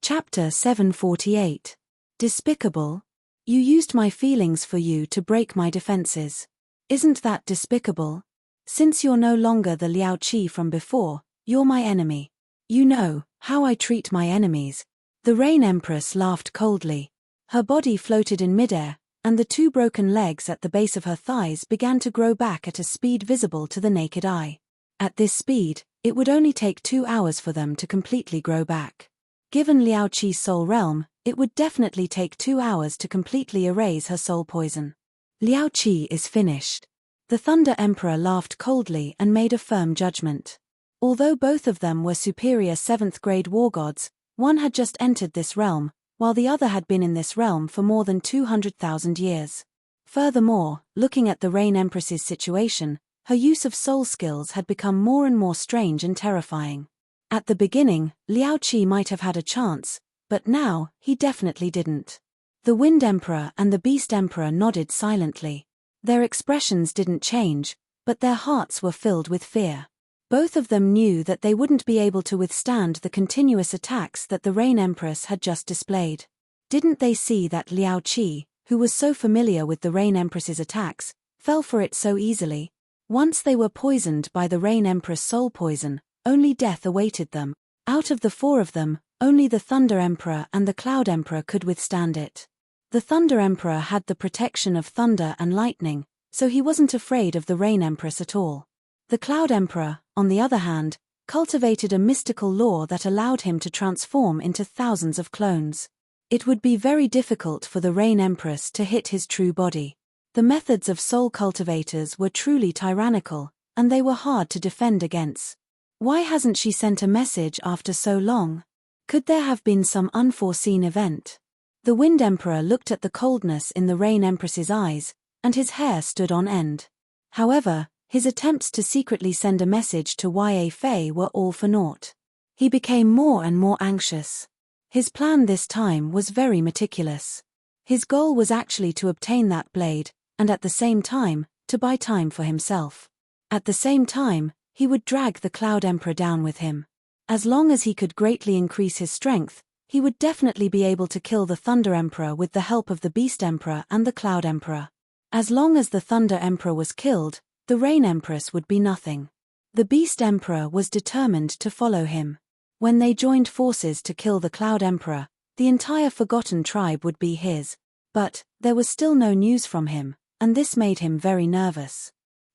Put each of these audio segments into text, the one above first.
Chapter 748. Despicable? You used my feelings for you to break my defenses. Isn't that despicable? Since you're no longer the Liao Qi from before, you're my enemy. You know how I treat my enemies. The Rain Empress laughed coldly. Her body floated in midair, and the two broken legs at the base of her thighs began to grow back at a speed visible to the naked eye. At this speed, it would only take 2 hours for them to completely grow back. Given Liao Qi's soul realm, it would definitely take 2 hours to completely erase her soul poison. Liao Qi is finished. The Thunder Emperor laughed coldly and made a firm judgment. Although both of them were superior 7th grade war gods, one had just entered this realm, while the other had been in this realm for more than 200,000 years. Furthermore, looking at the Rain Empress's situation, her use of soul skills had become more and more strange and terrifying. At the beginning, Liao Qi might have had a chance, but now, he definitely didn't. The Wind Emperor and the Beast Emperor nodded silently. Their expressions didn't change, but their hearts were filled with fear. Both of them knew that they wouldn't be able to withstand the continuous attacks that the Rain Empress had just displayed. Didn't they see that Liao Qi, who was so familiar with the Rain Empress's attacks, fell for it so easily? Once they were poisoned by the Rain Empress soul poison, only death awaited them. Out of the 4 of them, only the Thunder Emperor and the Cloud Emperor could withstand it. The Thunder Emperor had the protection of thunder and lightning, so he wasn't afraid of the Rain Empress at all. The Cloud Emperor, on the other hand, cultivated a mystical law that allowed him to transform into thousands of clones. It would be very difficult for the Rain Empress to hit his true body. The methods of soul cultivators were truly tyrannical, and they were hard to defend against. Why hasn't she sent a message after so long? Could there have been some unforeseen event? The Wind Emperor looked at the coldness in the Rain Empress's eyes, and his hair stood on end. However, his attempts to secretly send a message to Fei were all for naught. He became more and more anxious. His plan this time was very meticulous. His goal was actually to obtain that blade, and at the same time, to buy time for himself. At the same time, he would drag the Cloud Emperor down with him. As long as he could greatly increase his strength, he would definitely be able to kill the Thunder Emperor with the help of the Beast Emperor and the Cloud Emperor. As long as the Thunder Emperor was killed, the Rain Empress would be nothing. The Beast Emperor was determined to follow him. When they joined forces to kill the Cloud Emperor, the entire Forgotten tribe would be his. But there was still no news from him, and this made him very nervous.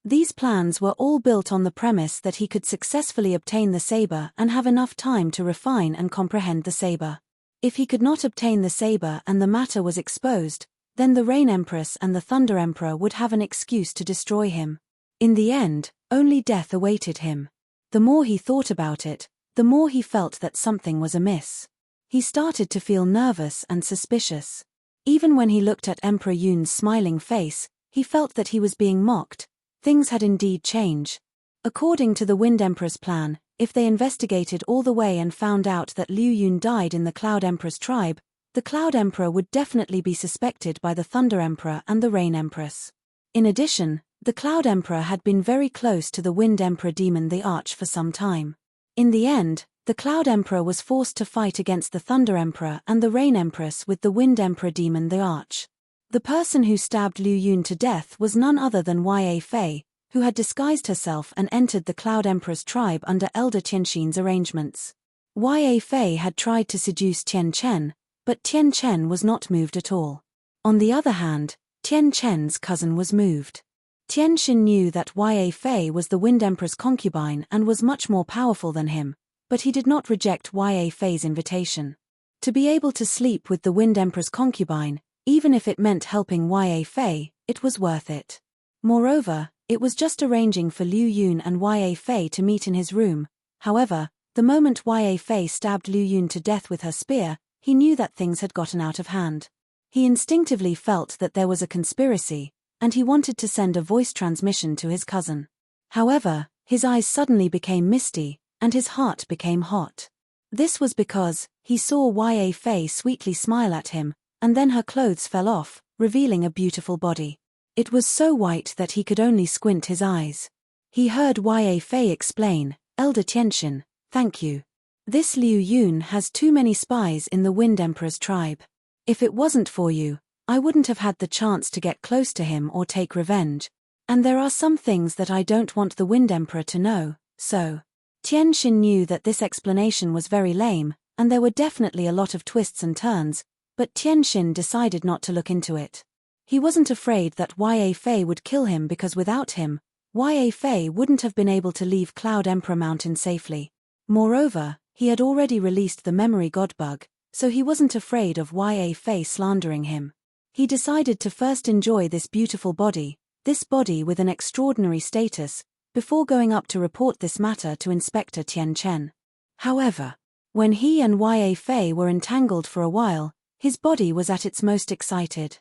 These plans were all built on the premise that he could successfully obtain the saber and have enough time to refine and comprehend the saber. If he could not obtain the saber and the matter was exposed, then the Rain Empress and the Thunder Emperor would have an excuse to destroy him. In the end, only death awaited him. The more he thought about it, the more he felt that something was amiss. He started to feel nervous and suspicious. Even when he looked at Emperor Yun's smiling face, he felt that he was being mocked. Things had indeed changed. According to the Wind Emperor's plan, if they investigated all the way and found out that Liu Yun died in the Cloud Emperor's tribe, the Cloud Emperor would definitely be suspected by the Thunder Emperor and the Rain Empress. In addition, the Cloud Emperor had been very close to the Wind Emperor Demon the Arch for some time. In the end, the Cloud Emperor was forced to fight against the Thunder Emperor and the Rain Empress with the Wind Emperor Demon the Arch. The person who stabbed Liu Yun to death was none other than Fei, who had disguised herself and entered the Cloud Emperor's tribe under Elder Tianxin's arrangements. Fei had tried to seduce Tian Chen, but Tian Chen was not moved at all. On the other hand, Tian Chen's cousin was moved. Tianxin knew that Fei was the Wind Emperor's concubine and was much more powerful than him, but he did not reject Fei's invitation. To be able to sleep with the Wind Emperor's concubine, even if it meant helping Fei, it was worth it. Moreover, it was just arranging for Liu Yun and Fei to meet in his room. However, the moment Fei stabbed Liu Yun to death with her spear, he knew that things had gotten out of hand. He instinctively felt that there was a conspiracy, and he wanted to send a voice transmission to his cousin. However, his eyes suddenly became misty, and his heart became hot. This was because he saw Fei sweetly smile at him, and then her clothes fell off, revealing a beautiful body. It was so white that he could only squint his eyes. He heard Fei explain, "Elder Tianxin, thank you." This Liu Yun has too many spies in the Wind Emperor's tribe. If it wasn't for you, I wouldn't have had the chance to get close to him or take revenge. And there are some things that I don't want the Wind Emperor to know, so. Tian Xin knew that this explanation was very lame, and there were definitely a lot of twists and turns, but Tian Xin decided not to look into it. He wasn't afraid that Ya Fei would kill him because without him, Ya Fei wouldn't have been able to leave Cloud Emperor Mountain safely. Moreover, he had already released the memory godbug, so he wasn't afraid of Ya Fei slandering him. He decided to first enjoy this beautiful body, this body with an extraordinary status, before going up to report this matter to Inspector Tian Chen. However, when he and Ya Fei were entangled for a while, his body was at its most excited.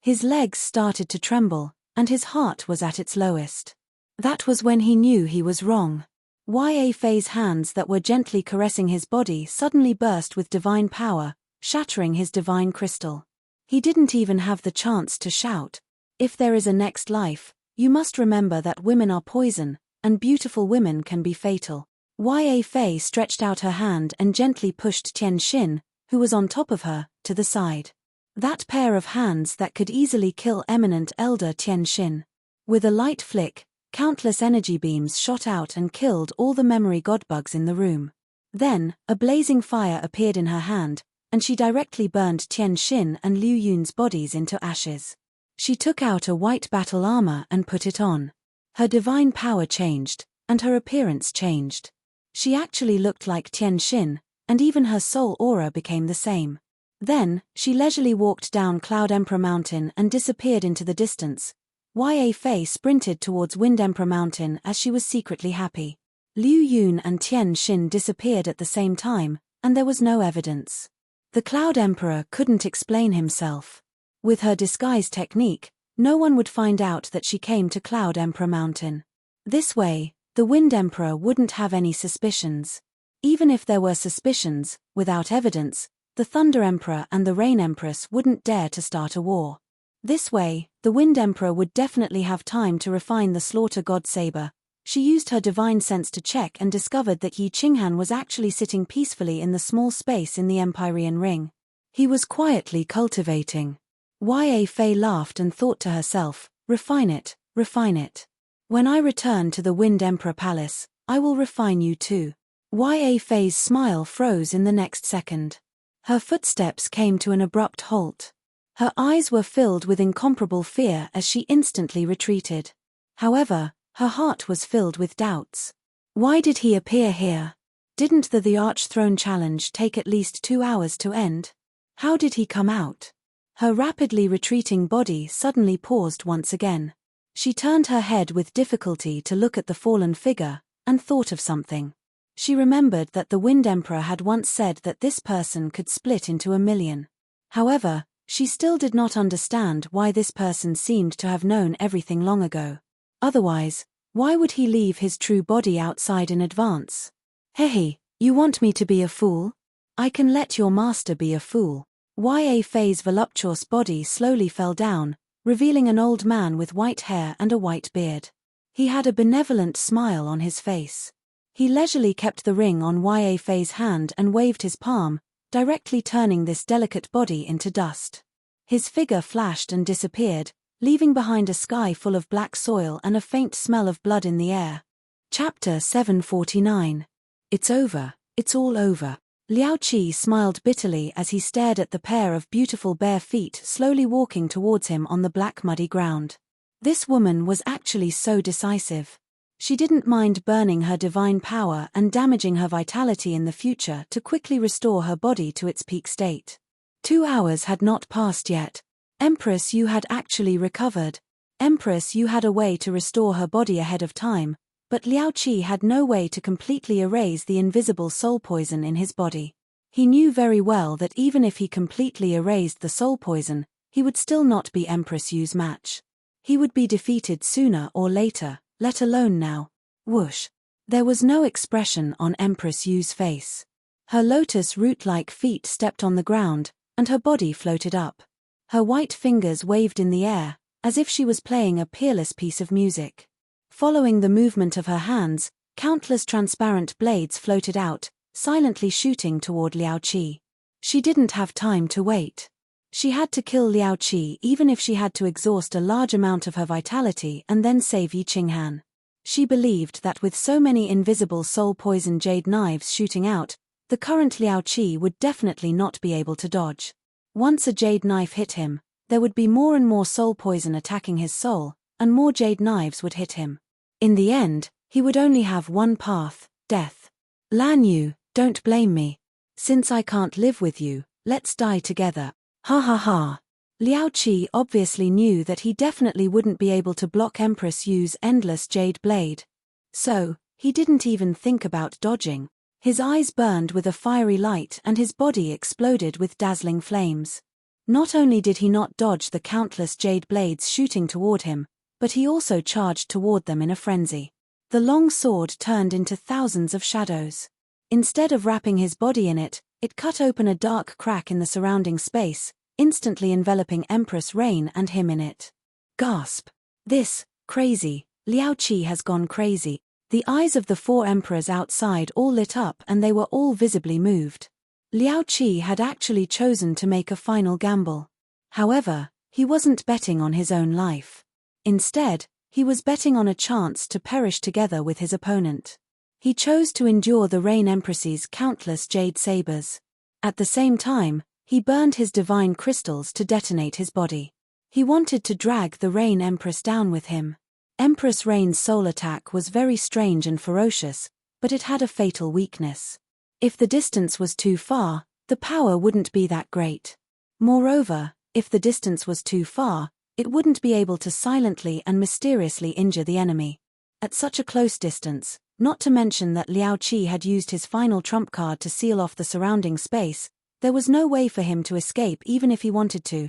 His legs started to tremble, and his heart was at its lowest. That was when he knew he was wrong. Ya Fei's hands that were gently caressing his body suddenly burst with divine power, shattering his divine crystal. He didn't even have the chance to shout, "If there is a next life, you must remember that women are poison, and beautiful women can be fatal." Ya Fei stretched out her hand and gently pushed Tian Xin, who was on top of her, to the side. That pair of hands that could easily kill eminent elder Tian Xin. With a light flick, countless energy beams shot out and killed all the memory godbugs in the room. Then, a blazing fire appeared in her hand, and she directly burned Tian Xin and Liu Yun's bodies into ashes. She took out a white battle armor and put it on. Her divine power changed, and her appearance changed. She actually looked like Tian Xin, and even her soul aura became the same. Then, she leisurely walked down Cloud Emperor Mountain and disappeared into the distance. Ya Fei sprinted towards Wind Emperor Mountain as she was secretly happy. Liu Yun and Tian Xin disappeared at the same time, and there was no evidence. The Cloud Emperor couldn't explain himself. With her disguise technique, no one would find out that she came to Cloud Emperor Mountain. This way, the Wind Emperor wouldn't have any suspicions. Even if there were suspicions, without evidence, the Thunder Emperor and the Rain Empress wouldn't dare to start a war. This way, the Wind Emperor would definitely have time to refine the Slaughter God Saber. She used her divine sense to check and discovered that Yi Qinghan was actually sitting peacefully in the small space in the Empyrean ring. He was quietly cultivating. Ya Fei laughed and thought to herself, refine it, refine it. When I return to the Wind Emperor Palace, I will refine you too. Ya Fei's smile froze in the next second. Her footsteps came to an abrupt halt. Her eyes were filled with incomparable fear as she instantly retreated. However, her heart was filled with doubts. Why did he appear here? Didn't the Arch-Throne challenge take at least 2 hours to end? How did he come out? Her rapidly retreating body suddenly paused once again. She turned her head with difficulty to look at the fallen figure, and thought of something. She remembered that the Wind Emperor had once said that this person could split into 1,000,000. However, she still did not understand why this person seemed to have known everything long ago. Otherwise, why would he leave his true body outside in advance? Hey, you want me to be a fool? I can let your master be a fool. Ya Fei's voluptuous body slowly fell down, revealing an old man with white hair and a white beard. He had a benevolent smile on his face. He leisurely kept the ring on Ya Fei's hand and waved his palm, directly turning this delicate body into dust. His figure flashed and disappeared, leaving behind a sky full of black soil and a faint smell of blood in the air. Chapter 749. It's over, it's all over. Liao Qi smiled bitterly as he stared at the pair of beautiful bare feet slowly walking towards him on the black muddy ground. This woman was actually so decisive. She didn't mind burning her divine power and damaging her vitality in the future to quickly restore her body to its peak state. 2 hours had not passed yet. Empress, you had actually recovered. Empress, you had a way to restore her body ahead of time, but Liao Qi had no way to completely erase the invisible soul poison in his body. He knew very well that even if he completely erased the soul poison, he would still not be Empress Yu's match. He would be defeated sooner or later, let alone now. Whoosh. There was no expression on Empress Yu's face. Her lotus root-like feet stepped on the ground, and her body floated up. Her white fingers waved in the air, as if she was playing a peerless piece of music. Following the movement of her hands, countless transparent blades floated out, silently shooting toward Liao Qi. She didn't have time to wait. She had to kill Liao Qi even if she had to exhaust a large amount of her vitality and then save Yi Qinghan. She believed that with so many invisible soul-poison jade knives shooting out, the current Liao Qi would definitely not be able to dodge. Once a jade knife hit him, there would be more and more soul poison attacking his soul, and more jade knives would hit him. In the end, he would only have one path, death. Lan Yu, don't blame me. Since I can't live with you, let's die together. Ha ha ha. Liao Qi obviously knew that he definitely wouldn't be able to block Empress Yu's endless jade blade. So, he didn't even think about dodging. His eyes burned with a fiery light and his body exploded with dazzling flames. Not only did he not dodge the countless jade blades shooting toward him, but he also charged toward them in a frenzy. The long sword turned into thousands of shadows. Instead of wrapping his body in it, it cut open a dark crack in the surrounding space, instantly enveloping Empress Rain and him in it. Gasp. This, crazy, Liao Qi has gone crazy. The eyes of the 4 emperors outside all lit up and they were all visibly moved. Liao Qi had actually chosen to make a final gamble. However, he wasn't betting on his own life. Instead, he was betting on a chance to perish together with his opponent. He chose to endure the Rain Empress's countless jade sabers. At the same time, he burned his divine crystals to detonate his body. He wanted to drag the Rain Empress down with him. Empress Rain's soul attack was very strange and ferocious, but it had a fatal weakness. If the distance was too far, the power wouldn't be that great. Moreover, if the distance was too far, it wouldn't be able to silently and mysteriously injure the enemy. At such a close distance, not to mention that Liao Qi had used his final trump card to seal off the surrounding space, there was no way for him to escape even if he wanted to.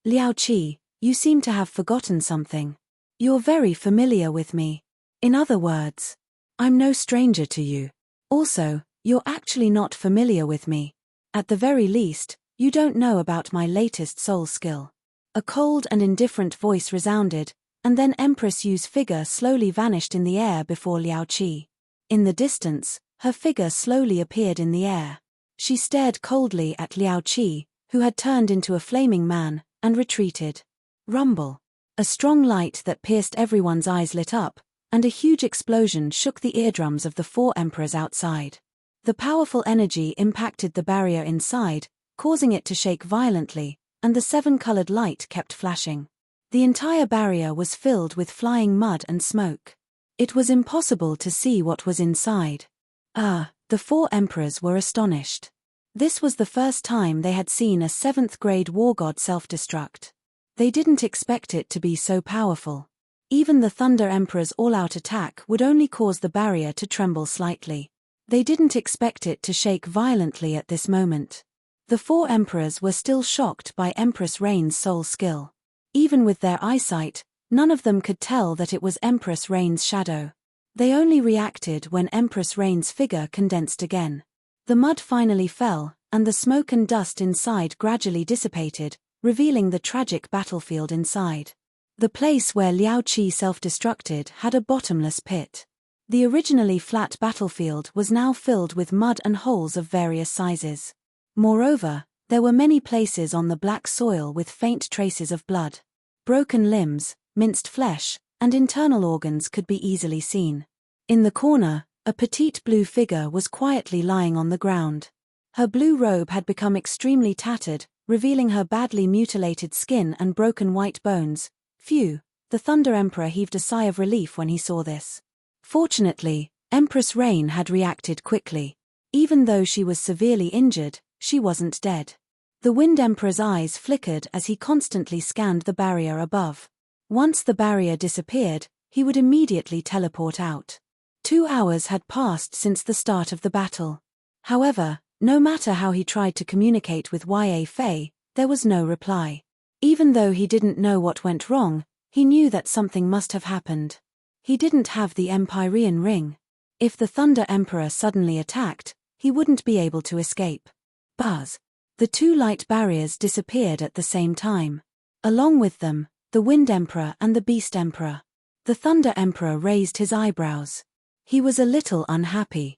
Liao Qi, you seem to have forgotten something. You're very familiar with me. In other words, I'm no stranger to you. Also, you're actually not familiar with me. At the very least, you don't know about my latest soul skill. A cold and indifferent voice resounded, and then Empress Yu's figure slowly vanished in the air before Liao Qi. In the distance, her figure slowly appeared in the air. She stared coldly at Liao Qi, who had turned into a flaming man, and retreated. Rumble. A strong light that pierced everyone's eyes lit up, and a huge explosion shook the eardrums of the 4 emperors outside. The powerful energy impacted the barrier inside, causing it to shake violently, and the 7-colored light kept flashing. The entire barrier was filled with flying mud and smoke. It was impossible to see what was inside. The 4 emperors were astonished. This was the first time they had seen a 7th-grade war god self-destruct. They didn't expect it to be so powerful. Even the Thunder Emperor's all-out attack would only cause the barrier to tremble slightly. They didn't expect it to shake violently at this moment. The 4 emperors were still shocked by Empress Rain's soul skill. Even with their eyesight, none of them could tell that it was Empress Rain's shadow. They only reacted when Empress Rain's figure condensed again. The mud finally fell, and the smoke and dust inside gradually dissipated, revealing the tragic battlefield inside. The place where Liao Qi self-destructed had a bottomless pit. The originally flat battlefield was now filled with mud and holes of various sizes. Moreover, there were many places on the black soil with faint traces of blood. Broken limbs, minced flesh, and internal organs could be easily seen. In the corner, a petite blue figure was quietly lying on the ground. Her blue robe had become extremely tattered, revealing her badly mutilated skin and broken white bones. Phew, the Thunder Emperor heaved a sigh of relief when he saw this. Fortunately, Empress Rain had reacted quickly. Even though she was severely injured, she wasn't dead. The Wind Emperor's eyes flickered as he constantly scanned the barrier above. Once the barrier disappeared, he would immediately teleport out. 2 hours had passed since the start of the battle. However, no matter how he tried to communicate with Ya Fei, there was no reply. Even though he didn't know what went wrong, he knew that something must have happened. He didn't have the Empyrean ring. If the Thunder Emperor suddenly attacked, he wouldn't be able to escape. Buzz. The 2 light barriers disappeared at the same time. Along with them, the Wind Emperor and the Beast Emperor. The Thunder Emperor raised his eyebrows. He was a little unhappy.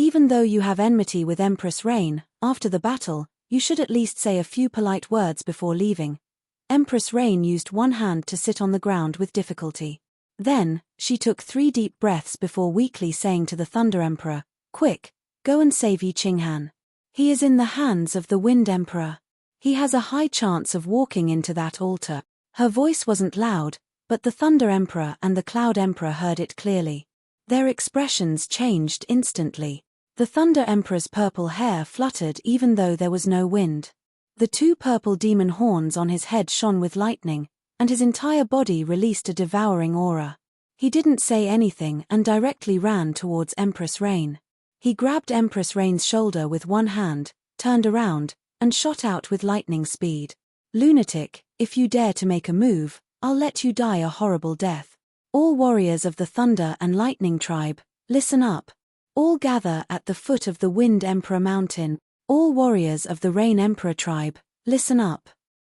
Even though you have enmity with Empress Rain, after the battle, you should at least say a few polite words before leaving. Empress Rain used one hand to sit on the ground with difficulty. Then, she took 3 deep breaths before weakly saying to the Thunder Emperor, "Quick, go and save Yi Qinghan. He is in the hands of the Wind Emperor. He has a high chance of walking into that altar." Her voice wasn't loud, but the Thunder Emperor and the Cloud Emperor heard it clearly. Their expressions changed instantly. The Thunder Emperor's purple hair fluttered even though there was no wind. The 2 purple demon horns on his head shone with lightning, and his entire body released a devouring aura. He didn't say anything and directly ran towards Empress Rain. He grabbed Empress Rain's shoulder with one hand, turned around, and shot out with lightning speed. "Lunatic, if you dare to make a move, I'll let you die a horrible death. All warriors of the Thunder and Lightning tribe, listen up. All gather at the foot of the Wind Emperor Mountain. All warriors of the Rain Emperor tribe, listen up.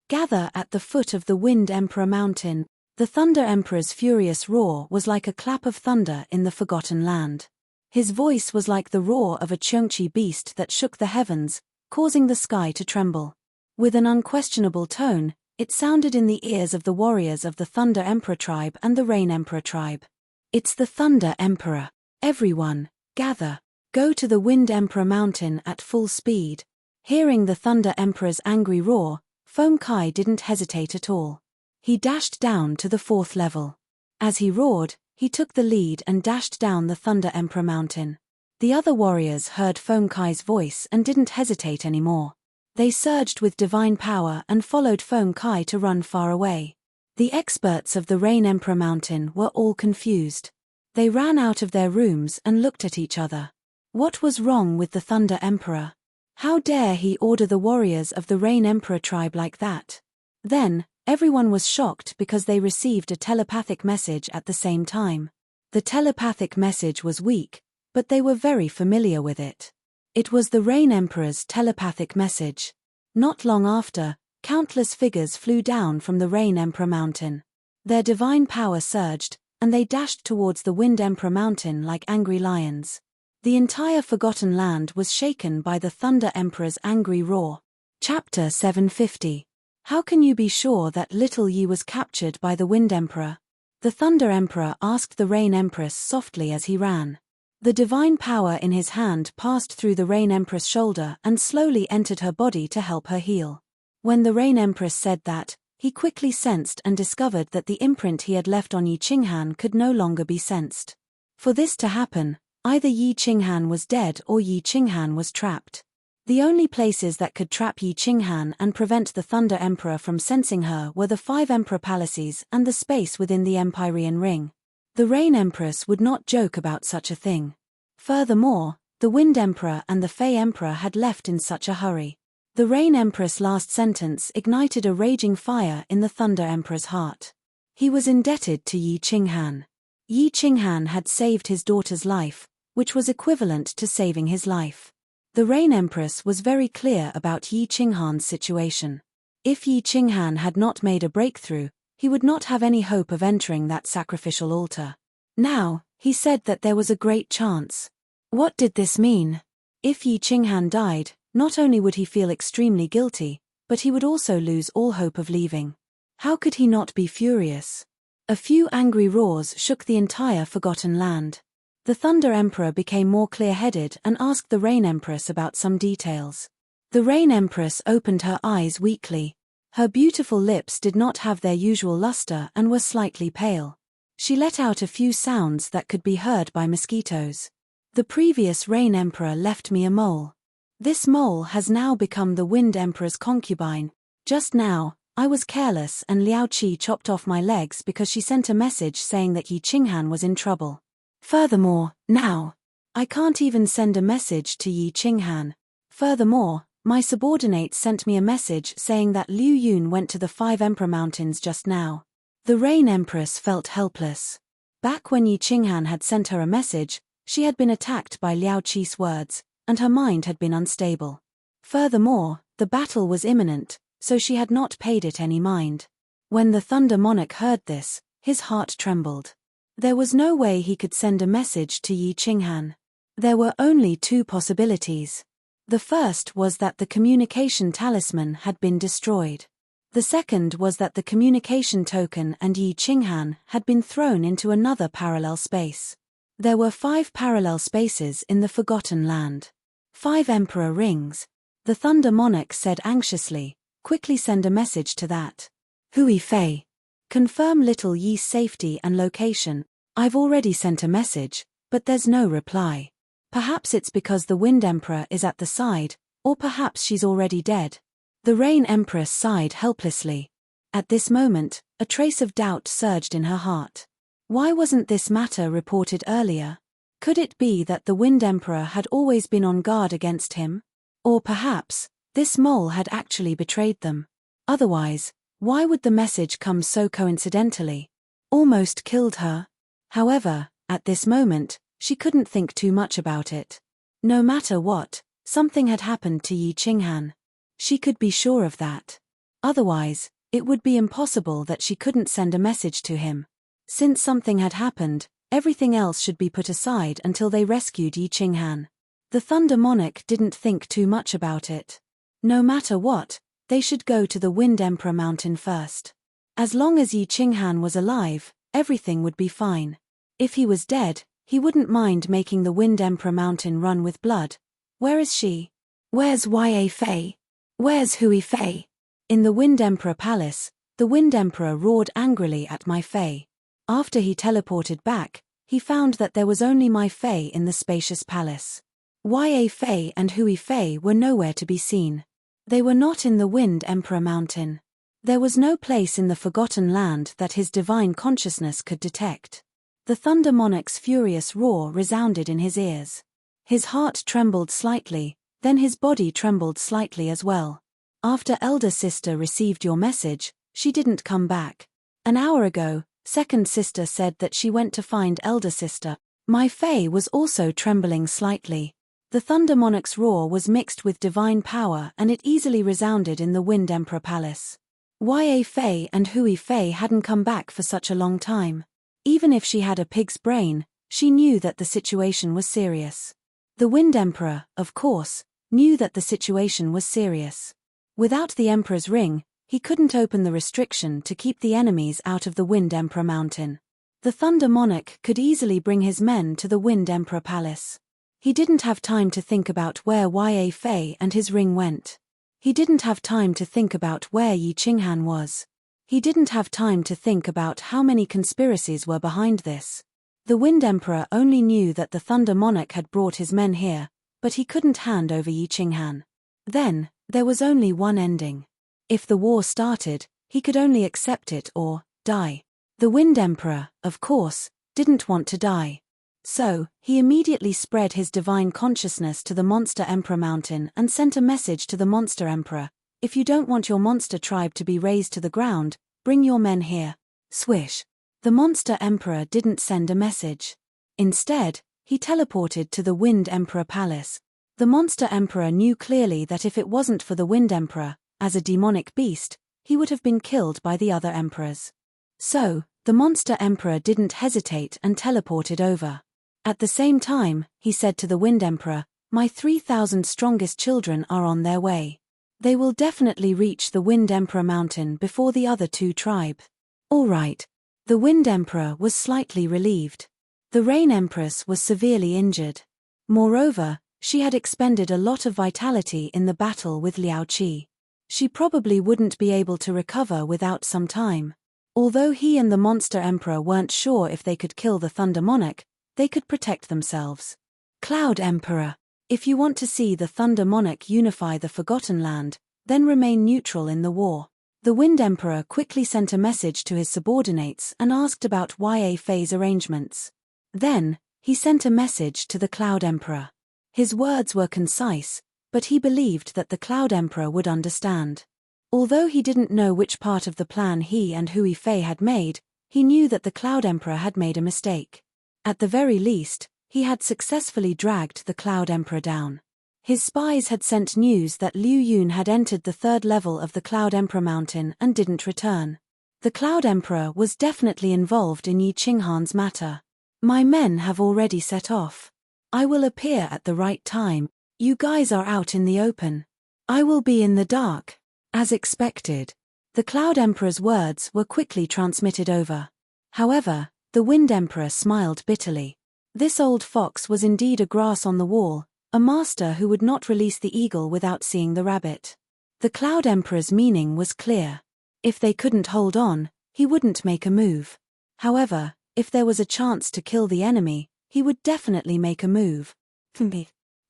Gather at the foot of the Wind Emperor Mountain." The Thunder Emperor's furious roar was like a clap of thunder in the Forgotten Land. His voice was like the roar of a Chongqi beast that shook the heavens, causing the sky to tremble. With an unquestionable tone, it sounded in the ears of the warriors of the Thunder Emperor tribe and the Rain Emperor tribe. "It's the Thunder Emperor. Everyone, gather. Go to the Wind Emperor Mountain at full speed." Hearing the Thunder Emperor's angry roar, Feng Kai didn't hesitate at all. He dashed down to the 4th level. As he roared, he took the lead and dashed down the Thunder Emperor Mountain. The other warriors heard Feng Kai's voice and didn't hesitate anymore. They surged with divine power and followed Feng Kai to run far away. The experts of the Rain Emperor Mountain were all confused. They ran out of their rooms and looked at each other. What was wrong with the Thunder Emperor? How dare he order the warriors of the Rain Emperor tribe like that? Then, everyone was shocked because they received a telepathic message at the same time. The telepathic message was weak, but they were very familiar with it. It was the Rain Emperor's telepathic message. Not long after, countless figures flew down from the Rain Emperor Mountain. Their divine power surged, and they dashed towards the Wind Emperor Mountain like angry lions. The entire Forgotten Land was shaken by the Thunder Emperor's angry roar. Chapter 750. How can you be sure that little Yi was captured by the Wind Emperor? The Thunder Emperor asked the Rain Empress softly as he ran. The divine power in his hand passed through the Rain Empress' shoulder and slowly entered her body to help her heal. When the Rain Empress said that, he quickly sensed and discovered that the imprint he had left on Yi Qinghan could no longer be sensed. For this to happen, either Yi Qinghan was dead or Yi Qinghan was trapped. The only places that could trap Yi Qinghan and prevent the Thunder Emperor from sensing her were the 5 Emperor Palaces and the space within the Empyrean Ring. The Rain Empress would not joke about such a thing. Furthermore, the Wind Emperor and the Fey Emperor had left in such a hurry. The Rain Empress' last sentence ignited a raging fire in the Thunder Emperor's heart. He was indebted to Yi Qinghan. Yi Qinghan had saved his daughter's life, which was equivalent to saving his life. The Rain Empress was very clear about Yi Qinghan's situation. If Yi Qinghan had not made a breakthrough, he would not have any hope of entering that sacrificial altar. Now, he said that there was a great chance. What did this mean? If Yi Qinghan died, not only would he feel extremely guilty, but he would also lose all hope of leaving. How could he not be furious? A few angry roars shook the entire Forgotten Land. The Thunder Emperor became more clear-headed and asked the Rain Empress about some details. The Rain Empress opened her eyes weakly. Her beautiful lips did not have their usual luster and were slightly pale. She let out a few sounds that could be heard by mosquitoes. The previous Rain Emperor left me a mole. This mole has now become the Wind Emperor's concubine. Just now, I was careless and Liao Qi chopped off my legs because she sent a message saying that Yi Qinghan was in trouble. Furthermore, now, I can't even send a message to Yi Qinghan. Furthermore, my subordinate sent me a message saying that Liu Yun went to the 5 Emperor Mountains just now. The Rain Empress felt helpless. Back when Yi Qinghan had sent her a message, she had been attacked by Liao Qi's words, and her mind had been unstable. Furthermore, the battle was imminent, so she had not paid it any mind. When the Thunder Monarch heard this, his heart trembled. There was no way he could send a message to Yi Qinghan. There were only two possibilities. The first was that the communication talisman had been destroyed. The second was that the communication token and Yi Qinghan had been thrown into another parallel space. There were 5 parallel spaces in the Forgotten Land. 5 Emperor rings. The Thunder Monarch said anxiously, quickly send a message to that. Hui Fei. Confirm little Yi's safety and location. I've already sent a message, but there's no reply. Perhaps it's because the Wind Emperor is at the side, or perhaps she's already dead. The Rain Empress sighed helplessly. At this moment, a trace of doubt surged in her heart. Why wasn't this matter reported earlier? Could it be that the Wind Emperor had always been on guard against him? Or perhaps, this mole had actually betrayed them. Otherwise, why would the message come so coincidentally? Almost killed her. However, at this moment, she couldn't think too much about it. No matter what, something had happened to Yi Qinghan. She could be sure of that. Otherwise, it would be impossible that she couldn't send a message to him. Since something had happened, everything else should be put aside until they rescued Yi Qinghan. The Thunder Monarch didn't think too much about it. No matter what, they should go to the Wind Emperor Mountain first. As long as Yi Qinghan was alive, everything would be fine. If he was dead, he wouldn't mind making the Wind Emperor Mountain run with blood. Where is she? Where's Yi Fei? Where's Hui Fei? In the Wind Emperor Palace, the Wind Emperor roared angrily at Mai Fei. After he teleported back, he found that there was only Mai Fei in the spacious palace. Yi Fei and Hui Fei were nowhere to be seen. They were not in the Wind Emperor Mountain. There was no place in the Forgotten Land that his divine consciousness could detect. The Thunder Monarch's furious roar resounded in his ears. His heart trembled slightly, then his body trembled slightly as well. After elder sister received your message, she didn't come back. An hour ago, second sister said that she went to find elder sister. Mai Fei was also trembling slightly. The Thunder Monarch's roar was mixed with divine power and it easily resounded in the Wind Emperor Palace. Yi Fei and Hui Fei hadn't come back for such a long time. Even if she had a pig's brain, she knew that the situation was serious. The Wind Emperor, of course, knew that the situation was serious. Without the Emperor's ring, he couldn't open the restriction to keep the enemies out of the Wind Emperor Mountain. The Thunder Monarch could easily bring his men to the Wind Emperor Palace. He didn't have time to think about where Yi Fei and his ring went. He didn't have time to think about where Yi Qinghan was. He didn't have time to think about how many conspiracies were behind this. The Wind Emperor only knew that the Thunder Monarch had brought his men here, but he couldn't hand over Yi Qinghan. Then, there was only one ending. If the war started, he could only accept it or die. The Wind Emperor, of course, didn't want to die. So, he immediately spread his divine consciousness to the Monster Emperor Mountain and sent a message to the Monster Emperor. If you don't want your monster tribe to be razed to the ground, bring your men here. Swish. The Monster Emperor didn't send a message. Instead, he teleported to the Wind Emperor Palace. The Monster Emperor knew clearly that if it wasn't for the Wind Emperor, as a demonic beast, he would have been killed by the other emperors. So, the Monster Emperor didn't hesitate and teleported over. At the same time, he said to the Wind Emperor, "My 3,000 strongest children are on their way. They will definitely reach the Wind Emperor Mountain before the other 2 tribes." All right. The Wind Emperor was slightly relieved. The Rain Empress was severely injured. Moreover, she had expended a lot of vitality in the battle with Liao Qi. She probably wouldn't be able to recover without some time. Although he and the Monster Emperor weren't sure if they could kill the Thunder Monarch, they could protect themselves. Cloud Emperor. If you want to see the Thunder Monarch unify the Forgotten Land, then remain neutral in the war. The Wind Emperor quickly sent a message to his subordinates and asked about Yi Fei's arrangements. Then, he sent a message to the Cloud Emperor. His words were concise, but he believed that the Cloud Emperor would understand. Although he didn't know which part of the plan he and Hui Fei had made, he knew that the Cloud Emperor had made a mistake. At the very least, he had successfully dragged the Cloud Emperor down. His spies had sent news that Liu Yun had entered the 3rd level of the Cloud Emperor Mountain and didn't return. The Cloud Emperor was definitely involved in Yi Qinghan's matter. My men have already set off. I will appear at the right time. You guys are out in the open. I will be in the dark. As expected. The Cloud Emperor's words were quickly transmitted over. However, the Wind Emperor smiled bitterly. This old fox was indeed a grass on the wall, a master who would not release the eagle without seeing the rabbit. The Cloud Emperor's meaning was clear. If they couldn't hold on, he wouldn't make a move. However, if there was a chance to kill the enemy, he would definitely make a move.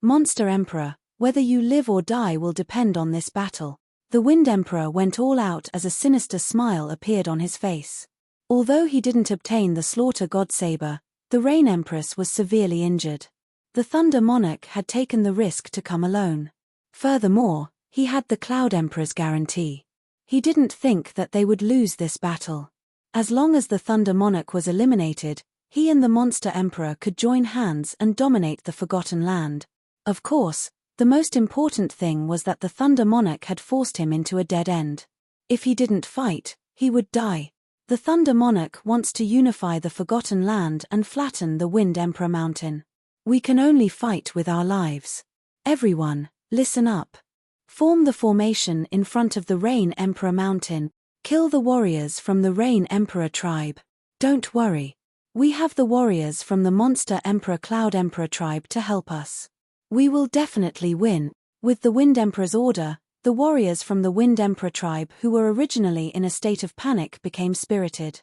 Monster Emperor, whether you live or die will depend on this battle. The Wind Emperor went all out as a sinister smile appeared on his face. Although he didn't obtain the Slaughter God Saber, the Rain Empress was severely injured. The Thunder Monarch had taken the risk to come alone. Furthermore, he had the Cloud Emperor's guarantee. He didn't think that they would lose this battle. As long as the Thunder Monarch was eliminated, he and the Monster Emperor could join hands and dominate the Forgotten Land. Of course, the most important thing was that the Thunder Monarch had forced him into a dead end. If he didn't fight, he would die. The Thunder Monarch wants to unify the Forgotten Land and flatten the Wind Emperor Mountain. We can only fight with our lives. Everyone, listen up. Form the formation in front of the Rain Emperor Mountain. Kill the warriors from the Rain Emperor tribe. Don't worry. We have the warriors from the Monster Emperor Cloud Emperor tribe to help us. We will definitely win. With the Wind Emperor's order, the warriors from the Wind Emperor tribe who were originally in a state of panic became spirited.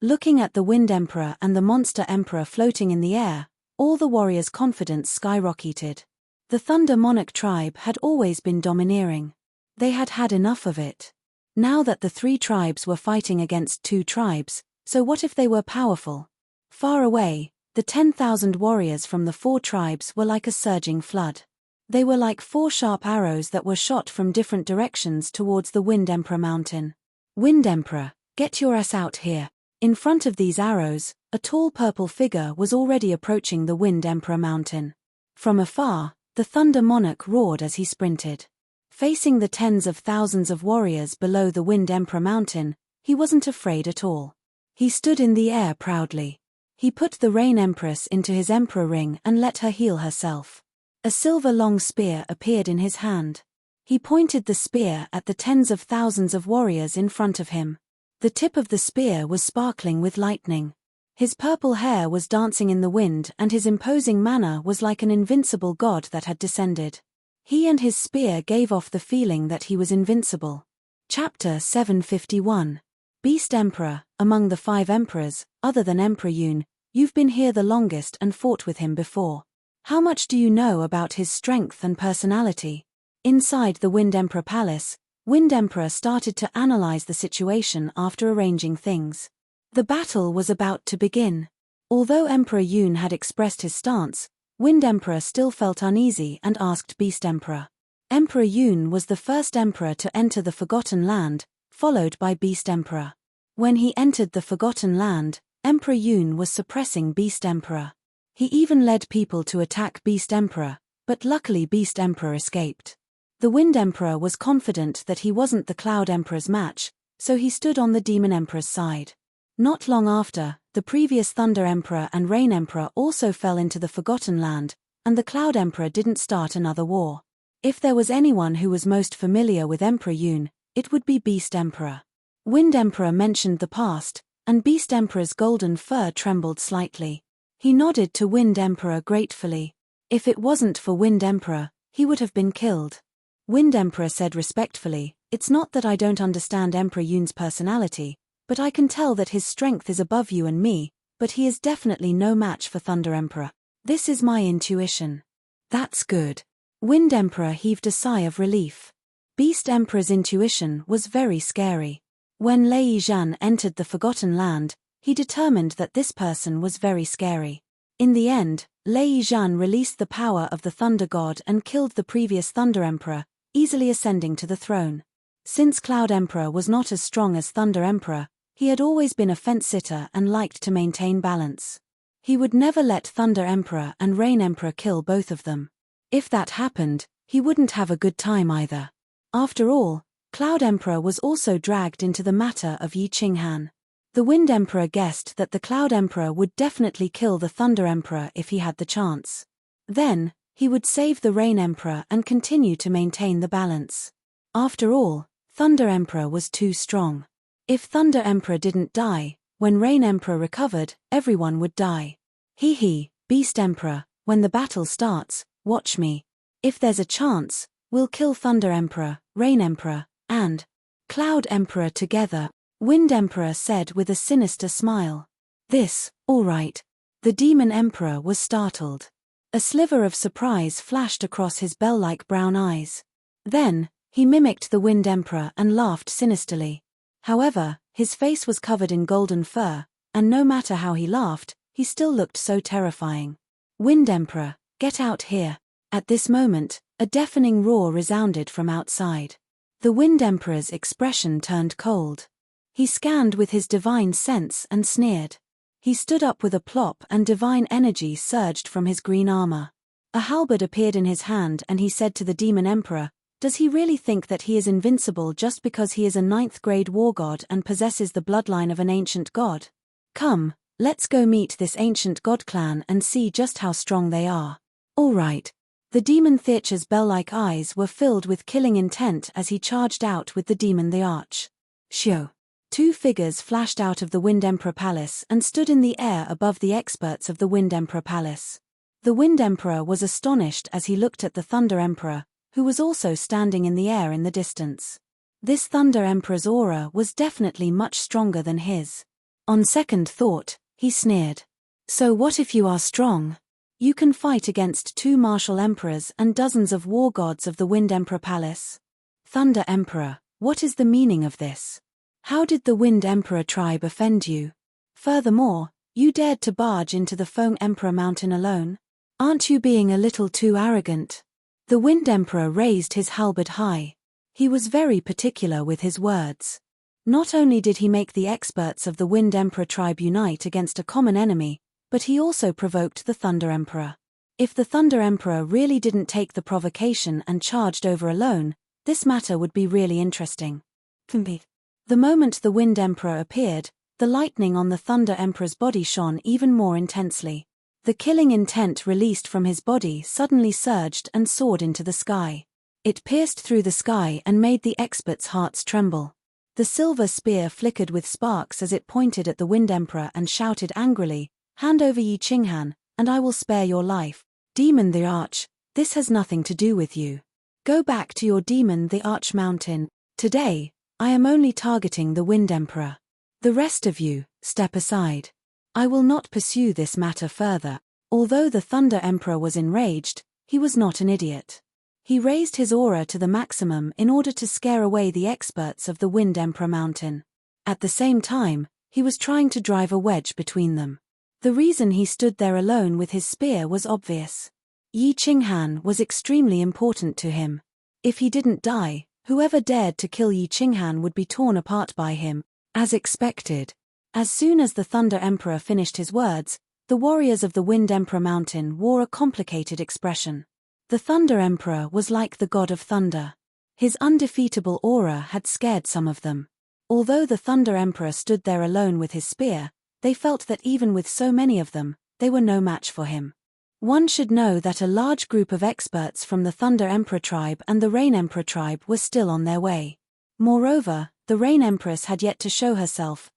Looking at the Wind Emperor and the Monster Emperor floating in the air, all the warriors' confidence skyrocketed. The Thunder Monarch tribe had always been domineering. They had had enough of it. Now that the 3 tribes were fighting against 2 tribes, so what if they were powerful? Far away, the 10,000 warriors from the 4 tribes were like a surging flood. They were like 4 sharp arrows that were shot from different directions towards the Wind Emperor Mountain. Wind Emperor, get your ass out here. In front of these arrows, a tall purple figure was already approaching the Wind Emperor Mountain. From afar, the Thunder Monarch roared as he sprinted. Facing the tens of thousands of warriors below the Wind Emperor Mountain, he wasn't afraid at all. He stood in the air proudly. He put the Rain Empress into his Emperor ring and let her heal herself. A silver-long spear appeared in his hand. He pointed the spear at the tens of thousands of warriors in front of him. The tip of the spear was sparkling with lightning. His purple hair was dancing in the wind and his imposing manner was like an invincible god that had descended. He and his spear gave off the feeling that he was invincible. Chapter 751. Beast Emperor. Among the 5 emperors, other than Emperor Yun, you've been here the longest and fought with him before. How much do you know about his strength and personality? Inside the Wind Emperor Palace, Wind Emperor started to analyze the situation after arranging things. The battle was about to begin. Although Emperor Yun had expressed his stance, Wind Emperor still felt uneasy and asked Beast Emperor. Emperor Yun was the first emperor to enter the Forgotten Land, followed by Beast Emperor. When he entered the Forgotten Land, Emperor Yun was suppressing Beast Emperor. He even led people to attack Beast Emperor, but luckily Beast Emperor escaped. The Wind Emperor was confident that he wasn't the Cloud Emperor's match, so he stood on the Demon Emperor's side. Not long after, the previous Thunder Emperor and Rain Emperor also fell into the Forgotten Land, and the Cloud Emperor didn't start another war. If there was anyone who was most familiar with Emperor Yun, it would be Beast Emperor. Wind Emperor mentioned the past, and Beast Emperor's golden fur trembled slightly. He nodded to Wind Emperor gratefully. If it wasn't for Wind Emperor, he would have been killed. Wind Emperor said respectfully, "It's not that I don't understand Emperor Yun's personality, but I can tell that his strength is above you and me, but he is definitely no match for Thunder Emperor. This is my intuition." That's good. Wind Emperor heaved a sigh of relief. Beast Emperor's intuition was very scary. When Lei Zhan entered the Forgotten Land, he determined that this person was very scary. In the end, Lei Zhan released the power of the Thunder God and killed the previous Thunder Emperor, easily ascending to the throne. Since Cloud Emperor was not as strong as Thunder Emperor, he had always been a fence-sitter and liked to maintain balance. He would never let Thunder Emperor and Rain Emperor kill both of them. If that happened, he wouldn't have a good time either. After all, Cloud Emperor was also dragged into the matter of Yi Qinghan. The Wind Emperor guessed that the Cloud Emperor would definitely kill the Thunder Emperor if he had the chance. Then, he would save the Rain Emperor and continue to maintain the balance. After all, Thunder Emperor was too strong. If Thunder Emperor didn't die, when Rain Emperor recovered, everyone would die. Beast Emperor, when the battle starts, watch me. If there's a chance, we'll kill Thunder Emperor, Rain Emperor, and Cloud Emperor together, Wind Emperor said with a sinister smile. All right. The Demon Emperor was startled. A sliver of surprise flashed across his bell-like brown eyes. Then, he mimicked the Wind Emperor and laughed sinisterly. However, his face was covered in golden fur, and no matter how he laughed, he still looked so terrifying. Wind Emperor, get out here. At this moment, a deafening roar resounded from outside. The Wind Emperor's expression turned cold. He scanned with his divine sense and sneered. He stood up with a plop and divine energy surged from his green armor. A halberd appeared in his hand and he said to the Demon Emperor, "Does he really think that he is invincible just because he is a 9th-grade war god and possesses the bloodline of an ancient god? Come, let's go meet this ancient god clan and see just how strong they are." All right. The Demon Theacher's bell-like eyes were filled with killing intent as he charged out with the Demon the Arch. Shoo! 2 figures flashed out of the Wind Emperor Palace and stood in the air above the experts of the Wind Emperor Palace. The Wind Emperor was astonished as he looked at the Thunder Emperor, who was also standing in the air in the distance. This Thunder Emperor's aura was definitely much stronger than his. On second thought, he sneered. "So what if you are strong? You can fight against 2 martial emperors and dozens of war gods of the Wind Emperor Palace. Thunder Emperor, what is the meaning of this? How did the Wind Emperor tribe offend you? Furthermore, you dared to barge into the Foam Emperor Mountain alone? Aren't you being a little too arrogant?" The Wind Emperor raised his halberd high. He was very particular with his words. Not only did he make the experts of the Wind Emperor tribe unite against a common enemy, but he also provoked the Thunder Emperor. If the Thunder Emperor really didn't take the provocation and charged over alone, this matter would be really interesting. The moment the Wind Emperor appeared, the lightning on the Thunder Emperor's body shone even more intensely. The killing intent released from his body suddenly surged and soared into the sky. It pierced through the sky and made the experts' hearts tremble. The silver spear flickered with sparks as it pointed at the Wind Emperor and shouted angrily, "Hand over Yi Qinghan, and I will spare your life. Demon the Arch, this has nothing to do with you. Go back to your Demon the Arch mountain. Today, I am only targeting the Wind Emperor. The rest of you, step aside. I will not pursue this matter further." Although the Thunder Emperor was enraged, he was not an idiot. He raised his aura to the maximum in order to scare away the experts of the Wind Emperor Mountain. At the same time, he was trying to drive a wedge between them. The reason he stood there alone with his spear was obvious. Yi Qinghan was extremely important to him. If he didn't die, whoever dared to kill Yi Qinghan would be torn apart by him, as expected. As soon as the Thunder Emperor finished his words, the warriors of the Wind Emperor Mountain wore a complicated expression. The Thunder Emperor was like the god of thunder. His undefeatable aura had scared some of them. Although the Thunder Emperor stood there alone with his spear, they felt that even with so many of them, they were no match for him. One should know that a large group of experts from the Thunder Emperor tribe and the Rain Emperor tribe were still on their way. Moreover, the Rain Empress had yet to show herself.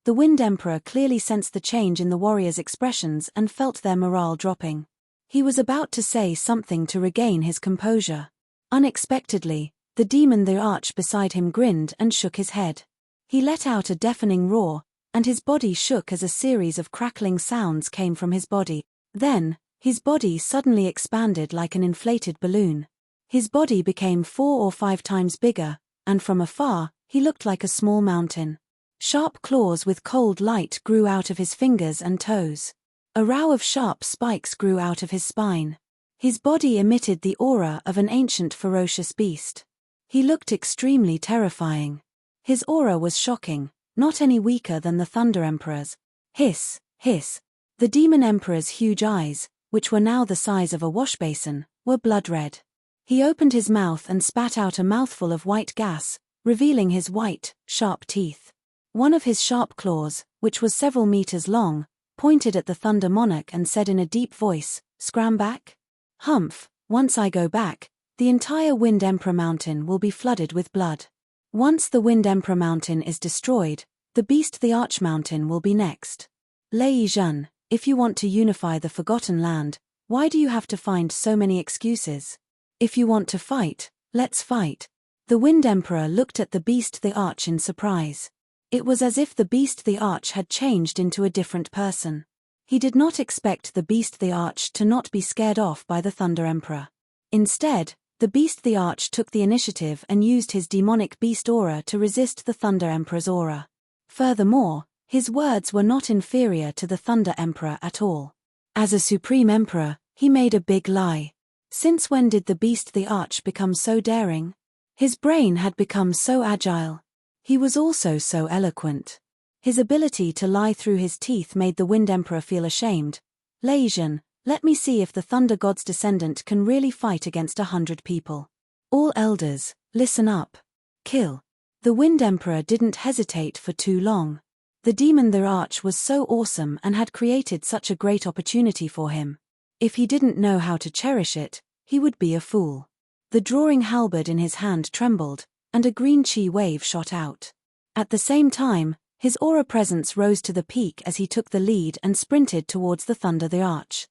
The Wind Emperor clearly sensed the change in the warriors' expressions and felt their morale dropping. He was about to say something to regain his composure. Unexpectedly, the Demon the Arch beside him grinned and shook his head. He let out a deafening roar, and his body shook as a series of crackling sounds came from his body. Then, his body suddenly expanded like an inflated balloon. His body became 4 or 5 times bigger, and from afar, he looked like a small mountain. Sharp claws with cold light grew out of his fingers and toes. A row of sharp spikes grew out of his spine. His body emitted the aura of an ancient ferocious beast. He looked extremely terrifying. His aura was shocking, not any weaker than the Thunder Emperor's. Hiss, hiss. The Demon Emperor's huge eyes, which were now the size of a washbasin, were blood red. He opened his mouth and spat out a mouthful of white gas, revealing his white, sharp teeth. One of his sharp claws, which was several meters long, pointed at the Thunder Monarch and said in a deep voice, Scram back? Humph, once I go back, the entire Wind Emperor Mountain will be flooded with blood. Once the Wind Emperor Mountain is destroyed, the Beast the Arch Mountain will be next. Lei Zhen, if you want to unify the Forgotten Land, why do you have to find so many excuses? If you want to fight, let's fight. The Wind Emperor looked at the Beast the Arch in surprise. It was as if the Beast the Arch had changed into a different person. He did not expect the Beast the Arch to not be scared off by the Thunder Emperor. Instead, the Beast the Arch took the initiative and used his demonic beast aura to resist the Thunder Emperor's aura. Furthermore, his words were not inferior to the Thunder Emperor at all. As a Supreme Emperor, he made a big lie. Since when did the Beast the Arch become so daring? His brain had become so agile. He was also so eloquent. His ability to lie through his teeth made the Wind Emperor feel ashamed. Lei Zhen, let me see if the Thunder God's descendant can really fight against 100 people. All elders, listen up. Kill. The Wind Emperor didn't hesitate for too long. The demon the Arch was so awesome and had created such a great opportunity for him. If he didn't know how to cherish it, he would be a fool. The drawing halberd in his hand trembled, and a green chi wave shot out. At the same time, his aura presence rose to the peak as he took the lead and sprinted towards the Thunder the Arch.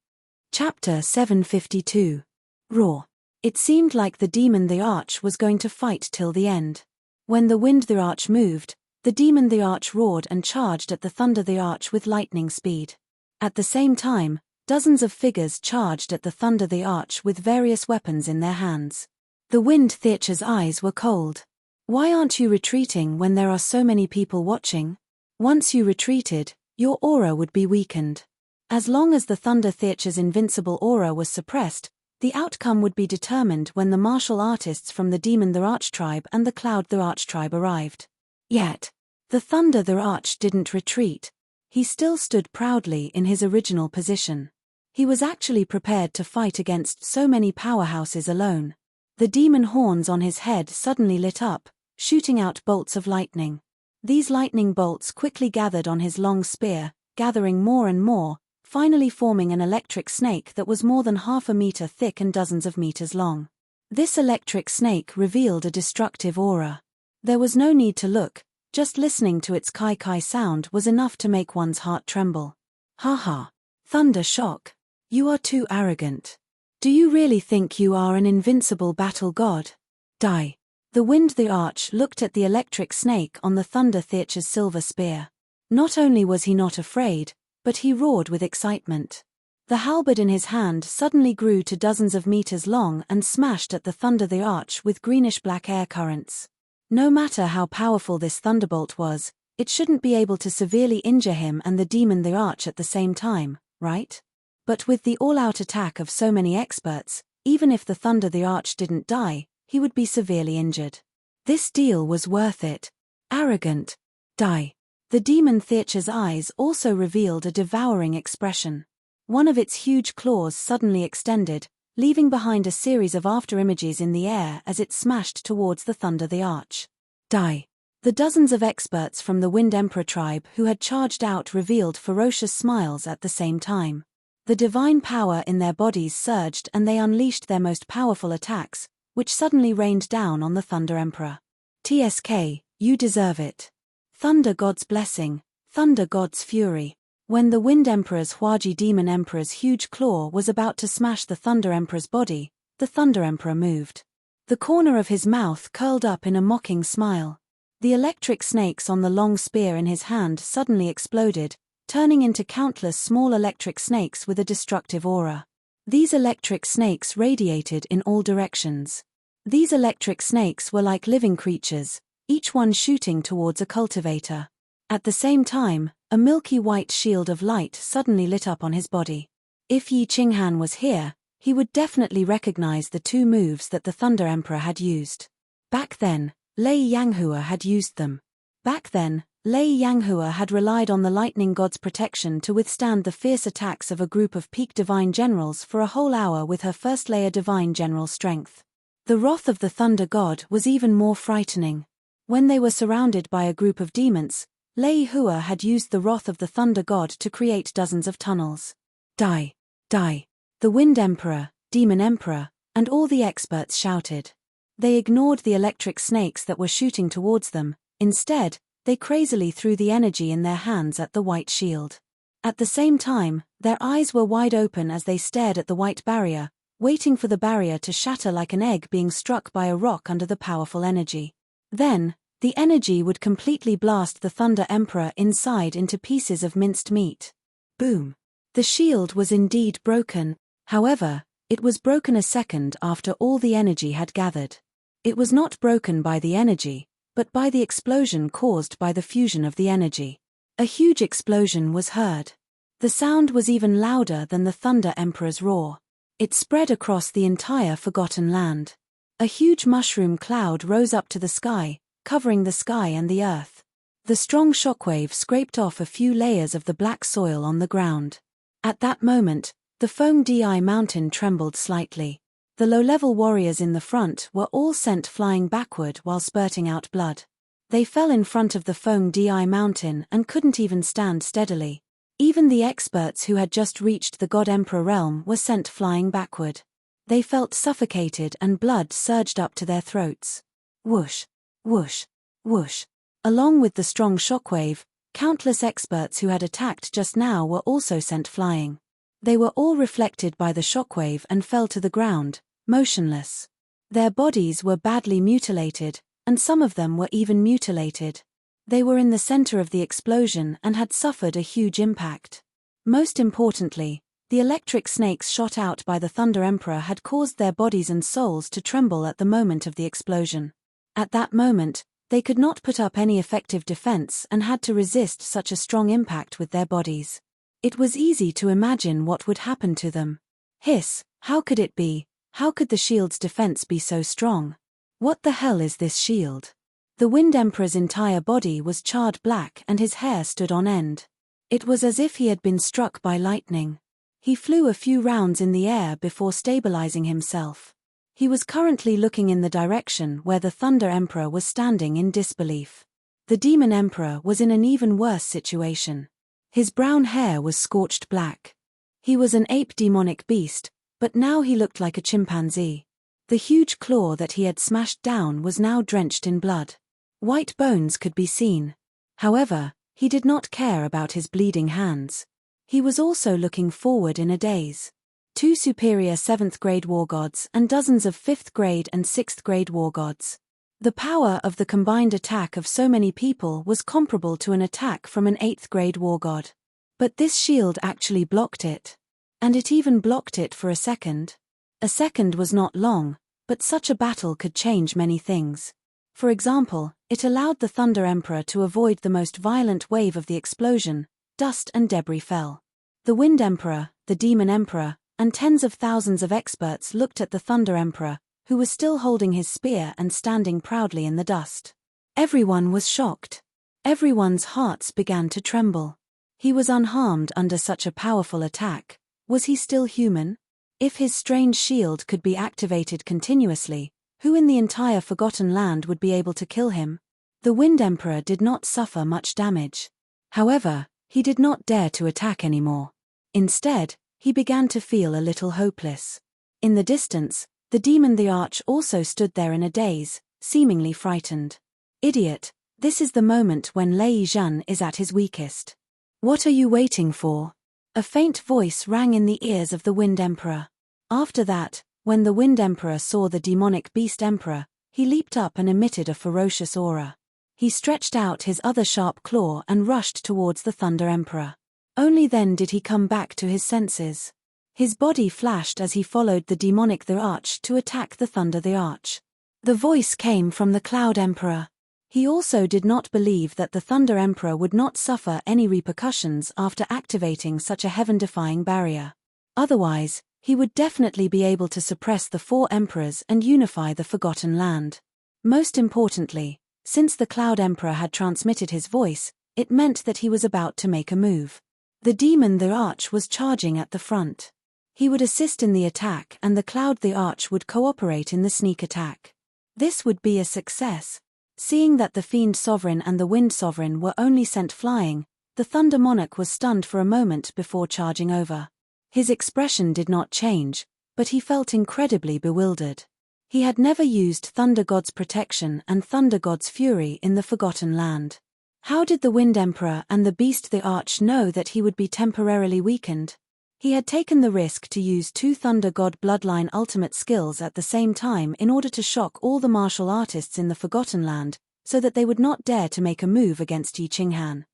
Chapter 752. Roar. It seemed like the demon the Arch was going to fight till the end. When the Wind the Arch moved, the demon the Arch roared and charged at the Thunder the Arch with lightning speed. At the same time, dozens of figures charged at the Thunder the Arch with various weapons in their hands. The Wind Theacher's eyes were cold. Why aren't you retreating when there are so many people watching? Once you retreated, your aura would be weakened. As long as the Thunder Theacher's invincible aura was suppressed, the outcome would be determined when the martial artists from the Demon the Arch tribe and the Cloud the Arch tribe arrived. Yet, the Thunder the Arch didn't retreat. He still stood proudly in his original position. He was actually prepared to fight against so many powerhouses alone. The demon horns on his head suddenly lit up, shooting out bolts of lightning. These lightning bolts quickly gathered on his long spear, gathering more and more, finally forming an electric snake that was more than half a meter thick and dozens of meters long. This electric snake revealed a destructive aura. There was no need to look, just listening to its kai-kai sound was enough to make one's heart tremble. Haha. Thunder Shock. You are too arrogant. Do you really think you are an invincible battle god? Die. The Wind the Arch looked at the electric snake on the Thunder Theacher's silver spear. Not only was he not afraid, but he roared with excitement. The halberd in his hand suddenly grew to dozens of meters long and smashed at the Thunder the Arch with greenish-black air currents. No matter how powerful this thunderbolt was, it shouldn't be able to severely injure him and the Demon the Arch at the same time, right? But with the all-out attack of so many experts, even if the Thunder the Arch didn't die, he would be severely injured. This deal was worth it. Arrogant. Die. The Demon Theacher's eyes also revealed a devouring expression. One of its huge claws suddenly extended, leaving behind a series of afterimages in the air as it smashed towards the Thunder the Arch. Die. The dozens of experts from the Wind Emperor tribe who had charged out revealed ferocious smiles at the same time. The divine power in their bodies surged and they unleashed their most powerful attacks, which suddenly rained down on the Thunder Emperor. TSK, you deserve it. Thunder God's blessing, Thunder God's fury. When the Wind Emperor's Huaji Demon Emperor's huge claw was about to smash the Thunder Emperor's body, the Thunder Emperor moved. The corner of his mouth curled up in a mocking smile. The electric snakes on the long spear in his hand suddenly exploded, turning into countless small electric snakes with a destructive aura. These electric snakes radiated in all directions. These electric snakes were like living creatures, each one shooting towards a cultivator. At the same time, a milky white shield of light suddenly lit up on his body. If Yi Qinghan was here, he would definitely recognize the two moves that the Thunder Emperor had used. Back then, Lei Yanghua had used them. Back then, Lei Yanghua had relied on the lightning god's protection to withstand the fierce attacks of a group of peak divine generals for a whole hour with her first-layer divine general strength. The wrath of the thunder god was even more frightening. When they were surrounded by a group of demons, Lei Hua had used the wrath of the thunder god to create dozens of tunnels. Die. Die. The Wind Emperor, Demon Emperor, and all the experts shouted. They ignored the electric snakes that were shooting towards them. Instead, they crazily threw the energy in their hands at the white shield. At the same time, their eyes were wide open as they stared at the white barrier, waiting for the barrier to shatter like an egg being struck by a rock under the powerful energy. Then, the energy would completely blast the Thunder Emperor inside into pieces of minced meat. Boom! The shield was indeed broken. However, it was broken a second after all the energy had gathered. It was not broken by the energy, but by the explosion caused by the fusion of the energy. A huge explosion was heard. The sound was even louder than the Thunder Emperor's roar. It spread across the entire Forgotten Land. A huge mushroom cloud rose up to the sky, covering the sky and the earth. The strong shockwave scraped off a few layers of the black soil on the ground. At that moment, the Foam Di mountain trembled slightly. The low-level warriors in the front were all sent flying backward while spurting out blood. They fell in front of the Foam Di mountain and couldn't even stand steadily. Even the experts who had just reached the God Emperor realm were sent flying backward. They felt suffocated and blood surged up to their throats. Whoosh, whoosh, whoosh. Along with the strong shockwave, countless experts who had attacked just now were also sent flying. They were all reflected by the shockwave and fell to the ground, motionless. Their bodies were badly mutilated, and some of them were even mutilated. They were in the center of the explosion and had suffered a huge impact. Most importantly, the electric snakes shot out by the Thunder Emperor had caused their bodies and souls to tremble at the moment of the explosion. At that moment, they could not put up any effective defense and had to resist such a strong impact with their bodies. It was easy to imagine what would happen to them. Hiss, how could it be? How could the shield's defense be so strong? What the hell is this shield? The Wind Emperor's entire body was charred black and his hair stood on end. It was as if he had been struck by lightning. He flew a few rounds in the air before stabilizing himself. He was currently looking in the direction where the Thunder Emperor was standing in disbelief. The Demon Emperor was in an even worse situation. His brown hair was scorched black. He was an ape demonic beast, but now he looked like a chimpanzee. The huge claw that he had smashed down was now drenched in blood. White bones could be seen. However, he did not care about his bleeding hands. He was also looking forward in a daze. 2 superior 7th grade war gods and dozens of 5th grade and 6th grade war gods. The power of the combined attack of so many people was comparable to an attack from an 8th grade war god. But this shield actually blocked it. And it even blocked it for a second. A second was not long, but such a battle could change many things. For example, it allowed the Thunder Emperor to avoid the most violent wave of the explosion. Dust and debris fell. The Wind Emperor, the Demon Emperor, and tens of thousands of experts looked at the Thunder Emperor, who was still holding his spear and standing proudly in the dust. Everyone was shocked. Everyone's hearts began to tremble. He was unharmed under such a powerful attack. Was he still human? If his strange shield could be activated continuously, who in the entire Forgotten Land would be able to kill him? The Wind Emperor did not suffer much damage. However, he did not dare to attack anymore. Instead, he began to feel a little hopeless. In the distance, the demon the Arch also stood there in a daze, seemingly frightened. Idiot, this is the moment when Lei Zhan is at his weakest. What are you waiting for? A faint voice rang in the ears of the Wind Emperor. After that, when the Wind Emperor saw the demonic Beast Emperor, he leaped up and emitted a ferocious aura. He stretched out his other sharp claw and rushed towards the Thunder Emperor. Only then did he come back to his senses. His body flashed as he followed the demonic the Arch to attack the Thunder the Arch. The voice came from the Cloud Emperor. He also did not believe that the Thunder Emperor would not suffer any repercussions after activating such a heaven-defying barrier. Otherwise, he would definitely be able to suppress the 4 emperors and unify the Forgotten Land. Most importantly, since the Cloud Emperor had transmitted his voice, it meant that he was about to make a move. The Demon the Arch was charging at the front. He would assist in the attack and the Cloud the Arch would cooperate in the sneak attack. This would be a success. Seeing that the Fiend Sovereign and the Wind Sovereign were only sent flying, the Thunder Monarch was stunned for a moment before charging over. His expression did not change, but he felt incredibly bewildered. He had never used Thunder God's protection and Thunder God's fury in the Forgotten Land. How did the Wind Emperor and the Beast the Arch know that he would be temporarily weakened? He had taken the risk to use two Thunder God bloodline ultimate skills at the same time in order to shock all the martial artists in the Forgotten Land, so that they would not dare to make a move against Yi Qinghan.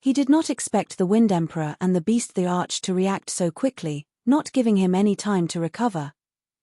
He did not expect the Wind Emperor and the Beast the Arch to react so quickly, not giving him any time to recover.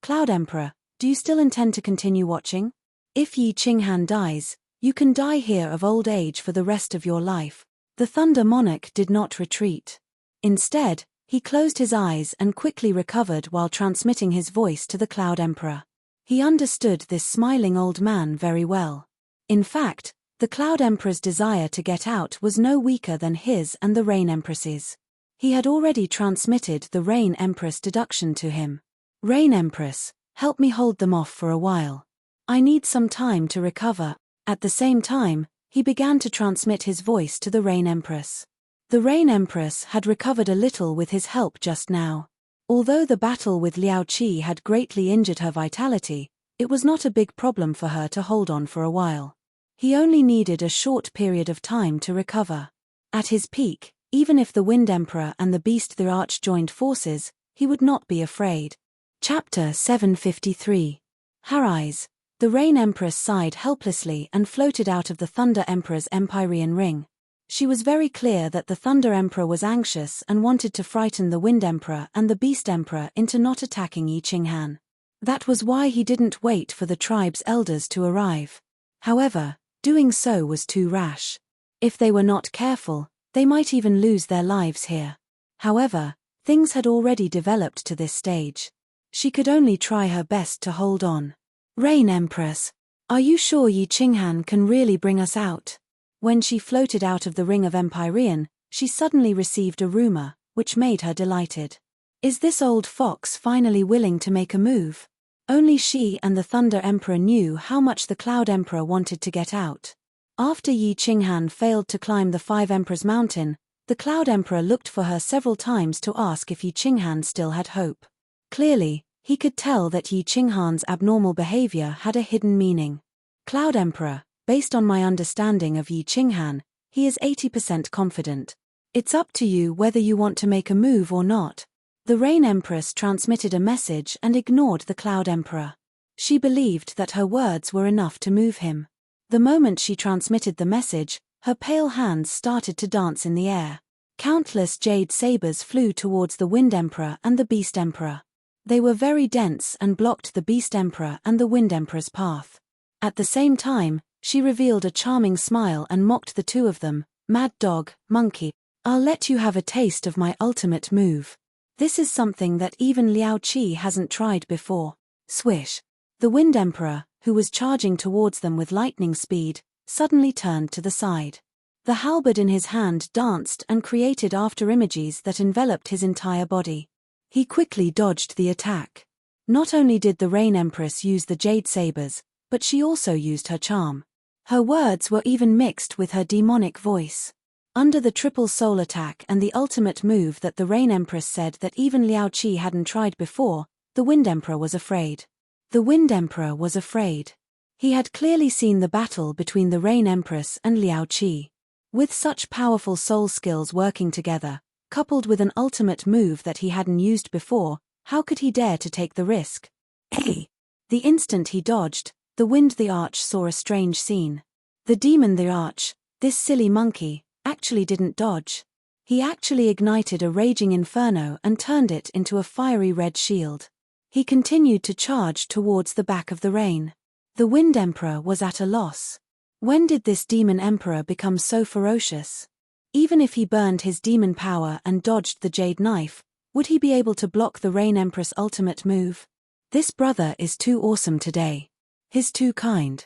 Cloud Emperor, do you still intend to continue watching? If Yi Qinghan dies, you can die here of old age for the rest of your life. The Thunder Monarch did not retreat. Instead, he closed his eyes and quickly recovered while transmitting his voice to the Cloud Emperor. He understood this smiling old man very well. In fact, the Cloud Emperor's desire to get out was no weaker than his and the Rain Empress's. He had already transmitted the Rain Empress deduction to him. Rain Empress, help me hold them off for a while. I need some time to recover. At the same time, he began to transmit his voice to the Rain Empress. The Rain Empress had recovered a little with his help just now. Although the battle with Liao Qi had greatly injured her vitality, it was not a big problem for her to hold on for a while. He only needed a short period of time to recover. At his peak, even if the Wind Emperor and the Beast the Arch joined forces, he would not be afraid. Chapter 753. Her eyes. The Rain Empress sighed helplessly and floated out of the Thunder Emperor's Empyrean ring. She was very clear that the Thunder Emperor was anxious and wanted to frighten the Wind Emperor and the Beast Emperor into not attacking Yi Qinghan. That was why he didn't wait for the tribe's elders to arrive. However, doing so was too rash. If they were not careful, they might even lose their lives here. However, things had already developed to this stage. She could only try her best to hold on. Rain Empress, are you sure Yi Qinghan can really bring us out? When she floated out of the ring of Empyrean, she suddenly received a rumor, which made her delighted. Is this old fox finally willing to make a move? Only she and the Thunder Emperor knew how much the Cloud Emperor wanted to get out. After Yi Qinghan failed to climb the Five Emperors Mountain, the Cloud Emperor looked for her several times to ask if Yi Qinghan still had hope. Clearly, he could tell that Yi Qinghan's abnormal behavior had a hidden meaning. Cloud Emperor, based on my understanding of Yi Qinghan, he is 80% confident. It's up to you whether you want to make a move or not. The Rain Empress transmitted a message and ignored the Cloud Emperor. She believed that her words were enough to move him. The moment she transmitted the message, her pale hands started to dance in the air. Countless jade sabers flew towards the Wind Emperor and the Beast Emperor. They were very dense and blocked the Beast Emperor and the Wind Emperor's path. At the same time, she revealed a charming smile and mocked the two of them. Mad dog, monkey, I'll let you have a taste of my ultimate move. This is something that even Liao Qi hasn't tried before. Swish. The Wind Emperor, who was charging towards them with lightning speed, suddenly turned to the side. The halberd in his hand danced and created afterimages that enveloped his entire body. He quickly dodged the attack. Not only did the Rain Empress use the jade sabers, but she also used her charm. Her words were even mixed with her demonic voice. Under the triple soul attack and the ultimate move that the Rain Empress said that even Liao Qi hadn't tried before, the Wind Emperor was afraid. The Wind Emperor was afraid. He had clearly seen the battle between the Rain Empress and Liao Qi. With such powerful soul skills working together, coupled with an ultimate move that he hadn't used before, how could he dare to take the risk? Hey! The instant he dodged, the Wind the Arch saw a strange scene. The Demon the Arch, this silly monkey, actually didn't dodge. He actually ignited a raging inferno and turned it into a fiery red shield. He continued to charge towards the back of the rain. The Wind Emperor was at a loss. When did this Demon Emperor become so ferocious? Even if he burned his demon power and dodged the jade knife, would he be able to block the Rain Empress' ultimate move? This brother is too awesome today. He's too kind.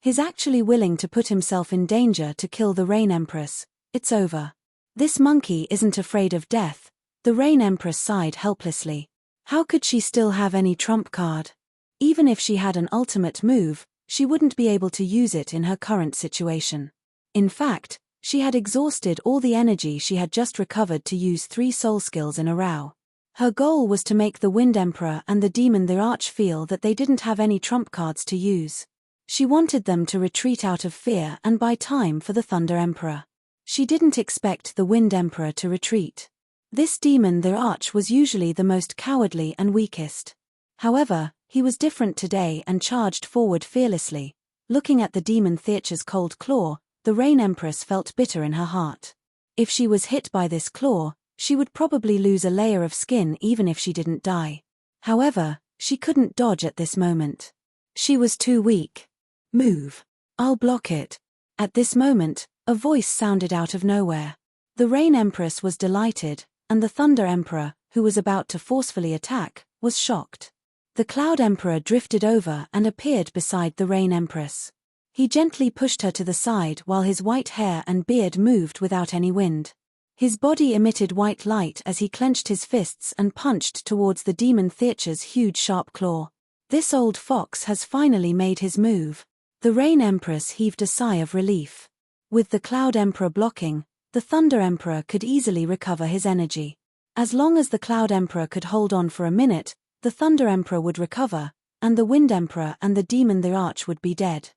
He's actually willing to put himself in danger to kill the Rain Empress. It's over. This monkey isn't afraid of death. The Rain Empress sighed helplessly. How could she still have any trump card? Even if she had an ultimate move, she wouldn't be able to use it in her current situation. In fact, she had exhausted all the energy she had just recovered to use 3 soul skills in a row. Her goal was to make the Wind Emperor and the Demon the Arch feel that they didn't have any trump cards to use. She wanted them to retreat out of fear and buy time for the Thunder Emperor. She didn't expect the Wind Emperor to retreat. This Demon the Arch was usually the most cowardly and weakest. However, he was different today and charged forward fearlessly. Looking at the Demon Theater's cold claw, the Rain Empress felt bitter in her heart. If she was hit by this claw, she would probably lose a layer of skin even if she didn't die. However, she couldn't dodge at this moment. She was too weak. Move. I'll block it. At this moment, a voice sounded out of nowhere. The Rain Empress was delighted, and the Thunder Emperor, who was about to forcefully attack, was shocked. The Cloud Emperor drifted over and appeared beside the Rain Empress. He gently pushed her to the side while his white hair and beard moved without any wind. His body emitted white light as he clenched his fists and punched towards the Demon Theater's huge sharp claw. This old fox has finally made his move. The Rain Empress heaved a sigh of relief. With the Cloud Emperor blocking, the Thunder Emperor could easily recover his energy. As long as the Cloud Emperor could hold on for a minute, the Thunder Emperor would recover, and the Wind Emperor and the Demon the Arch would be dead.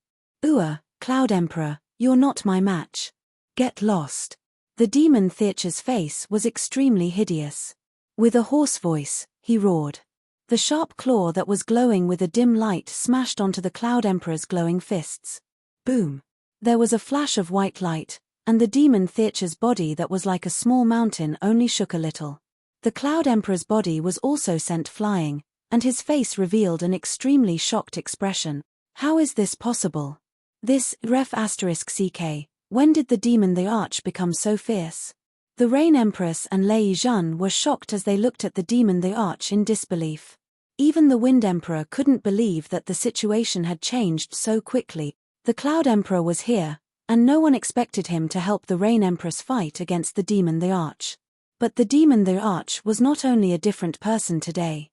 Cloud Emperor, you're not my match. Get lost. The Demon Theater's face was extremely hideous. With a hoarse voice, he roared. The sharp claw that was glowing with a dim light smashed onto the Cloud Emperor's glowing fists. Boom! There was a flash of white light, and the Demon Theater's body that was like a small mountain only shook a little. The Cloud Emperor's body was also sent flying, and his face revealed an extremely shocked expression. How is this possible? *CK. When did the Demon the Arch become so fierce? The Rain Empress and Lei Jun were shocked as they looked at the Demon the Arch in disbelief. Even the Wind Emperor couldn't believe that the situation had changed so quickly. The Cloud Emperor was here, and no one expected him to help the Rain Empress fight against the Demon the Arch. But the Demon the Arch was not only a different person today.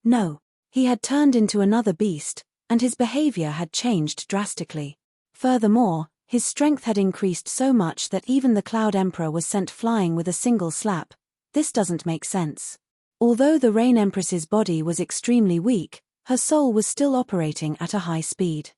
No. He had turned into another beast, and his behavior had changed drastically. Furthermore, his strength had increased so much that even the Cloud Emperor was sent flying with a single slap. This doesn't make sense. Although the Rain Empress's body was extremely weak, her soul was still operating at a high speed.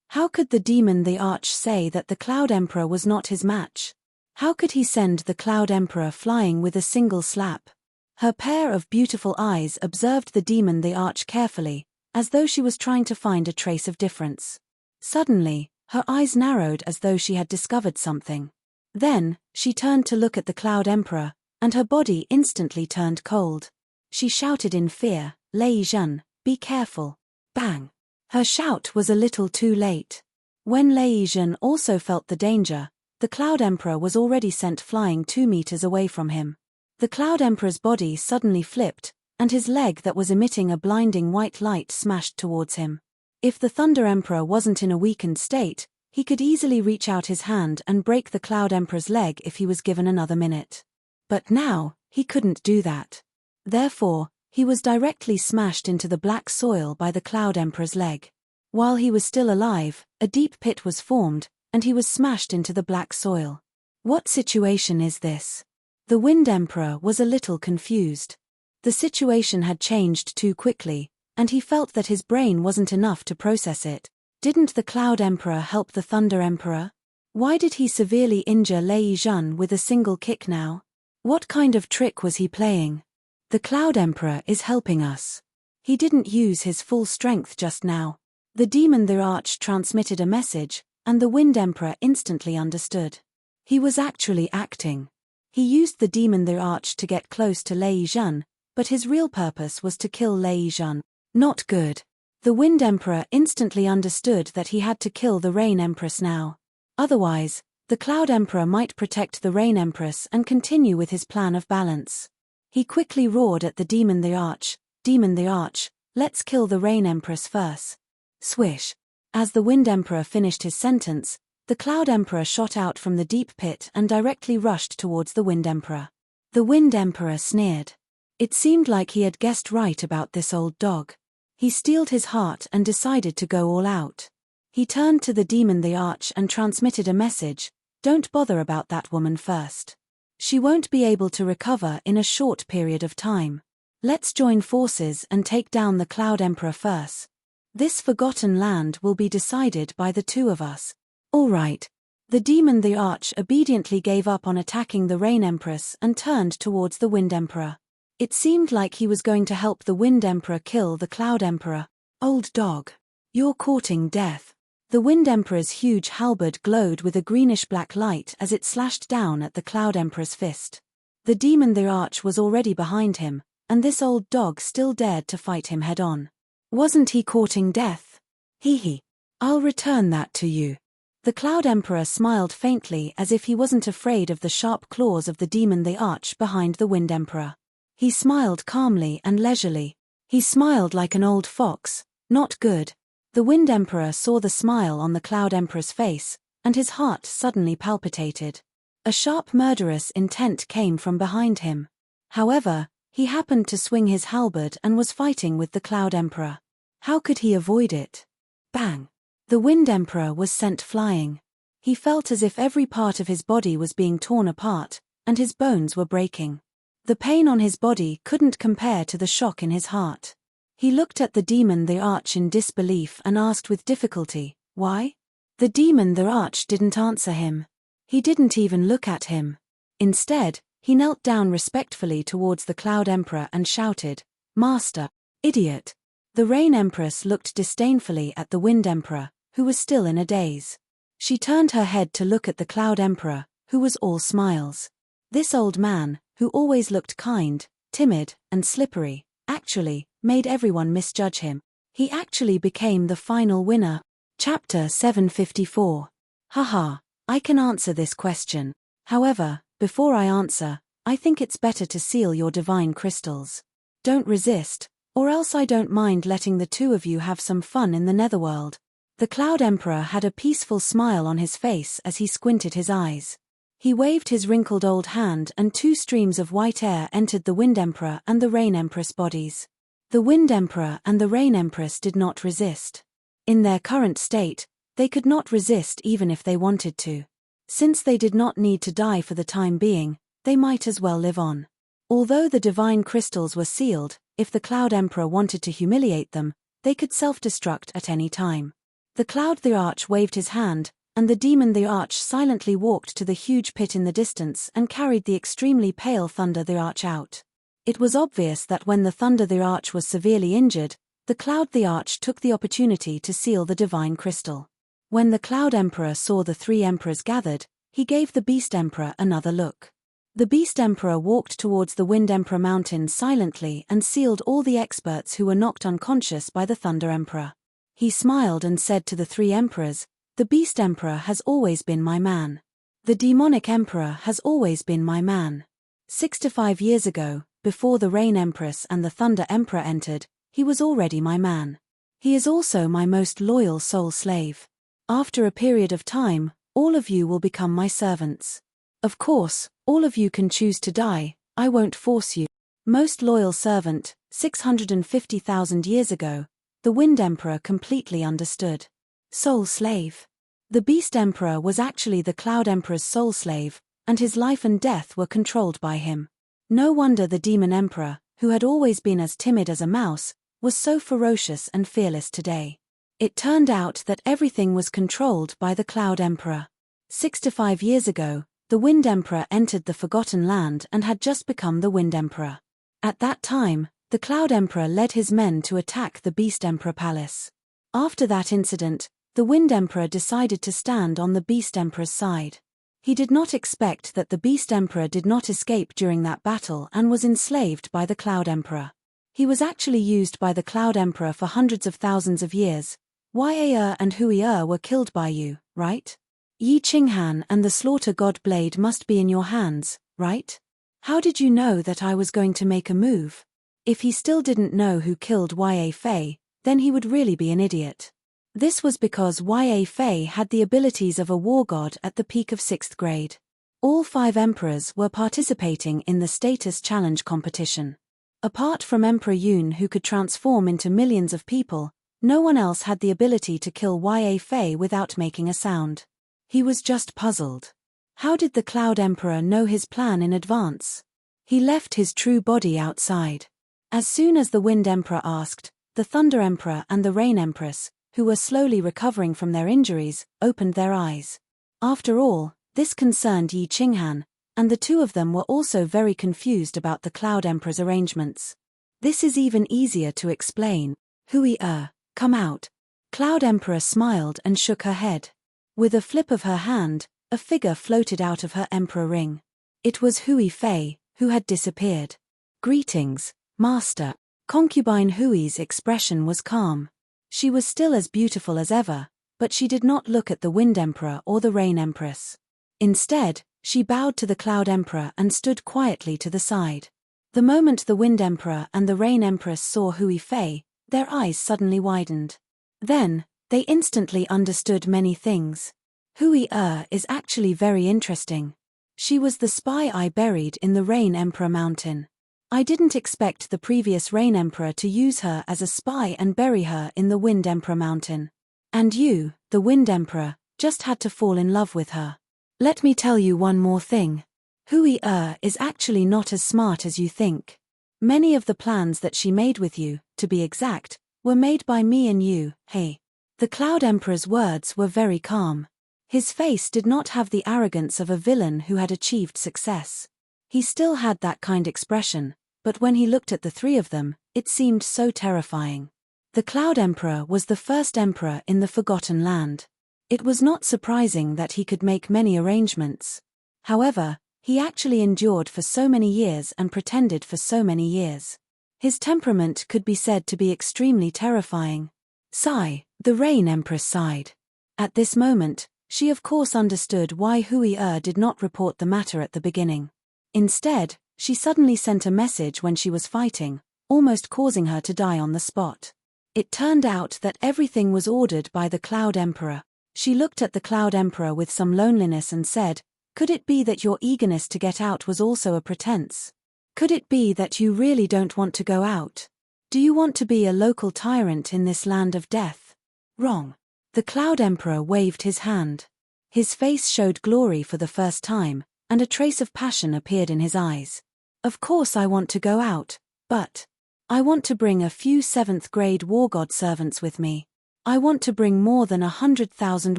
How could the Demon the Arch say that the Cloud Emperor was not his match? How could he send the Cloud Emperor flying with a single slap? Her pair of beautiful eyes observed the Demon the Arch carefully, as though she was trying to find a trace of difference. Suddenly, her eyes narrowed as though she had discovered something. Then, she turned to look at the Cloud Emperor, and her body instantly turned cold. She shouted in fear, Lei Jun, be careful. Bang! Her shout was a little too late. When Lei Jun also felt the danger, the Cloud Emperor was already sent flying 2 meters away from him. The Cloud Emperor's body suddenly flipped, and his leg that was emitting a blinding white light smashed towards him. If the Thunder Emperor wasn't in a weakened state, he could easily reach out his hand and break the Cloud Emperor's leg if he was given another minute. But now, he couldn't do that. Therefore, he was directly smashed into the black soil by the Cloud Emperor's leg. While he was still alive, a deep pit was formed, and he was smashed into the black soil. What situation is this? The Wind Emperor was a little confused. The situation had changed too quickly, and he felt that his brain wasn't enough to process it. Didn't the Cloud Emperor help the Thunder Emperor? Why did he severely injure Lei Jun with a single kick now? What kind of trick was he playing? The Cloud Emperor is helping us. He didn't use his full strength just now. The Demon the Arch transmitted a message, and the Wind Emperor instantly understood. He was actually acting. He used the Demon the Arch to get close to Lei Jun, but his real purpose was to kill Lei Jun. Not good. The Wind Emperor instantly understood that he had to kill the Rain Empress now. Otherwise, the Cloud Emperor might protect the Rain Empress and continue with his plan of balance. He quickly roared at the Demon the Arch, Demon the Arch, let's kill the Rain Empress first. Swish. As the Wind Emperor finished his sentence, the Cloud Emperor shot out from the deep pit and directly rushed towards the Wind Emperor. The Wind Emperor sneered. It seemed like he had guessed right about this old dog. He steeled his heart and decided to go all out. He turned to the Demon the Arch and transmitted a message, don't bother about that woman first. She won't be able to recover in a short period of time. Let's join forces and take down the Cloud Emperor first. This forgotten land will be decided by the two of us. All right. The demon the Arch obediently gave up on attacking the Rain Empress and turned towards the Wind Emperor. It seemed like he was going to help the Wind Emperor kill the Cloud Emperor. Old dog. You're courting death. The Wind Emperor's huge halberd glowed with a greenish-black light as it slashed down at the Cloud Emperor's fist. The demon the Arch was already behind him, and this old dog still dared to fight him head-on. Wasn't he courting death? Hee. I'll return that to you. The Cloud Emperor smiled faintly as if he wasn't afraid of the sharp claws of the demon the Arch behind the Wind Emperor. He smiled calmly and leisurely. He smiled like an old fox. Not good. The Wind Emperor saw the smile on the Cloud Emperor's face, and his heart suddenly palpitated. A sharp murderous intent came from behind him. However, he happened to swing his halberd and was fighting with the Cloud Emperor. How could he avoid it? Bang! The Wind Emperor was sent flying. He felt as if every part of his body was being torn apart, and his bones were breaking. The pain on his body couldn't compare to the shock in his heart. He looked at the demon the Arch in disbelief and asked with difficulty, "Why?" The demon the Arch didn't answer him. He didn't even look at him. Instead, he knelt down respectfully towards the Cloud Emperor and shouted, "Master, idiot!" The Rain Empress looked disdainfully at the Wind Emperor, who was still in a daze. She turned her head to look at the Cloud Emperor, who was all smiles. This old man, who always looked kind, timid, and slippery, actually made everyone misjudge him. He actually became the final winner. Chapter 754. Haha, I can answer this question. However, before I answer, I think it's better to seal your divine crystals. Don't resist, or else I don't mind letting the two of you have some fun in the netherworld. The Cloud Emperor had a peaceful smile on his face as he squinted his eyes. He waved his wrinkled old hand and two streams of white air entered the Wind Emperor and the Rain Empress bodies. The Wind Emperor and the Rain Empress did not resist. In their current state, they could not resist even if they wanted to. Since they did not need to die for the time being, they might as well live on. Although the divine crystals were sealed, if the Cloud Emperor wanted to humiliate them, they could self-destruct at any time. The Cloud the Arch waved his hand, and the demon the Arch silently walked to the huge pit in the distance and carried the extremely pale Thunder the Arch out. It was obvious that when the Thunder the Arch was severely injured, the Cloud the Arch took the opportunity to seal the divine crystal. When the Cloud Emperor saw the three emperors gathered, he gave the Beast Emperor another look. The Beast Emperor walked towards the Wind Emperor mountain silently and sealed all the experts who were knocked unconscious by the Thunder Emperor. He smiled and said to the three emperors, "The Beast Emperor has always been my man. The Demonic Emperor has always been my man. 65 years ago, before the Rain Empress and the Thunder Emperor entered, he was already my man. He is also my most loyal soul slave. After a period of time, all of you will become my servants. Of course, all of you can choose to die, I won't force you. Most loyal servant, 650,000 years ago, the Wind Emperor completely understood. Soul slave. The Beast Emperor was actually the Cloud Emperor's soul slave, and his life and death were controlled by him. No wonder the Demon Emperor, who had always been as timid as a mouse, was so ferocious and fearless today. It turned out that everything was controlled by the Cloud Emperor. 65 years ago, the Wind Emperor entered the Forgotten Land and had just become the Wind Emperor. At that time, the Cloud Emperor led his men to attack the Beast Emperor Palace. After that incident, the Wind Emperor decided to stand on the Beast Emperor's side. He did not expect that the Beast Emperor did not escape during that battle and was enslaved by the Cloud Emperor. He was actually used by the Cloud Emperor for hundreds of thousands of years. Yi and Hui were killed by you, right? Yi Qinghan and the Slaughter God Blade must be in your hands, right? How did you know that I was going to make a move? If he still didn't know who killed Fei, then he would really be an idiot. This was because Fei had the abilities of a war god at the peak of 6th grade. All 5 emperors were participating in the status challenge competition. Apart from Emperor Yun, who could transform into millions of people, no one else had the ability to kill Fei without making a sound. He was just puzzled. How did the Cloud Emperor know his plan in advance? He left his true body outside. As soon as the Wind Emperor asked, the Thunder Emperor and the Rain Empress, who were slowly recovering from their injuries, opened their eyes. After all, this concerned Yi Qinghan, and the two of them were also very confused about the Cloud Emperor's arrangements. This is even easier to explain. Hui-er, come out. Cloud Emperor smiled and shook her head. With a flip of her hand, a figure floated out of her emperor ring. It was Hui Fei, who had disappeared. Greetings, Master. Concubine Hui's expression was calm. She was still as beautiful as ever, but she did not look at the Wind Emperor or the Rain Empress. Instead, she bowed to the Cloud Emperor and stood quietly to the side. The moment the Wind Emperor and the Rain Empress saw Hui Fei, their eyes suddenly widened. Then, they instantly understood many things. Hui-er is actually very interesting. She was the spy I buried in the Rain Emperor Mountain. I didn't expect the previous Rain Emperor to use her as a spy and bury her in the Wind Emperor Mountain. And you, the Wind Emperor, just had to fall in love with her. Let me tell you one more thing. Hui-er is actually not as smart as you think. Many of the plans that she made with you, to be exact, were made by me and you, hey. The Cloud Emperor's words were very calm. His face did not have the arrogance of a villain who had achieved success. He still had that kind expression, but when he looked at the three of them, it seemed so terrifying. The Cloud Emperor was the first emperor in the Forgotten Land. It was not surprising that he could make many arrangements. However, he actually endured for so many years and pretended for so many years. His temperament could be said to be extremely terrifying. Sigh, the Rain Empress sighed. At this moment, she of course understood why Hui-er did not report the matter at the beginning. Instead, she suddenly sent a message when she was fighting, almost causing her to die on the spot. It turned out that everything was ordered by the Cloud Emperor. She looked at the Cloud Emperor with some loneliness and said, "Could it be that your eagerness to get out was also a pretense? Could it be that you really don't want to go out? Do you want to be a local tyrant in this land of death?" Wrong. The Cloud Emperor waved his hand. His face showed glory for the first time, and a trace of passion appeared in his eyes. Of course I want to go out, but I want to bring a few 7th grade war god servants with me. I want to bring more than 100,000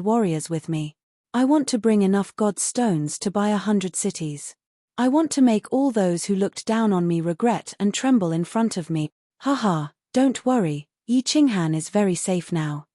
warriors with me. I want to bring enough god stones to buy 100 cities. I want to make all those who looked down on me regret and tremble in front of me. Haha, don't worry, Yi Qinghan is very safe now.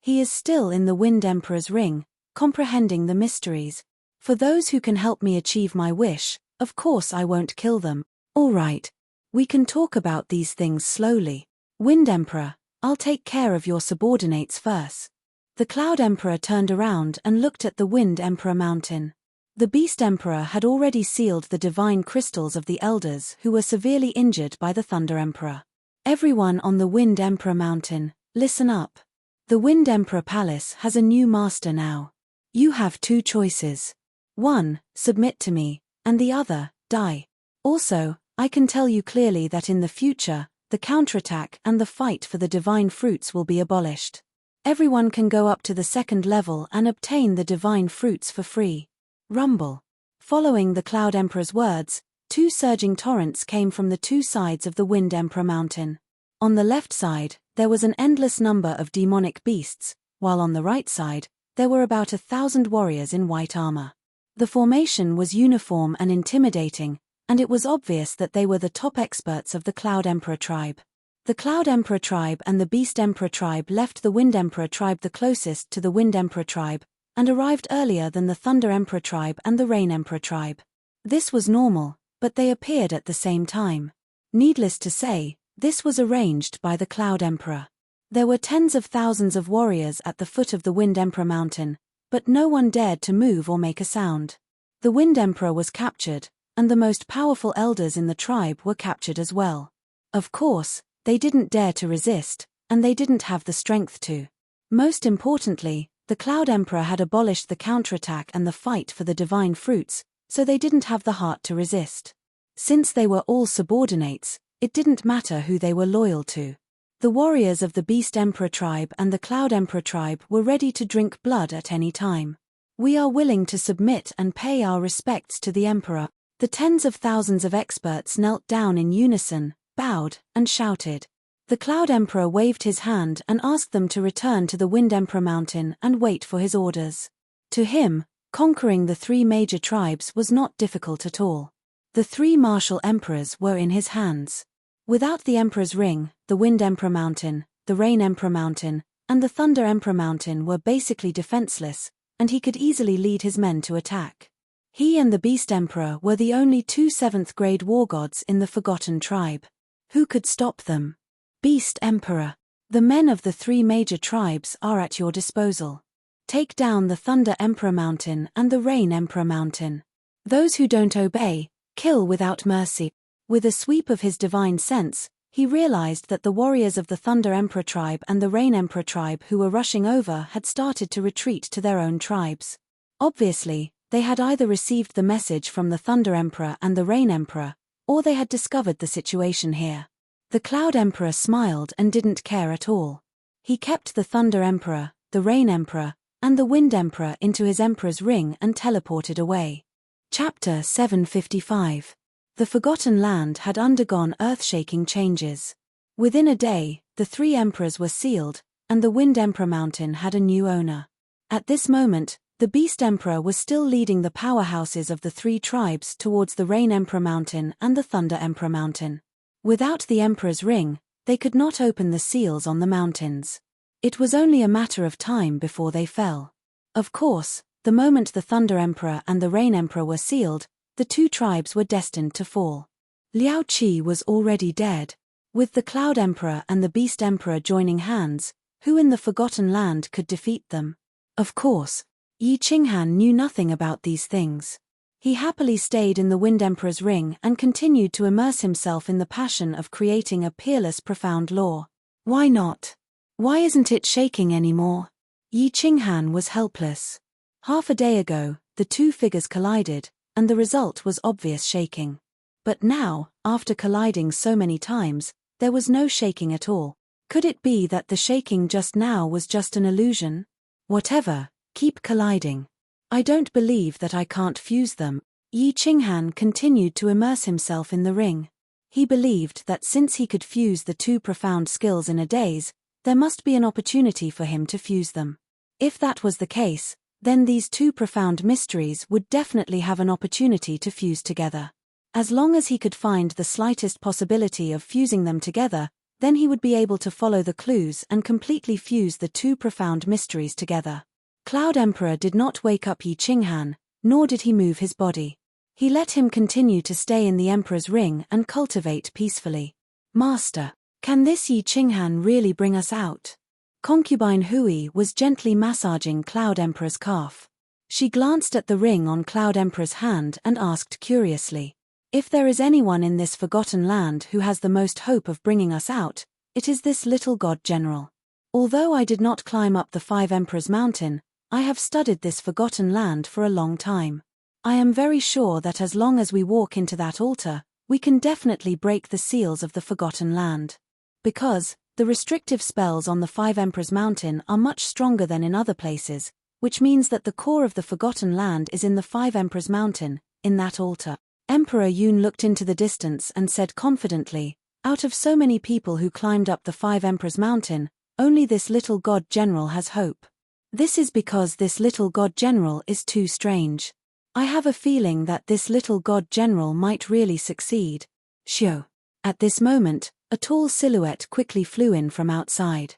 He is still in the Wind Emperor's ring, comprehending the mysteries. For those who can help me achieve my wish, of course I won't kill them. All right. We can talk about these things slowly. Wind Emperor, I'll take care of your subordinates first. The Cloud Emperor turned around and looked at the Wind Emperor Mountain. The Beast Emperor had already sealed the divine crystals of the elders who were severely injured by the Thunder Emperor. Everyone on the Wind Emperor Mountain, listen up. The Wind Emperor Palace has a new master now. You have two choices. One, submit to me, and the other, die. Also, I can tell you clearly that in the future, the counterattack and the fight for the divine fruits will be abolished. Everyone can go up to the 2nd level and obtain the divine fruits for free. Rumble. Following the Cloud Emperor's words, 2 surging torrents came from the 2 sides of the Wind Emperor Mountain. On the left side, there was an endless number of demonic beasts, while on the right side, there were about 1,000 warriors in white armor. The formation was uniform and intimidating, and it was obvious that they were the top experts of the Cloud Emperor tribe. The Cloud Emperor tribe and the Beast Emperor tribe left the Wind Emperor tribe the closest to the Wind Emperor tribe, and arrived earlier than the Thunder Emperor tribe and the Rain Emperor tribe. This was normal, but they appeared at the same time. Needless to say, this was arranged by the Cloud Emperor. There were tens of thousands of warriors at the foot of the Wind Emperor Mountain, but no one dared to move or make a sound. The Wind Emperor was captured, and the most powerful elders in the tribe were captured as well. Of course, they didn't dare to resist, and they didn't have the strength to. Most importantly, the Cloud Emperor had abolished the counterattack and the fight for the divine fruits, so they didn't have the heart to resist. Since they were all subordinates, it didn't matter who they were loyal to. The warriors of the Beast Emperor tribe and the Cloud Emperor tribe were ready to drink blood at any time. We are willing to submit and pay our respects to the Emperor. The tens of thousands of experts knelt down in unison, bowed, and shouted. The Cloud Emperor waved his hand and asked them to return to the Wind Emperor Mountain and wait for his orders. To him, conquering the 3 major tribes was not difficult at all. The 3 martial emperors were in his hands. Without the Emperor's Ring, the Wind Emperor Mountain, the Rain Emperor Mountain, and the Thunder Emperor Mountain were basically defenseless, and he could easily lead his men to attack. He and the Beast Emperor were the only 2 7th-grade war gods in the Forgotten Tribe. Who could stop them? Beast Emperor. The men of the 3 major tribes are at your disposal. Take down the Thunder Emperor Mountain and the Rain Emperor Mountain. Those who don't obey, kill without mercy. With a sweep of his divine sense, he realized that the warriors of the Thunder Emperor tribe and the Rain Emperor tribe who were rushing over had started to retreat to their own tribes. Obviously, they had either received the message from the Thunder Emperor and the Rain Emperor, or they had discovered the situation here. The Cloud Emperor smiled and didn't care at all. He kept the Thunder Emperor, the Rain Emperor, and the Wind Emperor into his Emperor's Ring and teleported away. Chapter 755. The Forgotten Land had undergone earth-shaking changes. Within a day, the 3 emperors were sealed, and the Wind Emperor Mountain had a new owner. At this moment, the Beast Emperor was still leading the powerhouses of the 3 tribes towards the Rain Emperor Mountain and the Thunder Emperor Mountain. Without the Emperor's Ring, they could not open the seals on the mountains. It was only a matter of time before they fell. Of course, the moment the Thunder Emperor and the Rain Emperor were sealed, the 2 tribes were destined to fall. Liao Qi was already dead. With the Cloud Emperor and the Beast Emperor joining hands, who in the Forgotten Land could defeat them? Of course, Yi Qinghan knew nothing about these things. He happily stayed in the Wind Emperor's Ring and continued to immerse himself in the passion of creating a peerless profound lore. Why not? Why isn't it shaking anymore? Yi Qinghan was helpless. Half a day ago, the 2 figures collided, and the result was obvious shaking. But now, after colliding so many times, there was no shaking at all. Could it be that the shaking just now was just an illusion? Whatever, keep colliding. I don't believe that I can't fuse them. Yi Qinghan continued to immerse himself in the ring. He believed that since he could fuse the 2 profound skills in a daze, there must be an opportunity for him to fuse them. If that was the case, then these 2 profound mysteries would definitely have an opportunity to fuse together. As long as he could find the slightest possibility of fusing them together, then he would be able to follow the clues and completely fuse the 2 profound mysteries together. Cloud Emperor did not wake up Yi Qinghan, nor did he move his body. He let him continue to stay in the Emperor's Ring and cultivate peacefully. Master, can this Yi Qinghan really bring us out? Concubine Hui was gently massaging Cloud Emperor's calf. She glanced at the ring on Cloud Emperor's hand and asked curiously, "If there is anyone in this Forgotten Land who has the most hope of bringing us out, it is this little god general. Although I did not climb up the 5 Emperors Mountain, I have studied this Forgotten Land for a long time. I am very sure that as long as we walk into that altar, we can definitely break the seals of the Forgotten Land. Because the restrictive spells on the 5 Emperors Mountain are much stronger than in other places, which means that the core of the Forgotten Land is in the 5 Emperors Mountain, in that altar." Emperor Yun looked into the distance and said confidently, "Out of so many people who climbed up the 5 Emperors Mountain, only this little god general has hope. This is because this little god general is too strange. I have a feeling that this little god general might really succeed." Xiao. At this moment, a tall silhouette quickly flew in from outside.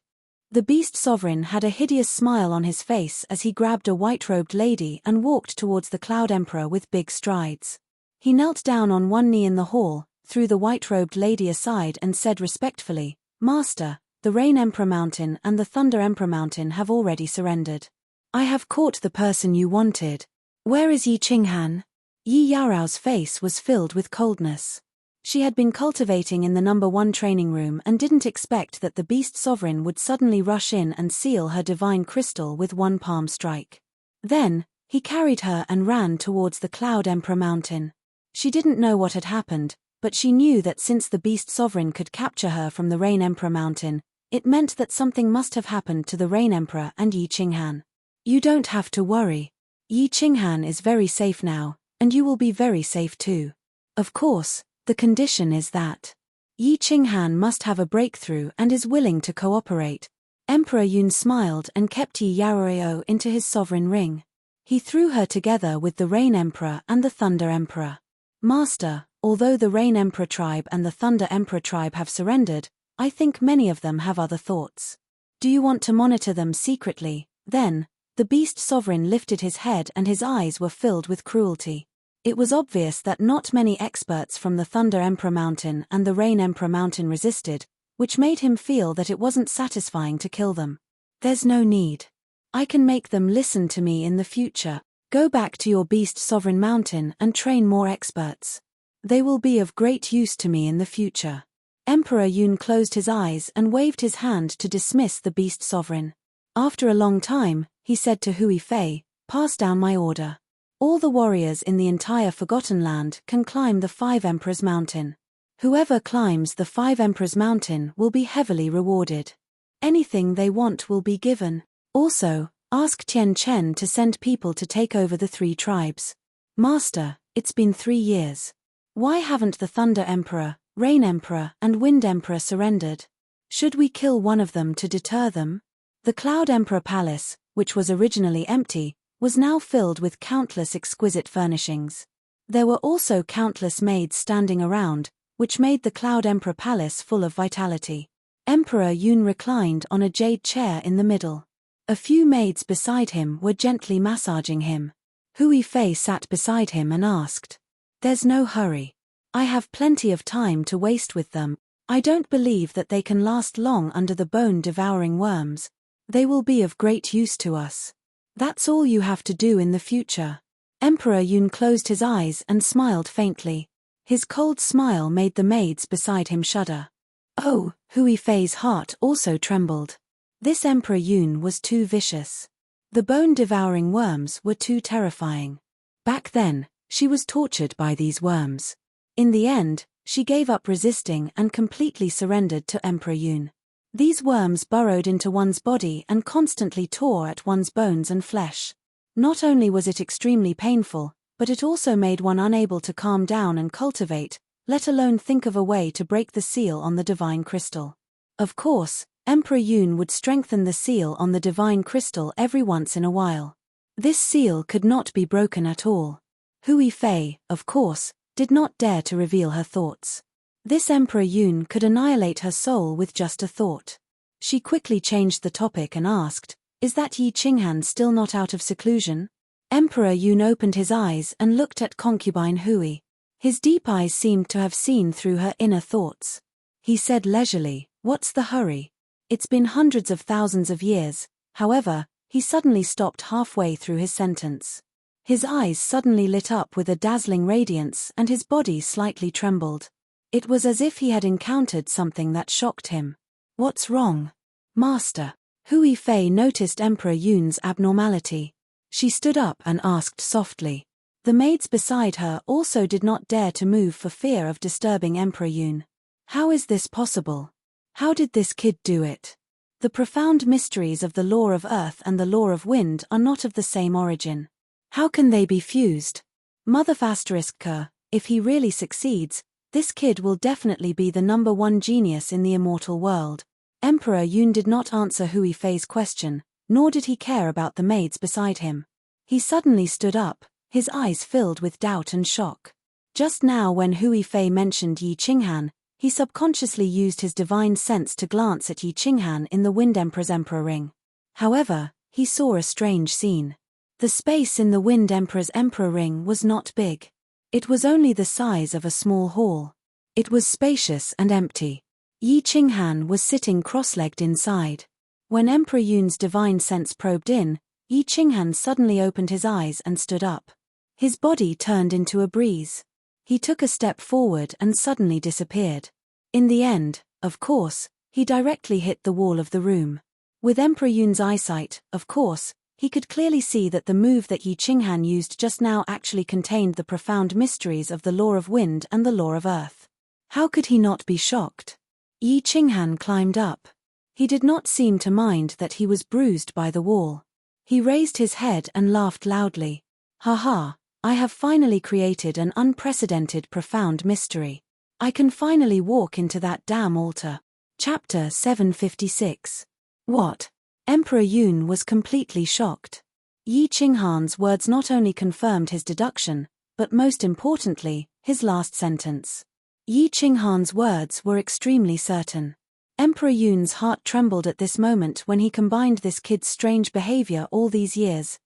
The Beast Sovereign had a hideous smile on his face as he grabbed a white-robed lady and walked towards the Cloud Emperor with big strides. He knelt down on one knee in the hall, threw the white-robed lady aside and said respectfully, "Master, the Rain Emperor Mountain and the Thunder Emperor Mountain have already surrendered. I have caught the person you wanted. Where is Yi Qinghan?" Yi Yaorao's face was filled with coldness. She had been cultivating in the number 1 training room and didn't expect that the Beast Sovereign would suddenly rush in and seal her divine crystal with one palm strike. Then, he carried her and ran towards the Cloud Emperor Mountain. She didn't know what had happened, but she knew that since the Beast Sovereign could capture her from the Rain Emperor Mountain, it meant that something must have happened to the Rain Emperor and Yi Qinghan. "You don't have to worry. Yi Qinghan is very safe now, and you will be very safe too. Of course, the condition is that Yi Qinghan must have a breakthrough and is willing to cooperate. Emperor Yun smiled and kept Yi Yaoreo into his sovereign ring. He threw her together with the Rain Emperor and the Thunder Emperor. Master, although the Rain Emperor tribe and the Thunder Emperor tribe have surrendered, I think many of them have other thoughts. Do you want to monitor them secretly? Then, the beast sovereign lifted his head and his eyes were filled with cruelty. It was obvious that not many experts from the Thunder Emperor Mountain and the Rain Emperor Mountain resisted, which made him feel that it wasn't satisfying to kill them. There's no need. I can make them listen to me in the future. Go back to your beast sovereign mountain and train more experts. They will be of great use to me in the future. Emperor Yun closed his eyes and waved his hand to dismiss the beast sovereign. After a long time, he said to Hui Fei, "Pass down my order. All the warriors in the entire Forgotten Land can climb the Five Emperors Mountain. Whoever climbs the Five Emperors Mountain will be heavily rewarded. Anything they want will be given. Also, ask Tian Chen to send people to take over the 3 tribes. Master, it's been 3 years. Why haven't the Thunder Emperor, Rain Emperor and Wind Emperor surrendered? Should we kill one of them to deter them?" The Cloud Emperor Palace, which was originally empty, was now filled with countless exquisite furnishings. There were also countless maids standing around, which made the Cloud Emperor Palace full of vitality. Emperor Yun reclined on a jade chair in the middle. A few maids beside him were gently massaging him. Hui Fei sat beside him and asked, "There's no hurry. I have plenty of time to waste with them. I don't believe that they can last long under the bone-devouring worms. They will be of great use to us. That's all you have to do in the future." Emperor Yun closed his eyes and smiled faintly. His cold smile made the maids beside him shudder. Oh, Hui Fei's heart also trembled. This Emperor Yun was too vicious. The bone-devouring worms were too terrifying. Back then, she was tortured by these worms. In the end, she gave up resisting and completely surrendered to Emperor Yun. These worms burrowed into one's body and constantly tore at one's bones and flesh. Not only was it extremely painful, but it also made one unable to calm down and cultivate, let alone think of a way to break the seal on the divine crystal. Of course, Emperor Yun would strengthen the seal on the divine crystal every once in a while. This seal could not be broken at all. Hui Fei, of course, did not dare to reveal her thoughts. This Emperor Yun could annihilate her soul with just a thought. She quickly changed the topic and asked, "Is that Yi Qinghan still not out of seclusion?" Emperor Yun opened his eyes and looked at concubine Hui. His deep eyes seemed to have seen through her inner thoughts. He said leisurely, "What's the hurry? It's been hundreds of thousands of years." However, he suddenly stopped halfway through his sentence. His eyes suddenly lit up with a dazzling radiance and his body slightly trembled. It was as if he had encountered something that shocked him. "What's wrong, Master?" Hui Fei noticed Emperor Yun's abnormality. She stood up and asked softly. The maids beside her also did not dare to move for fear of disturbing Emperor Yun. "How is this possible? How did this kid do it? The profound mysteries of the law of earth and the law of wind are not of the same origin. How can they be fused? Mother *K, if he really succeeds, this kid will definitely be the #1 genius in the immortal world." Emperor Yun did not answer Hui Fei's question, nor did he care about the maids beside him. He suddenly stood up, his eyes filled with doubt and shock. Just now when Hui Fei mentioned Yi Qinghan, he subconsciously used his divine sense to glance at Yi Qinghan in the Wind Emperor's Emperor Ring. However, he saw a strange scene. The space in the Wind Emperor's Emperor Ring was not big. It was only the size of a small hall. It was spacious and empty. Yi Qinghan was sitting cross-legged inside. When Emperor Yun's divine sense probed in, Yi Qinghan suddenly opened his eyes and stood up. His body turned into a breeze. He took a step forward and suddenly disappeared. In the end, of course, he directly hit the wall of the room. With Emperor Yun's eyesight, of course, he could clearly see that the move that Yi Qinghan used just now actually contained the profound mysteries of the law of wind and the law of earth. How could he not be shocked? Yi Qinghan climbed up. He did not seem to mind that he was bruised by the wall. He raised his head and laughed loudly. "Ha ha, I have finally created an unprecedented profound mystery. I can finally walk into that damn altar. Chapter 756. What? Emperor Yun was completely shocked. Yi Qinghan's words not only confirmed his deduction, but most importantly, his last sentence. Yi Qinghan's words were extremely certain. Emperor Yun's heart trembled at this moment when he combined this kid's strange behavior all these years.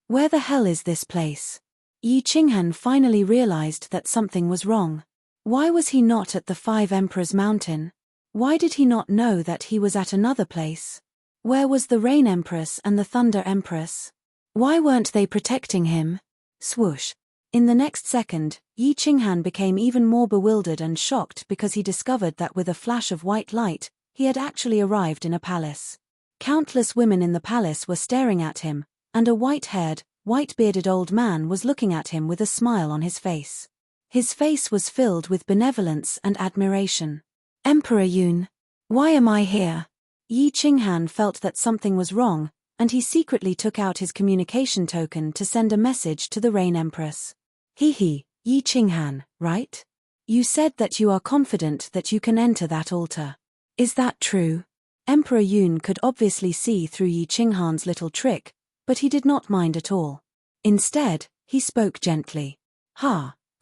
Where the hell is this place? Yi Qinghan finally realized that something was wrong. Why was he not at the Five Emperors Mountain? Why did he not know that he was at another place? Where was the Rain Empress and the Thunder Empress? Why weren't they protecting him? Swoosh. In the next second, Yi Qinghan became even more bewildered and shocked because he discovered that with a flash of white light, he had actually arrived in a palace. Countless women in the palace were staring at him, and a white-haired, white-bearded old man was looking at him with a smile on his face. His face was filled with benevolence and admiration. Emperor Yun, why am I here? Yi Qinghan felt that something was wrong, and he secretly took out his communication token to send a message to the Rain Empress. Yi Qinghan, right? You said that you are confident that you can enter that altar. Is that true? Emperor Yun could obviously see through Yi Qinghan's little trick, but he did not mind at all. Instead, he spoke gently.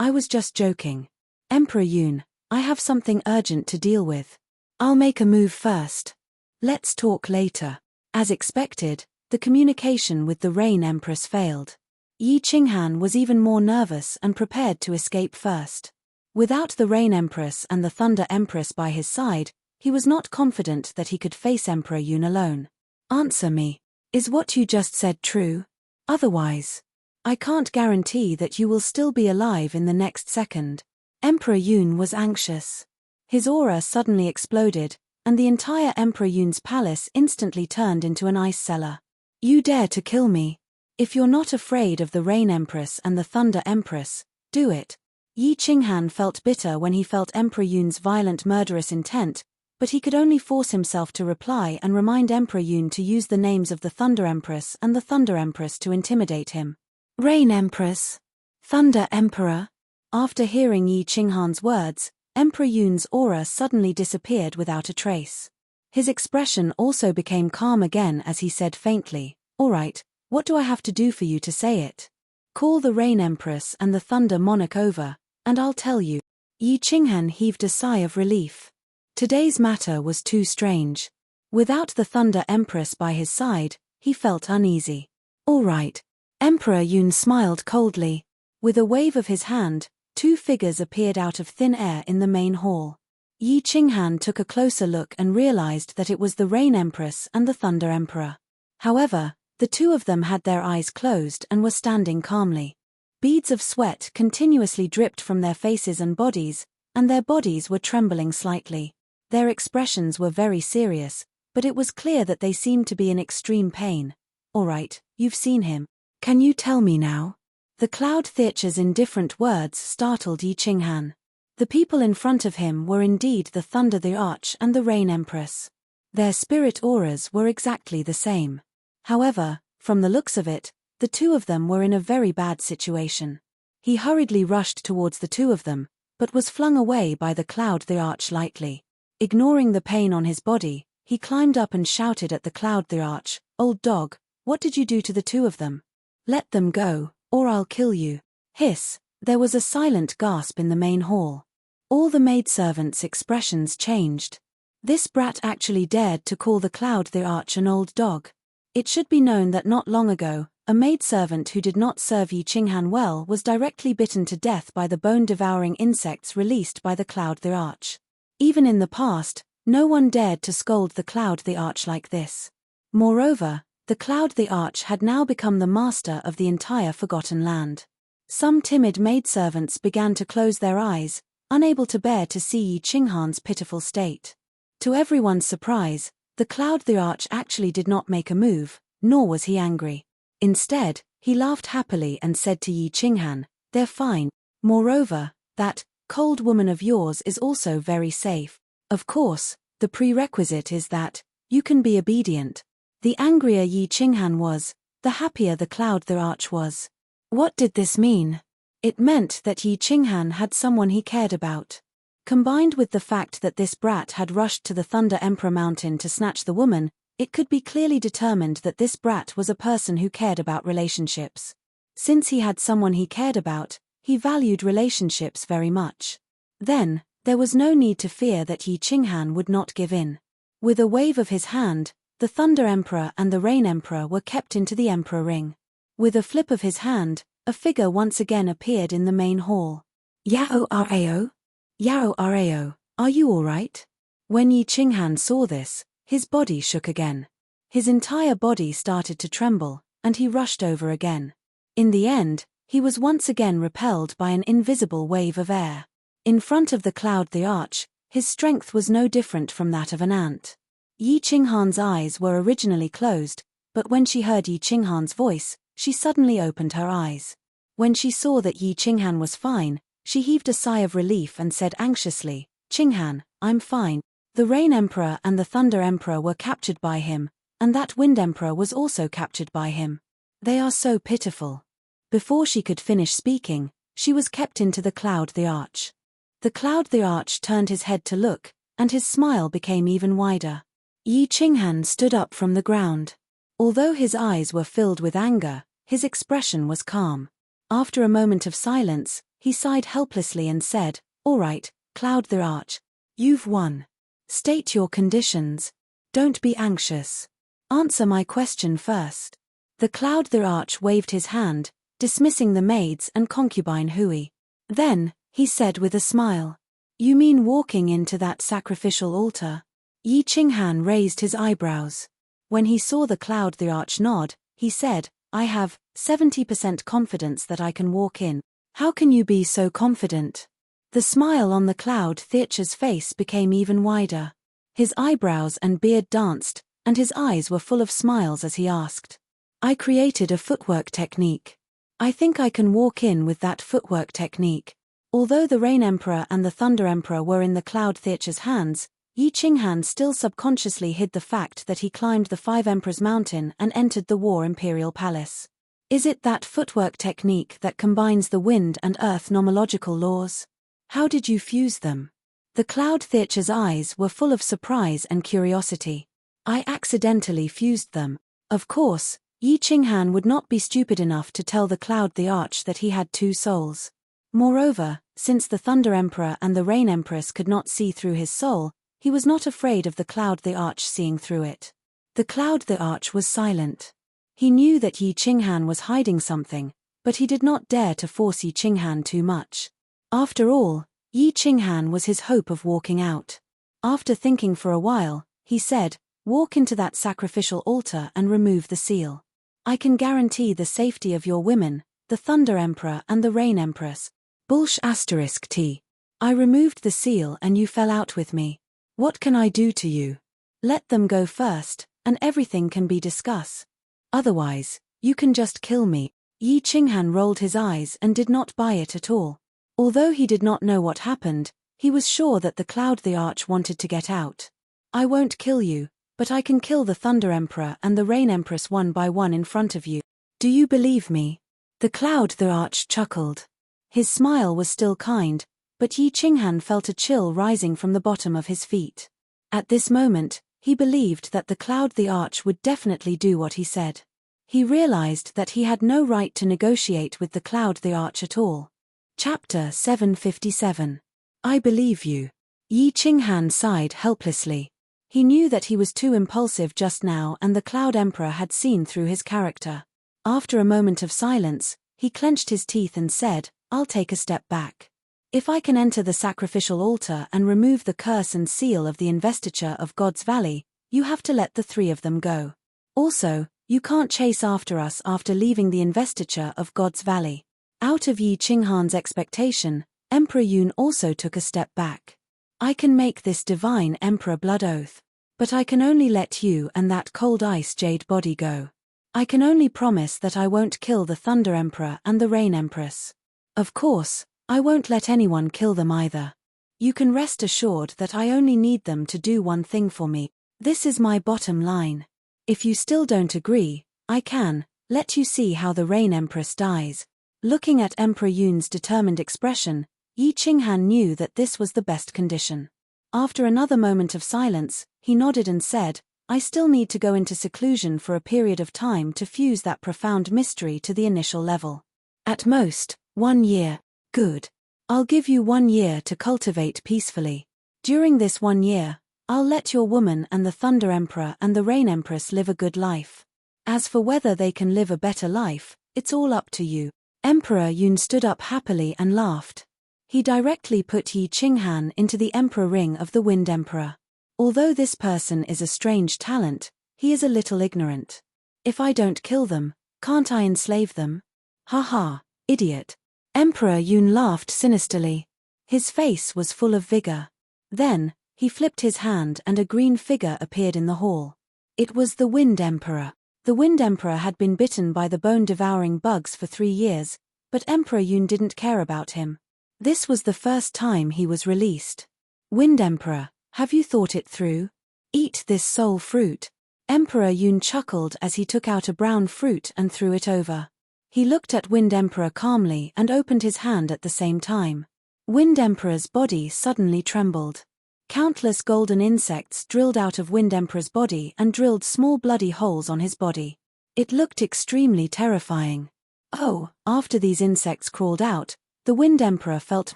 I was just joking. Emperor Yun, I have something urgent to deal with. I'll make a move first. Let's talk later. As expected, the communication with the Rain Empress failed. Yi Qinghan was even more nervous and prepared to escape first. Without the Rain Empress and the Thunder Empress by his side, he was not confident that he could face Emperor Yun alone. Answer me. Is what you just said true? Otherwise, I can't guarantee that you will still be alive in the next second. Emperor Yun was anxious. His aura suddenly exploded, and the entire Emperor Yun's palace instantly turned into an ice cellar. You dare to kill me? If you're not afraid of the Rain Empress and the Thunder Empress, do it. Yi Qinghan felt bitter when he felt Emperor Yun's violent murderous intent, but he could only force himself to reply and remind Emperor Yun to use the names of the Thunder Empress and the Thunder Empress to intimidate him. Rain Empress. Thunder Emperor. After hearing Yi Qinghan's words, Emperor Yun's aura suddenly disappeared without a trace. His expression also became calm again as he said faintly, "All right, what do I have to do for you to say it? Call the Rain Empress and the Thunder Monarch over, and I'll tell you." Yi Qinghan heaved a sigh of relief. Today's matter was too strange. Without the Thunder Empress by his side, he felt uneasy. All right. Emperor Yun smiled coldly. With a wave of his hand, two figures appeared out of thin air in the main hall. Yi Qinghan took a closer look and realized that it was the Rain Empress and the Thunder Emperor. However, the two of them had their eyes closed and were standing calmly. Beads of sweat continuously dripped from their faces and bodies, and their bodies were trembling slightly. Their expressions were very serious, but it was clear that they seemed to be in extreme pain. All right, you've seen him. Can you tell me now? The cloud theatres in different words startled Yi Qinghan. The people in front of him were indeed the Thunder the Arch and the Rain Empress. Their spirit auras were exactly the same. However, from the looks of it, the two of them were in a very bad situation. He hurriedly rushed towards the two of them, but was flung away by the Cloud the Arch lightly. Ignoring the pain on his body, he climbed up and shouted at the Cloud the Arch, "Old dog, what did you do to the two of them? Let them go, or I'll kill you." Hiss, there was a silent gasp in the main hall. All the maidservants' expressions changed. This brat actually dared to call the Cloud the Arch an old dog. It should be known that not long ago, a maidservant who did not serve Yi Qinghan well was directly bitten to death by the bone-devouring insects released by the Cloud the Arch. Even in the past, no one dared to scold the Cloud the Arch like this. Moreover, the Cloud the Arch had now become the master of the entire Forgotten Land. Some timid maidservants began to close their eyes, unable to bear to see Yi Qinghan's pitiful state. To everyone's surprise, the Cloud the Arch actually did not make a move, nor was he angry. Instead, he laughed happily and said to Yi Qinghan, "They're fine. Moreover, that cold woman of yours is also very safe. Of course, the prerequisite is that you can be obedient." The angrier Yi Qinghan was, the happier the Cloud the Arch was. What did this mean? It meant that Yi Qinghan had someone he cared about. Combined with the fact that this brat had rushed to the Thunder Emperor mountain to snatch the woman, it could be clearly determined that this brat was a person who cared about relationships. Since he had someone he cared about, he valued relationships very much. Then, there was no need to fear that Yi Qinghan would not give in. With a wave of his hand, the Thunder Emperor and the Rain Emperor were kept into the Emperor Ring. With a flip of his hand, a figure once again appeared in the main hall. Yao Rao? Yao Rao, are you all right? When Yi Qinghan saw this, his body shook again. His entire body started to tremble, and he rushed over again. In the end, he was once again repelled by an invisible wave of air. In front of the cloud the arch, his strength was no different from that of an ant. Yi Qinghan's eyes were originally closed, but when she heard Yi Qinghan's voice, she suddenly opened her eyes. When she saw that Yi Qinghan was fine, she heaved a sigh of relief and said anxiously, "Qinghan, I'm fine." The Rain Emperor and the Thunder Emperor were captured by him, and that Wind Emperor was also captured by him. They are so pitiful. Before she could finish speaking, she was kept into the cloud the arch. The cloud the arch turned his head to look, and his smile became even wider. Yi Qinghan stood up from the ground. Although his eyes were filled with anger, his expression was calm. After a moment of silence, he sighed helplessly and said, "All right, Cloud the Arch. You've won. State your conditions. Don't be anxious. Answer my question first." The Cloud the Arch waved his hand, dismissing the maids and concubine Hui. Then, he said with a smile, "You mean walking into that sacrificial altar?" Yi Qinghan raised his eyebrows. When he saw the Cloud the Arch nod, he said, "I have 70% confidence that I can walk in." "How can you be so confident?" The smile on the Cloud the Archer's face became even wider. His eyebrows and beard danced, and his eyes were full of smiles as he asked, "I created a footwork technique. I think I can walk in with that footwork technique." Although the Rain Emperor and the Thunder Emperor were in the Cloud the Archer's hands, Yi Qinghan still subconsciously hid the fact that he climbed the Five Emperors Mountain and entered the War Imperial Palace. Is it that footwork technique that combines the wind and earth nomological laws? How did you fuse them? The Cloud the Archer's eyes were full of surprise and curiosity. "I accidentally fused them." Of course, Yi Qinghan would not be stupid enough to tell the Cloud the Arch that he had two souls. Moreover, since the Thunder Emperor and the Rain Empress could not see through his soul, he was not afraid of the Cloud the Arch seeing through it. The Cloud the Arch was silent. He knew that Yi Qinghan was hiding something, but he did not dare to force Yi Qinghan too much. After all, Yi Qinghan was his hope of walking out. After thinking for a while, he said, "Walk into that sacrificial altar and remove the seal. I can guarantee the safety of your women, the Thunder Emperor and the Rain Empress." **T. I removed the seal and you fell out with me. What can I do to you? Let them go first, and everything can be discussed. Otherwise, you can just kill me." Yi Qinghan rolled his eyes and did not buy it at all. Although he did not know what happened, he was sure that the Cloud the Arch wanted to get out. "I won't kill you, but I can kill the Thunder Emperor and the Rain Empress one by one in front of you. Do you believe me?" The Cloud the Arch chuckled. His smile was still kind, but Yi Qinghan felt a chill rising from the bottom of his feet. At this moment, he believed that the Cloud the Arch would definitely do what he said. He realized that he had no right to negotiate with the Cloud the Arch at all. Chapter 757. I believe you. Yi Qinghan sighed helplessly. He knew that he was too impulsive just now and the Cloud Emperor had seen through his character. After a moment of silence, he clenched his teeth and said, "I'll take a step back. If I can enter the sacrificial altar and remove the curse and seal of the investiture of God's Valley, you have to let the three of them go. Also, you can't chase after us after leaving the investiture of God's Valley." Out of Yi Qinghan's expectation, Emperor Yun also took a step back. "I can make this divine Emperor blood oath. But I can only let you and that cold ice jade body go. I can only promise that I won't kill the Thunder Emperor and the Rain Empress. Of course, I won't let anyone kill them either. You can rest assured that I only need them to do one thing for me. This is my bottom line. If you still don't agree, I can let you see how the Rain Empress dies." Looking at Emperor Yun's determined expression, Yi Qinghan knew that this was the best condition. After another moment of silence, he nodded and said, I still need to go into seclusion for a period of time to fuse that profound mystery to the initial level. At most, 1 year. Good. I'll give you 1 year to cultivate peacefully. During this 1 year, I'll let your woman and the Thunder Emperor and the Rain Empress live a good life. As for whether they can live a better life, it's all up to you. Emperor Yun stood up happily and laughed. He directly put Yi Qinghan into the Emperor Ring of the Wind Emperor. Although this person is a strange talent, he is a little ignorant. If I don't kill them, can't I enslave them? Haha, idiot. Emperor Yun laughed sinisterly. His face was full of vigor. Then, he flipped his hand and a green figure appeared in the hall. It was the Wind Emperor. The Wind Emperor had been bitten by the bone-devouring bugs for 3 years, but Emperor Yun didn't care about him. This was the first time he was released. Wind Emperor, have you thought it through? Eat this soul fruit. Emperor Yun chuckled as he took out a brown fruit and threw it over. He looked at Wind Emperor calmly and opened his hand at the same time. Wind Emperor's body suddenly trembled. Countless golden insects drilled out of Wind Emperor's body and drilled small bloody holes on his body. It looked extremely terrifying. Oh, after these insects crawled out, the Wind Emperor felt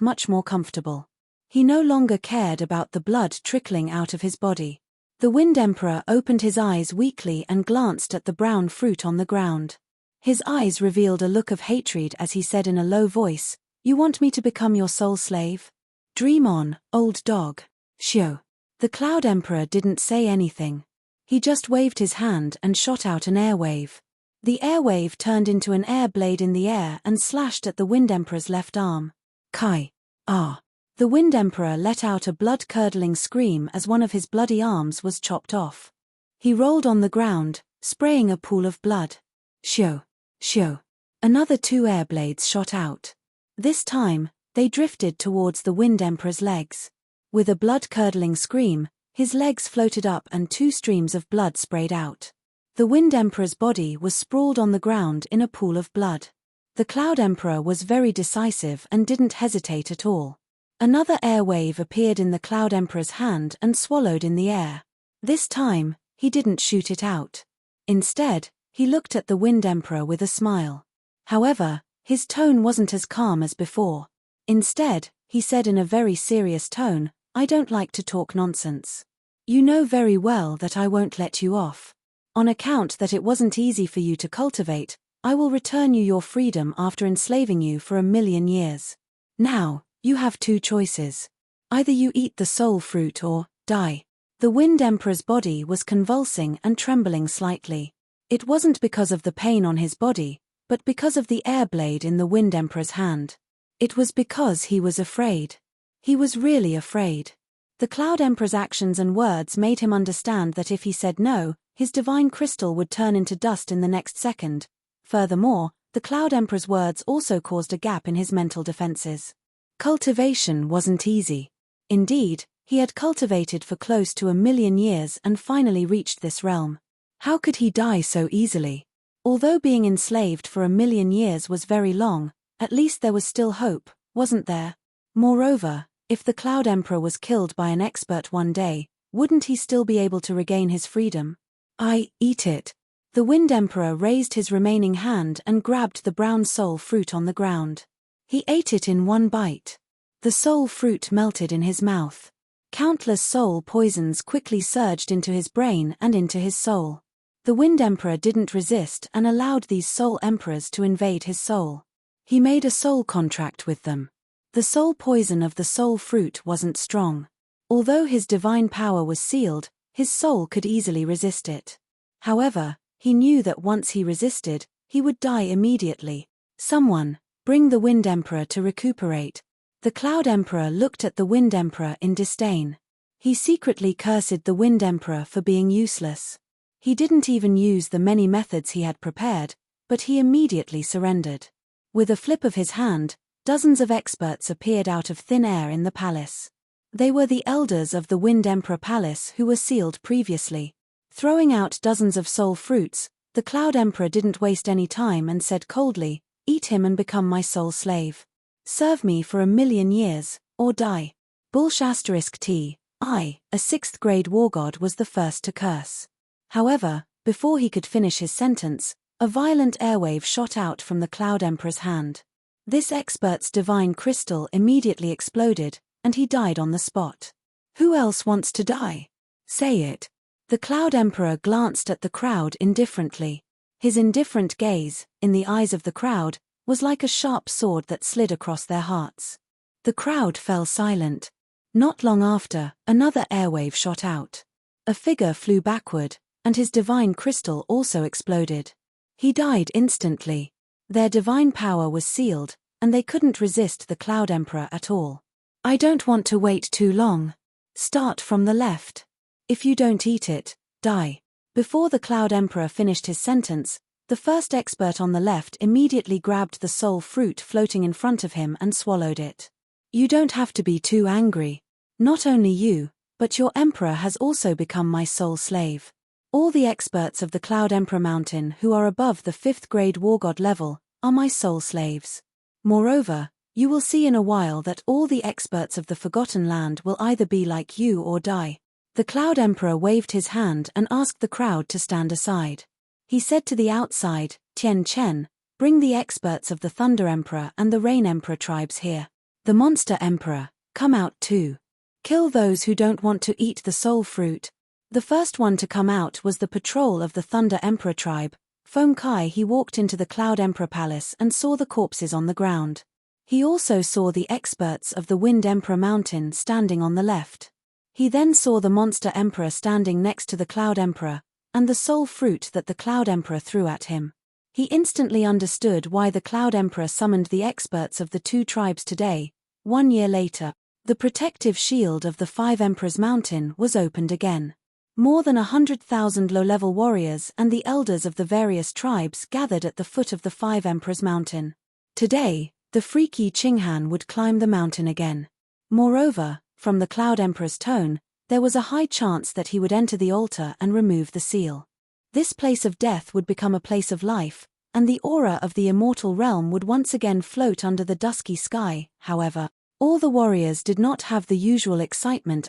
much more comfortable. He no longer cared about the blood trickling out of his body. The Wind Emperor opened his eyes weakly and glanced at the brown fruit on the ground. His eyes revealed a look of hatred as he said in a low voice, You want me to become your soul slave? Dream on, old dog. Shio. The Cloud Emperor didn't say anything. He just waved his hand and shot out an air wave. The air wave turned into an air blade in the air and slashed at the Wind Emperor's left arm. Kai. Ah. The Wind Emperor let out a blood-curdling scream as one of his bloody arms was chopped off. He rolled on the ground, spraying a pool of blood. Shio. Shio. Another 2 air blades shot out. This time, they drifted towards the Wind Emperor's legs. With a blood-curdling scream, his legs floated up and 2 streams of blood sprayed out. The Wind Emperor's body was sprawled on the ground in a pool of blood. The Cloud Emperor was very decisive and didn't hesitate at all. Another air wave appeared in the Cloud Emperor's hand and swallowed in the air. This time, he didn't shoot it out. Instead, he looked at the Wind Emperor with a smile. However, his tone wasn't as calm as before. Instead, he said in a very serious tone, I don't like to talk nonsense. You know very well that I won't let you off. On account that it wasn't easy for you to cultivate, I will return you your freedom after enslaving you for 1,000,000 years. Now, you have 2 choices. Either you eat the soul fruit or die. The Wind Emperor's body was convulsing and trembling slightly. It wasn't because of the pain on his body, but because of the air blade in the Wind Emperor's hand. It was because he was afraid. He was really afraid. The Cloud Emperor's actions and words made him understand that if he said no, his divine crystal would turn into dust in the next second. Furthermore, the Cloud Emperor's words also caused a gap in his mental defenses. Cultivation wasn't easy. Indeed, he had cultivated for close to 1,000,000 years and finally reached this realm. How could he die so easily? Although being enslaved for 1,000,000 years was very long, at least there was still hope, wasn't there? Moreover, if the Cloud Emperor was killed by an expert one day, wouldn't he still be able to regain his freedom? I eat it. The Wind Emperor raised his remaining hand and grabbed the brown soul fruit on the ground. He ate it in 1 bite. The soul fruit melted in his mouth. Countless soul poisons quickly surged into his brain and into his soul. The Wind Emperor didn't resist and allowed these soul emperors to invade his soul. He made a soul contract with them. The soul poison of the soul fruit wasn't strong. Although his divine power was sealed, his soul could easily resist it. However, he knew that once he resisted, he would die immediately. Someone, bring the Wind Emperor to recuperate. The Cloud Emperor looked at the Wind Emperor in disdain. He secretly cursed the Wind Emperor for being useless. He didn't even use the many methods he had prepared, but he immediately surrendered. With a flip of his hand, dozens of experts appeared out of thin air in the palace. They were the elders of the Wind Emperor Palace who were sealed previously. Throwing out dozens of soul fruits, the Cloud Emperor didn't waste any time and said coldly, Eat him and become my soul slave. Serve me for 1,000,000 years, or die. Bullsh *T. I, a 6th grade war god, was the first to curse. However, before he could finish his sentence, a violent airwave shot out from the Cloud Emperor's hand. This expert's divine crystal immediately exploded, and he died on the spot. Who else wants to die? Say it. The Cloud Emperor glanced at the crowd indifferently. His indifferent gaze, in the eyes of the crowd, was like a sharp sword that slid across their hearts. The crowd fell silent. Not long after, another airwave shot out. A figure flew backward, and his divine crystal also exploded. He died instantly. Their divine power was sealed, and they couldn't resist the Cloud Emperor at all. I don't want to wait too long. Start from the left. If you don't eat it, die. Before the Cloud Emperor finished his sentence, the first expert on the left immediately grabbed the soul fruit floating in front of him and swallowed it. You don't have to be too angry. Not only you, but your emperor has also become my soul slave. All the experts of the Cloud Emperor Mountain who are above the 5th grade war god level are my soul slaves. Moreover, you will see in a while that all the experts of the Forgotten Land will either be like you or die. The Cloud Emperor waved his hand and asked the crowd to stand aside. He said to the outside, Tian Chen, bring the experts of the Thunder Emperor and the Rain Emperor tribes here. The Monster Emperor, come out too. Kill those who don't want to eat the soul fruit. The first one to come out was the patrol of the Thunder Emperor tribe. Feng Kai. He walked into the Cloud Emperor Palace and saw the corpses on the ground. He also saw the experts of the Wind Emperor Mountain standing on the left. He then saw the Monster Emperor standing next to the Cloud Emperor, and the soul fruit that the Cloud Emperor threw at him. He instantly understood why the Cloud Emperor summoned the experts of the 2 tribes today. 1 year later, the protective shield of the 5 Emperors Mountain was opened again. More than 100,000 low-level warriors and the elders of the various tribes gathered at the foot of the 5 Emperors Mountain. Today, the freaky Qinghan would climb the mountain again. Moreover, from the Cloud Emperor's tone, there was a high chance that he would enter the altar and remove the seal. This place of death would become a place of life, and the aura of the immortal realm would once again float under the dusky sky. However, all the warriors did not have the usual excitement.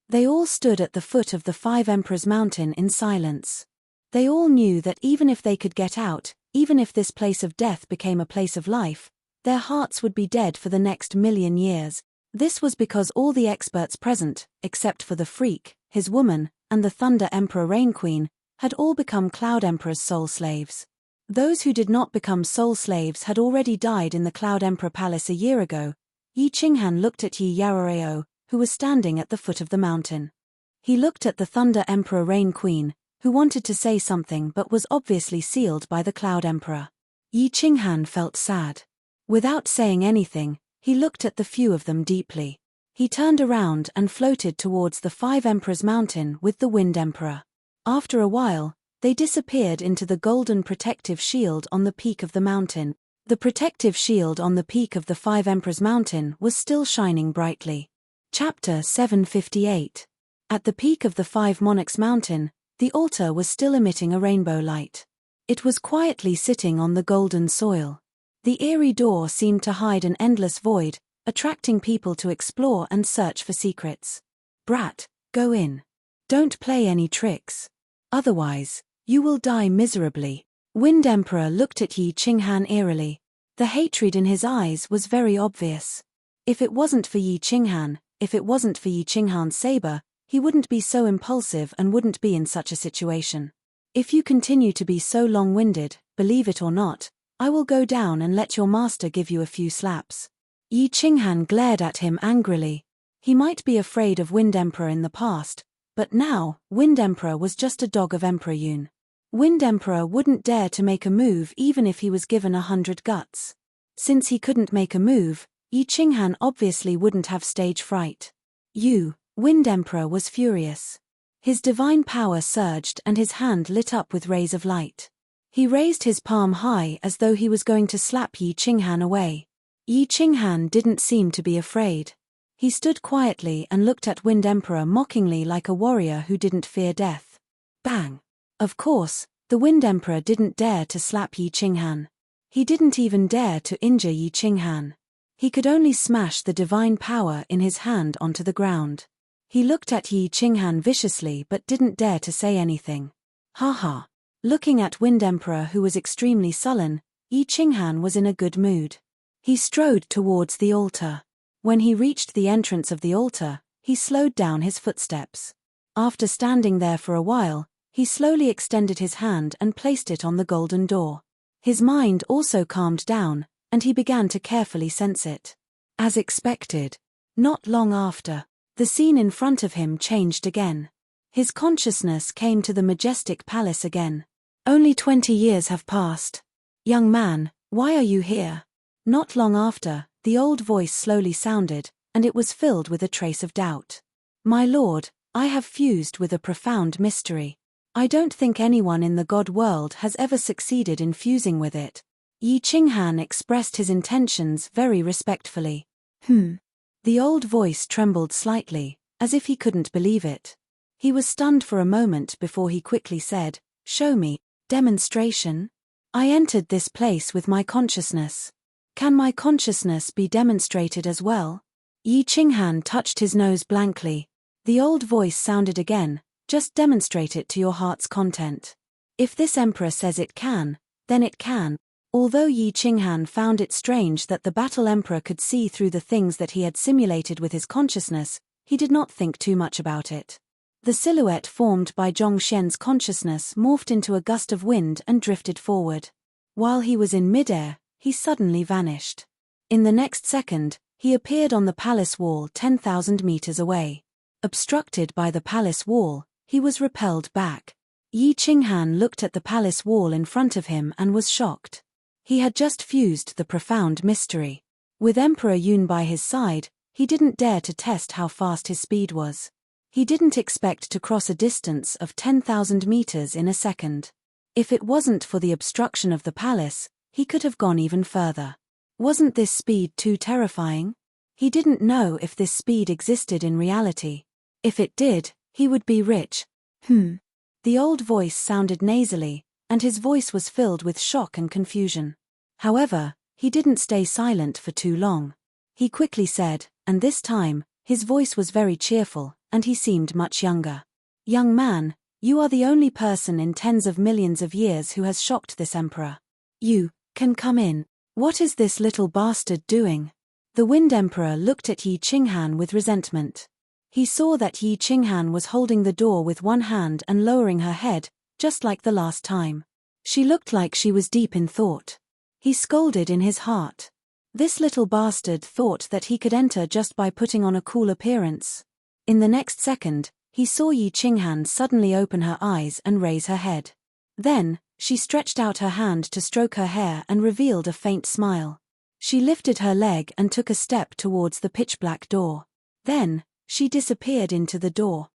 They all stood at the foot of the 5 Emperors Mountain in silence. They all knew that even if they could get out, even if this place of death became a place of life, their hearts would be dead for the next 1,000,000 years. This was because all the experts present, except for the Freak, his woman, and the Thunder Emperor Rain Queen, had all become Cloud Emperor's soul slaves. Those who did not become soul slaves had already died in the Cloud Emperor Palace a year ago. Yi Qinghan looked at Yi Yaroreo, who was standing at the foot of the mountain. He looked at the Thunder Emperor Rain Queen, who wanted to say something but was obviously sealed by the Cloud Emperor. Yi Qinghan felt sad. Without saying anything, he looked at the few of them deeply. He turned around and floated towards the 5 Emperors Mountain with the Wind Emperor. After a while, they disappeared into the golden protective shield on the peak of the mountain. The protective shield on the peak of the 5 Emperors Mountain was still shining brightly. Chapter 758. At the peak of the 5 Monarchs Mountain, the altar was still emitting a rainbow light. It was quietly sitting on the golden soil. The eerie door seemed to hide an endless void, attracting people to explore and search for secrets. Brat, go in. Don't play any tricks. Otherwise, you will die miserably. Wind Emperor looked at Yi Qinghan eerily. The hatred in his eyes was very obvious. If it wasn't for Yi Qinghan's saber, he wouldn't be so impulsive and wouldn't be in such a situation. If you continue to be so long-winded, believe it or not, I will go down and let your master give you a few slaps. Yi Qinghan glared at him angrily. He might be afraid of Wind Emperor in the past, but now, Wind Emperor was just a dog of Emperor Yun. Wind Emperor wouldn't dare to make a move even if he was given 100 guts. Since he couldn't make a move, Yi Qinghan obviously wouldn't have stage fright. Wind Emperor was furious. His divine power surged and his hand lit up with rays of light. He raised his palm high as though he was going to slap Yi Qinghan away. Yi Qinghan didn't seem to be afraid. He stood quietly and looked at Wind Emperor mockingly like a warrior who didn't fear death. Bang! Of course, the Wind Emperor didn't dare to slap Yi Qinghan. He didn't even dare to injure Yi Qinghan. He could only smash the divine power in his hand onto the ground. He looked at Yi Qinghan viciously but didn't dare to say anything. Ha ha. Looking at Wind Emperor, who was extremely sullen, Yi Qinghan was in a good mood. He strode towards the altar. When he reached the entrance of the altar, he slowed down his footsteps. After standing there for a while, he slowly extended his hand and placed it on the golden door. His mind also calmed down, and he began to carefully sense it. As expected, not long after, the scene in front of him changed again. His consciousness came to the majestic palace again. Only 20 years have passed. Young man, why are you here? Not long after, the old voice slowly sounded, and it was filled with a trace of doubt. My lord, I have fused with a profound mystery. I don't think anyone in the god world has ever succeeded in fusing with it. Yi Qinghan expressed his intentions very respectfully. The old voice trembled slightly, as if he couldn't believe it. He was stunned for a moment before he quickly said, "Show me." Demonstration? I entered this place with my consciousness. Can my consciousness be demonstrated as well? Yi Qinghan touched his nose blankly. The old voice sounded again, just demonstrate it to your heart's content. If this emperor says it can, then it can. Although Yi Qinghan found it strange that the battle emperor could see through the things that he had simulated with his consciousness, he did not think too much about it. The silhouette formed by Zhong Xian's consciousness morphed into a gust of wind and drifted forward. While he was in midair, he suddenly vanished. In the next second, he appeared on the palace wall 10,000 meters away. Obstructed by the palace wall, he was repelled back. Yi Qinghan looked at the palace wall in front of him and was shocked. He had just fused the profound mystery. With Emperor Yun by his side, he didn't dare to test how fast his speed was. He didn't expect to cross a distance of 10,000 meters in a second. If it wasn't for the obstruction of the palace, he could have gone even further. Wasn't this speed too terrifying? He didn't know if this speed existed in reality. If it did, he would be rich. The old voice sounded nasally, and his voice was filled with shock and confusion. However, he didn't stay silent for too long. He quickly said, and this time, his voice was very cheerful, and he seemed much younger. Young man, you are the only person in tens of millions of years who has shocked this emperor. You can come in. What is this little bastard doing? The Wind Emperor looked at Yi Qinghan with resentment. He saw that Yi Qinghan was holding the door with one hand and lowering her head, just like the last time. She looked like she was deep in thought. He scolded in his heart. This little bastard thought that he could enter just by putting on a cool appearance. In the next second, he saw Yi Qinghan suddenly open her eyes and raise her head. Then, she stretched out her hand to stroke her hair and revealed a faint smile. She lifted her leg and took a step towards the pitch-black door. Then, she disappeared into the door.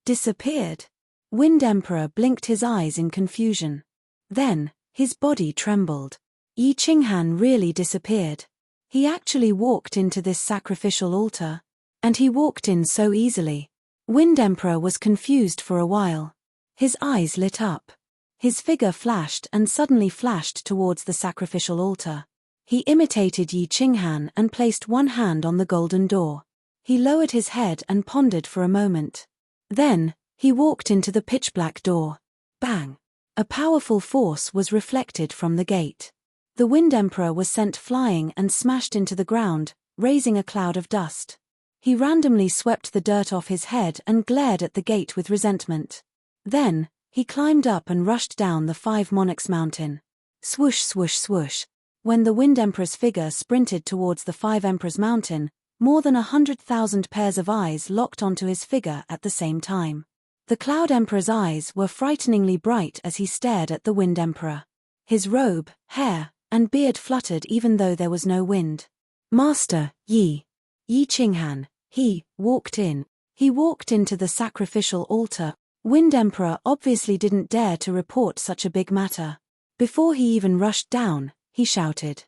Disappeared? Wind Emperor blinked his eyes in confusion. Then, his body trembled. Yi Qinghan really disappeared. He actually walked into this sacrificial altar. And he walked in so easily. Wind Emperor was confused for a while. His eyes lit up. His figure flashed and suddenly flashed towards the sacrificial altar. He imitated Yi Qinghan and placed one hand on the golden door. He lowered his head and pondered for a moment. Then, he walked into the pitch-black door. Bang! A powerful force was reflected from the gate. The Wind Emperor was sent flying and smashed into the ground, raising a cloud of dust. He randomly swept the dirt off his head and glared at the gate with resentment. Then, he climbed up and rushed down the 5 Monarchs Mountain. Swoosh swoosh swoosh. When the Wind Emperor's figure sprinted towards the 5 Emperors Mountain, more than 100,000 pairs of eyes locked onto his figure at the same time. The Cloud Emperor's eyes were frighteningly bright as he stared at the Wind Emperor. His robe, hair, and beard fluttered even though there was no wind. Master, Yi Qinghan, he walked in. He walked into the sacrificial altar. Wind Emperor obviously didn't dare to report such a big matter. Before he even rushed down, he shouted.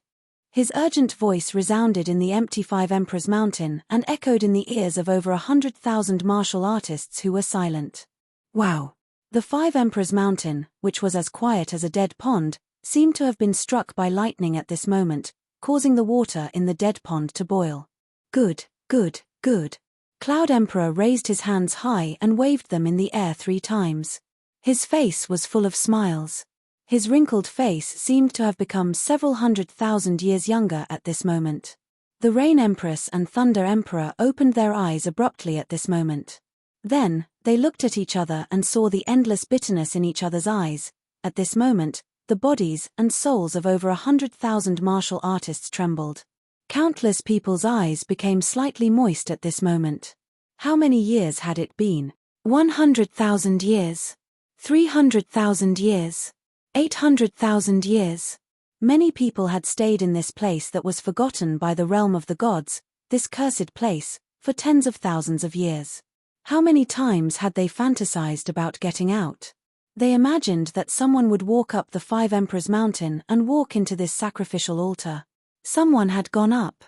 His urgent voice resounded in the empty 5 Emperors Mountain and echoed in the ears of over 100,000 martial artists who were silent. Wow! The 5 Emperors Mountain, which was as quiet as a dead pond, seemed to have been struck by lightning at this moment, causing the water in the dead pond to boil. Good, good, good. Cloud Emperor raised his hands high and waved them in the air 3 times. His face was full of smiles. His wrinkled face seemed to have become several 100,000 years younger at this moment. The Rain Empress and Thunder Emperor opened their eyes abruptly at this moment. Then, they looked at each other and saw the endless bitterness in each other's eyes. At this moment, the bodies and souls of over 100,000 martial artists trembled. Countless people's eyes became slightly moist at this moment. How many years had it been? 100,000 years. 300,000 years. 800,000 years. Many people had stayed in this place that was forgotten by the realm of the gods, this cursed place, for tens of thousands of years. How many times had they fantasized about getting out? They imagined that someone would walk up the 5 Emperors Mountain and walk into this sacrificial altar. Someone had gone up.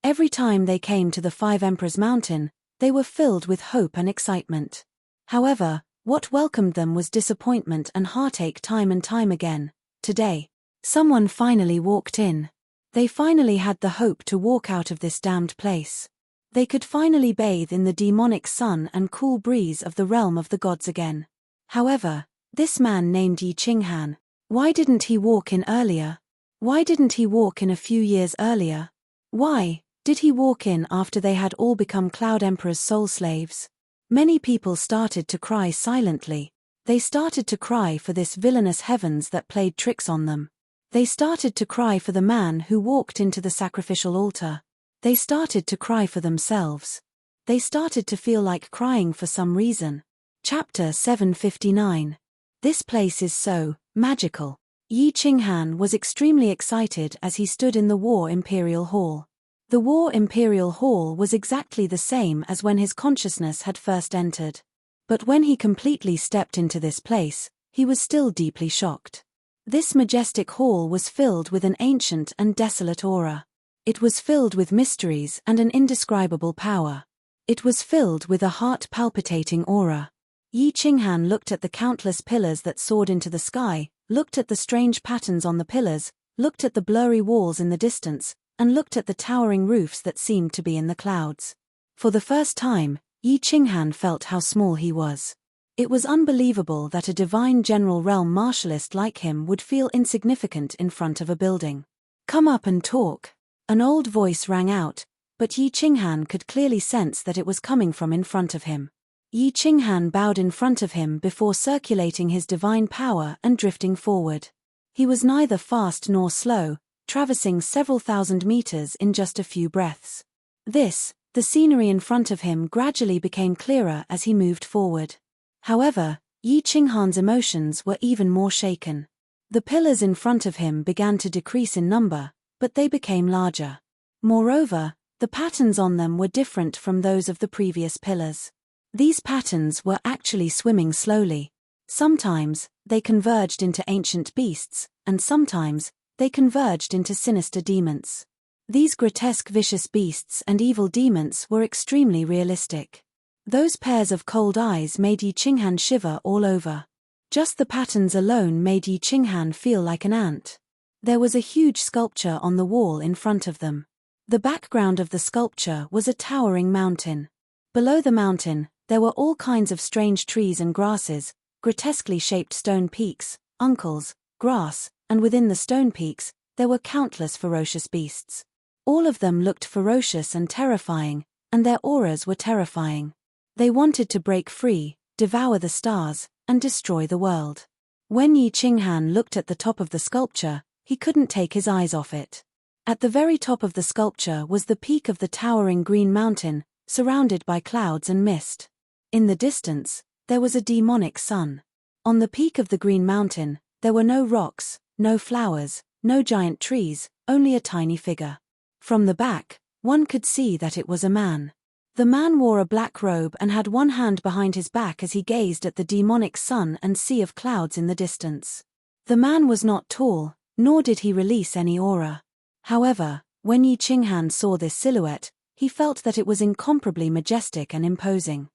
Every time they came to the 5 Emperors Mountain, they were filled with hope and excitement. However, what welcomed them was disappointment and heartache time and time again. Today, someone finally walked in. They finally had the hope to walk out of this damned place. They could finally bathe in the demonic sun and cool breeze of the realm of the gods again. However, this man named Yi Qinghan, why didn't he walk in earlier? Why didn't he walk in a few years earlier? Why did he walk in after they had all become Cloud Emperor's soul slaves? Many people started to cry silently. They started to cry for this villainous heavens that played tricks on them. They started to cry for the man who walked into the sacrificial altar. They started to cry for themselves. They started to feel like crying for some reason. Chapter 759. This place is so magical. Yi Qinghan was extremely excited as he stood in the War Imperial Hall. The War Imperial Hall was exactly the same as when his consciousness had first entered. But when he completely stepped into this place, he was still deeply shocked. This majestic hall was filled with an ancient and desolate aura. It was filled with mysteries and an indescribable power. It was filled with a heart-palpitating aura. Yi Qinghan looked at the countless pillars that soared into the sky, looked at the strange patterns on the pillars, looked at the blurry walls in the distance, and looked at the towering roofs that seemed to be in the clouds. For the first time, Yi Qinghan felt how small he was. It was unbelievable that a divine general realm martialist like him would feel insignificant in front of a building. "Come up and talk." An old voice rang out, but Yi Qinghan could clearly sense that it was coming from in front of him. Yi Qinghan bowed in front of him before circulating his divine power and drifting forward. He was neither fast nor slow, traversing several thousand meters in just a few breaths. The scenery in front of him gradually became clearer as he moved forward. However, Yi Qinghan's emotions were even more shaken. The pillars in front of him began to decrease in number, but they became larger. Moreover, the patterns on them were different from those of the previous pillars. These patterns were actually swimming slowly. Sometimes, they converged into ancient beasts, and sometimes, they converged into sinister demons. These grotesque vicious beasts and evil demons were extremely realistic. Those pairs of cold eyes made Yi Qinghan shiver all over. Just the patterns alone made Yi Qinghan feel like an ant. There was a huge sculpture on the wall in front of them. The background of the sculpture was a towering mountain. Below the mountain, there were all kinds of strange trees and grasses, grotesquely shaped stone peaks, uncles, grass, and within the stone peaks, there were countless ferocious beasts. All of them looked ferocious and terrifying, and their auras were terrifying. They wanted to break free, devour the stars, and destroy the world. When Yi Qinghan looked at the top of the sculpture, he couldn't take his eyes off it. At the very top of the sculpture was the peak of the towering green mountain, surrounded by clouds and mist. In the distance, there was a demonic sun. On the peak of the green mountain, there were no rocks, no flowers, no giant trees, only a tiny figure. From the back, one could see that it was a man. The man wore a black robe and had one hand behind his back as he gazed at the demonic sun and sea of clouds in the distance. The man was not tall, nor did he release any aura. However, when Yi Qinghan saw this silhouette, he felt that it was incomparably majestic and imposing.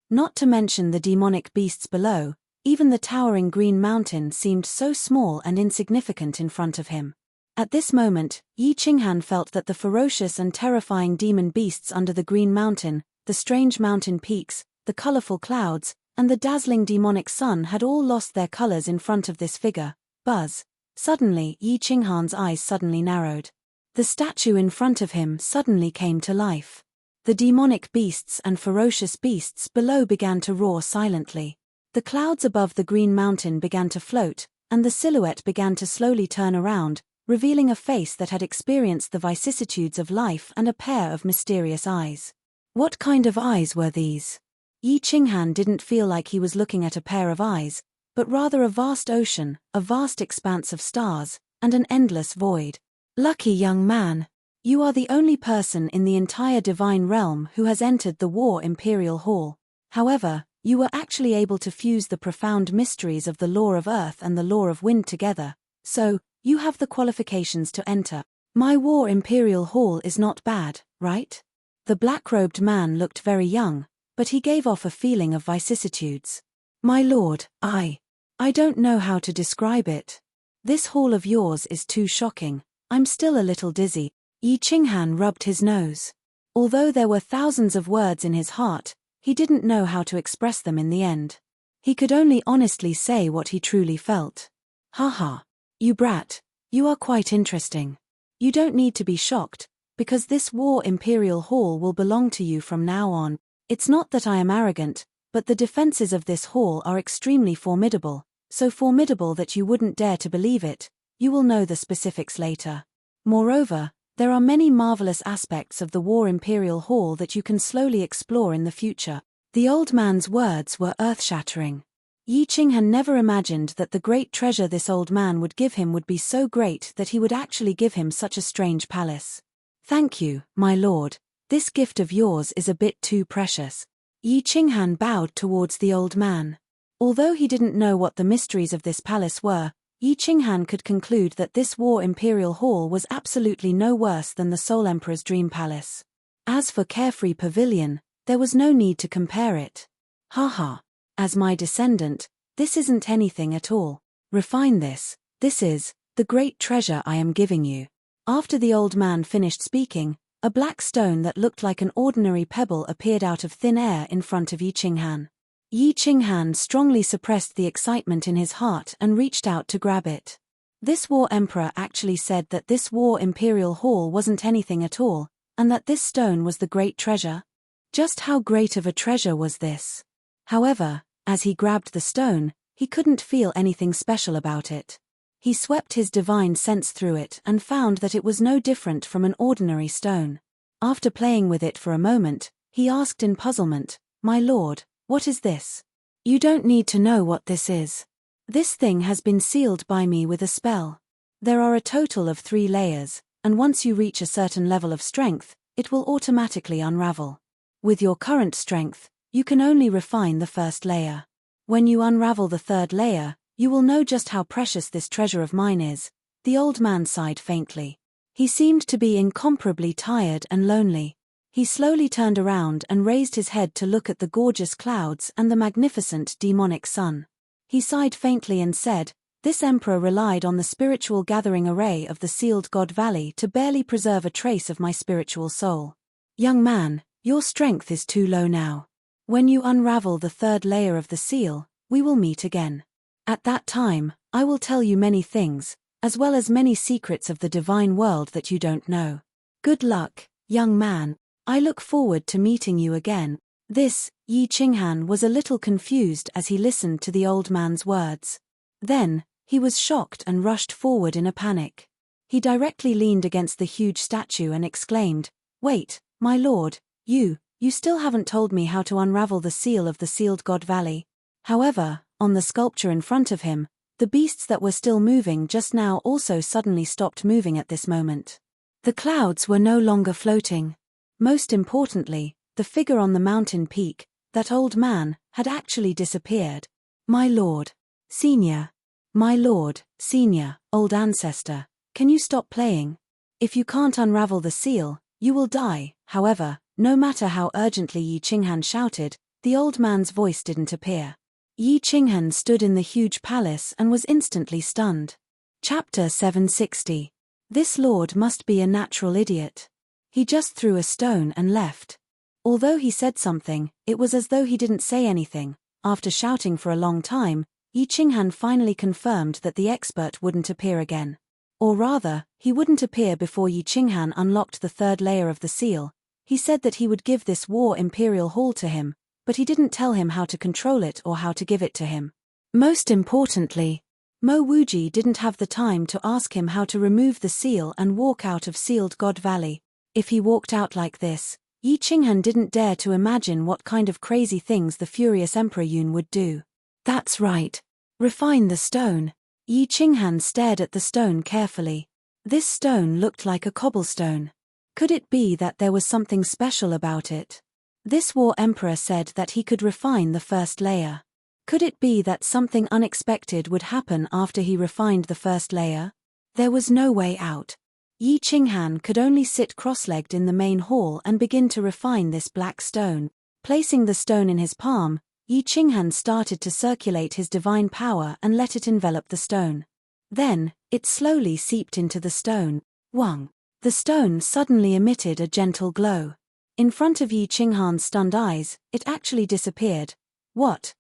Not to mention the demonic beasts below, Even the towering green mountain seemed so small and insignificant in front of him. At this moment, Yi Qinghan felt that the ferocious and terrifying demon beasts under the green mountain, the strange mountain peaks, the colorful clouds, and the dazzling demonic sun had all lost their colors in front of this figure. Buzz. Suddenly, Yi Qinghan's eyes suddenly narrowed. The statue in front of him suddenly came to life. The demonic beasts and ferocious beasts below began to roar silently. The clouds above the green mountain began to float, and the silhouette began to slowly turn around, revealing a face that had experienced the vicissitudes of life and a pair of mysterious eyes. What kind of eyes were these? Yi Qinghan didn't feel like he was looking at a pair of eyes, but rather a vast ocean, a vast expanse of stars, and an endless void. Lucky young man. You are the only person in the entire divine realm who has entered the War Imperial Hall. However, you were actually able to fuse the profound mysteries of the law of earth and the law of wind together, so, you have the qualifications to enter. My War Imperial Hall is not bad, right? The black-robed man looked very young, but he gave off a feeling of vicissitudes. My lord, I don't know how to describe it. This hall of yours is too shocking. I'm still a little dizzy. Yi Qinghan rubbed his nose. Although there were thousands of words in his heart, he didn't know how to express them in the end. He could only honestly say what he truly felt. Haha. You brat, you are quite interesting. You don't need to be shocked, because this War Imperial Hall will belong to you from now on. It's not that I am arrogant, but the defenses of this hall are extremely formidable, so formidable that you wouldn't dare to believe it. You will know the specifics later. Moreover, there are many marvelous aspects of the War Imperial Hall that you can slowly explore in the future. The old man's words were earth-shattering. Yi Qinghan never imagined that the great treasure this old man would give him would be so great that he would actually give him such a strange palace. Thank you, my lord. This gift of yours is a bit too precious. Yi Qinghan bowed towards the old man. Although he didn't know what the mysteries of this palace were, Yi Qinghan could conclude that this War Imperial Hall was absolutely no worse than the Soul Emperor's Dream Palace. As for Carefree Pavilion, there was no need to compare it. Haha. As my descendant, this isn't anything at all. Refine this. This is the great treasure I am giving you. After the old man finished speaking, a black stone that looked like an ordinary pebble appeared out of thin air in front of Yi Qinghan. Yi Qinghan strongly suppressed the excitement in his heart and reached out to grab it. This War Emperor actually said that this War Imperial Hall wasn't anything at all, and that this stone was the great treasure. Just how great of a treasure was this? However, as he grabbed the stone, he couldn't feel anything special about it. He swept his divine sense through it and found that it was no different from an ordinary stone. After playing with it for a moment, he asked in puzzlement, "My lord, what is this?" "You don't need to know what this is. This thing has been sealed by me with a spell. There are a total of 3 layers, and once you reach a certain level of strength, it will automatically unravel. With your current strength, you can only refine the first layer. When you unravel the 3rd layer, you will know just how precious this treasure of mine is." The old man sighed faintly. He seemed to be incomparably tired and lonely. He slowly turned around and raised his head to look at the gorgeous clouds and the magnificent demonic sun. He sighed faintly and said, "This emperor relied on the spiritual gathering array of the sealed God Valley to barely preserve a trace of my spiritual soul. Young man, your strength is too low now. When you unravel the 3rd layer of the seal, we will meet again. At that time, I will tell you many things, as well as many secrets of the divine world that you don't know. Good luck, young man. I look forward to meeting you again." Yi Qinghan was a little confused as he listened to the old man's words. Then, he was shocked and rushed forward in a panic. He directly leaned against the huge statue and exclaimed, "Wait, my lord, you still haven't told me how to unravel the seal of the sealed God Valley." However, on the sculpture in front of him, the beasts that were still moving just now also suddenly stopped moving at this moment. The clouds were no longer floating. Most importantly, the figure on the mountain peak, that old man, had actually disappeared. "My lord, senior. My lord, senior, old ancestor, can you stop playing? If you can't unravel the seal, you will die." However, no matter how urgently Yi Qinghan shouted, the old man's voice didn't appear. Yi Qinghan stood in the huge palace and was instantly stunned. Chapter 760. This lord must be a natural idiot. He just threw a stone and left. Although he said something, it was as though he didn't say anything. After shouting for a long time, Yi Qinghan finally confirmed that the expert wouldn't appear again. Or rather, he wouldn't appear before Yi Qinghan unlocked the third layer of the seal. He said that he would give this war imperial hall to him, but he didn't tell him how to control it or how to give it to him. Most importantly, Mo Wuji didn't have the time to ask him how to remove the seal and walk out of Sealed God Valley. If he walked out like this, Yi Qinghan didn't dare to imagine what kind of crazy things the furious Emperor Yun would do. That's right. Refine the stone. Yi Qinghan stared at the stone carefully. This stone looked like a cobblestone. Could it be that there was something special about it? This war emperor said that he could refine the first layer. Could it be that something unexpected would happen after he refined the first layer? There was no way out. Yi Qinghan could only sit cross-legged in the main hall and begin to refine this black stone. Placing the stone in his palm, Yi Qinghan started to circulate his divine power and let it envelop the stone. Then, it slowly seeped into the stone. Wang. The stone suddenly emitted a gentle glow. In front of Yi Qinghan's stunned eyes, it actually disappeared. What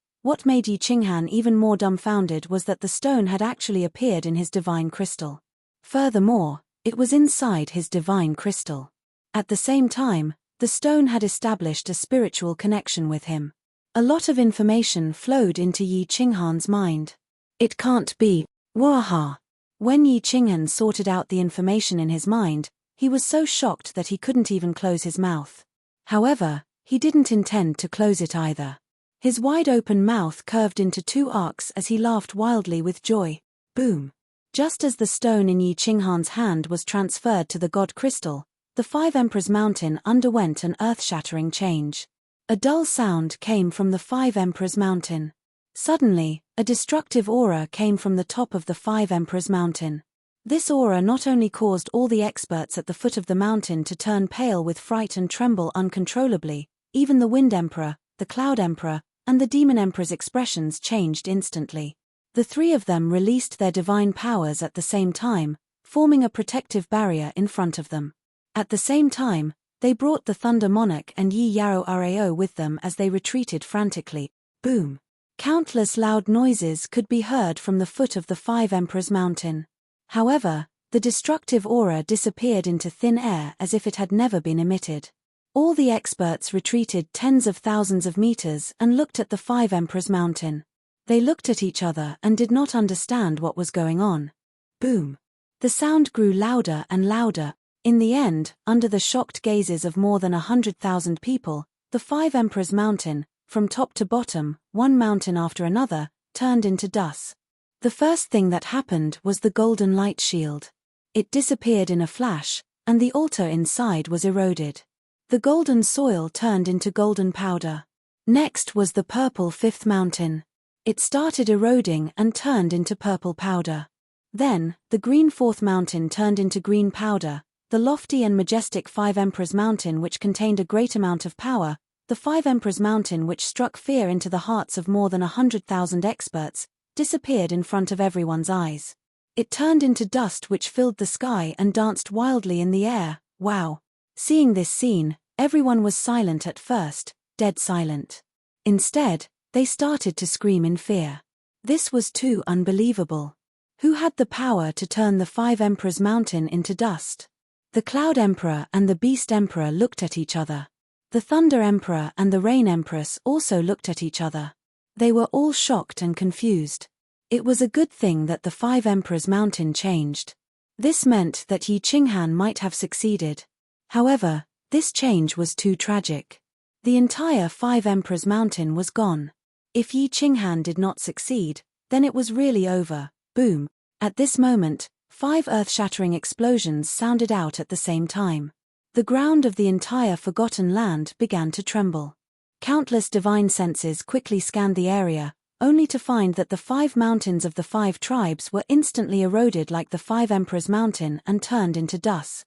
made Yi Qinghan even more dumbfounded was that the stone had actually appeared in his divine crystal. Furthermore, it was inside his divine crystal. At the same time, the stone had established a spiritual connection with him. A lot of information flowed into Yi Qinghan's mind. It can't be. Waha. When Yi Qinghan sorted out the information in his mind, he was so shocked that he couldn't even close his mouth. However, he didn't intend to close it either. His wide-open mouth curved into two arcs as he laughed wildly with joy. Boom. Just as the stone in Yi Qinghan's hand was transferred to the God Crystal, the Five Emperors Mountain underwent an earth-shattering change. A dull sound came from the Five Emperors Mountain. Suddenly, a destructive aura came from the top of the Five Emperors Mountain. This aura not only caused all the experts at the foot of the mountain to turn pale with fright and tremble uncontrollably, even the Wind Emperor, the Cloud Emperor, and the Demon Emperor's expressions changed instantly. The three of them released their divine powers at the same time, forming a protective barrier in front of them. At the same time, they brought the Thunder Monarch and Yi Yaro Rao with them as they retreated frantically. Boom! Countless loud noises could be heard from the foot of the Five Emperors Mountain. However, the destructive aura disappeared into thin air as if it had never been emitted. All the experts retreated tens of thousands of meters and looked at the Five Emperors Mountain. They looked at each other and did not understand what was going on. Boom! The sound grew louder and louder. In the end, under the shocked gazes of more than 100,000 people, the Five Emperors Mountain, from top to bottom, one mountain after another, turned into dust. The first thing that happened was the golden light shield. It disappeared in a flash, and the altar inside was eroded. The golden soil turned into golden powder. Next was the purple fifth mountain. It started eroding and turned into purple powder. Then, the green fourth mountain turned into green powder, the lofty and majestic Five Emperors Mountain which contained a great amount of power, the Five Emperors Mountain which struck fear into the hearts of more than 100,000 experts, disappeared in front of everyone's eyes. It turned into dust which filled the sky and danced wildly in the air. Wow! Seeing this scene, everyone was silent at first, dead silent. Instead, they started to scream in fear. This was too unbelievable. Who had the power to turn the Five Emperors Mountain into dust? The Cloud Emperor and the Beast Emperor looked at each other. The Thunder Emperor and the Rain Empress also looked at each other. They were all shocked and confused. It was a good thing that the Five Emperors Mountain changed. This meant that Yi Qinghan might have succeeded. However, this change was too tragic. The entire Five Emperors Mountain was gone. If Yi Qinghan did not succeed, then it was really over. Boom! At this moment, 5 earth-shattering explosions sounded out at the same time. The ground of the entire Forgotten Land began to tremble. Countless divine senses quickly scanned the area, only to find that the 5 mountains of the 5 tribes were instantly eroded like the Five Emperors Mountain and turned into dust.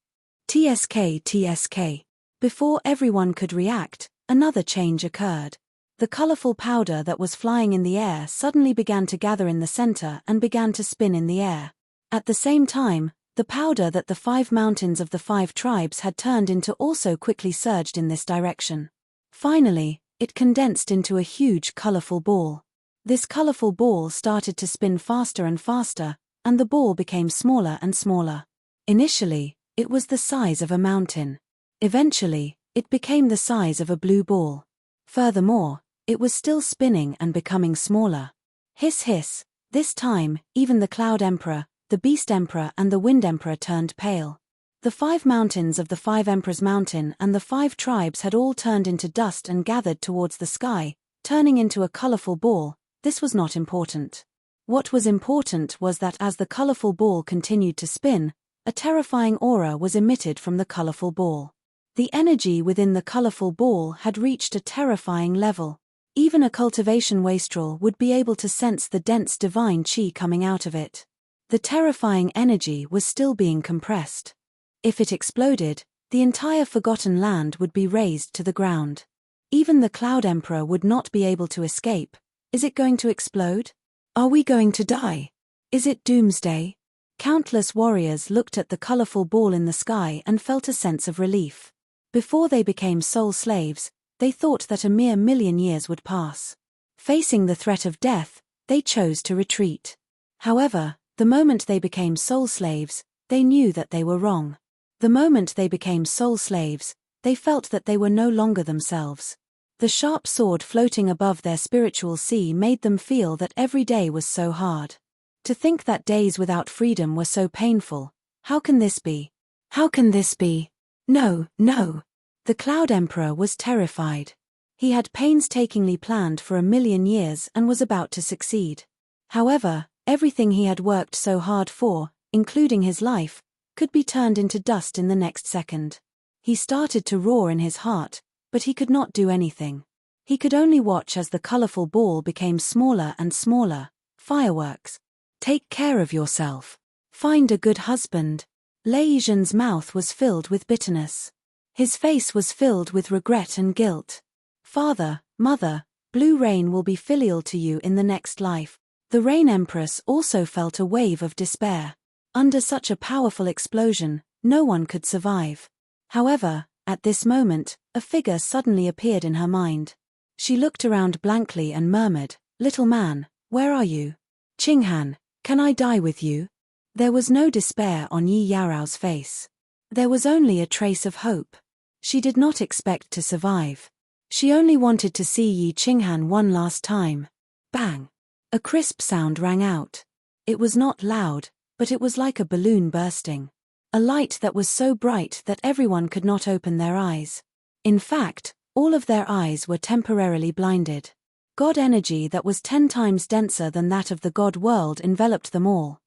TSK. Before everyone could react, another change occurred. The colorful powder that was flying in the air suddenly began to gather in the center and began to spin in the air. At the same time, the powder that the 5 mountains of the 5 tribes had turned into also quickly surged in this direction. Finally, it condensed into a huge colorful ball. This colorful ball started to spin faster and faster, and the ball became smaller and smaller. Initially, it was the size of a mountain. Eventually, it became the size of a blue ball. Furthermore, it was still spinning and becoming smaller. Hiss hiss, this time, even the Cloud Emperor, the Beast Emperor and the Wind Emperor turned pale. The 5 mountains of the 5 Emperors' mountain and the 5 tribes had all turned into dust and gathered towards the sky, turning into a colorful ball. This was not important. What was important was that as the colorful ball continued to spin, a terrifying aura was emitted from the colorful ball. The energy within the colorful ball had reached a terrifying level. Even a cultivation wastrel would be able to sense the dense divine chi coming out of it. The terrifying energy was still being compressed. If it exploded, the entire Forgotten Land would be razed to the ground. Even the Cloud Emperor would not be able to escape. Is it going to explode? Are we going to die? Is it doomsday? Countless warriors looked at the colorful ball in the sky and felt a sense of relief. Before they became soul slaves, they thought that a mere 1,000,000 years would pass. Facing the threat of death, they chose to retreat. However, the moment they became soul slaves, they knew that they were wrong. The moment they became soul slaves, they felt that they were no longer themselves. The sharp sword floating above their spiritual sea made them feel that every day was so hard. To think that days without freedom were so painful. How can this be? How can this be? No, no. The Cloud Emperor was terrified. He had painstakingly planned for 1,000,000 years and was about to succeed. However, everything he had worked so hard for, including his life, could be turned into dust in the next second. He started to roar in his heart, but he could not do anything. He could only watch as the colorful ball became smaller and smaller. Fireworks. Take care of yourself. Find a good husband. Lei Zhen's mouth was filled with bitterness. His face was filled with regret and guilt. Father, mother, blue rain will be filial to you in the next life. The Rain Empress also felt a wave of despair. Under such a powerful explosion, no one could survive. However, at this moment, a figure suddenly appeared in her mind. She looked around blankly and murmured, "Little man, where are you? Qinghan, can I die with you?" There was no despair on Yi Yaorao's face. There was only a trace of hope. She did not expect to survive. She only wanted to see Yi Qinghan one last time. Bang! A crisp sound rang out. It was not loud, but it was like a balloon bursting. A light that was so bright that everyone could not open their eyes. In fact, all of their eyes were temporarily blinded. God energy that was 10 times denser than that of the God world enveloped them all.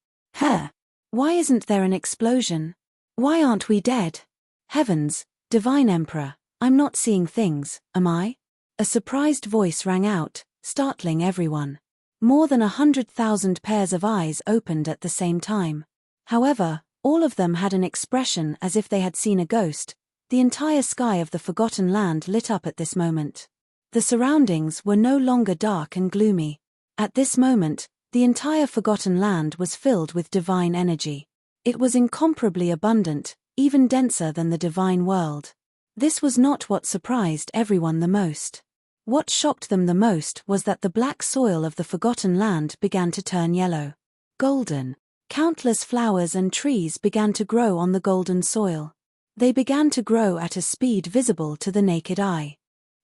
Why isn't there an explosion? Why aren't we dead? Heavens, Divine Emperor, I'm not seeing things, am I? A surprised voice rang out, startling everyone. More than 100,000 pairs of eyes opened at the same time. However, all of them had an expression as if they had seen a ghost. The entire sky of the Forgotten Land lit up at this moment. The surroundings were no longer dark and gloomy. At this moment, the entire Forgotten Land was filled with divine energy. It was incomparably abundant, even denser than the divine world. This was not what surprised everyone the most. What shocked them the most was that the black soil of the Forgotten Land began to turn yellow. Golden. Countless flowers and trees began to grow on the golden soil. They began to grow at a speed visible to the naked eye.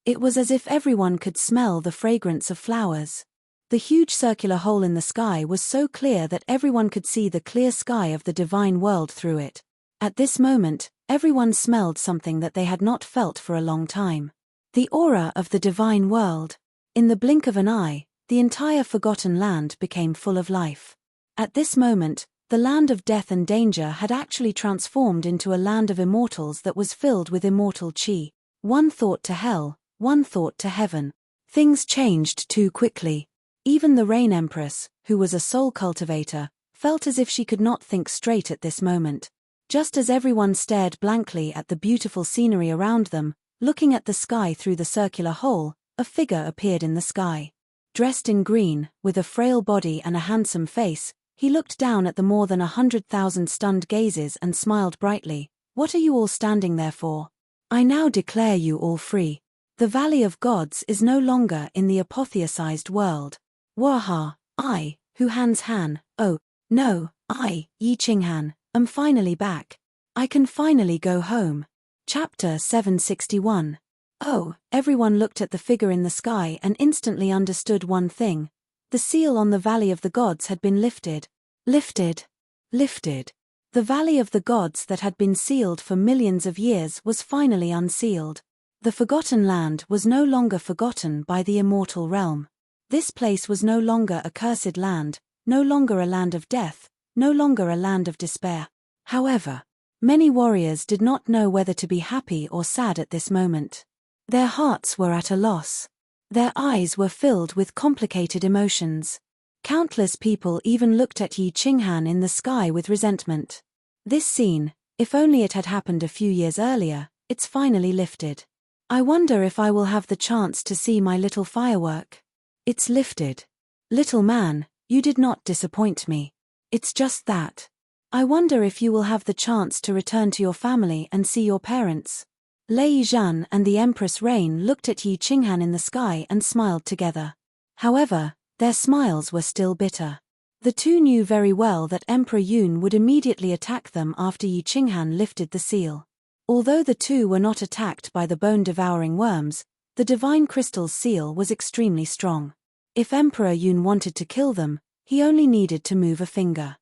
It was as if everyone could smell the fragrance of flowers. The huge circular hole in the sky was so clear that everyone could see the clear sky of the divine world through it. At this moment, everyone smelled something that they had not felt for a long time. The aura of the divine world. In the blink of an eye, the entire Forgotten Land became full of life. At this moment, the land of death and danger had actually transformed into a land of immortals that was filled with immortal chi. One thought to hell, one thought to heaven. Things changed too quickly. Even the Rain Empress, who was a soul cultivator, felt as if she could not think straight at this moment. Just as everyone stared blankly at the beautiful scenery around them, looking at the sky through the circular hole, a figure appeared in the sky. Dressed in green, with a frail body and a handsome face, he looked down at the more than 100,000 stunned gazes and smiled brightly. What are you all standing there for? I now declare you all free. The Valley of Gods is no longer in the apotheosized world. Waha, I, Hu Han's Han, oh, no, I, Yi Qinghan, am finally back. I can finally go home. Chapter 761. Oh, everyone looked at the figure in the sky and instantly understood one thing. The seal on the Valley of the Gods had been lifted. Lifted. Lifted. The Valley of the Gods that had been sealed for millions of years was finally unsealed. The Forgotten Land was no longer forgotten by the immortal realm. This place was no longer a cursed land, no longer a land of death, no longer a land of despair. However, many warriors did not know whether to be happy or sad at this moment. Their hearts were at a loss. Their eyes were filled with complicated emotions. Countless people even looked at Yi Qinghan in the sky with resentment. This scene, if only it had happened a few years earlier, it's finally lifted. I wonder if I will have the chance to see my little firework. It's lifted. Little man, you did not disappoint me. It's just that. I wonder if you will have the chance to return to your family and see your parents. Lei Zhan and the Empress Rain looked at Yi Qinghan in the sky and smiled together. However, their smiles were still bitter. The two knew very well that Emperor Yun would immediately attack them after Yi Qinghan lifted the seal. Although the two were not attacked by the bone-devouring worms, the Divine Crystal's seal was extremely strong. If Emperor Yun wanted to kill them, he only needed to move a finger.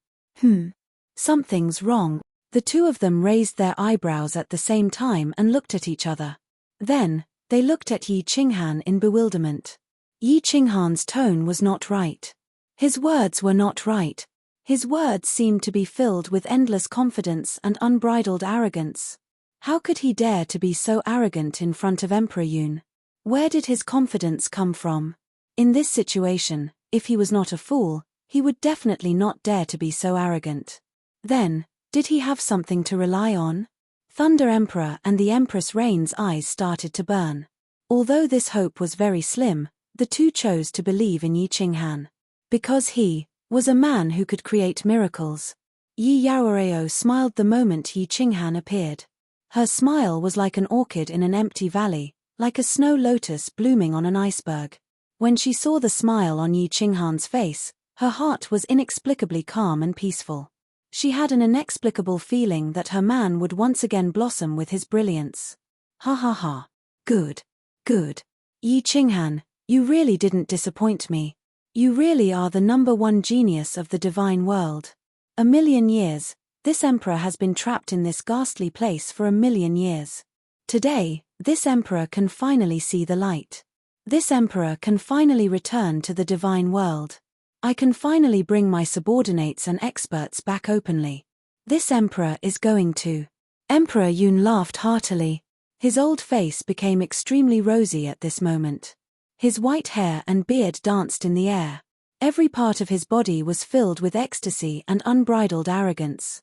Something's wrong. The two of them raised their eyebrows at the same time and looked at each other. Then, they looked at Yi Qinghan in bewilderment. Yi Qinghan's tone was not right. His words were not right. His words seemed to be filled with endless confidence and unbridled arrogance. How could he dare to be so arrogant in front of Emperor Yun? Where did his confidence come from? In this situation, if he was not a fool, he would definitely not dare to be so arrogant. Then, did he have something to rely on? Thunder Emperor and the Empress Rain's eyes started to burn. Although this hope was very slim, the two chose to believe in Yi Qinghan. Because he was a man who could create miracles. Yi Yaoreo smiled the moment Yi Qinghan appeared. Her smile was like an orchid in an empty valley, like a snow lotus blooming on an iceberg. When she saw the smile on Yi Qinghan's face, her heart was inexplicably calm and peaceful. She had an inexplicable feeling that her man would once again blossom with his brilliance. Ha ha ha. Good. Good. Yi Qinghan, you really didn't disappoint me. You really are the #1 genius of the divine world. 1,000,000 years, this emperor has been trapped in this ghastly place for 1,000,000 years. Today, this emperor can finally see the light. This emperor can finally return to the divine world. I can finally bring my subordinates and experts back openly. This emperor is going to. Emperor Yun laughed heartily. His old face became extremely rosy at this moment. His white hair and beard danced in the air. Every part of his body was filled with ecstasy and unbridled arrogance.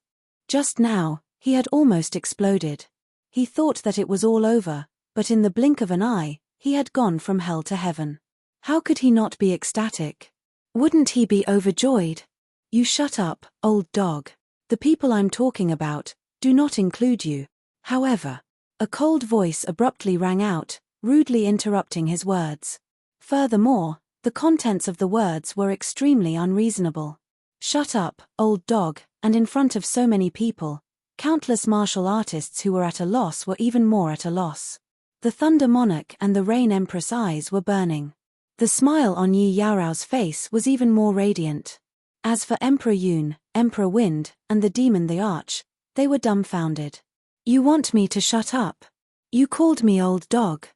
Just now, he had almost exploded. He thought that it was all over, but in the blink of an eye, he had gone from hell to heaven. How could he not be ecstatic? Wouldn't he be overjoyed? You shut up, old dog. The people I'm talking about do not include you. However, a cold voice abruptly rang out, rudely interrupting his words. Furthermore, the contents of the words were extremely unreasonable. Shut up, old dog, and in front of so many people, countless martial artists who were at a loss were even more at a loss. The Thunder Monarch and the Rain Empress eyes were burning. The smile on Yi Yaorao's face was even more radiant. As for Emperor Yun, Emperor Wind, and the Demon the Arch, they were dumbfounded. You want me to shut up? You called me old dog.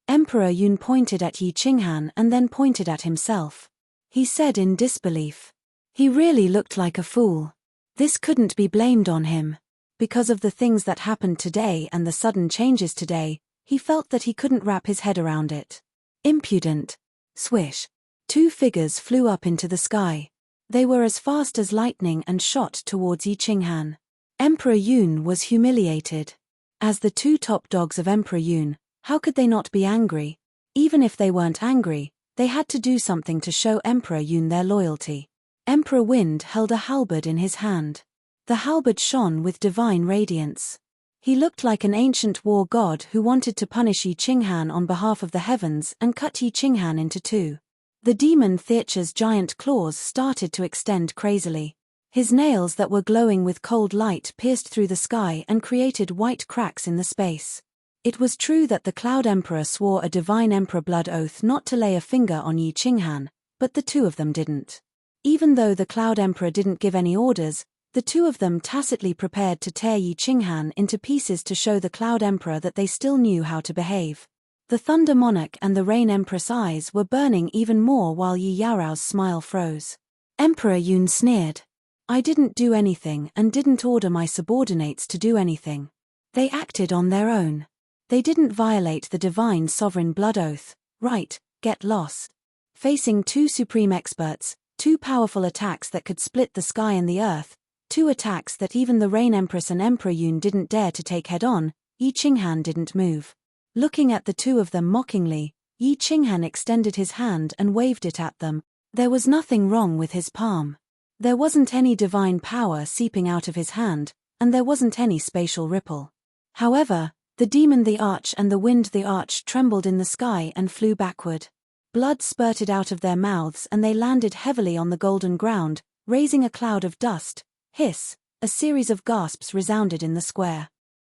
Emperor Yun pointed at Yi Qinghan and then pointed at himself. He said in disbelief. He really looked like a fool. This couldn't be blamed on him. Because of the things that happened today and the sudden changes today, he felt that he couldn't wrap his head around it. Impudent. Swish. Two figures flew up into the sky. They were as fast as lightning and shot towards Yi Qinghan. Emperor Yun was humiliated. As the two top dogs of Emperor Yun, how could they not be angry? Even if they weren't angry, they had to do something to show Emperor Yun their loyalty. Emperor Wind held a halberd in his hand. The halberd shone with divine radiance. He looked like an ancient war god who wanted to punish Yi Qinghan on behalf of the heavens and cut Yi Qinghan into two. The demon Theacher's giant claws started to extend crazily. His nails that were glowing with cold light pierced through the sky and created white cracks in the space. It was true that the Cloud Emperor swore a divine emperor blood oath not to lay a finger on Yi Qinghan, but the two of them didn't. Even though the Cloud Emperor didn't give any orders, the two of them tacitly prepared to tear Yi Qinghan into pieces to show the Cloud Emperor that they still knew how to behave. The Thunder Monarch and the Rain Empress' eyes were burning even more while Yi Yaorao's smile froze. Emperor Yun sneered. I didn't do anything and didn't order my subordinates to do anything. They acted on their own. They didn't violate the divine sovereign blood oath, right? Get lost. Facing two supreme experts, two powerful attacks that could split the sky and the earth, two attacks that even the Rain Empress and Emperor Yun didn't dare to take head-on, Yi Qinghan didn't move. Looking at the two of them mockingly, Yi Qinghan extended his hand and waved it at them. There was nothing wrong with his palm. There wasn't any divine power seeping out of his hand, and there wasn't any spatial ripple. However, the demon the arch and the wind the arch trembled in the sky and flew backward. Blood spurted out of their mouths and they landed heavily on the golden ground, raising a cloud of dust. Hiss, a series of gasps resounded in the square.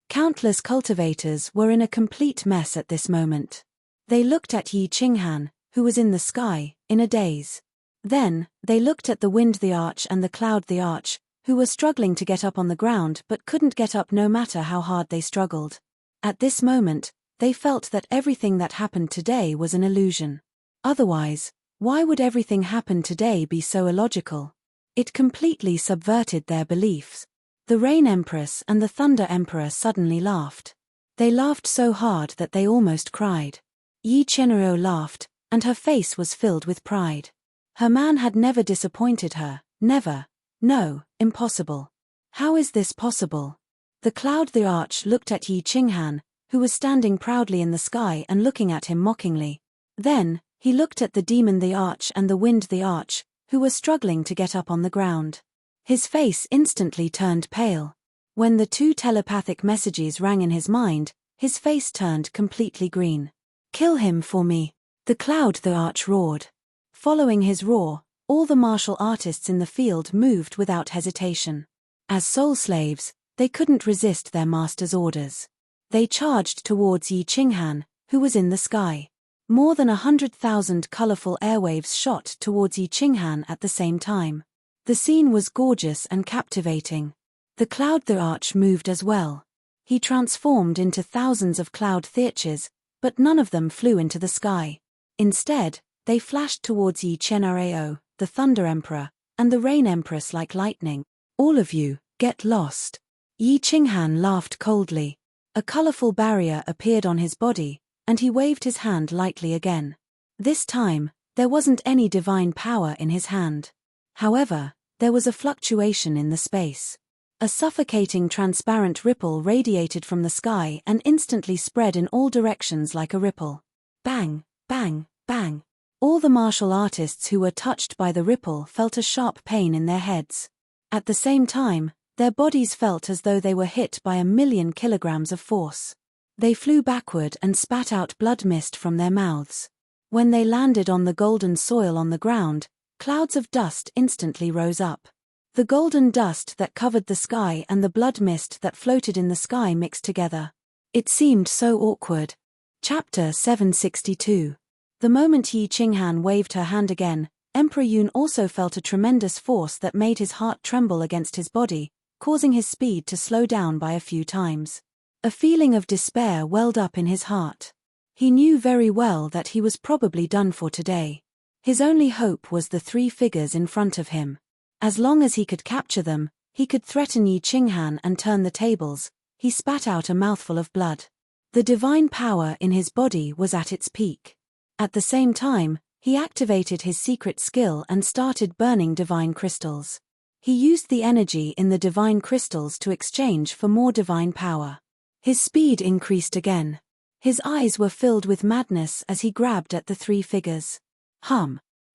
Countless cultivators were in a complete mess at this moment. They looked at Yi Qinghan, who was in the sky, in a daze. Then, they looked at the wind the arch and the cloud the arch, who were struggling to get up on the ground but couldn't get up no matter how hard they struggled. At this moment, they felt that everything that happened today was an illusion. Otherwise, why would everything happen today be so illogical? It completely subverted their beliefs. The Rain Empress and the Thunder Emperor suddenly laughed. They laughed so hard that they almost cried. Yi Qianruo laughed, and her face was filled with pride. Her man had never disappointed her, never. No, impossible. How is this possible? The Cloud the Arch looked at Yi Qinghan, who was standing proudly in the sky and looking at him mockingly. Then, he looked at the Demon the Arch and the Wind the Arch, who were struggling to get up on the ground. His face instantly turned pale. When the two telepathic messages rang in his mind, his face turned completely green. Kill him for me. The Cloud the Arch roared. Following his roar, all the martial artists in the field moved without hesitation. As soul slaves, they couldn't resist their master's orders. They charged towards Yi Qinghan, who was in the sky. More than 100,000 colorful airwaves shot towards Yi Qinghan at the same time. The scene was gorgeous and captivating. The Cloud the Arch moved as well. He transformed into thousands of cloud theatres, but none of them flew into the sky. Instead, they flashed towards Yi Qianruo, the Thunder Emperor, and the Rain Empress like lightning. All of you, get lost. Yi Qinghan laughed coldly. A colorful barrier appeared on his body, and he waved his hand lightly again. This time, there wasn't any divine power in his hand. However, there was a fluctuation in the space. A suffocating transparent ripple radiated from the sky and instantly spread in all directions like a ripple. Bang, bang, bang. All the martial artists who were touched by the ripple felt a sharp pain in their heads. At the same time, their bodies felt as though they were hit by 1,000,000 kilograms of force. They flew backward and spat out blood mist from their mouths. When they landed on the golden soil on the ground, clouds of dust instantly rose up. The golden dust that covered the sky and the blood mist that floated in the sky mixed together. It seemed so awkward. Chapter 762. The moment Yi Qinghan waved her hand again, Emperor Yun also felt a tremendous force that made his heart tremble against his body, causing his speed to slow down by a few times. A feeling of despair welled up in his heart. He knew very well that he was probably done for today. His only hope was the three figures in front of him. As long as he could capture them, he could threaten Yi Qinghan and turn the tables. He spat out a mouthful of blood. The divine power in his body was at its peak. At the same time, he activated his secret skill and started burning divine crystals. He used the energy in the divine crystals to exchange for more divine power. His speed increased again. His eyes were filled with madness as he grabbed at the three figures.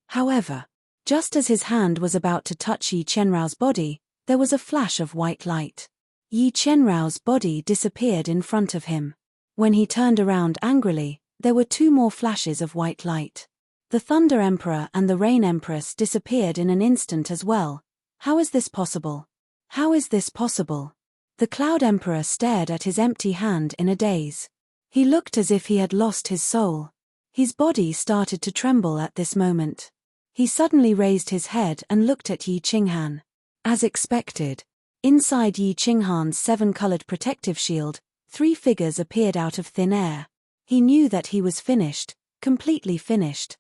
However, just as his hand was about to touch Yi Qianrao's body, there was a flash of white light. Yi Qianrao's body disappeared in front of him. When he turned around angrily, there were two more flashes of white light. The Thunder Emperor and the Rain Empress disappeared in an instant as well. How is this possible? How is this possible? The Cloud Emperor stared at his empty hand in a daze. He looked as if he had lost his soul. His body started to tremble at this moment. He suddenly raised his head and looked at Yi Qinghan. As expected, inside Yi Qinghan's seven-colored protective shield, three figures appeared out of thin air. He knew that he was finished, completely finished.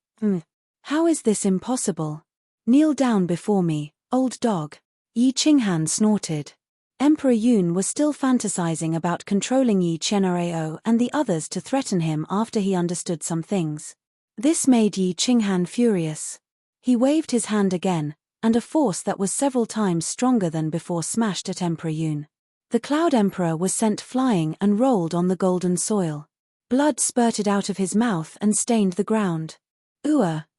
How is this impossible? Kneel down before me, old dog. Yi Qinghan snorted. Emperor Yun was still fantasizing about controlling Yi Qianrao and the others to threaten him after he understood some things. This made Yi Qinghan furious. He waved his hand again, and a force that was several times stronger than before smashed at Emperor Yun. The Cloud Emperor was sent flying and rolled on the golden soil. Blood spurted out of his mouth and stained the ground.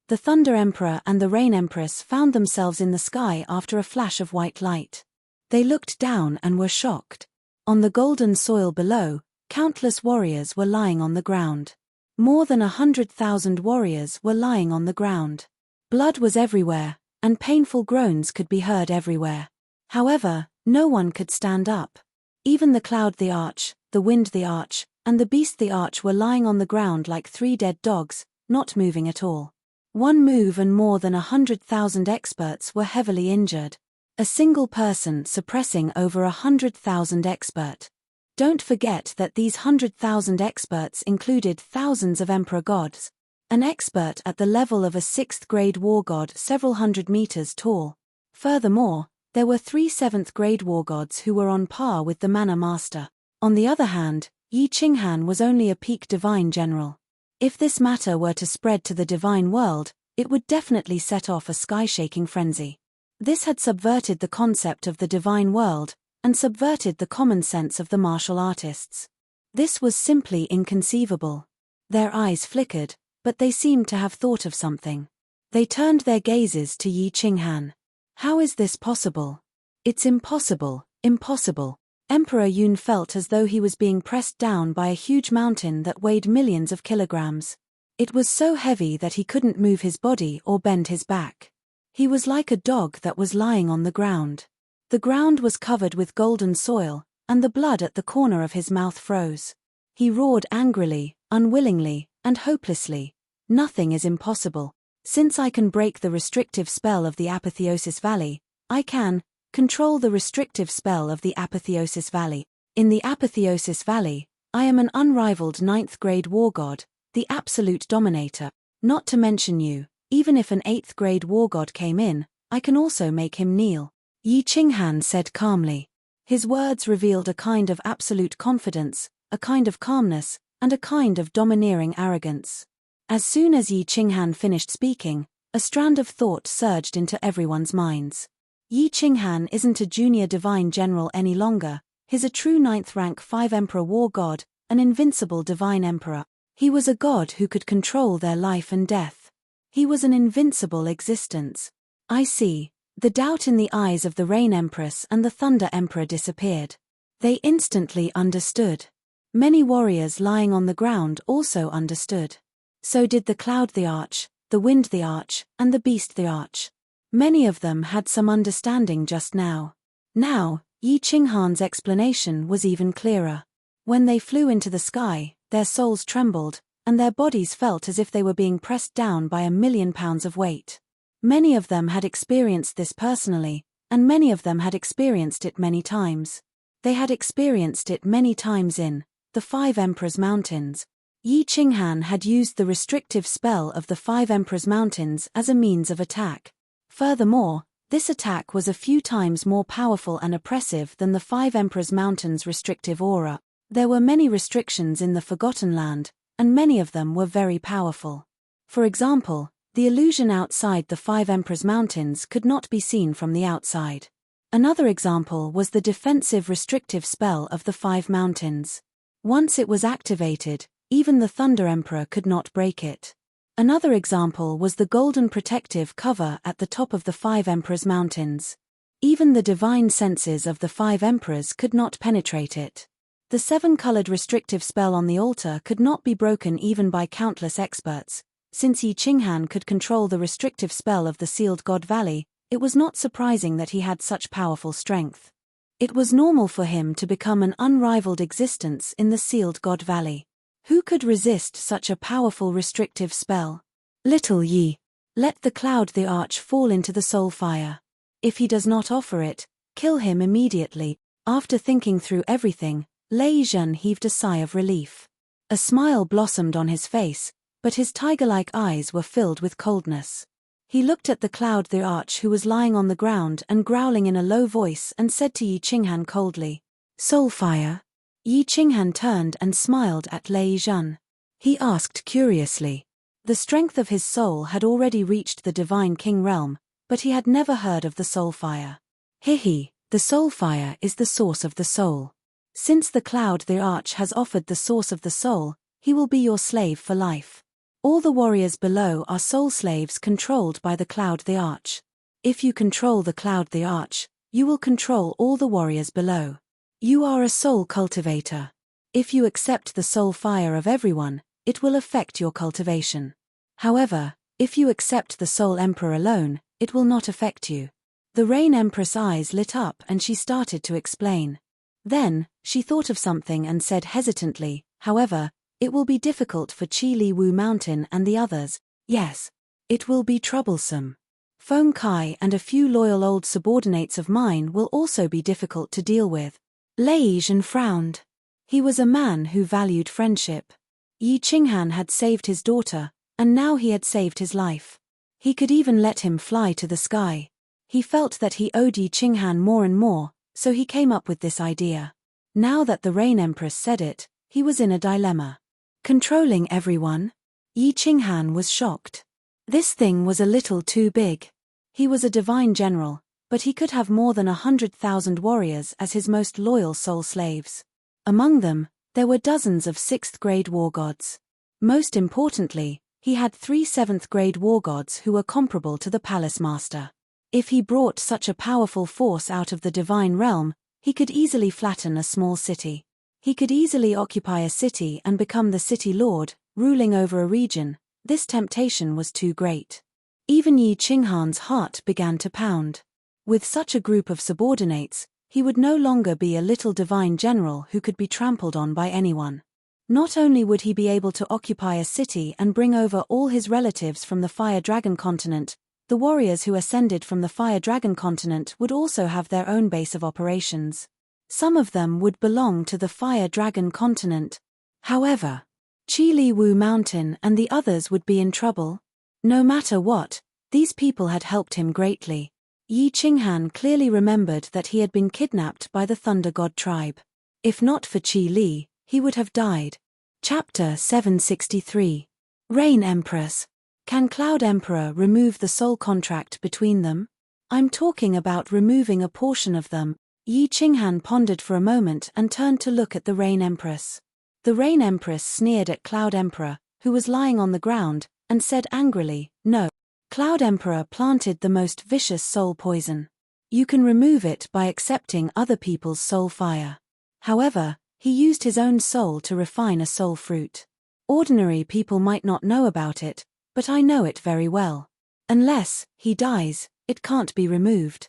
The Thunder Emperor and the Rain Empress found themselves in the sky after a flash of white light. They looked down and were shocked. On the golden soil below, countless warriors were lying on the ground. More than 100,000 warriors were lying on the ground. Blood was everywhere, and painful groans could be heard everywhere. However, no one could stand up. Even the Cloud the Arch, the Wind the Arch, and the Beast the Arch were lying on the ground like three dead dogs, not moving at all. One move and more than 100,000 experts were heavily injured. A single person suppressing over 100,000 expert. Don't forget that these 100,000 experts included thousands of emperor gods. An expert at the level of a 6th grade war god several hundred meters tall. Furthermore, there were 3 7th grade war gods who were on par with the Mana Master. On the other hand, Yi Qinghan was only a peak divine general. If this matter were to spread to the divine world, it would definitely set off a sky-shaking frenzy. This had subverted the concept of the divine world, and subverted the common sense of the martial artists. This was simply inconceivable. Their eyes flickered, but they seemed to have thought of something. They turned their gazes to Yi Qinghan. How is this possible? It's impossible, impossible. Emperor Yun felt as though he was being pressed down by a huge mountain that weighed millions of kilograms. It was so heavy that he couldn't move his body or bend his back. He was like a dog that was lying on the ground. The ground was covered with golden soil, and the blood at the corner of his mouth froze. He roared angrily, unwillingly, and hopelessly. Nothing is impossible. Since I can break the restrictive spell of the Apotheosis Valley, I can control the restrictive spell of the Apotheosis Valley. In the Apotheosis Valley, I am an unrivaled 9th grade war god, the absolute dominator. Not to mention you, even if an 8th grade war god came in, I can also make him kneel. Yi Qinghan said calmly. His words revealed a kind of absolute confidence, a kind of calmness, and a kind of domineering arrogance. As soon as Yi Qinghan finished speaking, a strand of thought surged into everyone's minds. Yi Qinghan isn't a junior divine general any longer, he's a true 9th rank 5 emperor war god, an invincible divine emperor. He was a god who could control their life and death. He was an invincible existence. I see. The doubt in the eyes of the Rain Empress and the Thunder Emperor disappeared. They instantly understood. Many warriors lying on the ground also understood. So did the Cloud the Arch, the Wind the Arch, and the Beast the Arch. Many of them had some understanding just now. Now, Yi Qinghan's explanation was even clearer. When they flew into the sky, their souls trembled, and their bodies felt as if they were being pressed down by 1,000,000 pounds of weight. Many of them had experienced this personally, and many of them had experienced it many times. They had experienced it many times in the 5 Emperors Mountains. Yi Qinghan had used the restrictive spell of the 5 Emperors Mountains as a means of attack. Furthermore, this attack was a few times more powerful and oppressive than the 5 Emperors Mountains' restrictive aura. There were many restrictions in the Forgotten Land, and many of them were very powerful. For example, the illusion outside the 5 Emperors Mountains could not be seen from the outside. Another example was the defensive restrictive spell of the 5 Mountains. Once it was activated, Even the Thunder Emperor could not break it. Another example was the golden protective cover at the top of the 5 Emperors' mountains. Even the divine senses of the 5 Emperors could not penetrate it. The 7-colored restrictive spell on the altar could not be broken even by countless experts. Since Yi Qinghan could control the restrictive spell of the sealed God Valley, it was not surprising that he had such powerful strength. It was normal for him to become an unrivaled existence in the sealed God Valley. Who could resist such a powerful restrictive spell? Little Yi. Let the cloud the arch fall into the soul fire. If he does not offer it, kill him immediately. After thinking through everything, Lei Zhen heaved a sigh of relief. A smile blossomed on his face, but his tiger-like eyes were filled with coldness. He looked at the cloud the arch who was lying on the ground and growling in a low voice and said to Yi Qinghan coldly, "Soul fire?" Yi Qinghan turned and smiled at Lei Zhen. He asked curiously. The strength of his soul had already reached the divine king realm, but he had never heard of the soul fire. Hihi, the soul fire is the source of the soul. Since the cloud the arch has offered the source of the soul, he will be your slave for life. All the warriors below are soul slaves controlled by the cloud the arch. If you control the cloud the arch, you will control all the warriors below. You are a soul cultivator. If you accept the soul fire of everyone, it will affect your cultivation. However, if you accept the soul emperor alone, it will not affect you. The Rain Empress' eyes lit up and she started to explain. Then, she thought of something and said hesitantly, however, it will be difficult for Qi Li Wu Mountain and the others. Yes. It will be troublesome. Feng Kai and a few loyal old subordinates of mine will also be difficult to deal with. Lei Zhen frowned. He was a man who valued friendship. Yi Qinghan had saved his daughter, and now he had saved his life. He could even let him fly to the sky. He felt that he owed Yi Qinghan more and more, so he came up with this idea. Now that the Rain Empress said it, he was in a dilemma. Controlling everyone? Yi Qinghan was shocked. This thing was a little too big. He was a divine general, but he could have more than 100,000 warriors as his most loyal soul slaves. Among them, there were dozens of 6th-grade war gods. Most importantly, he had 3 7th-grade war gods who were comparable to the palace master. If he brought such a powerful force out of the divine realm, he could easily flatten a small city. He could easily occupy a city and become the city lord, ruling over a region. This temptation was too great. Even Yi Qinghan's heart began to pound. With such a group of subordinates, he would no longer be a little divine general who could be trampled on by anyone. Not only would he be able to occupy a city and bring over all his relatives from the Fire Dragon continent, the warriors who ascended from the Fire Dragon continent would also have their own base of operations. Some of them would belong to the Fire Dragon continent. However, Qi Li Wu Mountain and the others would be in trouble. No matter what, these people had helped him greatly. Yi Qinghan clearly remembered that he had been kidnapped by the Thunder God tribe. If not for Qi Li, he would have died. Chapter 763. Rain Empress. Can Cloud Emperor remove the soul contract between them? I'm talking about removing a portion of them. Yi Qinghan pondered for a moment and turned to look at the Rain Empress. The Rain Empress sneered at Cloud Emperor, who was lying on the ground, and said angrily, "No." Cloud Emperor planted the most vicious soul poison. You can remove it by accepting other people's soul fire. However, he used his own soul to refine a soul fruit. Ordinary people might not know about it, but I know it very well. Unless he dies, it can't be removed.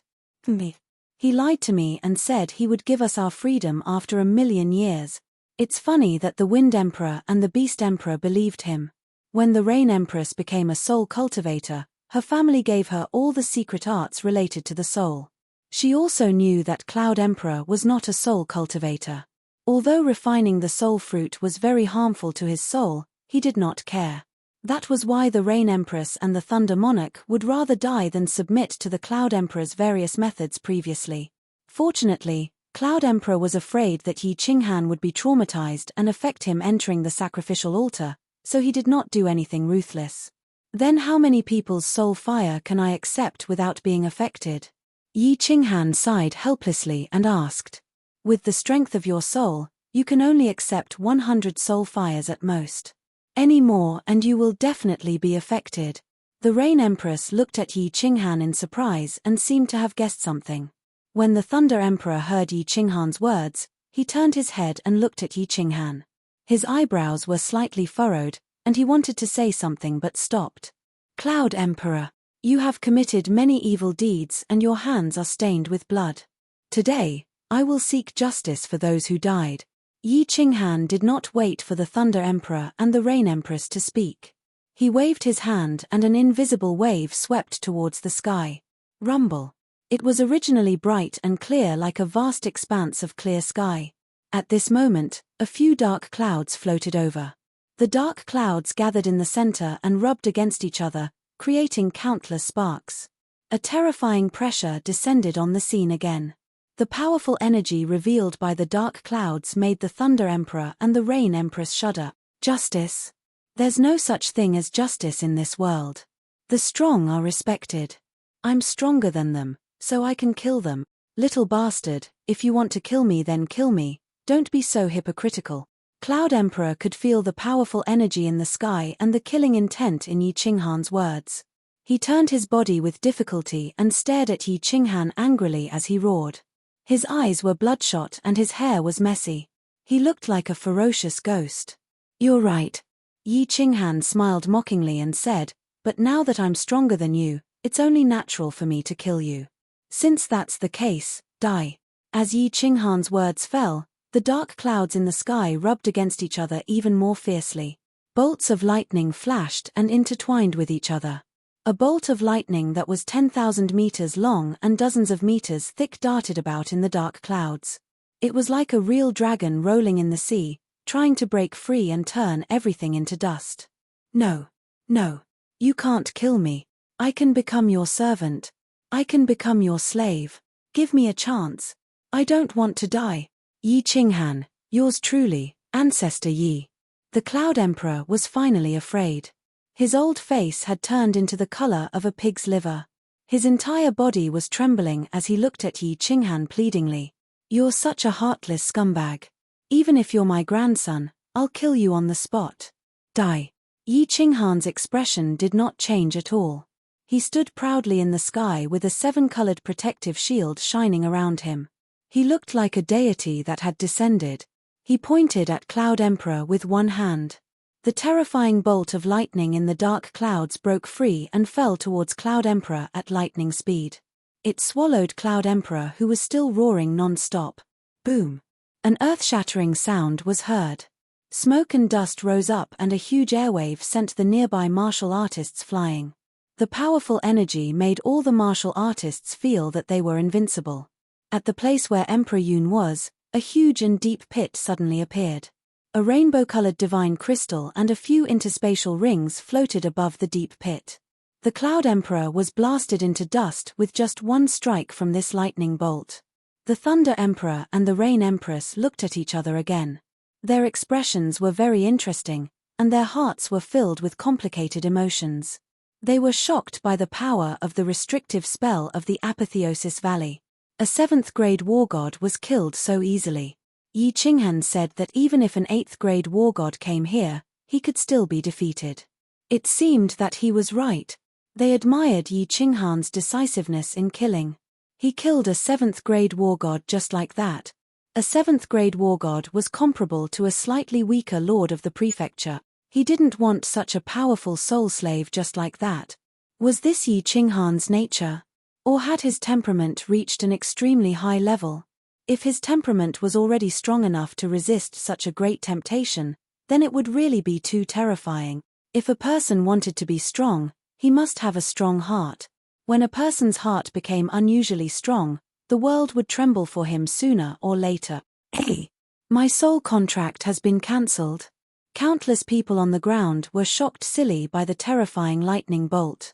He lied to me and said he would give us our freedom after 1,000,000 years. It's funny that the Wind Emperor and the Beast Emperor believed him. When the Rain Empress became a soul cultivator, her family gave her all the secret arts related to the soul. She also knew that Cloud Emperor was not a soul cultivator. Although refining the soul fruit was very harmful to his soul, he did not care. That was why the Rain Empress and the Thunder Monarch would rather die than submit to the Cloud Emperor's various methods previously. Fortunately, Cloud Emperor was afraid that Yi Qinghan would be traumatized and affect him entering the sacrificial altar, so he did not do anything ruthless. Then how many people's soul fire can I accept without being affected? Yi Qinghan sighed helplessly and asked. With the strength of your soul, You can only accept 100 soul fires at most. Any more and you will definitely be affected. The Rain Empress looked at Yi Qinghan in surprise and seemed to have guessed something. When the Thunder Emperor heard Yi Qinghan's words, he turned his head and looked at Yi Qinghan. His eyebrows were slightly furrowed, and he wanted to say something but stopped. Cloud Emperor, you have committed many evil deeds and your hands are stained with blood. Today, I will seek justice for those who died. Yi Qinghan did not wait for the Thunder Emperor and the Rain Empress to speak. He waved his hand and an invisible wave swept towards the sky. Rumble. It was originally bright and clear like a vast expanse of clear sky. At this moment, a few dark clouds floated over. The dark clouds gathered in the center and rubbed against each other, creating countless sparks. A terrifying pressure descended on the scene again. The powerful energy revealed by the dark clouds made the Thunder Emperor and the Rain Empress shudder. Justice? There's no such thing as justice in this world. The strong are respected. I'm stronger than them, so I can kill them. Little bastard, if you want to kill me then kill me, don't be so hypocritical. Cloud Emperor could feel the powerful energy in the sky and the killing intent in Yi Qinghan's words. He turned his body with difficulty and stared at Yi Qinghan angrily as he roared. His eyes were bloodshot and his hair was messy. He looked like a ferocious ghost. You're right. Yi Qinghan smiled mockingly and said, but now that I'm stronger than you, it's only natural for me to kill you. Since that's the case, die. As Yi Qinghan's words fell, the dark clouds in the sky rubbed against each other even more fiercely. Bolts of lightning flashed and intertwined with each other. A bolt of lightning that was 10,000 meters long and dozens of meters thick darted about in the dark clouds. It was like a real dragon rolling in the sea, trying to break free and turn everything into dust. No. No. You can't kill me. I can become your servant. I can become your slave. Give me a chance. I don't want to die. Yi Qinghan, yours truly, Ancestor Yi. The Cloud Emperor was finally afraid. His old face had turned into the color of a pig's liver. His entire body was trembling as he looked at Yi Qinghan pleadingly. You're such a heartless scumbag. Even if you're my grandson, I'll kill you on the spot. Die. Yi Qinghan's expression did not change at all. He stood proudly in the sky with a 7-colored protective shield shining around him. He looked like a deity that had descended. He pointed at Cloud Emperor with one hand. The terrifying bolt of lightning in the dark clouds broke free and fell towards Cloud Emperor at lightning speed. It swallowed Cloud Emperor, who was still roaring non-stop. Boom! An earth-shattering sound was heard. Smoke and dust rose up and a huge airwave sent the nearby martial artists flying. The powerful energy made all the martial artists feel that they were invincible. At the place where Emperor Yun was, a huge and deep pit suddenly appeared. A rainbow-colored divine crystal and a few interspatial rings floated above the deep pit. The Cloud Emperor was blasted into dust with just one strike from this lightning bolt. The Thunder Emperor and the Rain Empress looked at each other again. Their expressions were very interesting, and their hearts were filled with complicated emotions. They were shocked by the power of the restrictive spell of the Apotheosis Valley. A 7th-grade war god was killed so easily. Yi Qinghan said that even if an 8th-grade war god came here, he could still be defeated. It seemed that he was right. They admired Yi Qinghan's decisiveness in killing. He killed a 7th-grade war god just like that. A 7th-grade war god was comparable to a slightly weaker lord of the prefecture. He didn't want such a powerful soul slave just like that. Was this Yi Qinghan's nature? Or had his temperament reached an extremely high level? If his temperament was already strong enough to resist such a great temptation, then it would really be too terrifying. If a person wanted to be strong, he must have a strong heart. When a person's heart became unusually strong, the world would tremble for him sooner or later. Hey! My soul contract has been cancelled. Countless people on the ground were shocked silly by the terrifying lightning bolt.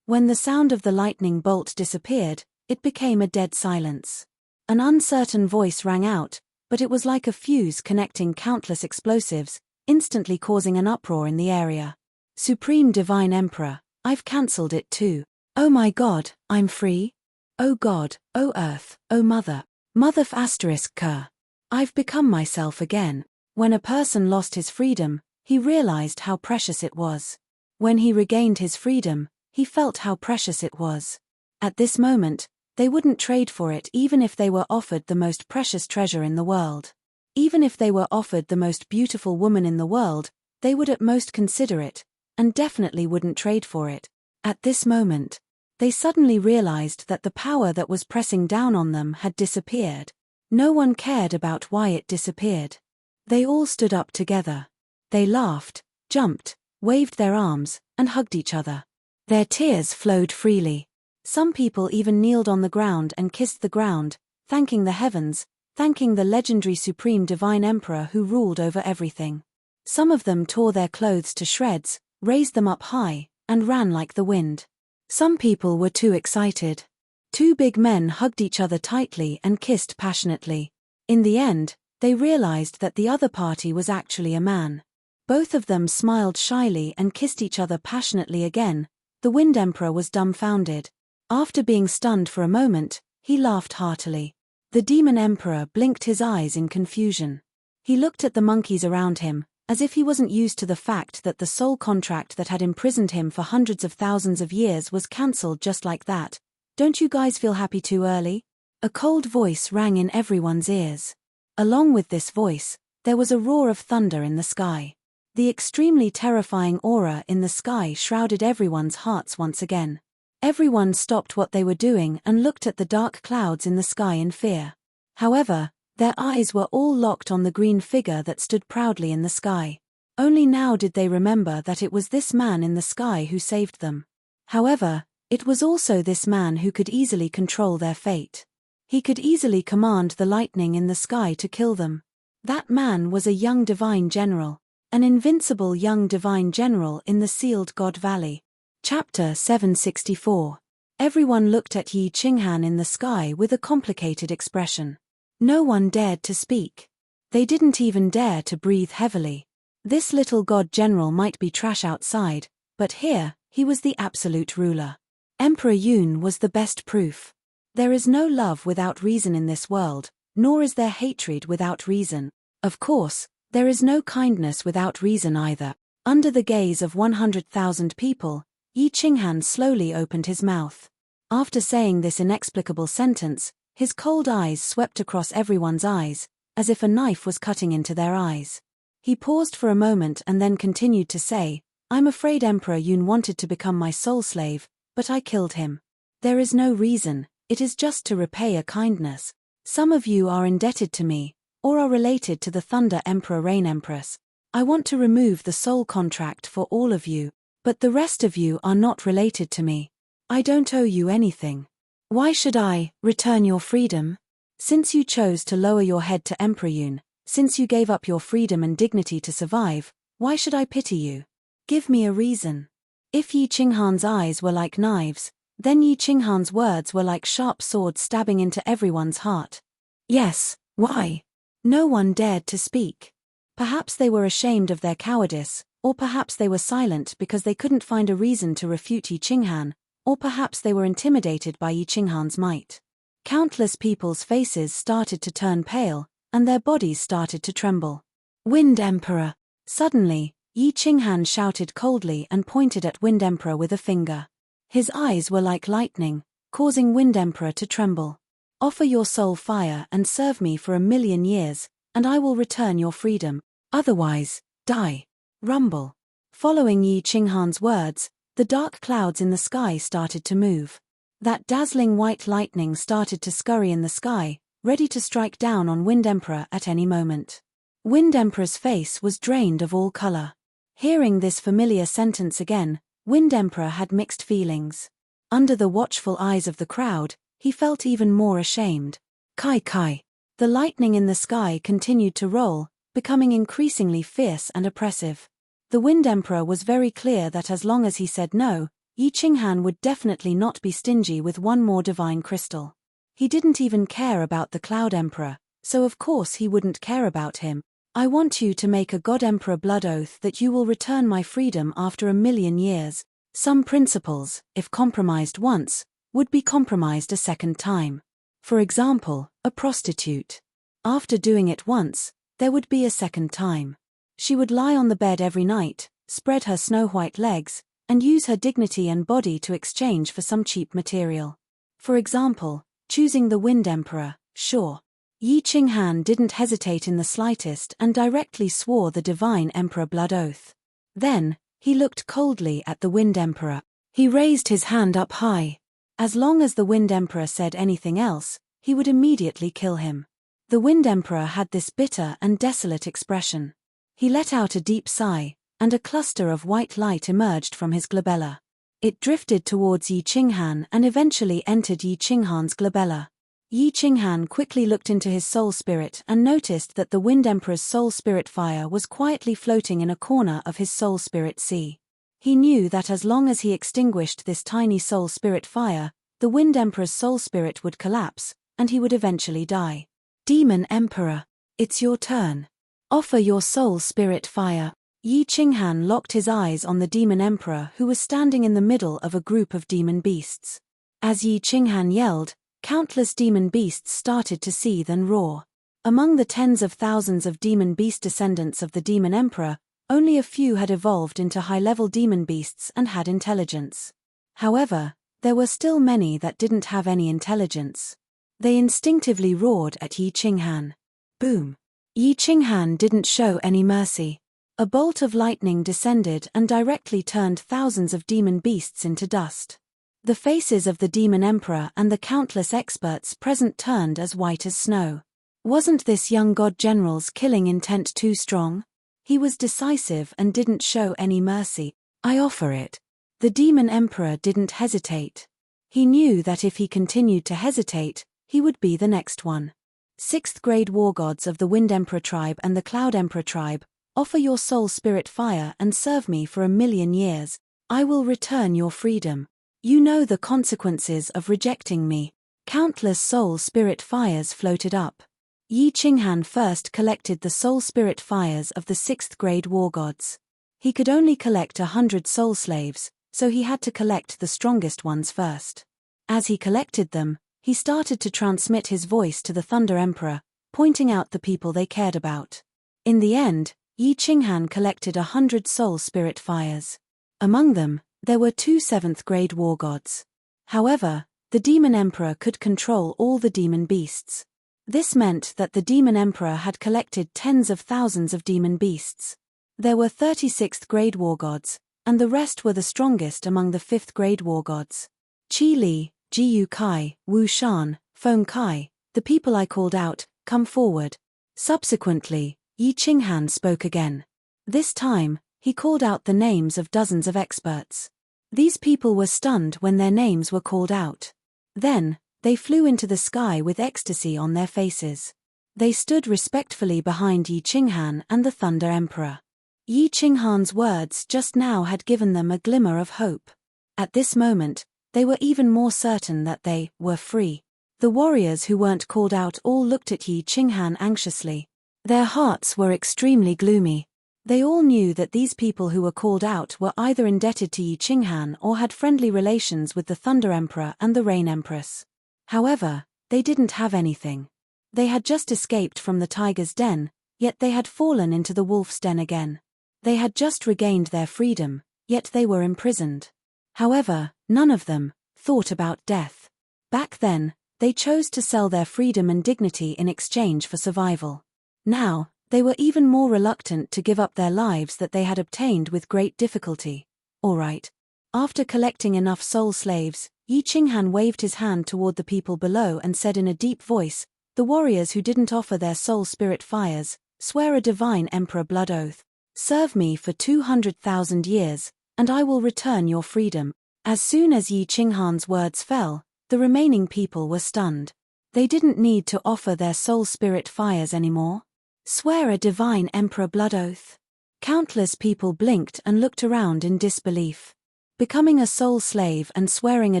When the sound of the lightning bolt disappeared, it became a dead silence. An uncertain voice rang out, but it was like a fuse connecting countless explosives, instantly causing an uproar in the area. Supreme Divine Emperor, I've cancelled it too. Oh my God, I'm free? Oh God, oh Earth, oh Mother. Mother f***. I've become myself again. When a person lost his freedom, he realized how precious it was. When he regained his freedom, he felt how precious it was. At this moment, they wouldn't trade for it even if they were offered the most precious treasure in the world. Even if they were offered the most beautiful woman in the world, they would at most consider it, and definitely wouldn't trade for it. At this moment, they suddenly realized that the power that was pressing down on them had disappeared. No one cared about why it disappeared. They all stood up together. They laughed, jumped, waved their arms, and hugged each other. Their tears flowed freely. Some people even kneeled on the ground and kissed the ground, thanking the heavens, thanking the legendary supreme divine emperor who ruled over everything. Some of them tore their clothes to shreds, raised them up high, and ran like the wind. Some people were too excited. Two big men hugged each other tightly and kissed passionately. In the end, they realized that the other party was actually a man. Both of them smiled shyly and kissed each other passionately again. The Wind Emperor was dumbfounded. After being stunned for a moment, he laughed heartily. The Demon Emperor blinked his eyes in confusion. He looked at the monkeys around him, as if he wasn't used to the fact that the soul contract that had imprisoned him for hundreds of thousands of years was cancelled just like that. Don't you guys feel happy too early? A cold voice rang in everyone's ears. Along with this voice, there was a roar of thunder in the sky. The extremely terrifying aura in the sky shrouded everyone's hearts once again. Everyone stopped what they were doing and looked at the dark clouds in the sky in fear. However, their eyes were all locked on the green figure that stood proudly in the sky. Only now did they remember that it was this man in the sky who saved them. However, it was also this man who could easily control their fate. He could easily command the lightning in the sky to kill them. That man was a young divine general, an invincible young divine general in the sealed God Valley. Chapter 764. Everyone looked at Yi Qinghan in the sky with a complicated expression. No one dared to speak. They didn't even dare to breathe heavily. This little god general might be trash outside, but here, he was the absolute ruler. Emperor Yun was the best proof. There is no love without reason in this world, nor is there hatred without reason. Of course, there is no kindness without reason either. Under the gaze of 100,000 people, Yi Qinghan slowly opened his mouth. After saying this inexplicable sentence, his cold eyes swept across everyone's eyes, as if a knife was cutting into their eyes. He paused for a moment and then continued to say, I'm afraid Emperor Yun wanted to become my soul slave, but I killed him. There is no reason, it is just to repay a kindness. Some of you are indebted to me, or are related to the Thunder Emperor Rain Empress. I want to remove the soul contract for all of you, but the rest of you are not related to me. I don't owe you anything. Why should I return your freedom? Since you chose to lower your head to Emperor Yun, since you gave up your freedom and dignity to survive, why should I pity you? Give me a reason. If Yi Qinghan's eyes were like knives, then Yi Qinghan's words were like sharp swords stabbing into everyone's heart. Yes, why? No one dared to speak. Perhaps they were ashamed of their cowardice, or perhaps they were silent because they couldn't find a reason to refute Yi Qinghan, or perhaps they were intimidated by Yi Qinghan's might. Countless people's faces started to turn pale, and their bodies started to tremble. Wind Emperor! Suddenly, Yi Qinghan shouted coldly and pointed at Wind Emperor with a finger. His eyes were like lightning, causing Wind Emperor to tremble. Offer your soul fire and serve me for 1,000,000 years, and I will return your freedom. Otherwise, die. Rumble. Following Yi Qinghan's words, the dark clouds in the sky started to move. That dazzling white lightning started to scurry in the sky, ready to strike down on Wind Emperor at any moment. Wind Emperor's face was drained of all color. Hearing this familiar sentence again, Wind Emperor had mixed feelings. Under the watchful eyes of the crowd, he felt even more ashamed. Kai Kai. The lightning in the sky continued to roll, becoming increasingly fierce and oppressive. The Wind Emperor was very clear that as long as he said no, Yi Qinghan would definitely not be stingy with one more divine crystal. He didn't even care about the Cloud Emperor, so of course he wouldn't care about him. I want you to make a God Emperor blood oath that you will return my freedom after 1,000,000 years. Some principles, if compromised once, would be compromised a second time. For example, a prostitute. After doing it once, there would be a second time. She would lie on the bed every night, spread her snow-white legs, and use her dignity and body to exchange for some cheap material. For example, choosing the Wind Emperor, sure. Yi Qinghan didn't hesitate in the slightest and directly swore the Divine Emperor blood oath. Then, he looked coldly at the Wind Emperor. He raised his hand up high. As long as the Wind Emperor said anything else, he would immediately kill him. The Wind Emperor had this bitter and desolate expression. He let out a deep sigh, and a cluster of white light emerged from his glabella. It drifted towards Yi Qinghan and eventually entered Yi Qinghan's glabella. Yi Qinghan quickly looked into his soul spirit and noticed that the Wind Emperor's soul spirit fire was quietly floating in a corner of his soul spirit sea. He knew that as long as he extinguished this tiny soul spirit fire, the Wind Emperor's soul spirit would collapse, and he would eventually die. Demon Emperor, it's your turn. Offer your soul spirit fire. Yi Qinghan locked his eyes on the Demon Emperor who was standing in the middle of a group of demon beasts. As Yi Qinghan yelled, countless demon beasts started to seethe and roar. Among the tens of thousands of demon beast descendants of the Demon Emperor, only a few had evolved into high-level demon beasts and had intelligence. However, there were still many that didn't have any intelligence. They instinctively roared at Yi Qinghan. Boom! Yi Qinghan didn't show any mercy. A bolt of lightning descended and directly turned thousands of demon beasts into dust. The faces of the Demon Emperor and the countless experts present turned as white as snow. Wasn't this young god general's killing intent too strong? He was decisive and didn't show any mercy. I offer it. The Demon Emperor didn't hesitate. He knew that if he continued to hesitate, he would be the next one. 6th grade war gods of the Wind Emperor tribe and the Cloud Emperor tribe, offer your soul spirit fire and serve me for 1,000,000 years. I will return your freedom. You know the consequences of rejecting me. Countless soul spirit fires floated up. Yi Qinghan first collected the soul spirit fires of the 6th grade war gods. He could only collect 100 soul slaves, so he had to collect the strongest ones first. As he collected them, he started to transmit his voice to the Thunder Emperor, pointing out the people they cared about. In the end, Yi Qinghan collected 100 soul spirit fires. Among them, there were 2 7th grade war gods. However, the Demon Emperor could control all the demon beasts. This meant that the Demon Emperor had collected tens of thousands of demon beasts. There were 36th grade war gods, and the rest were the strongest among the 5th grade war gods. Qi Li, Jiyu Kai, Wu Shan, Feng Kai, the people I called out, come forward. Subsequently, Yi Qinghan spoke again. This time, he called out the names of dozens of experts. These people were stunned when their names were called out. Then, they flew into the sky with ecstasy on their faces. They stood respectfully behind Yi Qinghan and the Thunder Emperor. Yi Qinghan's words just now had given them a glimmer of hope. At this moment, they were even more certain that they were free. The warriors who weren't called out all looked at Yi Qinghan anxiously. Their hearts were extremely gloomy. They all knew that these people who were called out were either indebted to Yi Qinghan or had friendly relations with the Thunder Emperor and the Rain Empress. However, they didn't have anything. They had just escaped from the tiger's den, yet they had fallen into the wolf's den again. They had just regained their freedom, yet they were imprisoned. However, none of them thought about death. Back then, they chose to sell their freedom and dignity in exchange for survival. Now, they were even more reluctant to give up their lives that they had obtained with great difficulty. All right. After collecting enough soul slaves, Yi Qinghan waved his hand toward the people below and said in a deep voice, the warriors who didn't offer their soul spirit fires, swear a divine emperor blood oath. Serve me for 200,000 years, and I will return your freedom. As soon as Yi Qinghan's words fell, the remaining people were stunned. They didn't need to offer their soul spirit fires anymore. Swear a divine emperor blood oath. Countless people blinked and looked around in disbelief. Becoming a soul slave and swearing a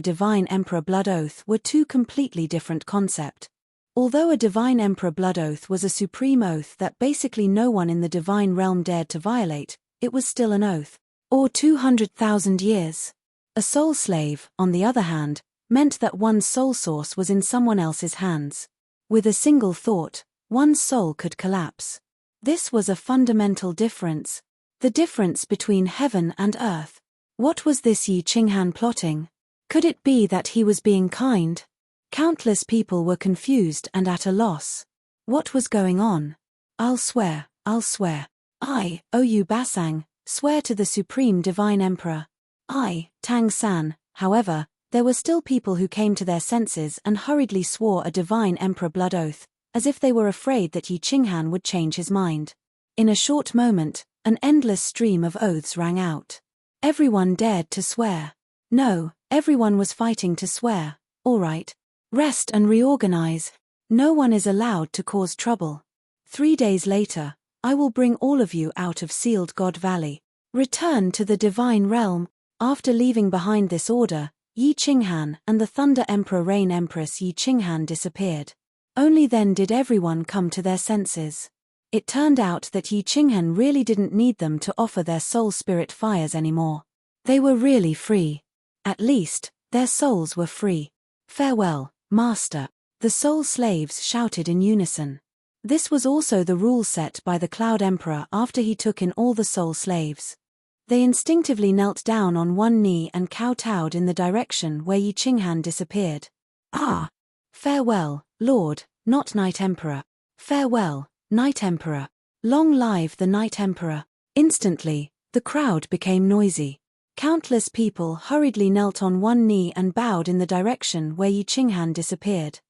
divine emperor blood oath were two completely different concepts. Although a divine emperor blood oath was a supreme oath that basically no one in the divine realm dared to violate, it was still an oath. Or 200,000 years. A soul slave, on the other hand, meant that one's soul source was in someone else's hands. With a single thought, one's soul could collapse. This was a fundamental difference. The difference between heaven and earth. What was this Yi Qinghan plotting? Could it be that he was being kind? Countless people were confused and at a loss. What was going on? I'll swear. I, Oyu Basang, swear to the Supreme Divine Emperor. I, Tang San. However, there were still people who came to their senses and hurriedly swore a Divine Emperor blood oath, as if they were afraid that Yi Qinghan would change his mind. In a short moment, an endless stream of oaths rang out. Everyone dared to swear. No, everyone was fighting to swear. All right. Rest and reorganize. No one is allowed to cause trouble. 3 days later, I will bring all of you out of Sealed God Valley. Return to the divine realm. After leaving behind this order, Yi Qinghan and the Thunder Emperor Rain Empress Yi Qinghan disappeared. Only then did everyone come to their senses. It turned out that Yi Qinghan really didn't need them to offer their soul spirit fires anymore. They were really free. At least, their souls were free. Farewell, Master. The soul slaves shouted in unison. This was also the rule set by the Cloud Emperor after he took in all the soul slaves. They instinctively knelt down on one knee and kowtowed in the direction where Yi Qinghan disappeared. Ah! Farewell, Lord, not Night Emperor. Farewell, Night Emperor. Long live the Night Emperor. Instantly, the crowd became noisy. Countless people hurriedly knelt on one knee and bowed in the direction where Yi Qinghan disappeared.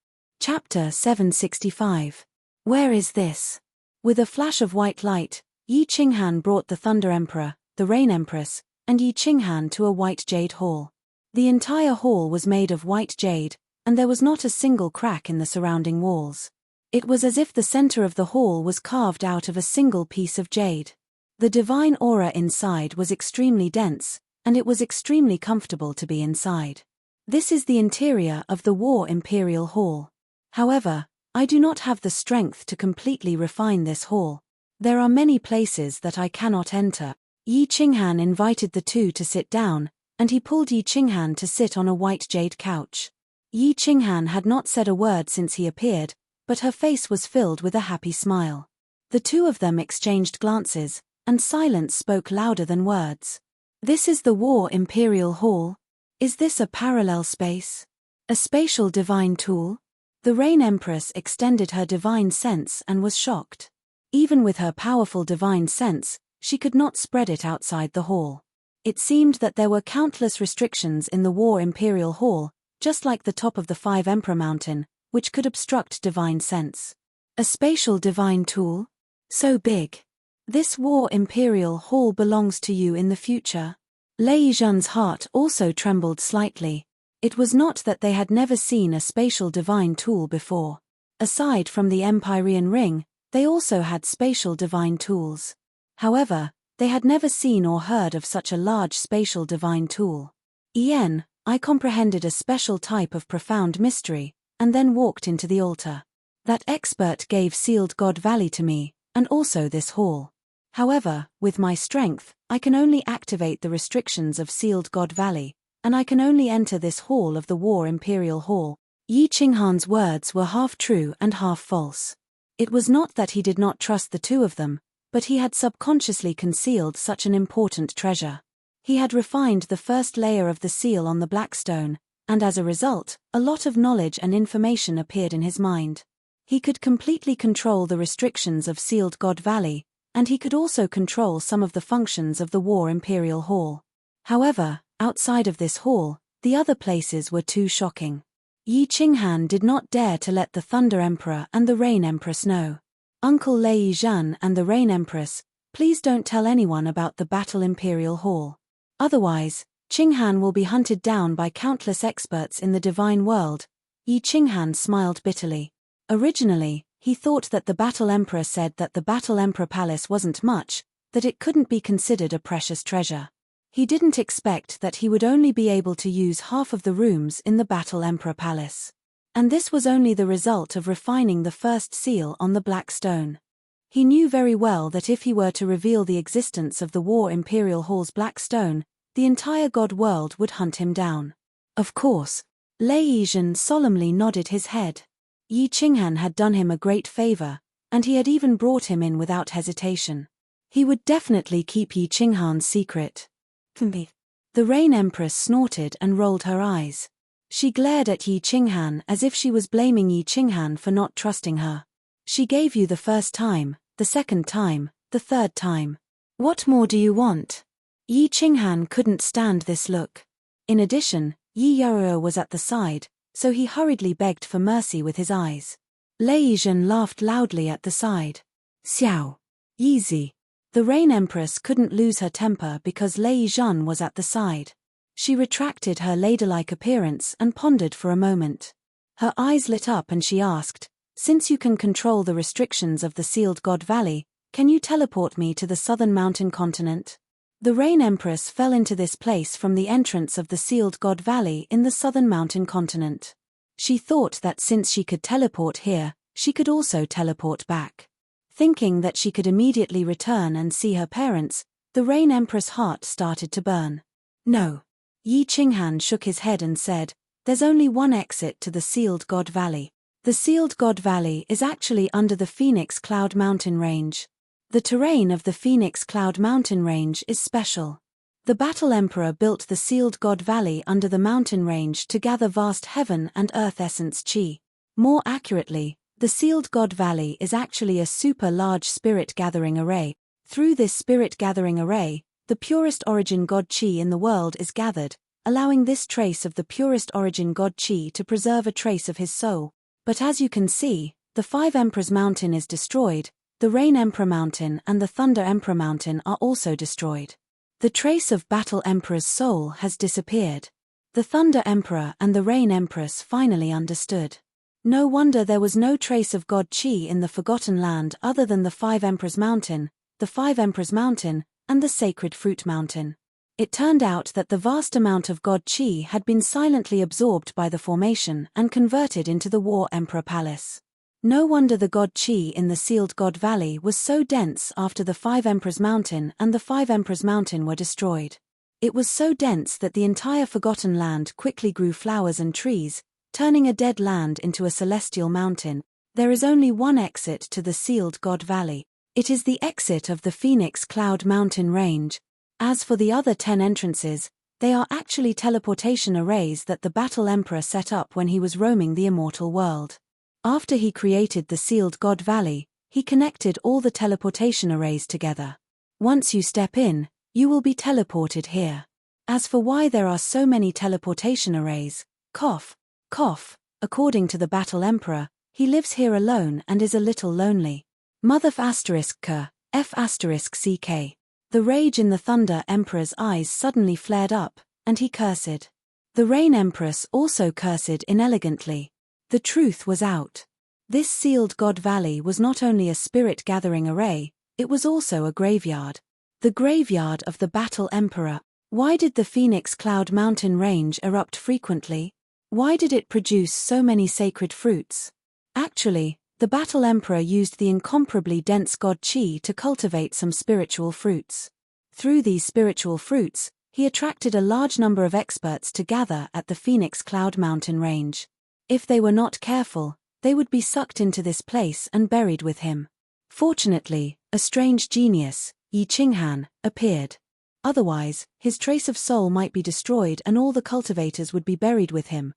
Chapter 765. Where is this? With a flash of white light, Yi Qinghan brought the Thunder Emperor, the Rain Empress, and Yi Qinghan to a white jade hall. The entire hall was made of white jade, and there was not a single crack in the surrounding walls. It was as if the center of the hall was carved out of a single piece of jade. The divine aura inside was extremely dense, and it was extremely comfortable to be inside. This is the interior of the War Imperial Hall. However, I do not have the strength to completely refine this hall. There are many places that I cannot enter. Yi Qinghan invited the two to sit down, and he pulled Yi Qinghan to sit on a white jade couch. Yi Qinghan had not said a word since he appeared, but her face was filled with a happy smile. The two of them exchanged glances, and silence spoke louder than words. This is the War Imperial Hall? Is this a parallel space? A spatial divine tool? The Rain Empress extended her divine sense and was shocked. Even with her powerful divine sense, she could not spread it outside the hall. It seemed that there were countless restrictions in the War Imperial Hall, just like the top of the Five Emperor Mountain, which could obstruct divine sense. A spatial divine tool? So big. This War Imperial Hall belongs to you in the future. Lei Yizhen's heart also trembled slightly. It was not that they had never seen a spatial divine tool before. Aside from the Empyrean Ring, they also had spatial divine tools. However, they had never seen or heard of such a large spatial divine tool. I comprehended a special type of profound mystery, and then walked into the altar. That expert gave Sealed God Valley to me, and also this hall. However, with my strength, I can only activate the restrictions of Sealed God Valley, and I can only enter this hall of the War Imperial Hall. Yi Qinghan's words were half true and half false. It was not that he did not trust the two of them, but he had subconsciously concealed such an important treasure. He had refined the first layer of the seal on the black stone, and as a result, a lot of knowledge and information appeared in his mind. He could completely control the restrictions of Sealed God Valley, and he could also control some of the functions of the War Imperial Hall. However, outside of this hall, the other places were too shocking. Yi Qinghan did not dare to let the Thunder Emperor and the Rain Empress know. Uncle Lei Yizhen and the Rain Empress, please don't tell anyone about the Battle Imperial Hall. Otherwise, Qinghan will be hunted down by countless experts in the divine world. Yi Qinghan smiled bitterly. Originally, he thought that the Battle Emperor said that the Battle Emperor Palace wasn't much, that it couldn't be considered a precious treasure. He didn't expect that he would only be able to use half of the rooms in the Battle Emperor Palace. And this was only the result of refining the first seal on the black stone. He knew very well that if he were to reveal the existence of the War Imperial Hall's black stone, the entire god world would hunt him down. Of course. Lei Yizhen solemnly nodded his head. Yi Qinghan had done him a great favor, and he had even brought him in without hesitation. He would definitely keep Yi Qinghan's secret. The Rain Empress snorted and rolled her eyes. She glared at Yi Qinghan as if she was blaming Yi Qinghan for not trusting her. She gave you the first time, the second time, the third time. What more do you want? Yi Qinghan couldn't stand this look. In addition, Yi Yuruo was at the side, so he hurriedly begged for mercy with his eyes. Lei Yizhen laughed loudly at the side. Xiao. Easy. The Rain Empress couldn't lose her temper because Lei Yizhen was at the side. She retracted her ladylike appearance and pondered for a moment. Her eyes lit up and she asked, "Since you can control the restrictions of the Sealed God Valley, can you teleport me to the southern mountain continent?" The Rain Empress fell into this place from the entrance of the Sealed God Valley in the southern mountain continent. She thought that since she could teleport here, she could also teleport back. Thinking that she could immediately return and see her parents, the Rain Empress' heart started to burn. No. Yi Qinghan shook his head and said, "There's only one exit to the Sealed God Valley. The Sealed God Valley is actually under the Phoenix Cloud Mountain Range. The terrain of the Phoenix Cloud Mountain Range is special. The Battle Emperor built the Sealed God Valley under the mountain range to gather vast heaven and earth essence chi. More accurately, the Sealed God Valley is actually a super large spirit gathering array. Through this spirit gathering array, the purest origin God chi in the world is gathered, allowing this trace of the purest origin God chi to preserve a trace of his soul. But as you can see, the Five Emperors Mountain is destroyed, the Rain Emperor Mountain and the Thunder Emperor Mountain are also destroyed. The trace of Battle Emperor's soul has disappeared. The Thunder Emperor and the Rain Empress finally understood. No wonder there was no trace of God Chi in the Forgotten Land other than the Five Emperors Mountain, the Five Emperors Mountain, and the Sacred Fruit Mountain. It turned out that the vast amount of God Chi had been silently absorbed by the formation and converted into the War Emperor Palace. No wonder the God Chi in the Sealed God Valley was so dense after the Five Emperors Mountain and the Five Emperors Mountain were destroyed. It was so dense that the entire Forgotten Land quickly grew flowers and trees, turning a dead land into a celestial mountain. There is only one exit to the Sealed God Valley. It is the exit of the Phoenix Cloud Mountain Range. As for the other 10 entrances, they are actually teleportation arrays that the Battle Emperor set up when he was roaming the immortal world. After he created the Sealed God Valley, he connected all the teleportation arrays together. Once you step in, you will be teleported here. As for why there are so many teleportation arrays, cough, according to the Battle Emperor, he lives here alone and is a little lonely. Mother F***ck. The rage in the Thunder Emperor's eyes suddenly flared up, and he cursed. The Rain Empress also cursed inelegantly. The truth was out. This Sealed God Valley was not only a spirit gathering array, it was also a graveyard. The graveyard of the Battle Emperor. Why did the Phoenix Cloud Mountain Range erupt frequently? Why did it produce so many sacred fruits? Actually, the Battle Emperor used the incomparably dense God Chi to cultivate some spiritual fruits. Through these spiritual fruits, he attracted a large number of experts to gather at the Phoenix Cloud Mountain Range. If they were not careful, they would be sucked into this place and buried with him. Fortunately, a strange genius, Yi Qinghan, appeared. Otherwise, his trace of soul might be destroyed and all the cultivators would be buried with him.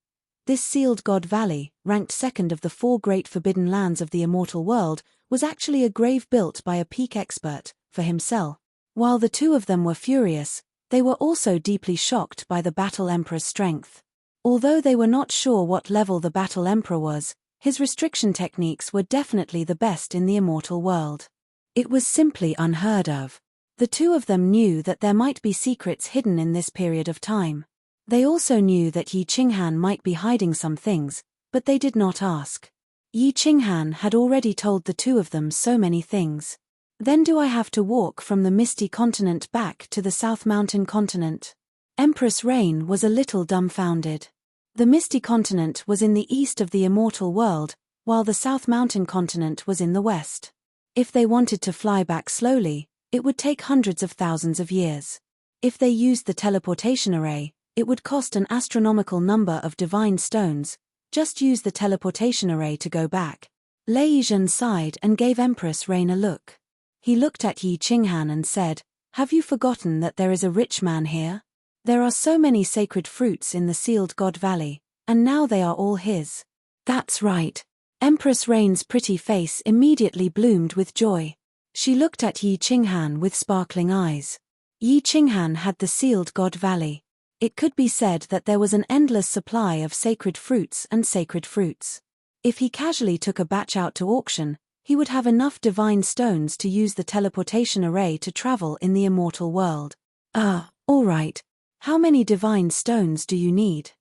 This Sealed God Valley, ranked second of the 4 great forbidden lands of the immortal world, was actually a grave built by a peak expert, for himself. While the two of them were furious, they were also deeply shocked by the Battle Emperor's strength. Although they were not sure what level the Battle Emperor was, his restriction techniques were definitely the best in the immortal world. It was simply unheard of. The two of them knew that there might be secrets hidden in this period of time. They also knew that Yi Qinghan might be hiding some things, but they did not ask. Yi Qinghan had already told the two of them so many things. Then do I have to walk from the Misty Continent back to the South Mountain Continent? Empress Rain was a little dumbfounded. The Misty Continent was in the east of the immortal world, while the South Mountain Continent was in the west. If they wanted to fly back slowly, it would take hundreds of thousands of years. If they used the teleportation array, it would cost an astronomical number of divine stones. Just use the teleportation array to go back. Lei Yizhen sighed and gave Empress Rain a look. He looked at Yi Qinghan and said, "Have you forgotten that there is a rich man here? There are so many sacred fruits in the sealed God Valley, and now they are all his." "That's right." Empress Rain's pretty face immediately bloomed with joy. She looked at Yi Qinghan with sparkling eyes. Yi Qinghan had the sealed God Valley. It could be said that there was an endless supply of sacred fruits and sacred fruits. If he casually took a batch out to auction, he would have enough divine stones to use the teleportation array to travel in the immortal world. "Ah, all right. How many divine stones do you need?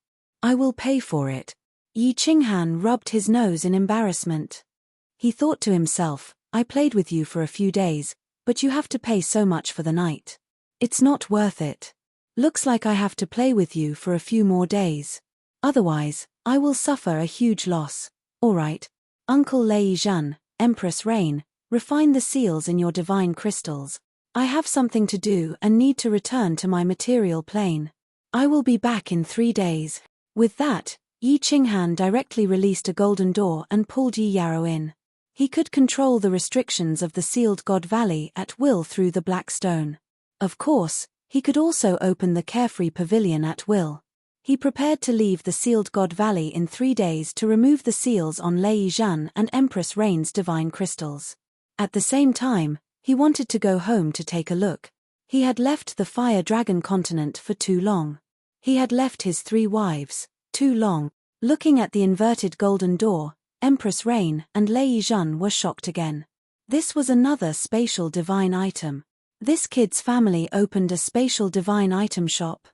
I will pay for it." Yi Qinghan rubbed his nose in embarrassment. He thought to himself, "I played with you for a few days, but you have to pay so much for the night. It's not worth it. Looks like I have to play with you for a few more days. Otherwise, I will suffer a huge loss." "All right. Uncle Lei Yizhen, Empress Rain, refine the seals in your divine crystals. I have something to do and need to return to my material plane. I will be back in 3 days." With that, Yi Qinghan directly released a golden door and pulled Yi Yarrow in. He could control the restrictions of the sealed God Valley at will through the black stone. Of course, he could also open the carefree pavilion at will. He prepared to leave the sealed God Valley in 3 days to remove the seals on Lei Yizhen and Empress Rain's divine crystals. At the same time, he wanted to go home to take a look. He had left the Fire Dragon continent for too long. He had left his 3 wives too long. Looking at the inverted golden door, Empress Rain and Lei Yizhen were shocked again. This was another spatial divine item. This kid's family opened a spatial divine item shop.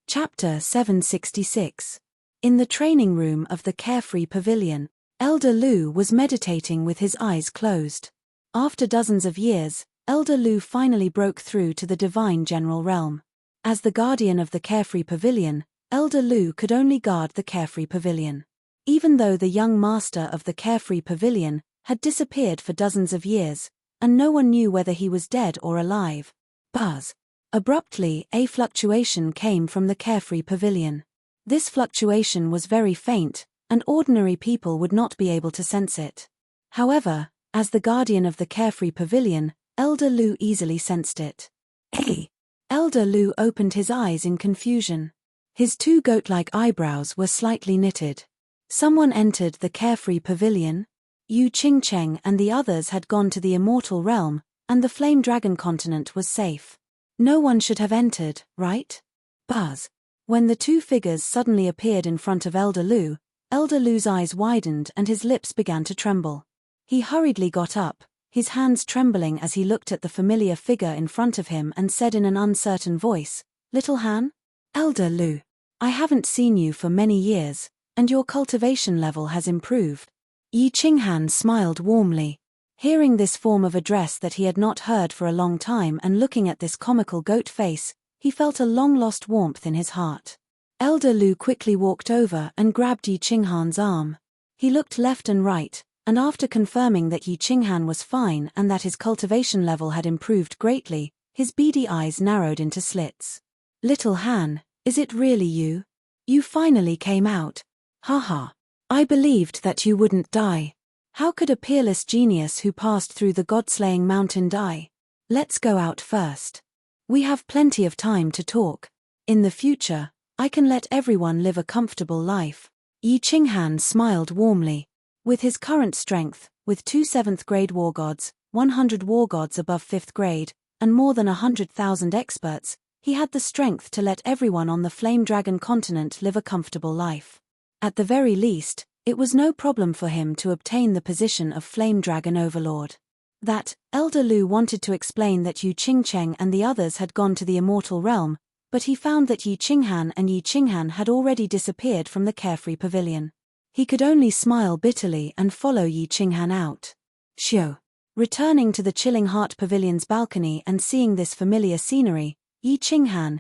Chapter 766. In the training room of the Carefree Pavilion, Elder Lu was meditating with his eyes closed. After dozens of years, Elder Lu finally broke through to the divine general realm. As the guardian of the Carefree Pavilion, Elder Lu could only guard the Carefree Pavilion. Even though the young master of the Carefree Pavilion had disappeared for dozens of years, and no one knew whether he was dead or alive. Buzz. Abruptly, a fluctuation came from the Carefree Pavilion. This fluctuation was very faint, and ordinary people would not be able to sense it. However, as the guardian of the Carefree Pavilion, Elder Lu easily sensed it. Hey! Elder Lu opened his eyes in confusion. His 2 goat-like eyebrows were slightly knitted. Someone entered the Carefree Pavilion? Yu Qingcheng and the others had gone to the immortal realm, and the Flame Dragon continent was safe. No one should have entered, right? Buzz. When the 2 figures suddenly appeared in front of Elder Lu's eyes widened and his lips began to tremble. He hurriedly got up, his hands trembling as he looked at the familiar figure in front of him and said in an uncertain voice, "Little Han? Elder Lu, I haven't seen you for many years, and your cultivation level has improved." Yi Qinghan smiled warmly. Hearing this form of address that he had not heard for a long time and looking at this comical goat face, he felt a long-lost warmth in his heart. Elder Lu quickly walked over and grabbed Yi Qinghan's arm. He looked left and right, and after confirming that Yi Qinghan was fine and that his cultivation level had improved greatly, his beady eyes narrowed into slits. "Little Han, is it really you? You finally came out. Haha. I believed that you wouldn't die. How could a peerless genius who passed through the god-slaying mountain die? Let's go out first. We have plenty of time to talk. In the future, I can let everyone live a comfortable life." Yi Qinghan smiled warmly. With his current strength, with 2 7th-grade war gods, 100 war gods above 5th grade, and more than 100,000 experts, he had the strength to let everyone on the Flame Dragon continent live a comfortable life. At the very least, it was no problem for him to obtain the position of Flame Dragon Overlord. That, Elder Lu wanted to explain that Yu Qingcheng and the others had gone to the immortal realm, but he found that Yi Qinghan had already disappeared from the Carefree Pavilion. He could only smile bitterly and follow Yi Qinghan out. Shio. Returning to the Chilling Heart Pavilion's balcony and seeing this familiar scenery, Yi Qinghan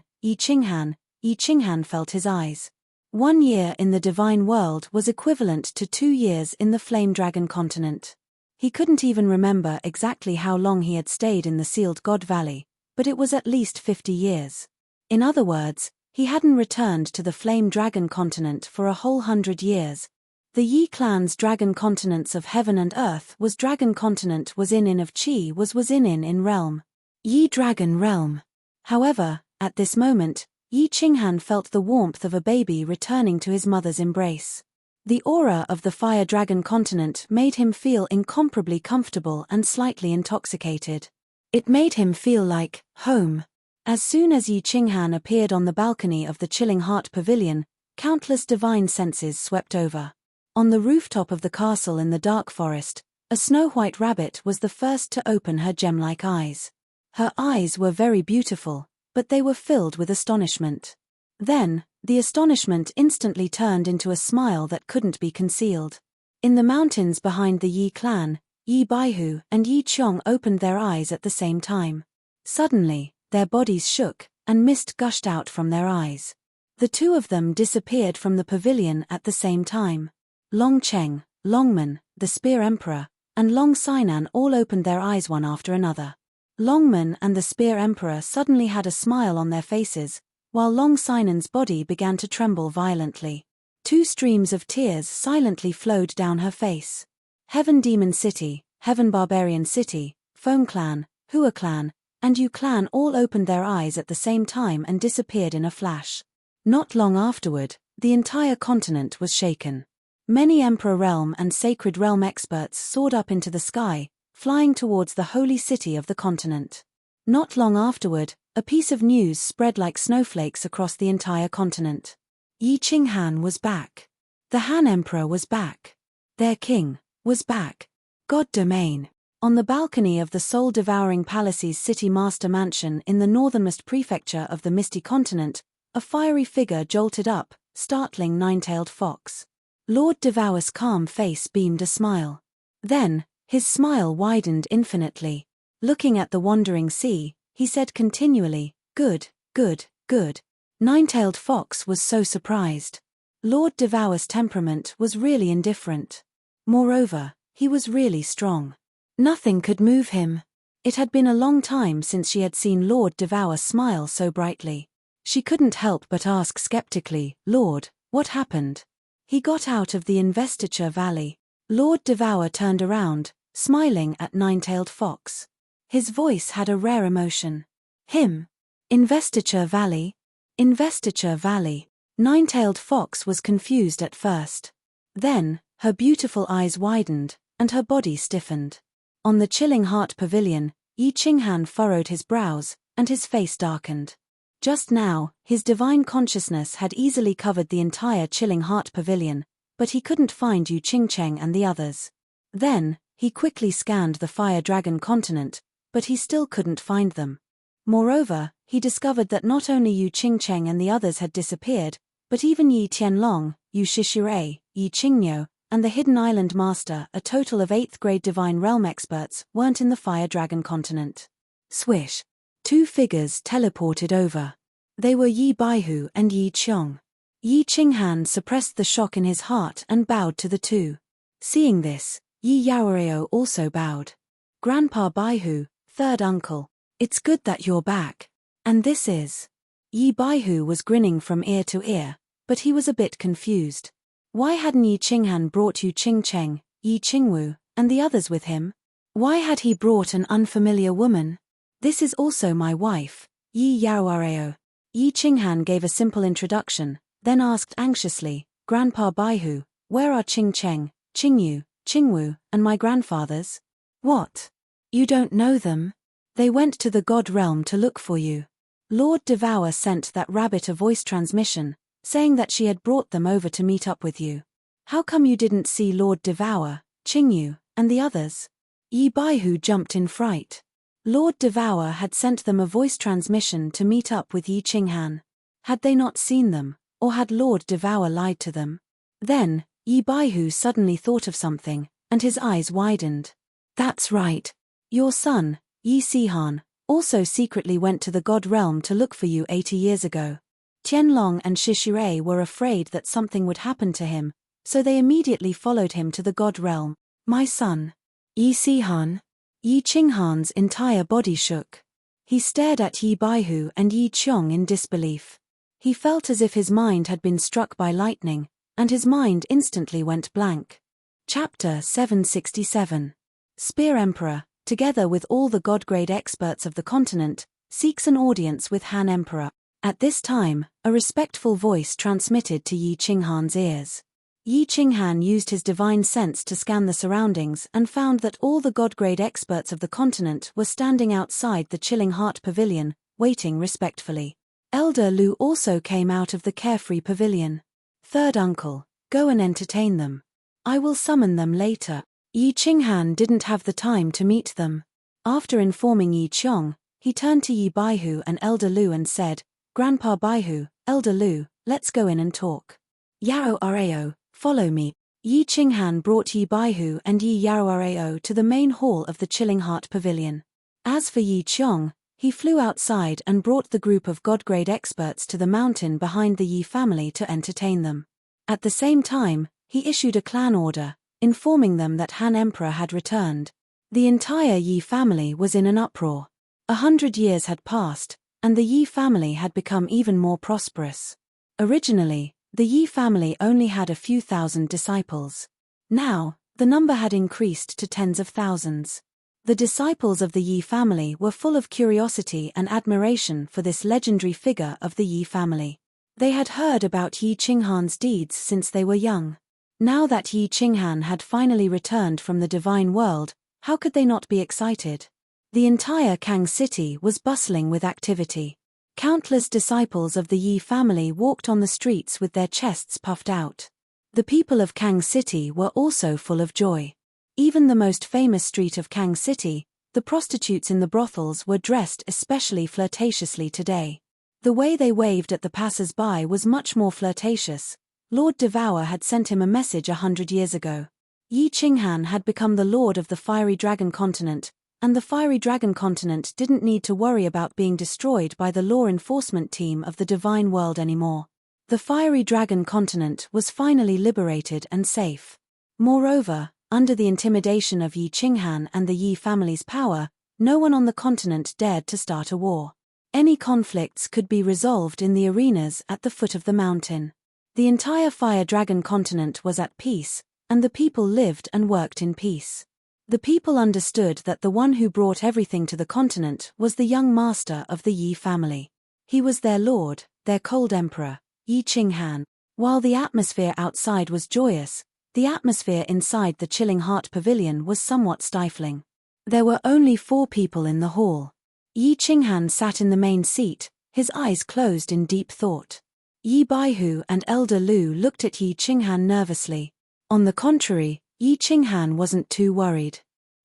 felt his eyes. 1 year in the divine world was equivalent to 2 years in the Flame Dragon continent. He couldn't even remember exactly how long he had stayed in the Sealed God Valley, but it was at least 50 years. In other words, he hadn't returned to the Flame Dragon continent for a whole 100 years. The Yi clan's dragon continents of heaven and earth was dragon continent was in of chi was in realm. Yi dragon realm. However, at this moment, Yi Qinghan felt the warmth of a baby returning to his mother's embrace. The aura of the fire dragon continent made him feel incomparably comfortable and slightly intoxicated. It made him feel like home. As soon as Yi Qinghan appeared on the balcony of the Chilling Heart Pavilion, countless divine senses swept over. On the rooftop of the castle in the dark forest, a snow-white rabbit was the first to open her gem-like eyes. Her eyes were very beautiful, but they were filled with astonishment. Then, the astonishment instantly turned into a smile that couldn't be concealed. In the mountains behind the Yi clan, Yi Baihu and Yi Qiong opened their eyes at the same time. Suddenly, their bodies shook, and mist gushed out from their eyes. The two of them disappeared from the pavilion at the same time. Long Cheng, Longman, the Spear Emperor, and Long Sinan all opened their eyes one after another. Longman and the Spear Emperor suddenly had a smile on their faces, while Long Sinan's body began to tremble violently. Two streams of tears silently flowed down her face. Heaven Demon City, Heaven Barbarian City, Foam Clan, Hua Clan, and Yu Clan all opened their eyes at the same time and disappeared in a flash. Not long afterward, the entire continent was shaken. Many Emperor Realm and Sacred Realm experts soared up into the sky, flying towards the holy city of the continent. Not long afterward, a piece of news spread like snowflakes across the entire continent. Yi Qinghan was back. The Han Emperor was back. Their king was back. God Domain. On the balcony of the soul-devouring palace's city master mansion in the northernmost prefecture of the Misty Continent, a fiery figure jolted up, startling Nine-Tailed Fox. Lord Devour's calm face beamed a smile. Then, his smile widened infinitely. Looking at the wandering sea, he said continually, "Good, good, good." Nine-Tailed Fox was so surprised. Lord Devour's temperament was really indifferent. Moreover, he was really strong. Nothing could move him. It had been a long time since she had seen Lord Devour smile so brightly. She couldn't help but ask skeptically, "Lord, what happened?" He got out of the Investiture Valley. Lord Devour turned around, smiling at Nine-Tailed Fox. His voice had a rare emotion. Him? Investiture Valley? Investiture Valley. Nine-Tailed Fox was confused at first. Then, her beautiful eyes widened, and her body stiffened. On the Chilling Heart Pavilion, Yi Qinghan furrowed his brows, and his face darkened. Just now, his divine consciousness had easily covered the entire Chilling Heart Pavilion, but he couldn't find Yu Qingcheng and the others. Then, he quickly scanned the Fire Dragon continent, but he still couldn't find them. Moreover, he discovered that not only Yu Qingcheng and the others had disappeared, but even Yi Tianlong, Yu Shishirei, Yi Qingniu, and the Hidden Island Master, a total of 8th grade Divine Realm experts, weren't in the Fire Dragon continent. Swish. Two figures teleported over. They were Yi Baihu and Yi Qiong. Yi Qinghan suppressed the shock in his heart and bowed to the two. Seeing this, Yi Yaoreo also bowed. Grandpa Baihu, third uncle. It's good that you're back. And this is... Yi Baihu was grinning from ear to ear, but he was a bit confused. Why hadn't Yi Qinghan brought Yu Qingcheng, Yi Qingwu, and the others with him? Why had he brought an unfamiliar woman? This is also my wife, Yi Yaoareo. Yi Qinghan gave a simple introduction, then asked anxiously, Grandpa Baihu, where are Qingcheng, Qingyu, Qingwu, and my grandfathers? What? You don't know them? They went to the God Realm to look for you. Lord Devour sent that rabbit a voice transmission, saying that she had brought them over to meet up with you. How come you didn't see Lord Devour, Qingyu, and the others? Yi Baihu jumped in fright. Lord Devour had sent them a voice transmission to meet up with Yi Qinghan. Had they not seen them, or had Lord Devour lied to them? Then, Yi Baihu suddenly thought of something, and his eyes widened. That's right. Your son, Yi Sihan, also secretly went to the God Realm to look for you 80 years ago. Tianlong and Shishirei were afraid that something would happen to him, so they immediately followed him to the God Realm. My son. Yi Sihan. Yi Qinghan's entire body shook. He stared at Yi Baihu and Yi Qiong in disbelief. He felt as if his mind had been struck by lightning, and his mind instantly went blank. Chapter 767. Spear Emperor, together with all the god-grade experts of the continent, seeks an audience with Han Emperor. At this time, a respectful voice transmitted to Yi Qinghan's ears. Yi Qinghan used his divine sense to scan the surroundings and found that all the god-grade experts of the continent were standing outside the Chilling Heart Pavilion, waiting respectfully. Elder Lu also came out of the carefree pavilion. Third uncle, go and entertain them. I will summon them later. Yi Qinghan didn't have the time to meet them. After informing Yi Qiong, he turned to Yi Baihu and Elder Lu and said, Grandpa Baihu, Elder Lu, let's go in and talk. Yao Rao, follow me. Yi Qinghan brought Yi Baihu and Yi Yao Rao to the main hall of the Chilling Heart Pavilion. As for Yi Qiong, he flew outside and brought the group of god-grade experts to the mountain behind the Yi family to entertain them. At the same time, he issued a clan order, informing them that Han Emperor had returned. The entire Yi family was in an uproar. 100 years had passed, and the Yi family had become even more prosperous. Originally, the Yi family only had a few thousand disciples. Now, the number had increased to tens of thousands. The disciples of the Yi family were full of curiosity and admiration for this legendary figure of the Yi family. They had heard about Yi Qinghan's deeds since they were young. Now that Yi Qinghan had finally returned from the divine world, how could they not be excited? The entire Kang city was bustling with activity. Countless disciples of the Yi family walked on the streets with their chests puffed out. The people of Kang city were also full of joy. Even the most famous street of Kang city, the prostitutes in the brothels were dressed especially flirtatiously today. The way they waved at the passers-by was much more flirtatious. Lord Devour had sent him a message 100 years ago. Yi Qinghan had become the lord of the Fiery Dragon Continent, and the Fiery Dragon Continent didn't need to worry about being destroyed by the law enforcement team of the Divine World anymore. The Fiery Dragon Continent was finally liberated and safe. Moreover, under the intimidation of Yi Qinghan and the Yi family's power, no one on the continent dared to start a war. Any conflicts could be resolved in the arenas at the foot of the mountain. The entire Fire Dragon Continent was at peace, and the people lived and worked in peace. The people understood that the one who brought everything to the continent was the young master of the Yi family. He was their lord, their cold emperor, Yi Qinghan. While the atmosphere outside was joyous, the atmosphere inside the Chilling Heart Pavilion was somewhat stifling. There were only 4 people in the hall. Yi Qinghan sat in the main seat, his eyes closed in deep thought. Yi Baihu and Elder Lu looked at Yi Qinghan nervously. On the contrary, Yi Qinghan wasn't too worried.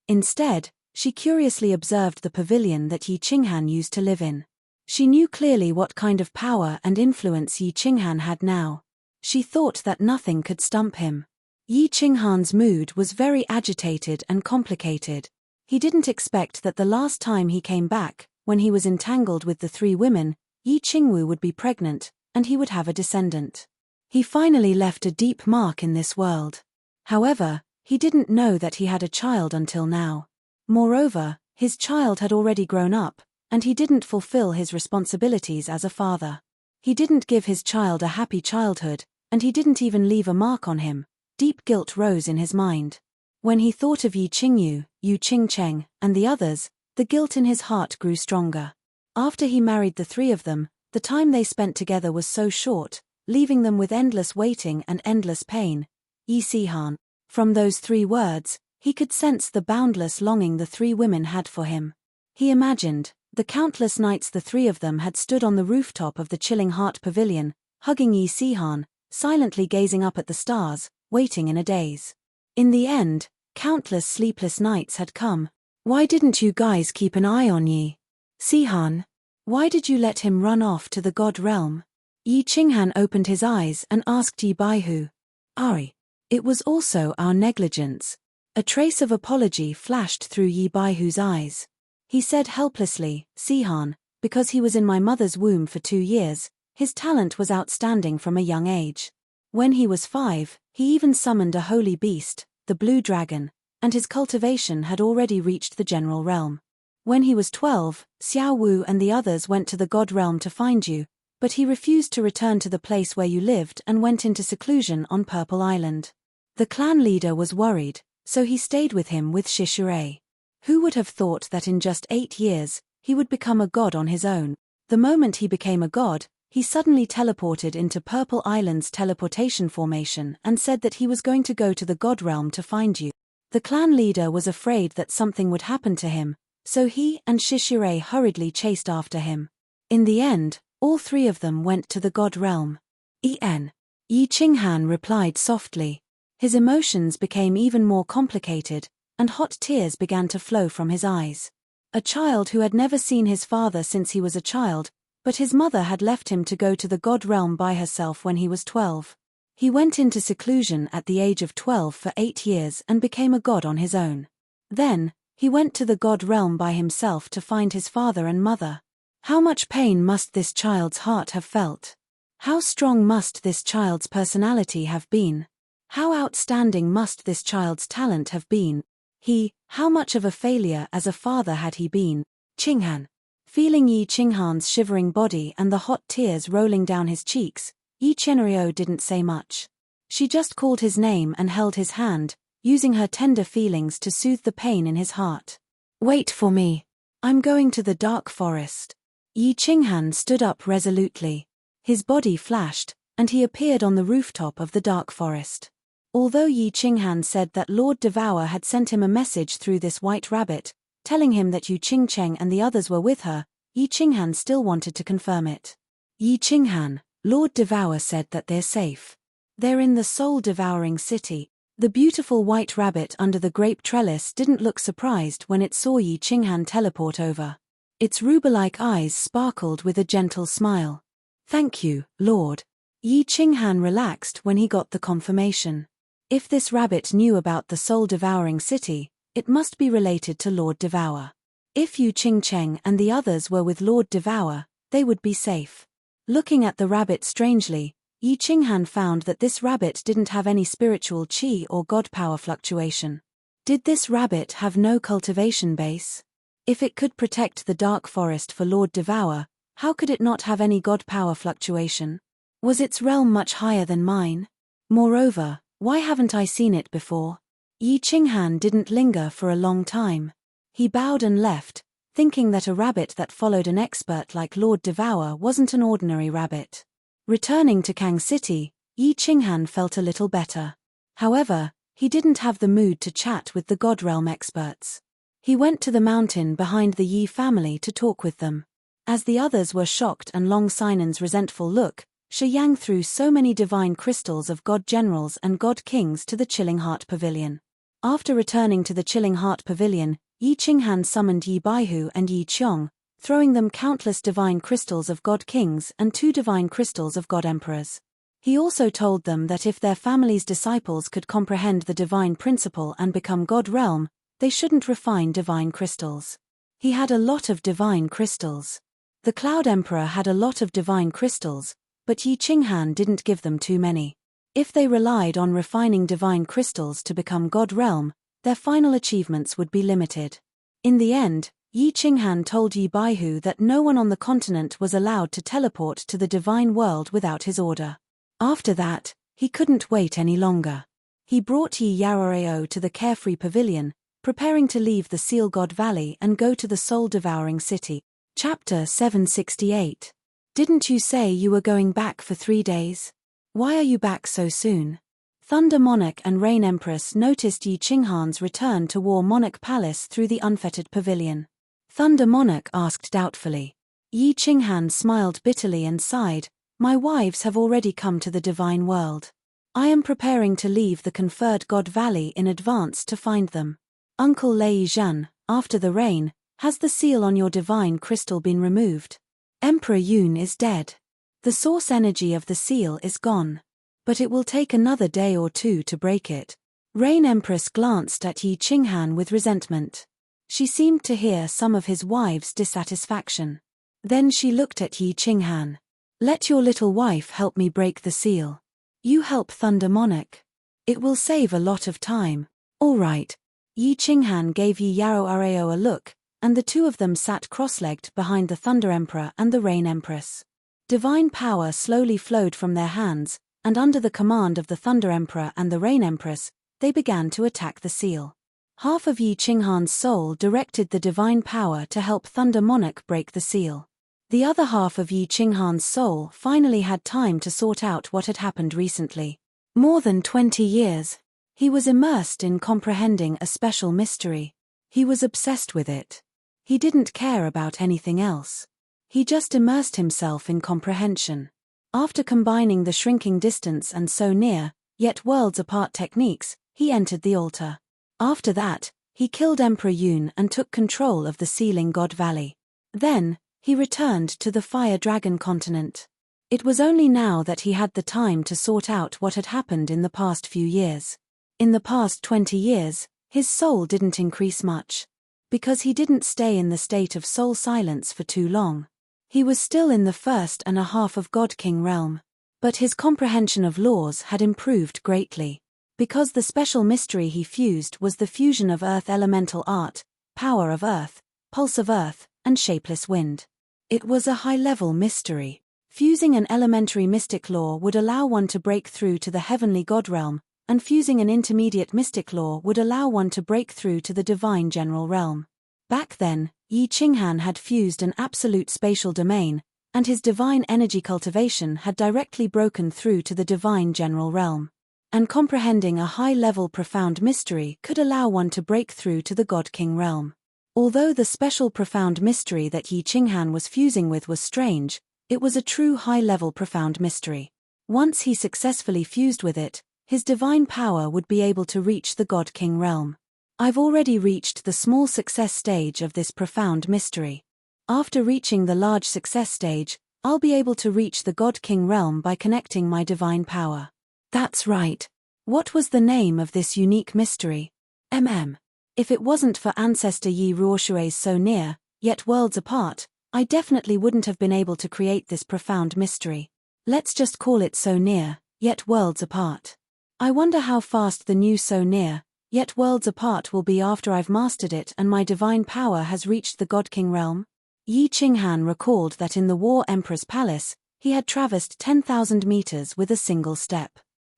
Instead, she curiously observed the pavilion that Yi Qinghan used to live in. She knew clearly what kind of power and influence Yi Qinghan had now. She thought that nothing could stump him. Yi Qinghan's mood was very agitated and complicated. He didn't expect that the last time he came back, when he was entangled with the 3 women, Yi Qingwu would be pregnant, and he would have a descendant. He finally left a deep mark in this world. However, he didn't know that he had a child until now. Moreover, his child had already grown up, and he didn't fulfill his responsibilities as a father. He didn't give his child a happy childhood, and he didn't even leave a mark on him. Deep guilt rose in his mind. When he thought of Yi Qingyu, Yu Qingcheng, and the others, the guilt in his heart grew stronger. After he married the 3 of them, the time they spent together was so short, leaving them with endless waiting and endless pain. Yi Sihan. From those 3 words, he could sense the boundless longing the 3 women had for him. He imagined the countless nights the 3 of them had stood on the rooftop of the Chilling Heart Pavilion, hugging Yi Sihan, silently gazing up at the stars, waiting in a daze. In the end, countless sleepless nights had come. Why didn't you guys keep an eye on Yi Sihan? Why did you let him run off to the God realm? Yi Qinghan opened his eyes and asked Yi Baihu. Ari. It was also our negligence. A trace of apology flashed through Yi Baihu's eyes. He said helplessly, Sihan, because he was in my mother's womb for 2 years, his talent was outstanding from a young age. When he was 5, he even summoned a holy beast, the blue dragon, and his cultivation had already reached the general realm. When he was 12, Xiao Wu and the others went to the God realm to find you, But he refused to return to the place where you lived and went into seclusion on Purple Island. The clan leader was worried, so he stayed with him with Shishire. Who would have thought that in just 8 years, he would become a god on his own? The moment he became a god, he suddenly teleported into Purple Island's teleportation formation and said that he was going to go to the god realm to find you. The clan leader was afraid that something would happen to him, so he and Shishire hurriedly chased after him. In the end, all 3 of them went to the god realm. Yi Qinghan replied softly. His emotions became even more complicated, and hot tears began to flow from his eyes. A child who had never seen his father since he was a child, but his mother had left him to go to the god realm by herself when he was 12. He went into seclusion at the age of 12 for 8 years and became a god on his own. Then, he went to the god realm by himself to find his father and mother. How much pain must this child's heart have felt? How strong must this child's personality have been? How outstanding must this child's talent have been? How much of a failure as a father had he been? Qinghan. Feeling Yi Qinghan's shivering body and the hot tears rolling down his cheeks, Yi Chenryo didn't say much. She just called his name and held his hand, using her tender feelings to soothe the pain in his heart. Wait for me. I'm going to the dark forest. Yi Qinghan stood up resolutely. His body flashed, and he appeared on the rooftop of the dark forest. Although Yi Qinghan said that Lord Devour had sent him a message through this white rabbit, telling him that Yu Qingcheng and the others were with her, Yi Qinghan still wanted to confirm it. Yi Qinghan, Lord Devour said that they're safe. They're in the soul-devouring city. The beautiful white rabbit under the grape trellis didn't look surprised when it saw Yi Qinghan teleport over. Its ruby-like eyes sparkled with a gentle smile. Thank you, Lord. Yi Qinghan relaxed when he got the confirmation. If this rabbit knew about the soul-devouring city, it must be related to Lord Devour. If Yu Qingcheng and the others were with Lord Devour, they would be safe. Looking at the rabbit strangely, Yi Qinghan found that this rabbit didn't have any spiritual qi or god power fluctuation. Did this rabbit have no cultivation base? If it could protect the dark forest for Lord Devour, how could it not have any god power fluctuation? Was its realm much higher than mine? Moreover, why haven't I seen it before? Yi Qinghan didn't linger for a long time. He bowed and left, thinking that a rabbit that followed an expert like Lord Devour wasn't an ordinary rabbit. Returning to Kang City, Yi Qinghan felt a little better. However, he didn't have the mood to chat with the God Realm experts. He went to the mountain behind the Yi family to talk with them. As the others were shocked and Long Sinan's resentful look, Shi Yang threw so many divine crystals of God Generals and God Kings to the Chilling Heart Pavilion. After returning to the Chilling Heart Pavilion, Yi Qinghan summoned Yi Baihu and Yi Qiong, throwing them countless divine crystals of God Kings and 2 divine crystals of God Emperors. He also told them that if their family's disciples could comprehend the divine principle and become God Realm, they shouldn't refine divine crystals. He had a lot of divine crystals. The Cloud Emperor had a lot of divine crystals, but Yi Qinghan didn't give them too many. If they relied on refining divine crystals to become God Realm, their final achievements would be limited. In the end, Yi Qinghan told Yi Baihu that no one on the continent was allowed to teleport to the divine world without his order. After that, he couldn't wait any longer. He brought Yi Yaroreo to the Carefree Pavilion, preparing to leave the Seal God Valley and go to the soul-devouring city. Chapter 768. Didn't you say you were going back for 3 days? Why are you back so soon? Thunder Monarch and Rain Empress noticed Yi Qinghan's return to War Monarch Palace through the unfettered pavilion. Thunder Monarch asked doubtfully. Yi Qinghan smiled bitterly and sighed, "My wives have already come to the divine world. I am preparing to leave the conferred God Valley in advance to find them. Uncle Lei Zhan, after the rain, has the seal on your divine crystal been removed? Emperor Yun is dead. The source energy of the seal is gone. But it will take another day or 2 to break it." Rain Empress glanced at Yi Qinghan with resentment. She seemed to hear some of his wife's dissatisfaction. Then she looked at Yi Qinghan. "Let your little wife help me break the seal. You help Thunder Monarch. It will save a lot of time." "All right." Yi Qinghan gave Yi Yaroreo a look, and the 2 of them sat cross-legged behind the Thunder Emperor and the Rain Empress. Divine power slowly flowed from their hands, and under the command of the Thunder Emperor and the Rain Empress, they began to attack the seal. Half of Yi Qinghan's soul directed the divine power to help Thunder Monarch break the seal. The other half of Yi Qinghan's soul finally had time to sort out what had happened recently. More than 20 years. He was immersed in comprehending a special mystery. He was obsessed with it. He didn't care about anything else. He just immersed himself in comprehension. After combining the shrinking distance and so near, yet worlds apart techniques, he entered the altar. After that, he killed Emperor Yun and took control of the Sealing God Valley. Then, he returned to the Fire Dragon continent. It was only now that he had the time to sort out what had happened in the past few years. In the past 20 years, his soul didn't increase much. Because he didn't stay in the state of soul silence for too long. He was still in the 1.5 of God King realm. But his comprehension of laws had improved greatly. Because the special mystery he fused was the fusion of earth elemental art, power of earth, pulse of earth, and shapeless wind. It was a high-level mystery. Fusing an elementary mystic law would allow one to break through to the heavenly God realm, and fusing an intermediate mystic law would allow one to break through to the divine general realm. Back then, Yi Qinghan had fused an absolute spatial domain, and his divine energy cultivation had directly broken through to the divine general realm. And comprehending a high-level profound mystery could allow one to break through to the God King realm. Although the special profound mystery that Yi Qinghan was fusing with was strange, it was a true high-level profound mystery. Once he successfully fused with it, his divine power would be able to reach the God King realm. I've already reached the small success stage of this profound mystery. After reaching the large success stage, I'll be able to reach the God King realm by connecting my divine power. That's right. What was the name of this unique mystery? If it wasn't for Ancestor Yi Ruoshui's so near, yet worlds apart, I definitely wouldn't have been able to create this profound mystery. Let's just call it so near, yet worlds apart. I wonder how fast the new so near, yet worlds apart will be after I've mastered it and my divine power has reached the God King realm. Yi Qinghan recalled that in the War Emperor's palace, he had traversed 10,000 meters with a single step.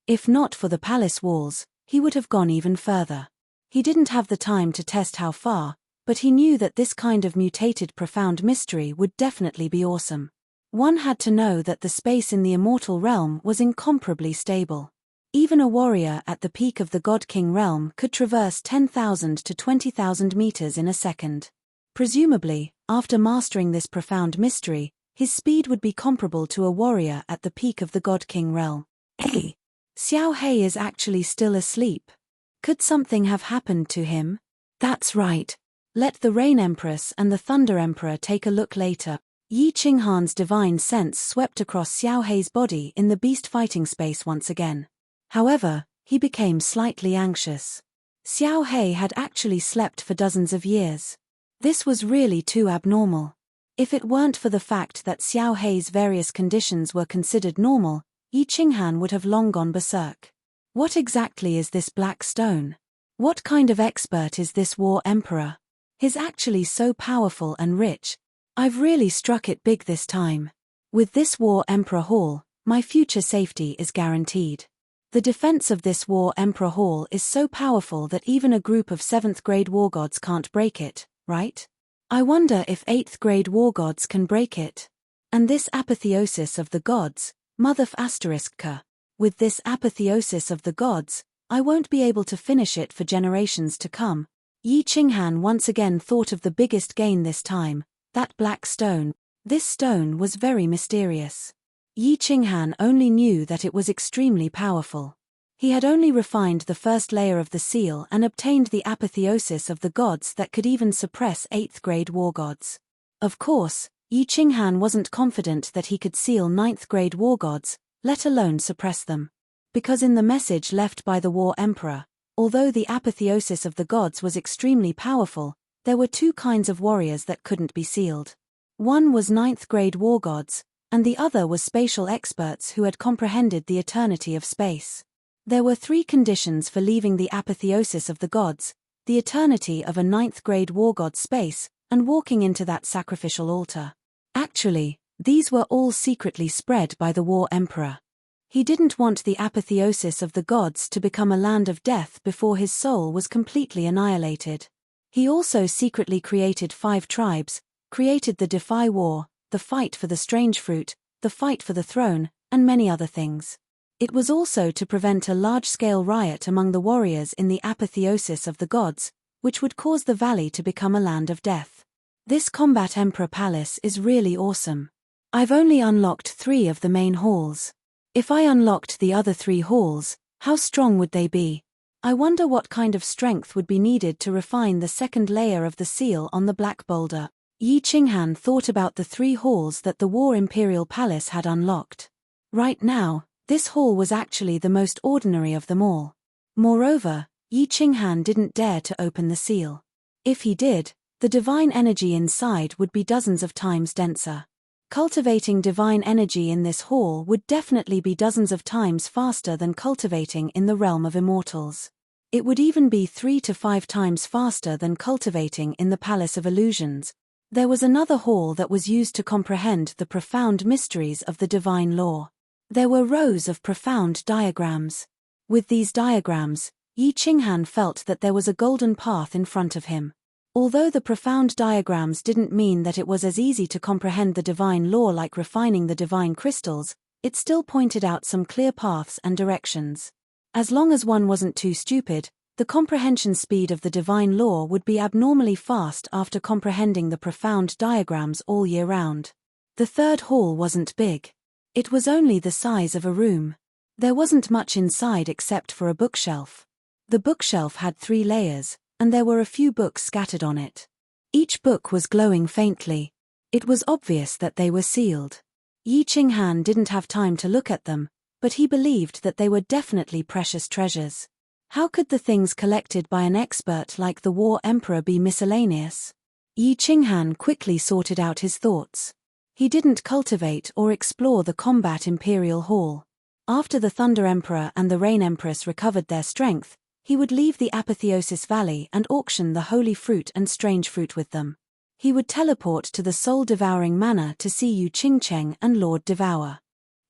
If not for the palace walls, he would have gone even further. He didn't have the time to test how far, but he knew that this kind of mutated profound mystery would definitely be awesome. One had to know that the space in the immortal realm was incomparably stable. Even a warrior at the peak of the God King realm could traverse 10,000 to 20,000 meters in a second. Presumably, after mastering this profound mystery, his speed would be comparable to a warrior at the peak of the God King realm. Hey! Xiao He is actually still asleep. Could something have happened to him? That's right. Let the Rain Empress and the Thunder Emperor take a look later. Yi Qinghan's divine sense swept across Xiao He's body in the beast fighting space once again. However, he became slightly anxious. Xiao He had actually slept for dozens of years. This was really too abnormal. If it weren't for the fact that Xiao He's various conditions were considered normal, Yi Qinghan would have long gone berserk. What exactly is this black stone? What kind of expert is this War Emperor? He's actually so powerful and rich. I've really struck it big this time. With this War Emperor Hall, my future safety is guaranteed. The defense of this War Emperor Hall is so powerful that even a group of 7th grade war gods can't break it, right? I wonder if 8th grade war gods can break it. And this apotheosis of the gods, Mother K. With this apotheosis of the gods, I won't be able to finish it for generations to come. Yi Qinghan once again thought of the biggest gain this time, that black stone. This stone was very mysterious. Yi Qinghan only knew that it was extremely powerful. He had only refined the first layer of the seal and obtained the apotheosis of the gods that could even suppress 8th grade war gods. Of course, Yi Qinghan wasn't confident that he could seal 9th grade war gods, let alone suppress them. Because in the message left by the War Emperor, although the apotheosis of the gods was extremely powerful, there were two kinds of warriors that couldn't be sealed. One was 9th grade war gods, and the other was spatial experts who had comprehended the eternity of space. There were three conditions for leaving the apotheosis of the gods: the eternity of a 9th grade war god space, and walking into that sacrificial altar. Actually, These were all secretly spread by the War Emperor. He didn't want the apotheosis of the gods to become a land of death before his soul was completely annihilated. He also secretly created 5 tribes, created the Defy War, the Fight for the Strange Fruit, the Fight for the Throne, and many other things. It was also to prevent a large-scale riot among the warriors in the apotheosis of the gods, which would cause the valley to become a land of death. This Combat Emperor Palace is really awesome. I've only unlocked 3 of the main halls. If I unlocked the other 3 halls, how strong would they be? I wonder what kind of strength would be needed to refine the second layer of the seal on the black boulder. Yi Qinghan thought about the 3 halls that the War Imperial Palace had unlocked. Right now, this hall was actually the most ordinary of them all. Moreover, Yi Qinghan didn't dare to open the seal. If he did, the divine energy inside would be dozens of times denser. Cultivating divine energy in this hall would definitely be dozens of times faster than cultivating in the realm of immortals. It would even be 3 to 5 times faster than cultivating in the Palace of Illusions. There was another hall that was used to comprehend the profound mysteries of the divine law. There were rows of profound diagrams. With these diagrams, Yi Qinghan felt that there was a golden path in front of him. Although the profound diagrams didn't mean that it was as easy to comprehend the divine law like refining the divine crystals, it still pointed out some clear paths and directions. As long as one wasn't too stupid, the comprehension speed of the divine law would be abnormally fast after comprehending the profound diagrams all year round. The third hall wasn't big. It was only the size of a room. There wasn't much inside except for a bookshelf. The bookshelf had 3 layers, and there were a few books scattered on it. Each book was glowing faintly. It was obvious that they were sealed. Yi Qinghan didn't have time to look at them, but he believed that they were definitely precious treasures. How could the things collected by an expert like the War Emperor be miscellaneous? Yi Qinghan quickly sorted out his thoughts. He didn't cultivate or explore the Combat Imperial Hall. After the Thunder Emperor and the Rain Empress recovered their strength, he would leave the Apotheosis Valley and auction the holy fruit and strange fruit with them. He would teleport to the soul-devouring manor to see Yu Qingcheng and Lord Devour.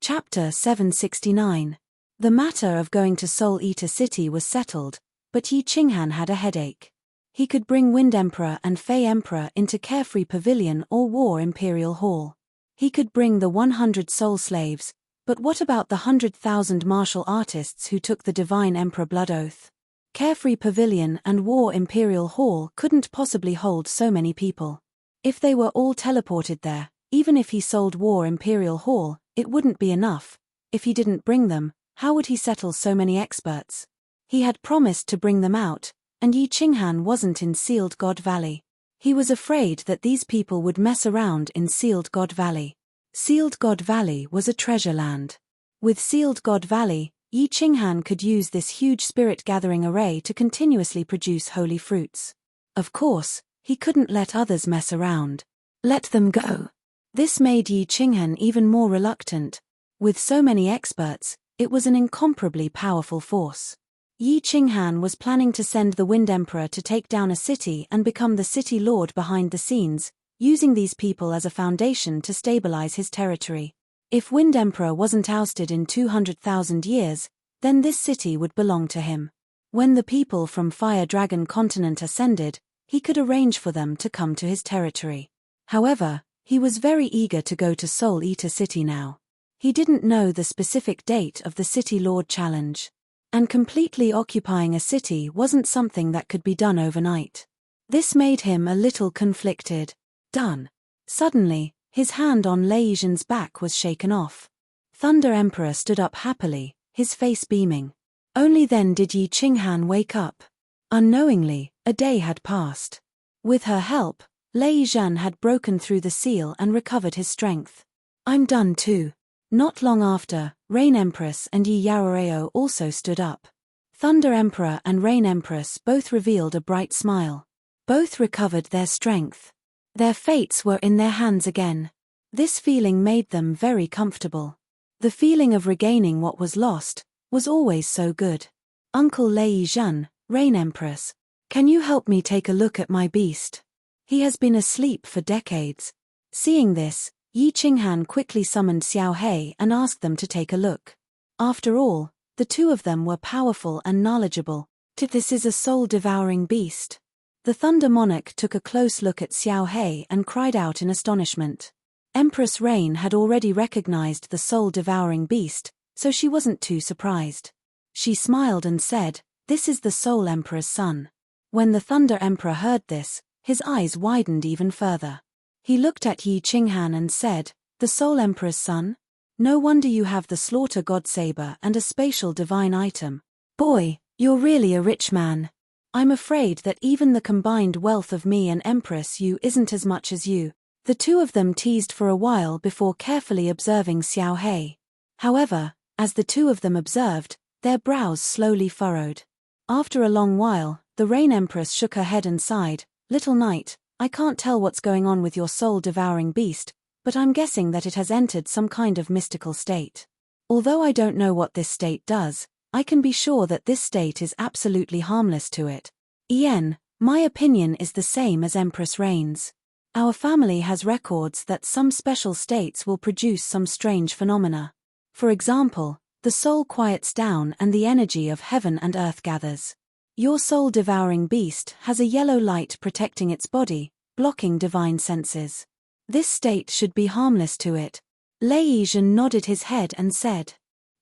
Chapter 769. The matter of going to Soul Eater City was settled, but Yi Qinghan had a headache. He could bring Wind Emperor and Fey Emperor into Carefree Pavilion or War Imperial Hall. He could bring the 100 soul slaves, but what about the 100,000 martial artists who took the Divine Emperor Blood Oath? Carefree Pavilion and War Imperial Hall couldn't possibly hold so many people. If they were all teleported there, even if he sold War Imperial Hall, it wouldn't be enough. If he didn't bring them, how would he settle so many experts? He had promised to bring them out, and Yi Qinghan wasn't in Sealed God Valley. He was afraid that these people would mess around in Sealed God Valley. Sealed God Valley was a treasure land. With Sealed God Valley, Yi Qinghan could use this huge spirit-gathering array to continuously produce holy fruits. Of course, he couldn't let others mess around. Let them go. This made Yi Qinghan even more reluctant. With so many experts, it was an incomparably powerful force. Yi Qinghan was planning to send the Wind Emperor to take down a city and become the city lord behind the scenes, using these people as a foundation to stabilize his territory. If Wind Emperor wasn't ousted in 200,000 years, then this city would belong to him. When the people from Fire Dragon Continent ascended, he could arrange for them to come to his territory. However, he was very eager to go to Soul Eater City now. He didn't know the specific date of the City Lord Challenge. And completely occupying a city wasn't something that could be done overnight. This made him a little conflicted. Done. Suddenly, his hand on Lei Yizhen's back was shaken off. Thunder Emperor stood up happily, his face beaming. Only then did Yi Qinghan wake up. Unknowingly, a day had passed. With her help, Lei Yizhen had broken through the seal and recovered his strength. I'm done too. Not long after, Rain Empress and Yi Yaoreo also stood up. Thunder Emperor and Rain Empress both revealed a bright smile. Both recovered their strength. Their fates were in their hands again. This feeling made them very comfortable. The feeling of regaining what was lost was always so good. Uncle Lei Yizhen, Rain Empress, can you help me take a look at my beast? He has been asleep for decades. Seeing this, Yi Qinghan quickly summoned Xiao He and asked them to take a look. After all, the two of them were powerful and knowledgeable. This is a soul-devouring beast. The Thunder Monarch took a close look at Xiao He and cried out in astonishment. Empress Rain had already recognized the soul-devouring beast, so she wasn't too surprised. She smiled and said, "This is the Soul Emperor's son." When the Thunder Emperor heard this, his eyes widened even further. He looked at Yi Qinghan and said, "The Soul Emperor's son? No wonder you have the Slaughter God Saber and a spatial divine item. Boy, you're really a rich man. I'm afraid that even the combined wealth of me and Empress Yu isn't as much as you." The two of them teased for a while before carefully observing Xiao He. However, as the two of them observed, their brows slowly furrowed. After a long while, the Rain Empress shook her head and sighed, "Little Knight, I can't tell what's going on with your soul-devouring beast, but I'm guessing that it has entered some kind of mystical state. Although I don't know what this state does, I can be sure that this state is absolutely harmless to it. Ian, my opinion is the same as Empress Rain's. Our family has records that some special states will produce some strange phenomena. For example, the soul quiets down and the energy of heaven and earth gathers. Your soul-devouring beast has a yellow light protecting its body, blocking divine senses. This state should be harmless to it." Lei Yizhen nodded his head and said.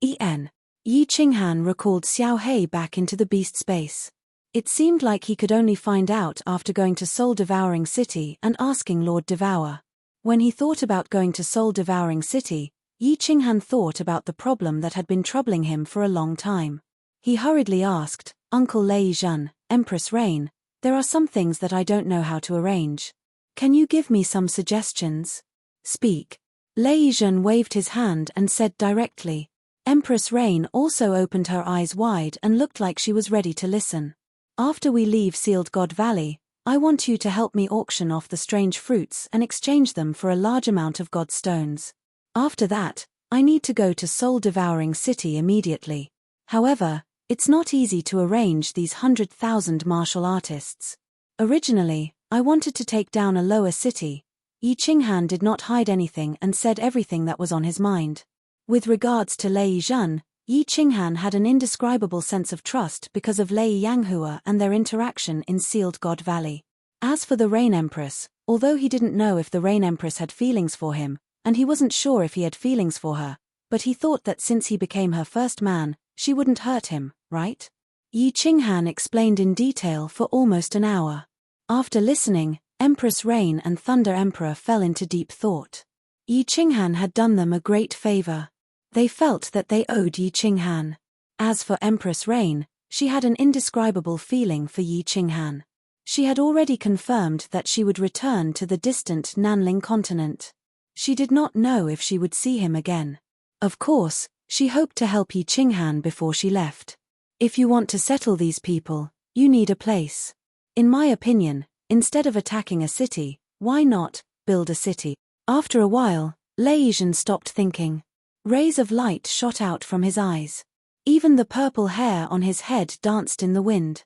En. Yi Qinghan recalled Xiao He back into the beast space. It seemed like he could only find out after going to Soul-Devouring City and asking Lord Devour. When he thought about going to Soul-Devouring City, Yi Qinghan thought about the problem that had been troubling him for a long time. He hurriedly asked, "Uncle Lei Yizhen, Empress Rain, there are some things that I don't know how to arrange. Can you give me some suggestions?" "Speak." Lei Yizhen waved his hand and said directly. Empress Rain also opened her eyes wide and looked like she was ready to listen. "After we leave Sealed God Valley, I want you to help me auction off the strange fruits and exchange them for a large amount of God stones. After that, I need to go to Soul-Devouring City immediately. However, it's not easy to arrange these 100,000 martial artists. Originally, I wanted to take down a lower city." Yi Qinghan did not hide anything and said everything that was on his mind. With regards to Lei Yizhen, Yi Qinghan had an indescribable sense of trust because of Lei Yanghua and their interaction in Sealed God Valley. As for the Rain Empress, although he didn't know if the Rain Empress had feelings for him, and he wasn't sure if he had feelings for her, but he thought that since he became her first man, she wouldn't hurt him, right? Yi Qinghan explained in detail for almost an hour. After listening, Empress Rain and Thunder Emperor fell into deep thought. Yi Qinghan had done them a great favor. They felt that they owed Yi Qinghan. As for Empress Rain, she had an indescribable feeling for Yi Qinghan. She had already confirmed that she would return to the distant Nanling continent. She did not know if she would see him again. Of course, she hoped to help Yi Qinghan before she left. If you want to settle these people, you need a place. In my opinion, instead of attacking a city, why not build a city? After a while, Lei Yizhen stopped thinking. Rays of light shot out from his eyes. Even the purple hair on his head danced in the wind.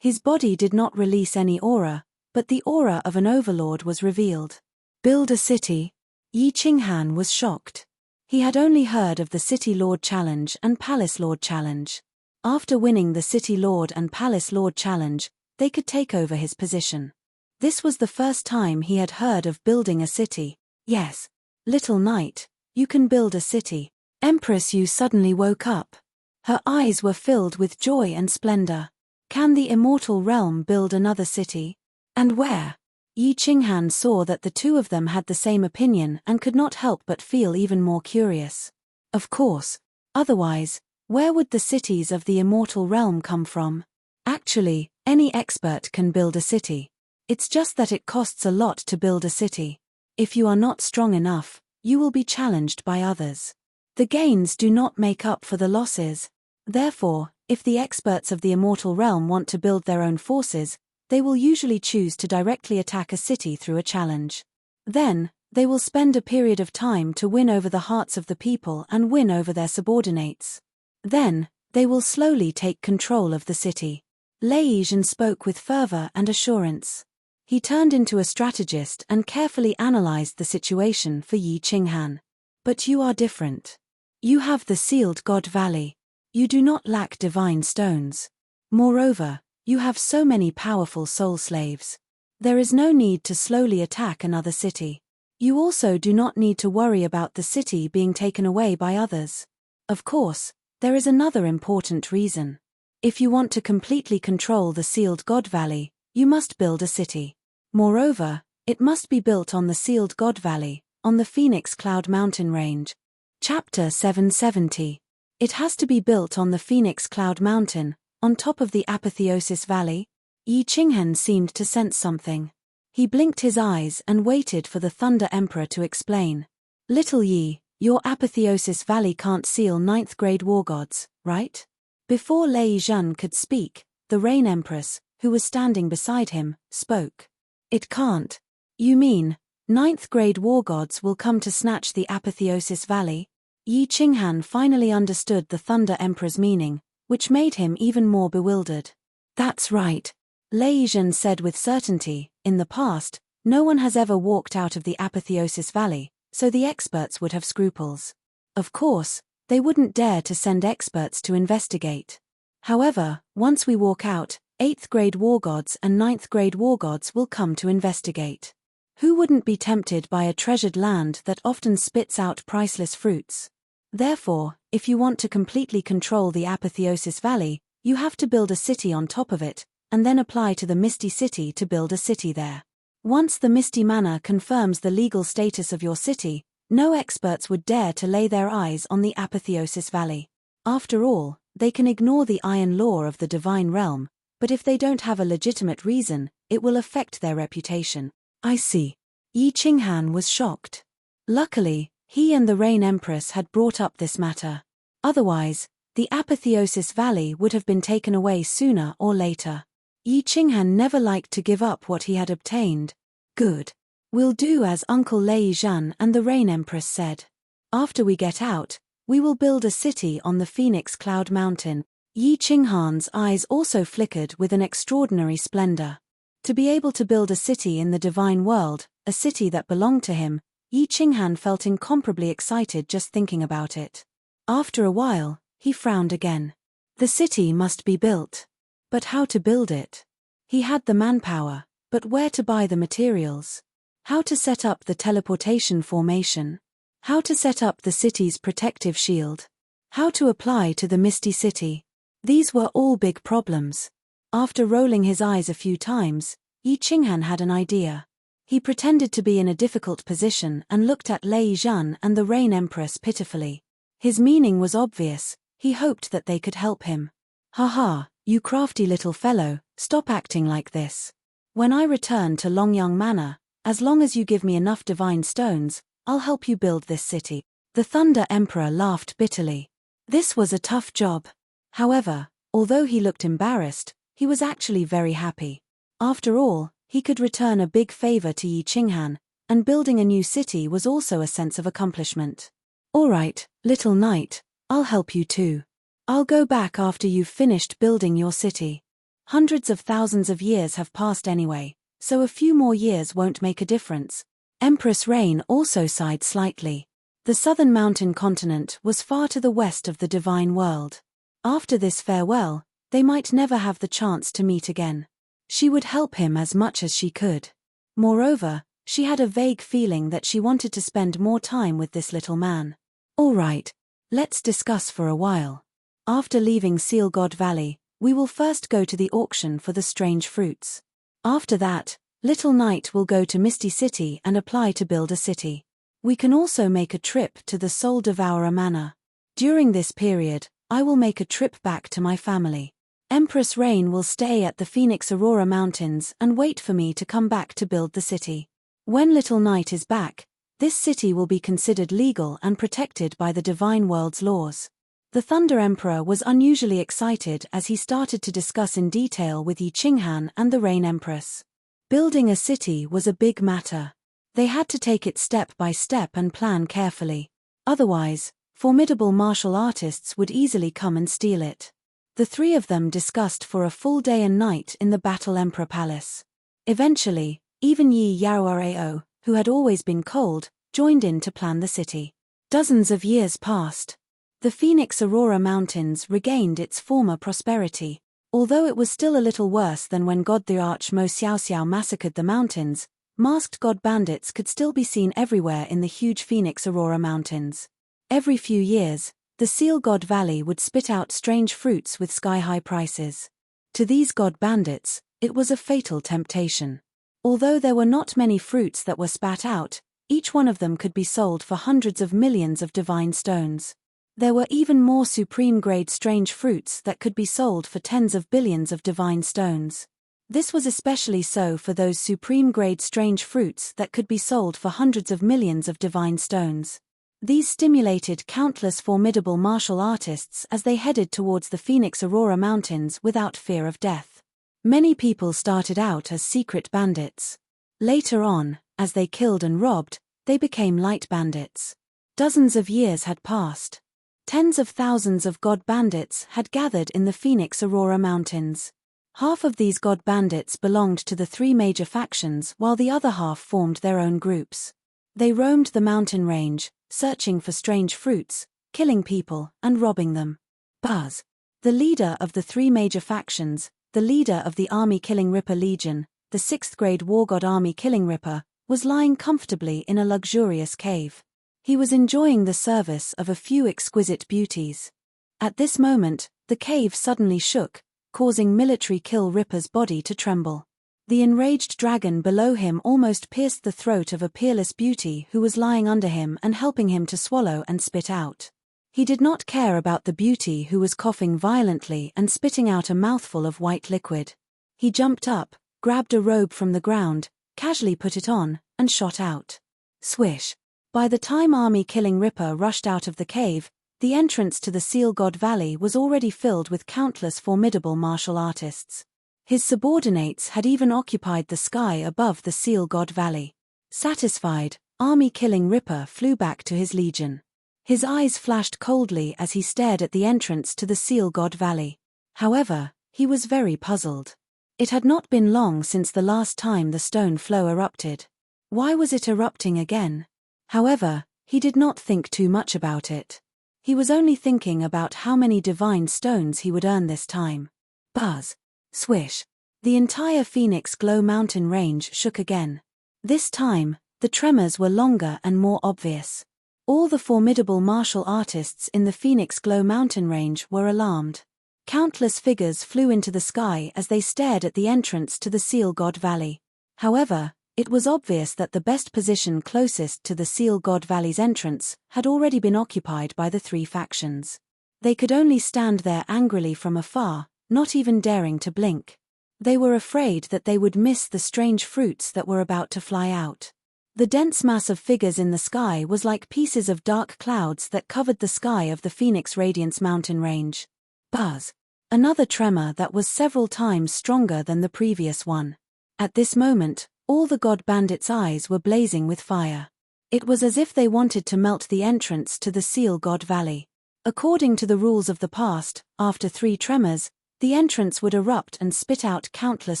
His body did not release any aura, but the aura of an overlord was revealed. Build a city? Yi Qinghan was shocked. He had only heard of the City Lord Challenge and Palace Lord Challenge. After winning the City Lord and Palace Lord Challenge, they could take over his position. This was the first time he had heard of building a city. Yes, Little Knight, you can build a city. Empress Yu suddenly woke up. Her eyes were filled with joy and splendor. Can the immortal realm build another city? And where? Yi Qinghan saw that the two of them had the same opinion and could not help but feel even more curious. Of course. Otherwise, where would the cities of the immortal realm come from? Actually, any expert can build a city. It's just that it costs a lot to build a city. If you are not strong enough, you will be challenged by others. The gains do not make up for the losses. Therefore, if the experts of the immortal realm want to build their own forces, they will usually choose to directly attack a city through a challenge. Then, they will spend a period of time to win over the hearts of the people and win over their subordinates. Then, they will slowly take control of the city. Lei Yizhen spoke with fervor and assurance. He turned into a strategist and carefully analyzed the situation for Yi Qinghan. But you are different. You have the sealed God Valley. You do not lack divine stones. Moreover, you have so many powerful soul slaves. There is no need to slowly attack another city. You also do not need to worry about the city being taken away by others. Of course, there is another important reason. If you want to completely control the sealed God Valley, you must build a city. Moreover, it must be built on the sealed God Valley, on the Phoenix Cloud Mountain Range. Chapter 770. It has to be built on the Phoenix Cloud Mountain, on top of the Apotheosis Valley. Yi Qinghan seemed to sense something. He blinked his eyes and waited for the Thunder Emperor to explain. Little Yi, your Apotheosis Valley can't seal 9th grade war gods, right? Before Lei Zhan could speak, the Rain Empress, who was standing beside him, spoke. It can't. You mean, 9th grade war gods will come to snatch the Apotheosis Valley? Yi Qinghan finally understood the Thunder Emperor's meaning, which made him even more bewildered. That's right. Lei Zhan said with certainty, in the past, no one has ever walked out of the Apotheosis Valley, so the experts would have scruples. Of course, they wouldn't dare to send experts to investigate. However, once we walk out, 8th grade war gods and 9th grade war gods will come to investigate. Who wouldn't be tempted by a treasured land that often spits out priceless fruits? Therefore, if you want to completely control the Apotheosis Valley, you have to build a city on top of it, and then apply to the Misty City to build a city there. Once the Misty Manor confirms the legal status of your city, no experts would dare to lay their eyes on the Apotheosis Valley. After all, they can ignore the iron law of the divine realm, but if they don't have a legitimate reason, it will affect their reputation. I see. Yi Qinghan was shocked. Luckily, he and the Rain Empress had brought up this matter. Otherwise, the Apotheosis Valley would have been taken away sooner or later. Yi Qinghan never liked to give up what he had obtained. Good. We'll do as Uncle Lei Zhan and the Rain Empress said. After we get out, we will build a city on the Phoenix Cloud Mountain. Yi Qinghan's eyes also flickered with an extraordinary splendor. To be able to build a city in the divine world, a city that belonged to him, Yi Qinghan felt incomparably excited just thinking about it. After a while, he frowned again. The city must be built. But how to build it? He had the manpower, but where to buy the materials? How to set up the teleportation formation? How to set up the city's protective shield? How to apply to the Misty City? These were all big problems. After rolling his eyes a few times, Yi Qinghan had an idea. He pretended to be in a difficult position and looked at Lei Zhan and the Rain Empress pitifully. His meaning was obvious. He hoped that they could help him. Ha, you crafty little fellow, stop acting like this. When I return to Longyang Manor, as long as you give me enough divine stones, I'll help you build this city. The Thunder Emperor laughed bitterly. This was a tough job. However, although he looked embarrassed, he was actually very happy. After all, he could return a big favor to Yi Qinghan, and building a new city was also a sense of accomplishment. All right, little knight, I'll help you too. I'll go back after you've finished building your city. Hundreds of thousands of years have passed anyway, so a few more years won't make a difference. Empress Rain also sighed slightly. The southern mountain continent was far to the west of the divine world. After this farewell, they might never have the chance to meet again. She would help him as much as she could. Moreover, she had a vague feeling that she wanted to spend more time with this little man. All right, let's discuss for a while. After leaving Seal God Valley, we will first go to the auction for the strange fruits. After that, Little Knight will go to Misty City and apply to build a city. We can also make a trip to the Soul Devourer Manor. During this period, I will make a trip back to my family. Empress Rain will stay at the Phoenix Aurora Mountains and wait for me to come back to build the city. When Little Knight is back, this city will be considered legal and protected by the divine world's laws. The Thunder Emperor was unusually excited as he started to discuss in detail with Yi Qinghan and the Rain Empress. Building a city was a big matter. They had to take it step by step and plan carefully. Otherwise, formidable martial artists would easily come and steal it. The three of them discussed for a full day and night in the Battle Emperor Palace. Eventually, even Yi Yaoarao, who had always been cold, joined in to plan the city. Dozens of years passed. The Phoenix Aurora Mountains regained its former prosperity. Although it was still a little worse than when God the Arch Mo Xiao Xiao massacred the mountains, masked god bandits could still be seen everywhere in the huge Phoenix Aurora Mountains. Every few years, the Seal God Valley would spit out strange fruits with sky-high prices. To these god bandits, it was a fatal temptation. Although there were not many fruits that were spat out, each one of them could be sold for hundreds of millions of divine stones. There were even more supreme-grade strange fruits that could be sold for tens of billions of divine stones. This was especially so for those supreme-grade strange fruits that could be sold for hundreds of millions of divine stones. These stimulated countless formidable martial artists as they headed towards the Phoenix Aurora Mountains without fear of death. Many people started out as secret bandits. Later on, as they killed and robbed, they became light bandits. Dozens of years had passed. Tens of thousands of god bandits had gathered in the Phoenix Aurora Mountains. Half of these god bandits belonged to the three major factions while the other half formed their own groups. They roamed the mountain range, searching for strange fruits, killing people, and robbing them. Buzz, the leader of the three major factions, the leader of the army-killing Ripper Legion, the 6th-grade war god army-killing Ripper, was lying comfortably in a luxurious cave. He was enjoying the service of a few exquisite beauties. At this moment, the cave suddenly shook, causing military kill Ripper's body to tremble. The enraged dragon below him almost pierced the throat of a peerless beauty who was lying under him and helping him to swallow and spit out. He did not care about the beauty who was coughing violently and spitting out a mouthful of white liquid. He jumped up, grabbed a robe from the ground, casually put it on, and shot out. Swish. By the time army-killing Ripper rushed out of the cave, the entrance to the Seal God Valley was already filled with countless formidable martial artists. His subordinates had even occupied the sky above the Seal God Valley. Satisfied, army-killing Ripper flew back to his legion. His eyes flashed coldly as he stared at the entrance to the Seal God Valley. However, he was very puzzled. It had not been long since the last time the stone flow erupted. Why was it erupting again? However, he did not think too much about it. He was only thinking about how many divine stones he would earn this time. Buzz. Swish. The entire Phoenix Glow mountain range shook again. This time, the tremors were longer and more obvious. All the formidable martial artists in the Phoenix Glow mountain range were alarmed. Countless figures flew into the sky as they stared at the entrance to the Seal God Valley. However, it was obvious that the best position closest to the Seal God Valley's entrance had already been occupied by the three factions. They could only stand there angrily from afar, not even daring to blink. They were afraid that they would miss the strange fruits that were about to fly out. The dense mass of figures in the sky was like pieces of dark clouds that covered the sky of the Phoenix Radiance mountain range. Buzz. Another tremor that was several times stronger than the previous one. At this moment, all the god bandits' eyes were blazing with fire. It was as if they wanted to melt the entrance to the Seal God Valley. According to the rules of the past, after 3 tremors, the entrance would erupt and spit out countless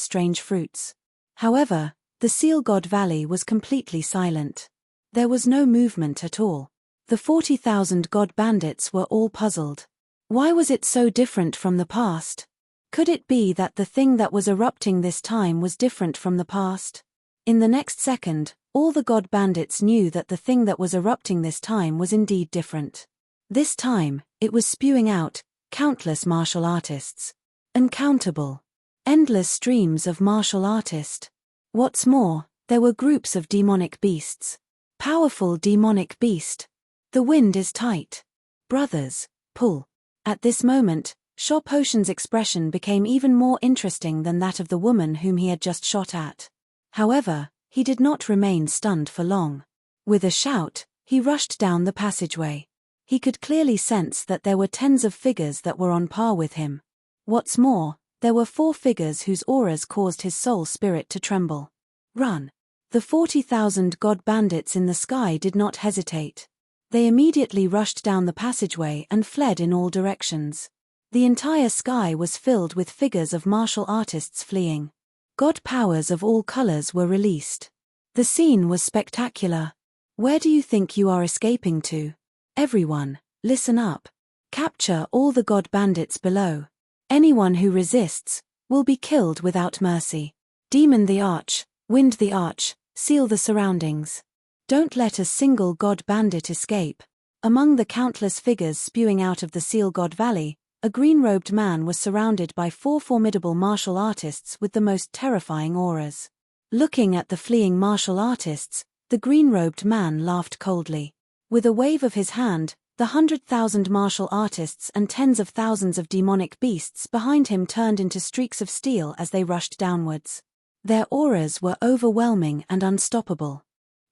strange fruits. However, the Seal God Valley was completely silent. There was no movement at all. The 40,000 god bandits were all puzzled. Why was it so different from the past? Could it be that the thing that was erupting this time was different from the past? In the next second, all the god bandits knew that the thing that was erupting this time was indeed different. This time, it was spewing out countless martial artists. Uncountable. Endless streams of martial artists. What's more, there were groups of demonic beasts. Powerful demonic beast. The wind is tight. Brothers, pull. At this moment, Shaw Potion's expression became even more interesting than that of the woman whom he had just shot at. However, he did not remain stunned for long. With a shout, he rushed down the passageway. He could clearly sense that there were tens of figures that were on par with him. What's more, there were 4 figures whose auras caused his soul spirit to tremble. Run! The 40,000 god bandits in the sky did not hesitate. They immediately rushed down the passageway and fled in all directions. The entire sky was filled with figures of martial artists fleeing. God powers of all colors were released. The scene was spectacular. Where do you think you are escaping to? Everyone, listen up. Capture all the God bandits below. Anyone who resists will be killed without mercy. Demon the arch, wind the arch, seal the surroundings. Don't let a single God bandit escape. Among the countless figures spewing out of the Seal God Valley, a green-robed man was surrounded by 4 formidable martial artists with the most terrifying auras. Looking at the fleeing martial artists, the green-robed man laughed coldly. With a wave of his hand, the 100,000 martial artists and tens of thousands of demonic beasts behind him turned into streaks of steel as they rushed downwards. Their auras were overwhelming and unstoppable.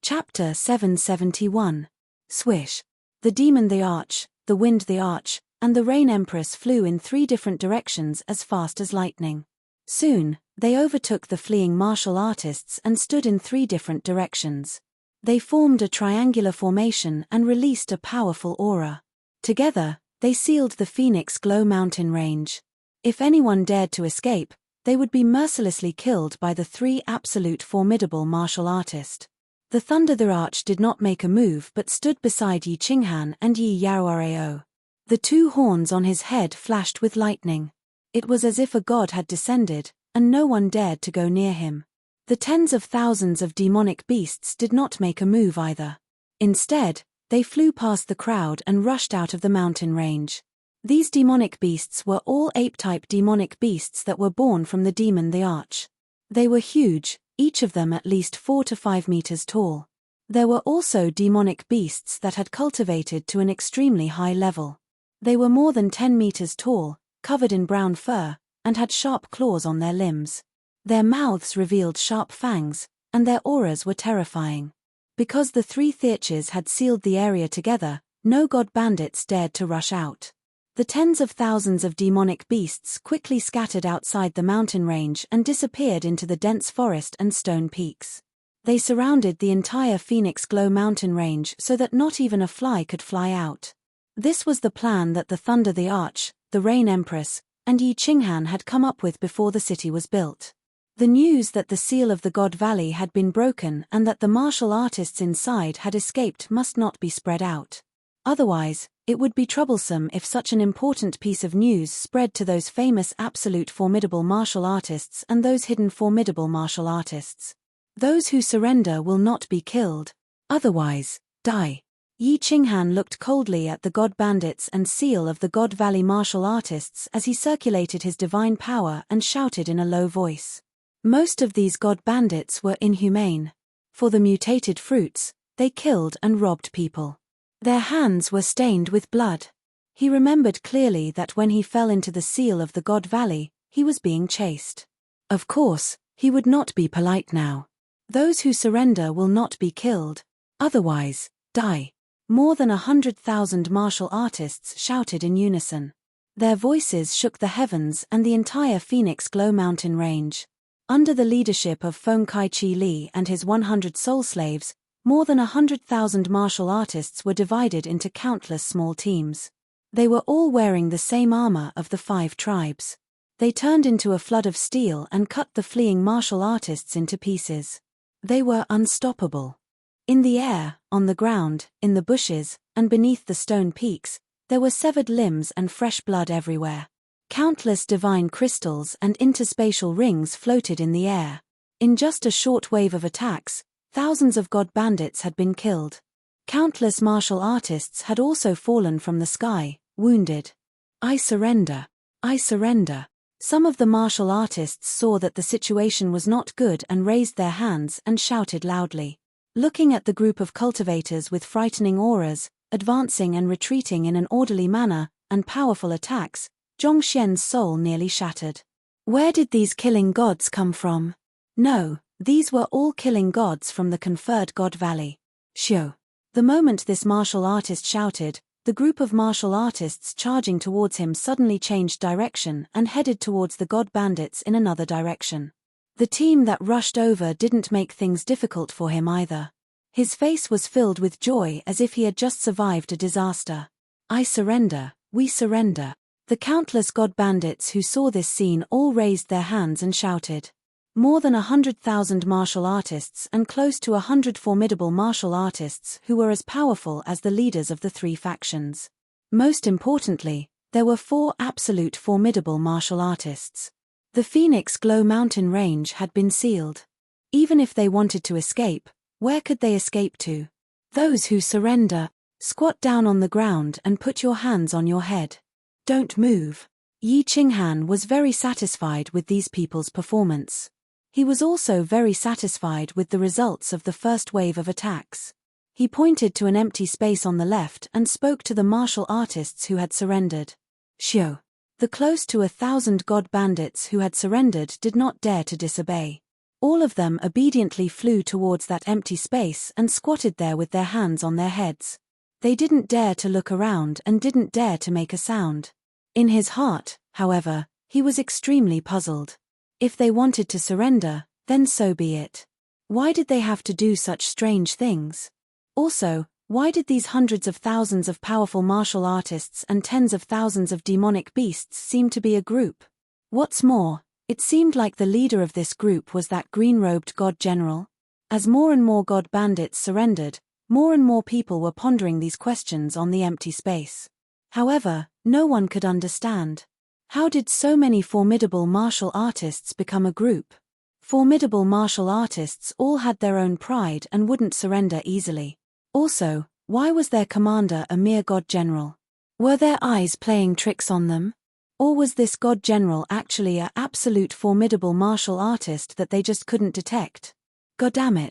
Chapter 771. Swish. The demon the arch, the wind the arch, and the rain empress flew in 3 different directions as fast as lightning. Soon, they overtook the fleeing martial artists and stood in 3 different directions. They formed a triangular formation and released a powerful aura. Together, they sealed the Phoenix Glow mountain range. If anyone dared to escape, they would be mercilessly killed by the 3 absolute formidable martial artists. The Thunder the Arch did not make a move but stood beside Yi Qinghan and Yi Yaoarao. The 2 horns on his head flashed with lightning. It was as if a god had descended, and no one dared to go near him. The tens of thousands of demonic beasts did not make a move either. Instead, they flew past the crowd and rushed out of the mountain range. These demonic beasts were all ape-type demonic beasts that were born from the demon the Arch. They were huge, each of them at least 4 to 5 meters tall. There were also demonic beasts that had cultivated to an extremely high level. They were more than 10 meters tall, covered in brown fur, and had sharp claws on their limbs. Their mouths revealed sharp fangs, and their auras were terrifying. Because the 3 theaches had sealed the area together, no god bandits dared to rush out. The tens of thousands of demonic beasts quickly scattered outside the mountain range and disappeared into the dense forest and stone peaks. They surrounded the entire Phoenix Glow mountain range so that not even a fly could fly out. This was the plan that the Thunder the Arch, the Rain Empress, and Yi Qinghan had come up with before the city was built. The news that the seal of the God Valley had been broken and that the martial artists inside had escaped must not be spread out. Otherwise, it would be troublesome if such an important piece of news spread to those famous absolute formidable martial artists and those hidden formidable martial artists. Those who surrender will not be killed. Otherwise, die. Yi Qinghan looked coldly at the god bandits and seal of the God Valley martial artists as he circulated his divine power and shouted in a low voice. Most of these god bandits were inhumane. For the mutated fruits, they killed and robbed people. Their hands were stained with blood. He remembered clearly that when he fell into the seal of the God Valley, he was being chased. Of course, he would not be polite now. Those who surrender will not be killed. Otherwise, die. More than 100,000 martial artists shouted in unison. Their voices shook the heavens and the entire Phoenix Glow mountain range. Under the leadership of Feng Kai-Chi Li and his 100 soul slaves, more than 100,000 martial artists were divided into countless small teams. They were all wearing the same armor of the 5 tribes. They turned into a flood of steel and cut the fleeing martial artists into pieces. They were unstoppable. In the air, on the ground, in the bushes, and beneath the stone peaks, there were severed limbs and fresh blood everywhere. Countless divine crystals and interspatial rings floated in the air. In just a short wave of attacks, thousands of god bandits had been killed. Countless martial artists had also fallen from the sky, wounded. I surrender. I surrender. Some of the martial artists saw that the situation was not good and raised their hands and shouted loudly. Looking at the group of cultivators with frightening auras, advancing and retreating in an orderly manner, and powerful attacks, Zhongxian's soul nearly shattered. Where did these killing gods come from? No, these were all killing gods from the conferred God Valley. Xiu. The moment this martial artist shouted, the group of martial artists charging towards him suddenly changed direction and headed towards the god bandits in another direction. The team that rushed over didn't make things difficult for him either. His face was filled with joy as if he had just survived a disaster. I surrender, we surrender. The countless god bandits who saw this scene all raised their hands and shouted. More than 100,000 martial artists and close to 100 formidable martial artists who were as powerful as the leaders of the three factions. Most importantly, there were 4 absolute formidable martial artists. The Phoenix Glow mountain range had been sealed. Even if they wanted to escape, where could they escape to? Those who surrender, squat down on the ground and put your hands on your head. Don't move. Yi Qinghan was very satisfied with these people's performance. He was also very satisfied with the results of the first wave of attacks. He pointed to an empty space on the left and spoke to the martial artists who had surrendered. Xiu. The close to 1,000 god bandits who had surrendered did not dare to disobey. All of them obediently flew towards that empty space and squatted there with their hands on their heads. They didn't dare to look around and didn't dare to make a sound. In his heart, however, he was extremely puzzled. If they wanted to surrender, then so be it. Why did they have to do such strange things? Also, why did these hundreds of thousands of powerful martial artists and tens of thousands of demonic beasts seem to be a group? What's more, it seemed like the leader of this group was that green-robed god general. As more and more god bandits surrendered, more and more people were pondering these questions on the empty space. However, no one could understand. How did so many formidable martial artists become a group? Formidable martial artists all had their own pride and wouldn't surrender easily. Also, why was their commander a mere god general? Were their eyes playing tricks on them? Or was this god general actually an absolute formidable martial artist that they just couldn't detect? Goddamn!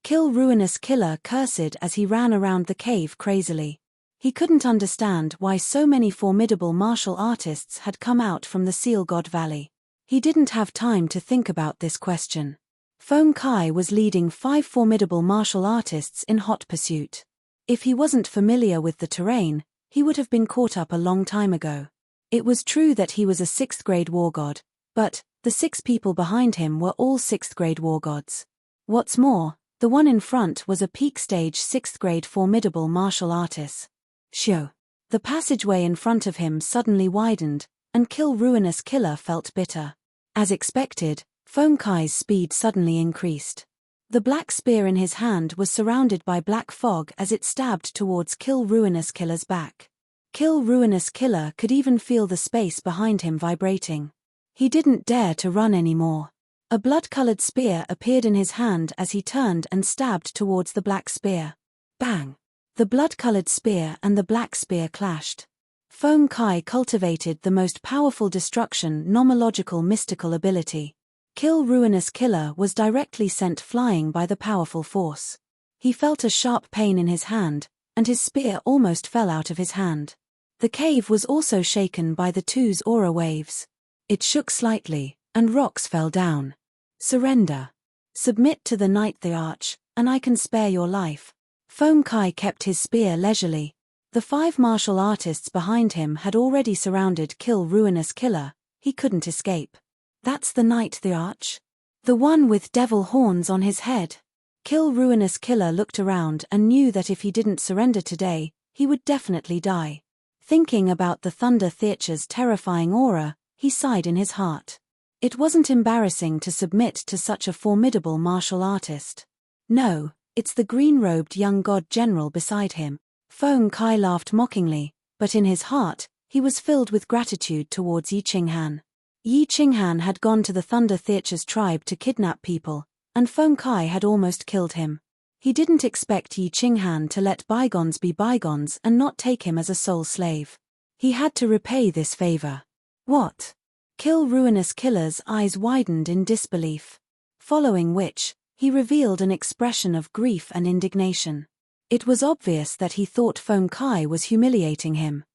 Kill Ruinous Killer cursed as he ran around the cave crazily. He couldn't understand why so many formidable martial artists had come out from the Seal God Valley. He didn't have time to think about this question. Feng Kai was leading 5 formidable martial artists in hot pursuit. If he wasn't familiar with the terrain, he would have been caught up a long time ago. It was true that he was a 6th grade war god, but the 6 people behind him were all 6th grade war gods. What's more, the one in front was a peak stage 6th grade formidable martial artist. Xiu. The passageway in front of him suddenly widened, and Kill Ruinous Killer felt bitter. As expected, Feng Kai's speed suddenly increased. The black spear in his hand was surrounded by black fog as it stabbed towards Kill Ruinous Killer's back. Kill Ruinous Killer could even feel the space behind him vibrating. He didn't dare to run anymore. A blood-colored spear appeared in his hand as he turned and stabbed towards the black spear. Bang! The blood-colored spear and the black spear clashed. Feng Kai cultivated the most powerful destruction nomological mystical ability. Kill Ruinous Killer was directly sent flying by the powerful force. He felt a sharp pain in his hand, and his spear almost fell out of his hand. The cave was also shaken by the two's aura waves. It shook slightly, and rocks fell down. Surrender. Submit to the Knight the Arch, and I can spare your life. Feng Kai kept his spear leisurely. The 5 martial artists behind him had already surrounded Kill Ruinous Killer. He couldn't escape. That's the Knight the Arch? The one with devil horns on his head. Kill Ruinous Killer looked around and knew that if he didn't surrender today, he would definitely die. Thinking about the Thunder Theater's terrifying aura, he sighed in his heart. It wasn't embarrassing to submit to such a formidable martial artist. No, it's the green-robed young god general beside him. Feng Kai laughed mockingly, but in his heart, he was filled with gratitude towards Yi Qinghan. Yi Qinghan had gone to the Thunder Theater's tribe to kidnap people, and Feng Kai had almost killed him. He didn't expect Yi Qinghan to let bygones be bygones and not take him as a soul slave. He had to repay this favor. What? Kill Ruinous Killer's eyes widened in disbelief. Following which, he revealed an expression of grief and indignation. It was obvious that he thought Feng Kai was humiliating him.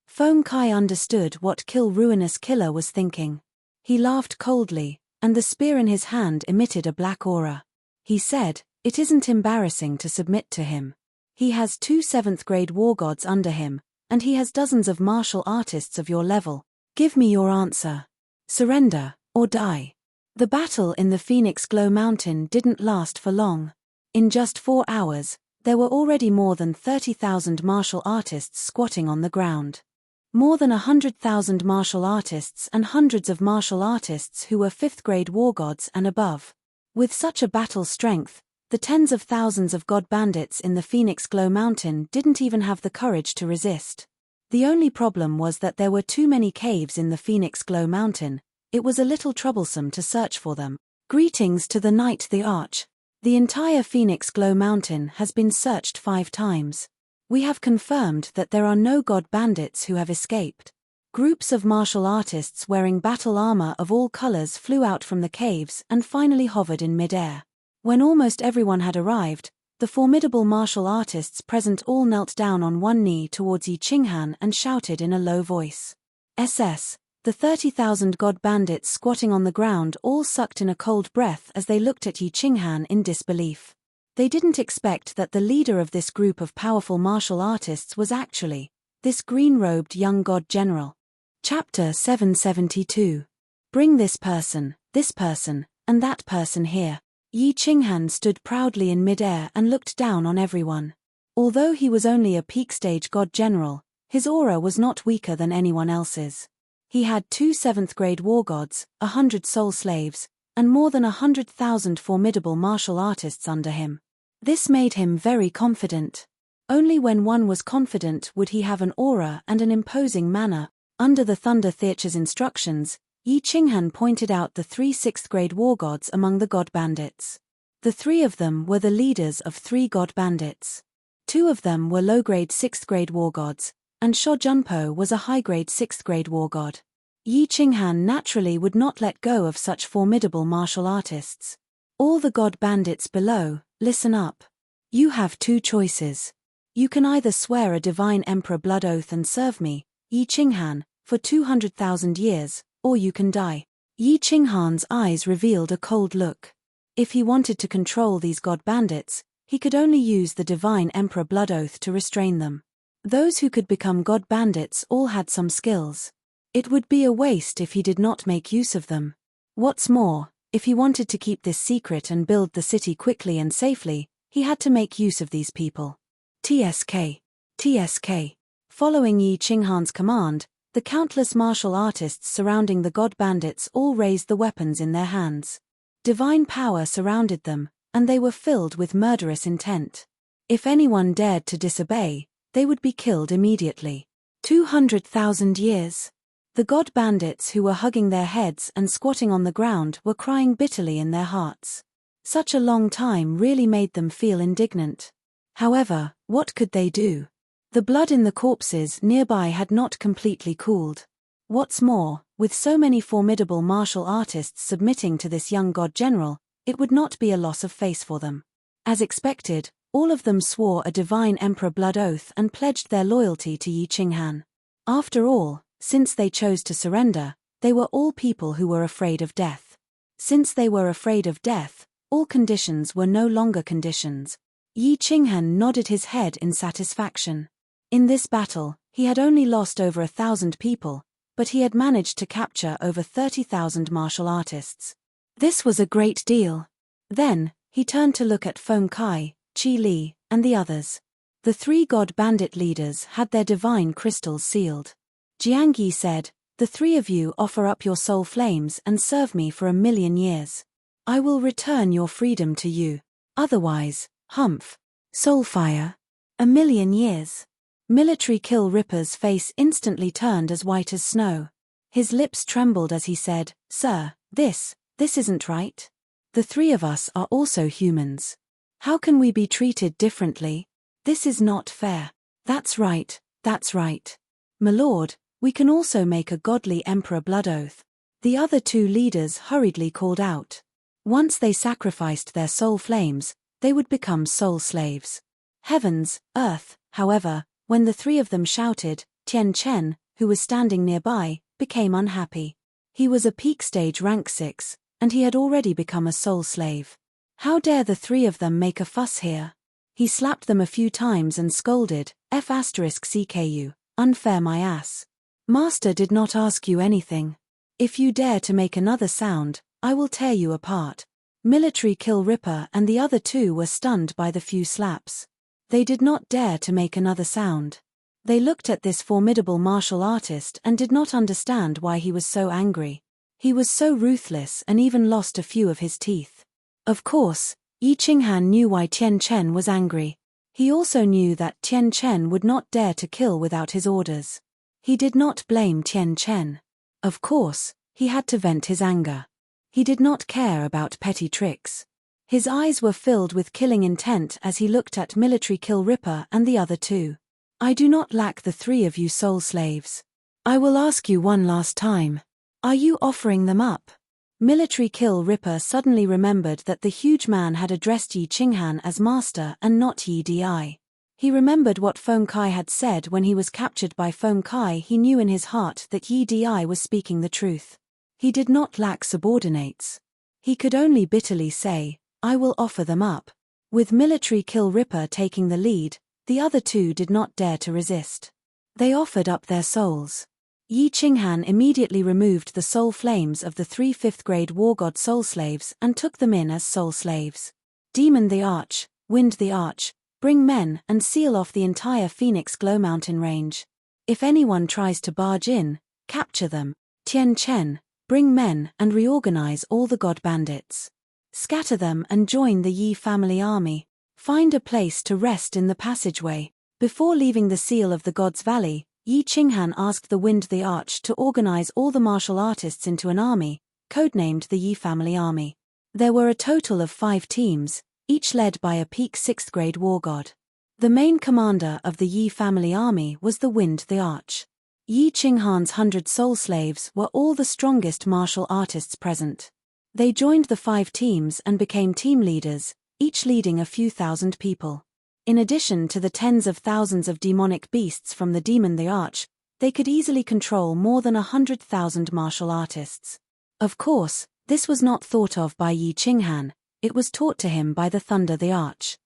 Feng Kai understood what Kill Ruinous Killer was thinking. He laughed coldly, and the spear in his hand emitted a black aura. He said, "It isn't embarrassing to submit to him. He has 2 7th-grade war gods under him, and he has dozens of martial artists of your level. Give me your answer. Surrender, or die." The battle in the Phoenix Glow Mountain didn't last for long. In just 4 hours, there were already more than 30,000 martial artists squatting on the ground. More than 100,000 martial artists and hundreds of martial artists who were 5th grade war gods and above. With such a battle strength, the tens of thousands of god bandits in the Phoenix Glow Mountain didn't even have the courage to resist. The only problem was that there were too many caves in the Phoenix Glow Mountain. It was a little troublesome to search for them. Greetings to the Knight the Arch. The entire Phoenix Glow Mountain has been searched 5 times. We have confirmed that there are no god bandits who have escaped. Groups of martial artists wearing battle armor of all colors flew out from the caves and finally hovered in midair. When almost everyone had arrived, the formidable martial artists present all knelt down on one knee towards Yi Qinghan and shouted in a low voice. SS. The 30,000 god bandits squatting on the ground all sucked in a cold breath as they looked at Yi Qinghan in disbelief. They didn't expect that the leader of this group of powerful martial artists was actually this green-robed young god general. Chapter 772. Bring this person, and that person here. Yi Qinghan stood proudly in midair and looked down on everyone. Although he was only a peak-stage god general, his aura was not weaker than anyone else's. He had 2 7th grade war gods, 100 soul slaves, and more than 100,000 formidable martial artists under him. This made him very confident. Only when one was confident would he have an aura and an imposing manner. Under the Thunder Theater's instructions, Yi Qinghan pointed out the 3 6th grade war gods among the god bandits. The 3 of them were the leaders of 3 god bandits. 2 of them were low-grade 6th grade war gods, and Sho Junpo was a high-grade 6th grade war god. Yi Qinghan naturally would not let go of such formidable martial artists. All the god bandits below, listen up. You have 2 choices. You can either swear a divine emperor blood oath and serve me, Yi Qinghan, for 200,000 years, or you can die. Yi Qinghan's eyes revealed a cold look. If he wanted to control these god bandits, he could only use the divine emperor blood oath to restrain them. Those who could become god bandits all had some skills. It would be a waste if he did not make use of them. What's more, if he wanted to keep this secret and build the city quickly and safely, he had to make use of these people. TSK. TSK. Following Yi Qinghan's command, the countless martial artists surrounding the god bandits all raised the weapons in their hands. Divine power surrounded them, and they were filled with murderous intent. If anyone dared to disobey, they would be killed immediately. 200,000 years. The god bandits who were hugging their heads and squatting on the ground were crying bitterly in their hearts. Such a long time really made them feel indignant. However, what could they do? The blood in the corpses nearby had not completely cooled. What's more, with so many formidable martial artists submitting to this young god general, it would not be a loss of face for them. As expected, all of them swore a divine emperor blood oath and pledged their loyalty to Yi Qinghan. After all, since they chose to surrender, they were all people who were afraid of death. Since they were afraid of death, all conditions were no longer conditions. Yi Qinghan nodded his head in satisfaction. In this battle, he had only lost over 1,000 people, but he had managed to capture over 30,000 martial artists. This was a great deal. Then, he turned to look at Feng Kai, Qi Li, and the others. The 3 god bandit leaders had their divine crystals sealed. Jiang Yi said, "The 3 of you offer up your soul flames and serve me for 1,000,000 years. I will return your freedom to you. Otherwise, humph. Soulfire. 1,000,000 years." Military Kill Ripper's face instantly turned as white as snow. His lips trembled as he said, "Sir, this isn't right. The 3 of us are also humans. How can we be treated differently? This is not fair." That's right. My lord, we can also make a godly emperor blood oath. The other 2 leaders hurriedly called out. Once they sacrificed their soul flames, they would become soul slaves. Heavens, earth, however, when the 3 of them shouted, Tian Chen, who was standing nearby, became unhappy. He was a peak stage rank 6, and he had already become a soul slave. How dare the 3 of them make a fuss here? He slapped them a few times and scolded, F*CKU, unfair my ass. Master did not ask you anything. If you dare to make another sound, I will tear you apart. Military Kill Ripper and the other 2 were stunned by the few slaps. They did not dare to make another sound. They looked at this formidable martial artist and did not understand why he was so angry. He was so ruthless and even lost a few of his teeth. Of course, Yi Qinghan knew why Tian Chen was angry. He also knew that Tian Chen would not dare to kill without his orders. He did not blame Tian Chen. Of course, he had to vent his anger. He did not care about petty tricks. His eyes were filled with killing intent as he looked at Military Kill Ripper and the other two. I do not lack the three of you soul slaves. I will ask you one last time. Are you offering them up? Military Kill Ripper suddenly remembered that the huge man had addressed Yi Qinghan as master and not Yi Di. He remembered what Feng Kai had said when he was captured by Feng Kai. He knew in his heart that Yi Di was speaking the truth. He did not lack subordinates. He could only bitterly say, I will offer them up. With Military Kill Ripper taking the lead, the other two did not dare to resist. They offered up their souls. Yi Qinghan immediately removed the soul flames of the 3 5th-grade war god soul slaves and took them in as soul slaves. Demon the Arch, Wind the Arch, bring men and seal off the entire Phoenix Glow Mountain range. If anyone tries to barge in, capture them. Tian Chen, bring men and reorganize all the god bandits. Scatter them and join the Yi family army. Find a place to rest in the passageway. Before leaving the seal of the God's Valley, Yi Qinghan asked the Wind the Arch to organize all the martial artists into an army, codenamed the Yi Family Army. There were a total of 5 teams, each led by a peak 6th-grade war god. The main commander of the Yi Family Army was the Wind the Arch. Yi Qinghan's 100 soul slaves were all the strongest martial artists present. They joined the 5 teams and became team leaders, each leading a few thousand people. In addition to the tens of thousands of demonic beasts from the Demon the Arch, they could easily control more than 100,000 martial artists. Of course, this was not thought of by Yi Qinghan, it was taught to him by the Thunder the Arch.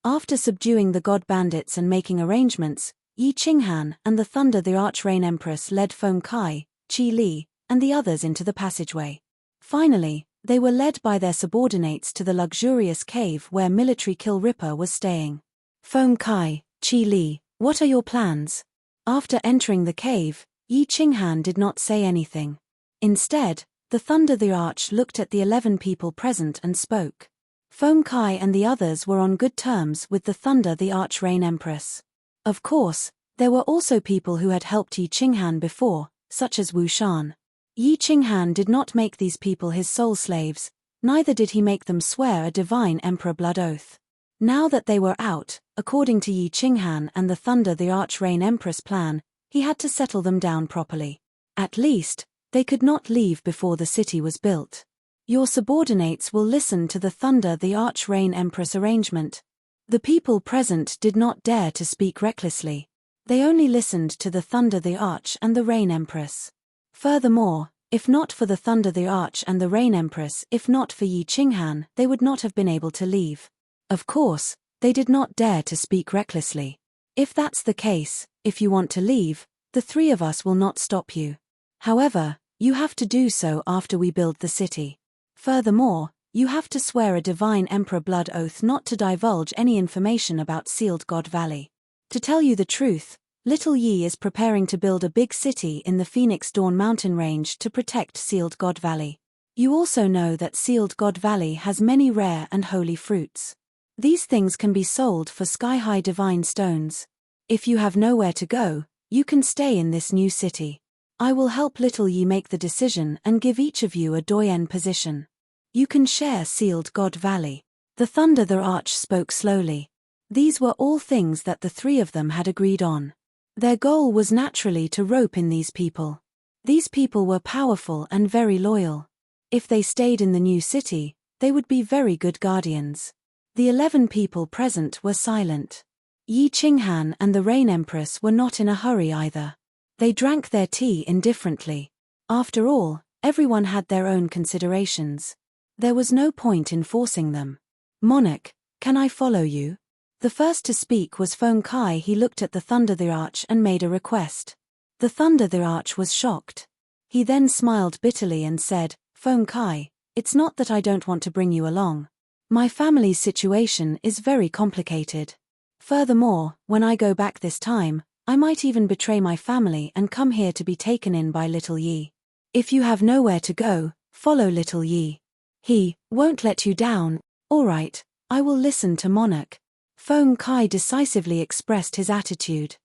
After subduing the god bandits and making arrangements, Yi Qinghan and the Thunder the Arch Rain Empress led Feng Kai, Qi Li, and the others into the passageway. Finally, they were led by their subordinates to the luxurious cave where Military Kill Ripper was staying. Feng Kai, Qi Li, what are your plans? After entering the cave, Yi Qinghan did not say anything. Instead, the Thunder the Arch looked at the 11 people present and spoke. Feng Kai and the others were on good terms with the Thunder the Arch Rain Empress. Of course, there were also people who had helped Yi Qinghan before, such as Wu Shan. Yi Qinghan did not make these people his soul slaves, neither did he make them swear a divine emperor blood oath. Now that they were out, according to Yi Qinghan and the Thunder the Arch Rain Empress plan, he had to settle them down properly. At least, they could not leave before the city was built. Your subordinates will listen to the Thunder the Arch Rain Empress arrangement. The people present did not dare to speak recklessly. They only listened to the Thunder the Arch and the Rain Empress. Furthermore, if not for the Thunder the Arch and the Rain Empress, if not for Yi Qinghan, they would not have been able to leave. Of course, they did not dare to speak recklessly. If that's the case, if you want to leave, the 3 of us will not stop you. However, you have to do so after we build the city. Furthermore, you have to swear a divine emperor blood oath not to divulge any information about Sealed God Valley. To tell you the truth, Little Yi is preparing to build a big city in the Phoenix Dawn mountain range to protect Sealed God Valley. You also know that Sealed God Valley has many rare and holy fruits. These things can be sold for sky-high divine stones. If you have nowhere to go, you can stay in this new city. I will help Little Yi make the decision and give each of you a doyen position. You can share Sealed God Valley. The Thunder the Arch spoke slowly. These were all things that the 3 of them had agreed on. Their goal was naturally to rope in these people. These people were powerful and very loyal. If they stayed in the new city, they would be very good guardians. The 11 people present were silent. Yi Qinghan and the Rain Empress were not in a hurry either. They drank their tea indifferently. After all, everyone had their own considerations. There was no point in forcing them. Monarch, can I follow you? The first to speak was Feng Kai. He looked at the Thunder the Arch and made a request. The Thunder the Arch was shocked. He then smiled bitterly and said, Feng Kai, it's not that I don't want to bring you along. My family's situation is very complicated. Furthermore, when I go back this time, I might even betray my family and come here to be taken in by little Yi. If you have nowhere to go, follow little Yi. He won't let you down. All right, I will listen to Monarch. Feng Kai decisively expressed his attitude.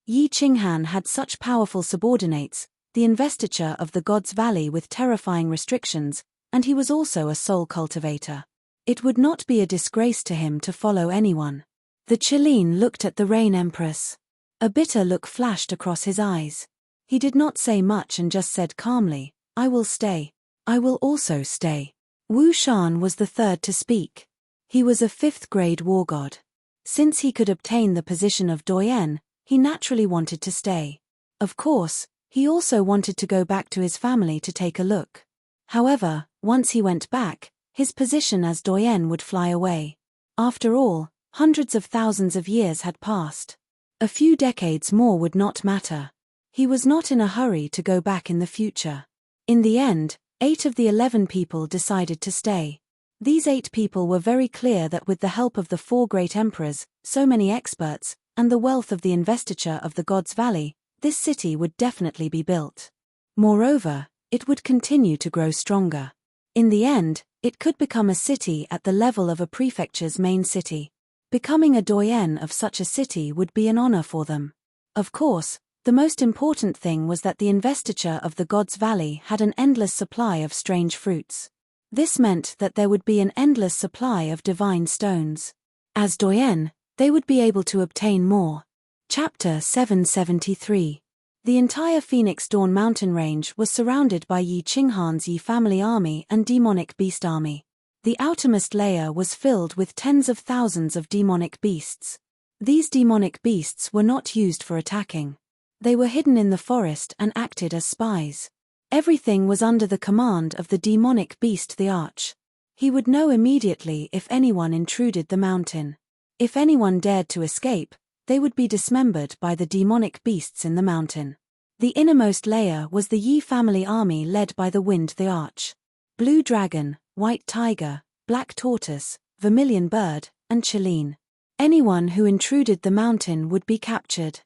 Yi Qinghan had such powerful subordinates, the investiture of the God's Valley with terrifying restrictions, and he was also a soul cultivator. It would not be a disgrace to him to follow anyone. The Qilin looked at the Rain Empress. A bitter look flashed across his eyes. He did not say much and just said calmly, I will stay. I will also stay. Wu Shan was the third to speak. He was a 5th grade war god. Since he could obtain the position of doyen, he naturally wanted to stay. Of course, he also wanted to go back to his family to take a look. However, once he went back, his position as doyen would fly away. After all, hundreds of thousands of years had passed. A few decades more would not matter. He was not in a hurry to go back in the future. In the end, 8 of the 11 people decided to stay. These 8 people were very clear that with the help of the 4 great emperors, so many experts, and the wealth of the investiture of the God's Valley, this city would definitely be built. Moreover, it would continue to grow stronger. In the end, it could become a city at the level of a prefecture's main city. Becoming a doyen of such a city would be an honor for them. Of course, the most important thing was that the investiture of the God's Valley had an endless supply of strange fruits. This meant that there would be an endless supply of divine stones. As doyen, they would be able to obtain more. Chapter 773. The entire Phoenix Dawn mountain range was surrounded by Yi Qinghan's Yi family army and demonic beast army. The outermost layer was filled with tens of thousands of demonic beasts. These demonic beasts were not used for attacking. They were hidden in the forest and acted as spies. Everything was under the command of the demonic beast the Arch. He would know immediately if anyone intruded the mountain. If anyone dared to escape, they would be dismembered by the demonic beasts in the mountain. The innermost layer was the Yi family army led by the Wind the Arch. Blue Dragon, White Tiger, Black Tortoise, Vermilion Bird, and Qilin. Anyone who intruded the mountain would be captured.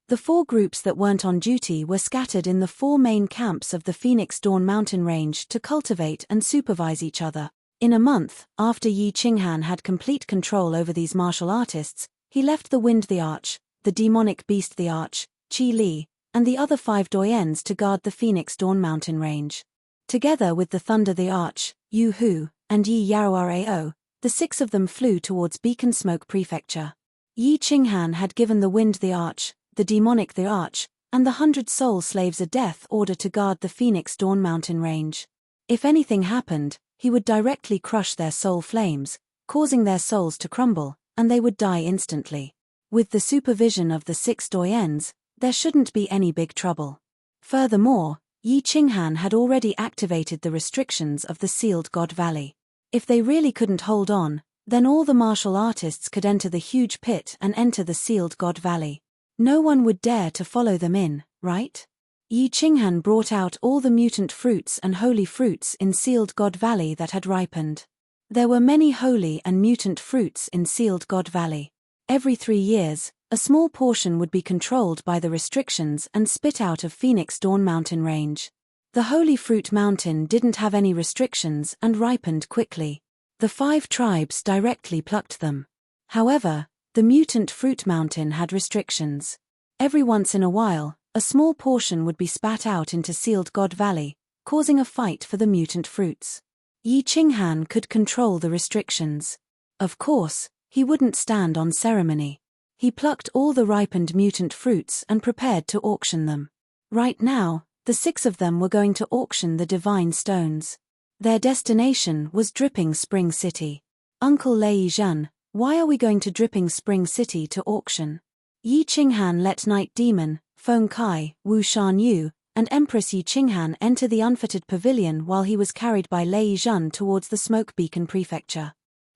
The 4 groups that weren't on duty were scattered in the 4 main camps of the Phoenix Dawn mountain range to cultivate and supervise each other. In a month, after Yi Qinghan had complete control over these martial artists, he left the Wind the Arch, the demonic beast the Arch, Qi Li, and the other 5 doyens to guard the Phoenix Dawn mountain range. Together with the Thunder the Arch, Yu Hu, and Yi Yaoarao, the 6 of them flew towards Beacon Smoke Prefecture. Yi Qinghan had given the Wind the Arch, the demonic the Arch, and the 100 soul slaves a death order to guard the Phoenix Dawn mountain range. If anything happened, he would directly crush their soul flames, causing their souls to crumble, and they would die instantly. With the supervision of the 6 doyens, there shouldn't be any big trouble. Furthermore, Yi Qinghan had already activated the restrictions of the sealed God Valley. If they really couldn't hold on, then all the martial artists could enter the huge pit and enter the sealed God Valley. No one would dare to follow them in, right? Yi Qinghan brought out all the mutant fruits and holy fruits in sealed God Valley that had ripened. There were many holy and mutant fruits in sealed God Valley. Every 3 years, a small portion would be controlled by the restrictions and spit out of Phoenix Dawn mountain range. The Holy Fruit Mountain didn't have any restrictions and ripened quickly. The 5 tribes directly plucked them. However, the Mutant Fruit Mountain had restrictions. Every once in a while, a small portion would be spat out into sealed God Valley, causing a fight for the mutant fruits. Yi Qinghan could control the restrictions. Of course, he wouldn't stand on ceremony. He plucked all the ripened mutant fruits and prepared to auction them. Right now, the 6 of them were going to auction the divine stones. Their destination was Dripping Spring City. Uncle Lei Zhen, why are we going to Dripping Spring City to auction? Yi Qinghan let Night Demon, Feng Kai, Wu Shan Yu, and Empress Yi Qinghan enter the unfettered pavilion while he was carried by Lei Zhen towards the Smoke Beacon Prefecture.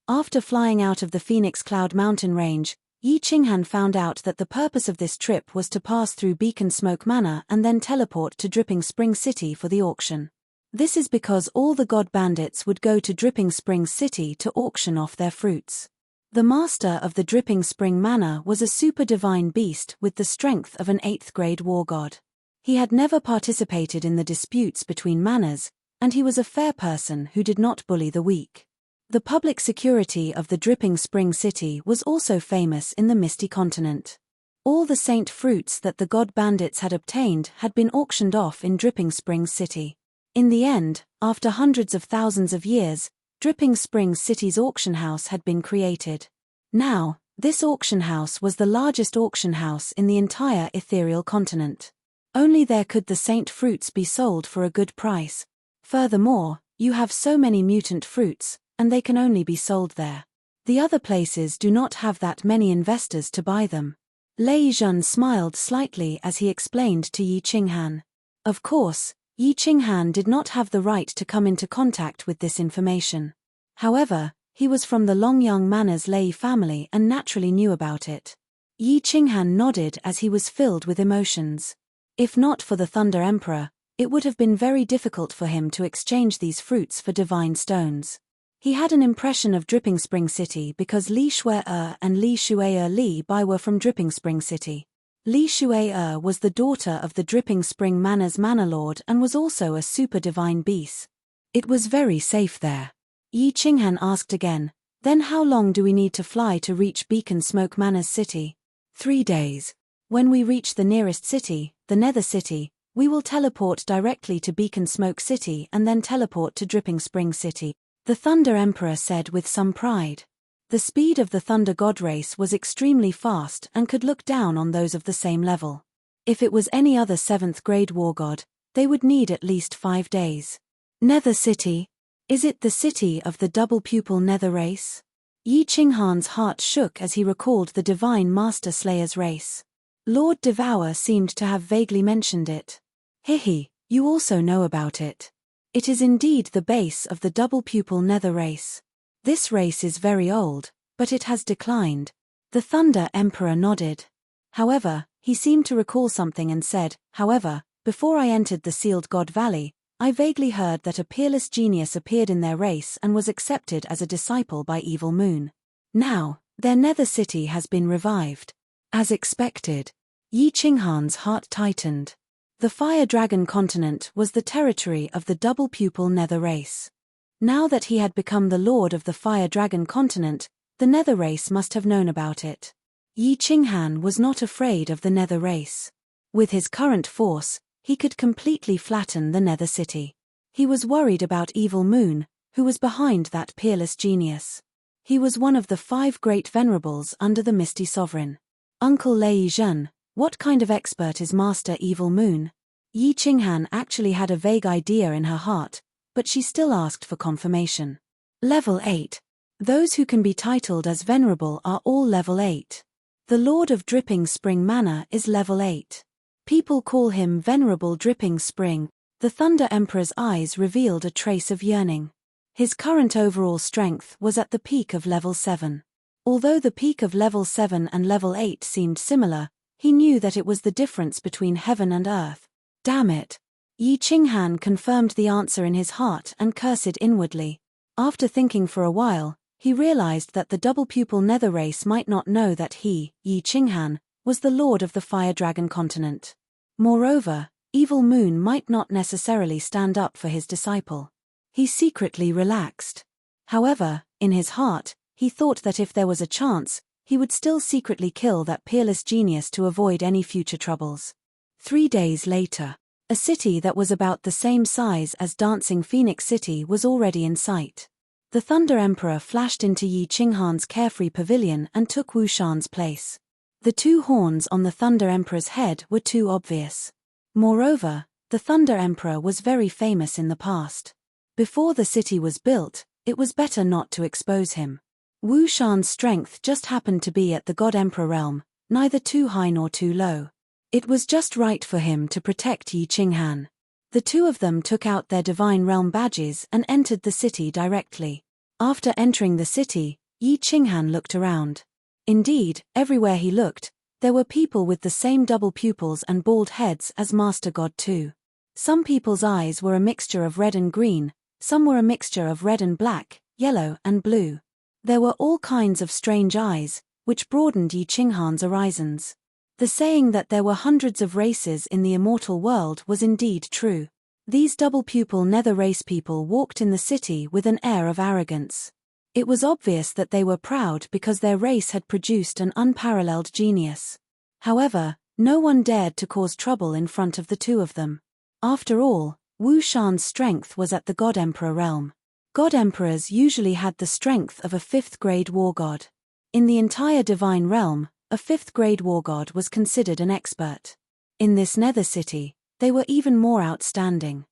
After flying out of the Phoenix Cloud mountain range, Yi Qinghan found out that the purpose of this trip was to pass through Beacon Smoke Manor and then teleport to Dripping Spring City for the auction. This is because all the god bandits would go to Dripping Spring City to auction off their fruits. The master of the dripping spring manor was a super divine beast with the strength of an 8th grade war god. He had never participated in the disputes between manors, and he was a fair person who did not bully the weak. The public security of the dripping spring city was also famous in the misty continent. All the saint fruits that the god bandits had obtained had been auctioned off in Dripping Springs City. In the end, after hundreds of thousands of years, Dripping Springs City's auction house had been created. Now, this auction house was the largest auction house in the entire ethereal continent. Only there could the saint fruits be sold for a good price. Furthermore, you have so many mutant fruits, and they can only be sold there. The other places do not have that many investors to buy them. Lei Jun smiled slightly as he explained to Yi Qinghan. Of course, Yi Qinghan did not have the right to come into contact with this information. However, he was from the Longyang Manor's Lei family and naturally knew about it. Yi Qinghan nodded as he was filled with emotions. If not for the Thunder Emperor, it would have been very difficult for him to exchange these fruits for divine stones. He had an impression of Dripping Spring City because Li Shuai and Li Shuai Li Bai were from Dripping Spring City. Li Shuai was the daughter of the Dripping Spring Manor's manor lord and was also a super divine beast. It was very safe there. Yi Qinghan asked again, then how long do we need to fly to reach Beacon Smoke Manor's city? 3 days. When we reach the nearest city, the Nether City, we will teleport directly to Beacon Smoke City and then teleport to Dripping Spring City, the Thunder Emperor said with some pride. The speed of the Thunder God race was extremely fast and could look down on those of the same level. If it was any other 7th grade war god, they would need at least 5 days. Nether City? Is it the city of the double pupil Nether race? Yi Qinghan's heart shook as he recalled the Divine Master Slayer's race. Lord Devour seemed to have vaguely mentioned it. Hihi, you also know about it. It is indeed the base of the double pupil Nether race. This race is very old, but it has declined. The Thunder Emperor nodded. However, he seemed to recall something and said, however, before I entered the Sealed God Valley, I vaguely heard that a peerless genius appeared in their race and was accepted as a disciple by Evil Moon. Now, their Nether City has been revived. As expected. Yi Qinghan's heart tightened. The Fire Dragon continent was the territory of the double pupil Nether race. Now that he had become the lord of the Fire Dragon continent, the Nether race must have known about it. Yi Qinghan was not afraid of the Nether race. With his current force, he could completely flatten the Nether City. He was worried about Evil Moon, who was behind that peerless genius. He was one of the 5 great venerables under the Misty Sovereign. Uncle Lei Zhen, what kind of expert is Master Evil Moon? Yi Qinghan actually had a vague idea in her heart, but she still asked for confirmation. Level 8. Those who can be titled as venerable are all level 8. The Lord of Dripping Spring Manor is level 8. People call him Venerable Dripping Spring. The Thunder Emperor's eyes revealed a trace of yearning. His current overall strength was at the peak of level 7. Although the peak of level 7 and level 8 seemed similar, he knew that it was the difference between heaven and earth. Damn it. Yi Qinghan confirmed the answer in his heart and cursed inwardly. After thinking for a while, he realized that the double pupil Nether race might not know that he, Yi Qinghan, was the lord of the Fire Dragon continent. Moreover, Evil Moon might not necessarily stand up for his disciple. He secretly relaxed. However, in his heart, he thought that if there was a chance, he would still secretly kill that peerless genius to avoid any future troubles. 3 days later, a city that was about the same size as Dancing Phoenix City was already in sight. The Thunder Emperor flashed into Yi Qinghan's carefree pavilion and took Wu Shan's place. The 2 horns on the Thunder Emperor's head were too obvious. Moreover, the Thunder Emperor was very famous in the past. Before the city was built, it was better not to expose him. Wu Shan's strength just happened to be at the God Emperor realm, neither too high nor too low. It was just right for him to protect Yi Qinghan. The 2 of them took out their Divine Realm badges and entered the city directly. After entering the city, Yi Qinghan looked around. Indeed, everywhere he looked, there were people with the same double pupils and bald heads as Master God 2. Some people's eyes were a mixture of red and green, some were a mixture of red and black, yellow and blue. There were all kinds of strange eyes, which broadened Yi Qinghan's horizons. The saying that there were hundreds of races in the immortal world was indeed true. These double-pupil nether race people walked in the city with an air of arrogance. It was obvious that they were proud because their race had produced an unparalleled genius. However, no one dared to cause trouble in front of the two of them. After all, Wu Shan's strength was at the God Emperor realm. God Emperors usually had the strength of a 5th-grade war god. In the entire divine realm, a 5th-grade war god was considered an expert. In this nether city, they were even more outstanding.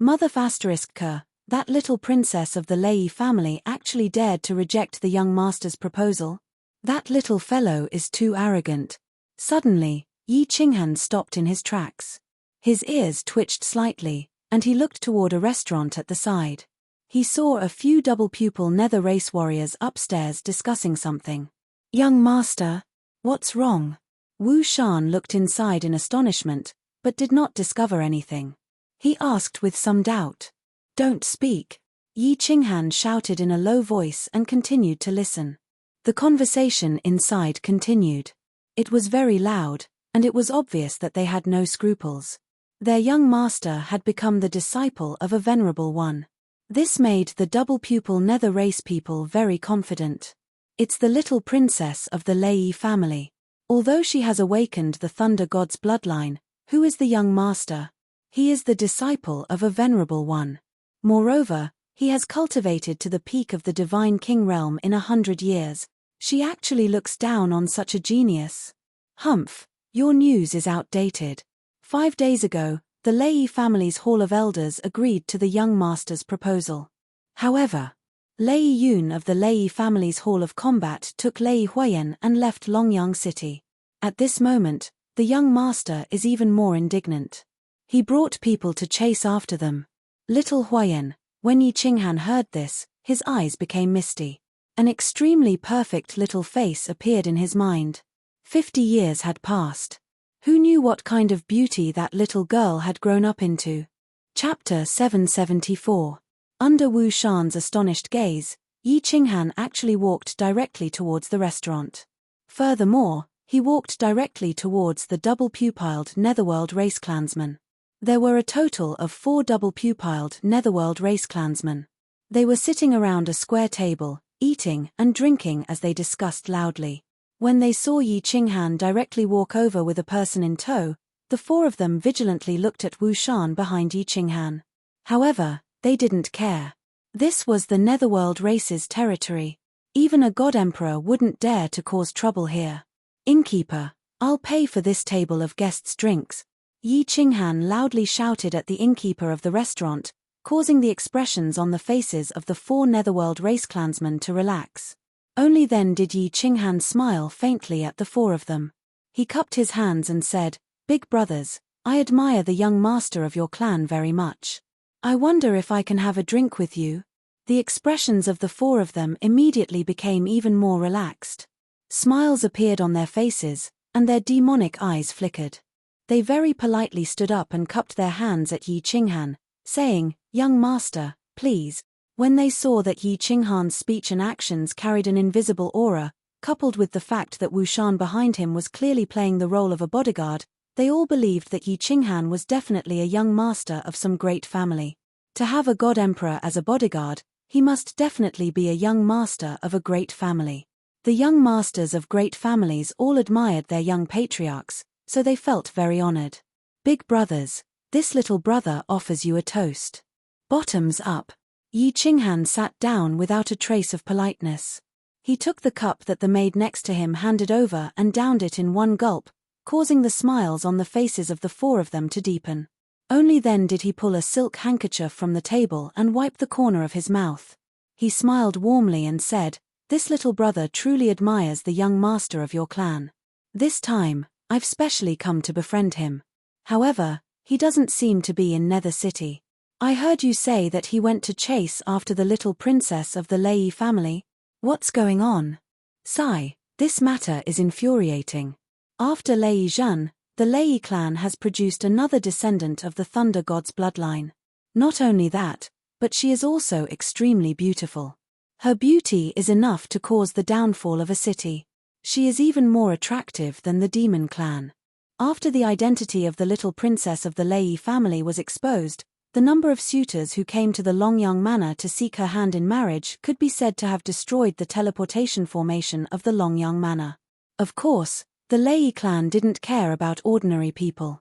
Mother K, that little princess of the Lei family, actually dared to reject the young master's proposal. That little fellow is too arrogant. Suddenly, Yi Qinghan stopped in his tracks. His ears twitched slightly, and he looked toward a restaurant at the side. He saw a few double-pupil nether race warriors upstairs discussing something. "Young master, what's wrong?" Wu Shan looked inside in astonishment, but did not discover anything. He asked with some doubt. "Don't speak." Yi Qinghan shouted in a low voice and continued to listen. The conversation inside continued. It was very loud, and it was obvious that they had no scruples. Their young master had become the disciple of a venerable one. This made the double-pupil nether race people very confident. It's the little princess of the Lei family. Although she has awakened the thunder god's bloodline, who is the young master? He is the disciple of a venerable one. Moreover, he has cultivated to the peak of the divine king realm in 100 years. She actually looks down on such a genius. Humph, your news is outdated. 5 days ago, the Lei family's Hall of Elders agreed to the young master's proposal. However, Lei Yun of the Lei family's Hall of Combat took Lei Huayan and left Longyang City. At this moment, the young master is even more indignant. He brought people to chase after them. Little Huayan, when Yi Qinghan heard this, his eyes became misty. An extremely perfect little face appeared in his mind. 50 years had passed. Who knew what kind of beauty that little girl had grown up into? Chapter 774. Under Wu Shan's astonished gaze, Yi Qinghan actually walked directly towards the restaurant. Furthermore, he walked directly towards the double-pupiled Netherworld race clansmen. There were a total of 4 double-pupiled Netherworld race clansmen. They were sitting around a square table, eating and drinking as they discussed loudly. When they saw Yi Qinghan directly walk over with a person in tow, the 4 of them vigilantly looked at Wu Shan behind Yi Qinghan. However, they didn't care. This was the Netherworld race's territory. Even a god emperor wouldn't dare to cause trouble here. "Innkeeper, I'll pay for this table of guests' drinks," Yi Qinghan loudly shouted at the innkeeper of the restaurant, causing the expressions on the faces of the 4 Netherworld race clansmen to relax. Only then did Yi Qinghan smile faintly at the 4 of them. He cupped his hands and said, "Big brothers, I admire the young master of your clan very much. I wonder if I can have a drink with you?" The expressions of the 4 of them immediately became even more relaxed. Smiles appeared on their faces, and their demonic eyes flickered. They very politely stood up and cupped their hands at Yi Qinghan, saying, "Young master, please." When they saw that Yi Qinghan's speech and actions carried an invisible aura, coupled with the fact that Wu Shan behind him was clearly playing the role of a bodyguard, they all believed that Yi Qinghan was definitely a young master of some great family. To have a god emperor as a bodyguard, he must definitely be a young master of a great family. The young masters of great families all admired their young patriarchs, so they felt very honored. "Big brothers, this little brother offers you a toast." Bottoms up. Yi Qinghan sat down without a trace of politeness. He took the cup that the maid next to him handed over and downed it in one gulp, causing the smiles on the faces of the 4 of them to deepen. Only then did he pull a silk handkerchief from the table and wipe the corner of his mouth. He smiled warmly and said, "This little brother truly admires the young master of your clan. This time, I've specially come to befriend him. However, he doesn't seem to be in Nether City. I heard you say that he went to chase after the little princess of the Lei family. What's going on?" "Sigh, this matter is infuriating. After Lei Zhan, the Lei clan has produced another descendant of the thunder god's bloodline. Not only that, but she is also extremely beautiful. Her beauty is enough to cause the downfall of a city. She is even more attractive than the demon clan. After the identity of the little princess of the Lei family was exposed, the number of suitors who came to the Longyang Manor to seek her hand in marriage could be said to have destroyed the teleportation formation of the Longyang Manor. Of course, the Lei clan didn't care about ordinary people.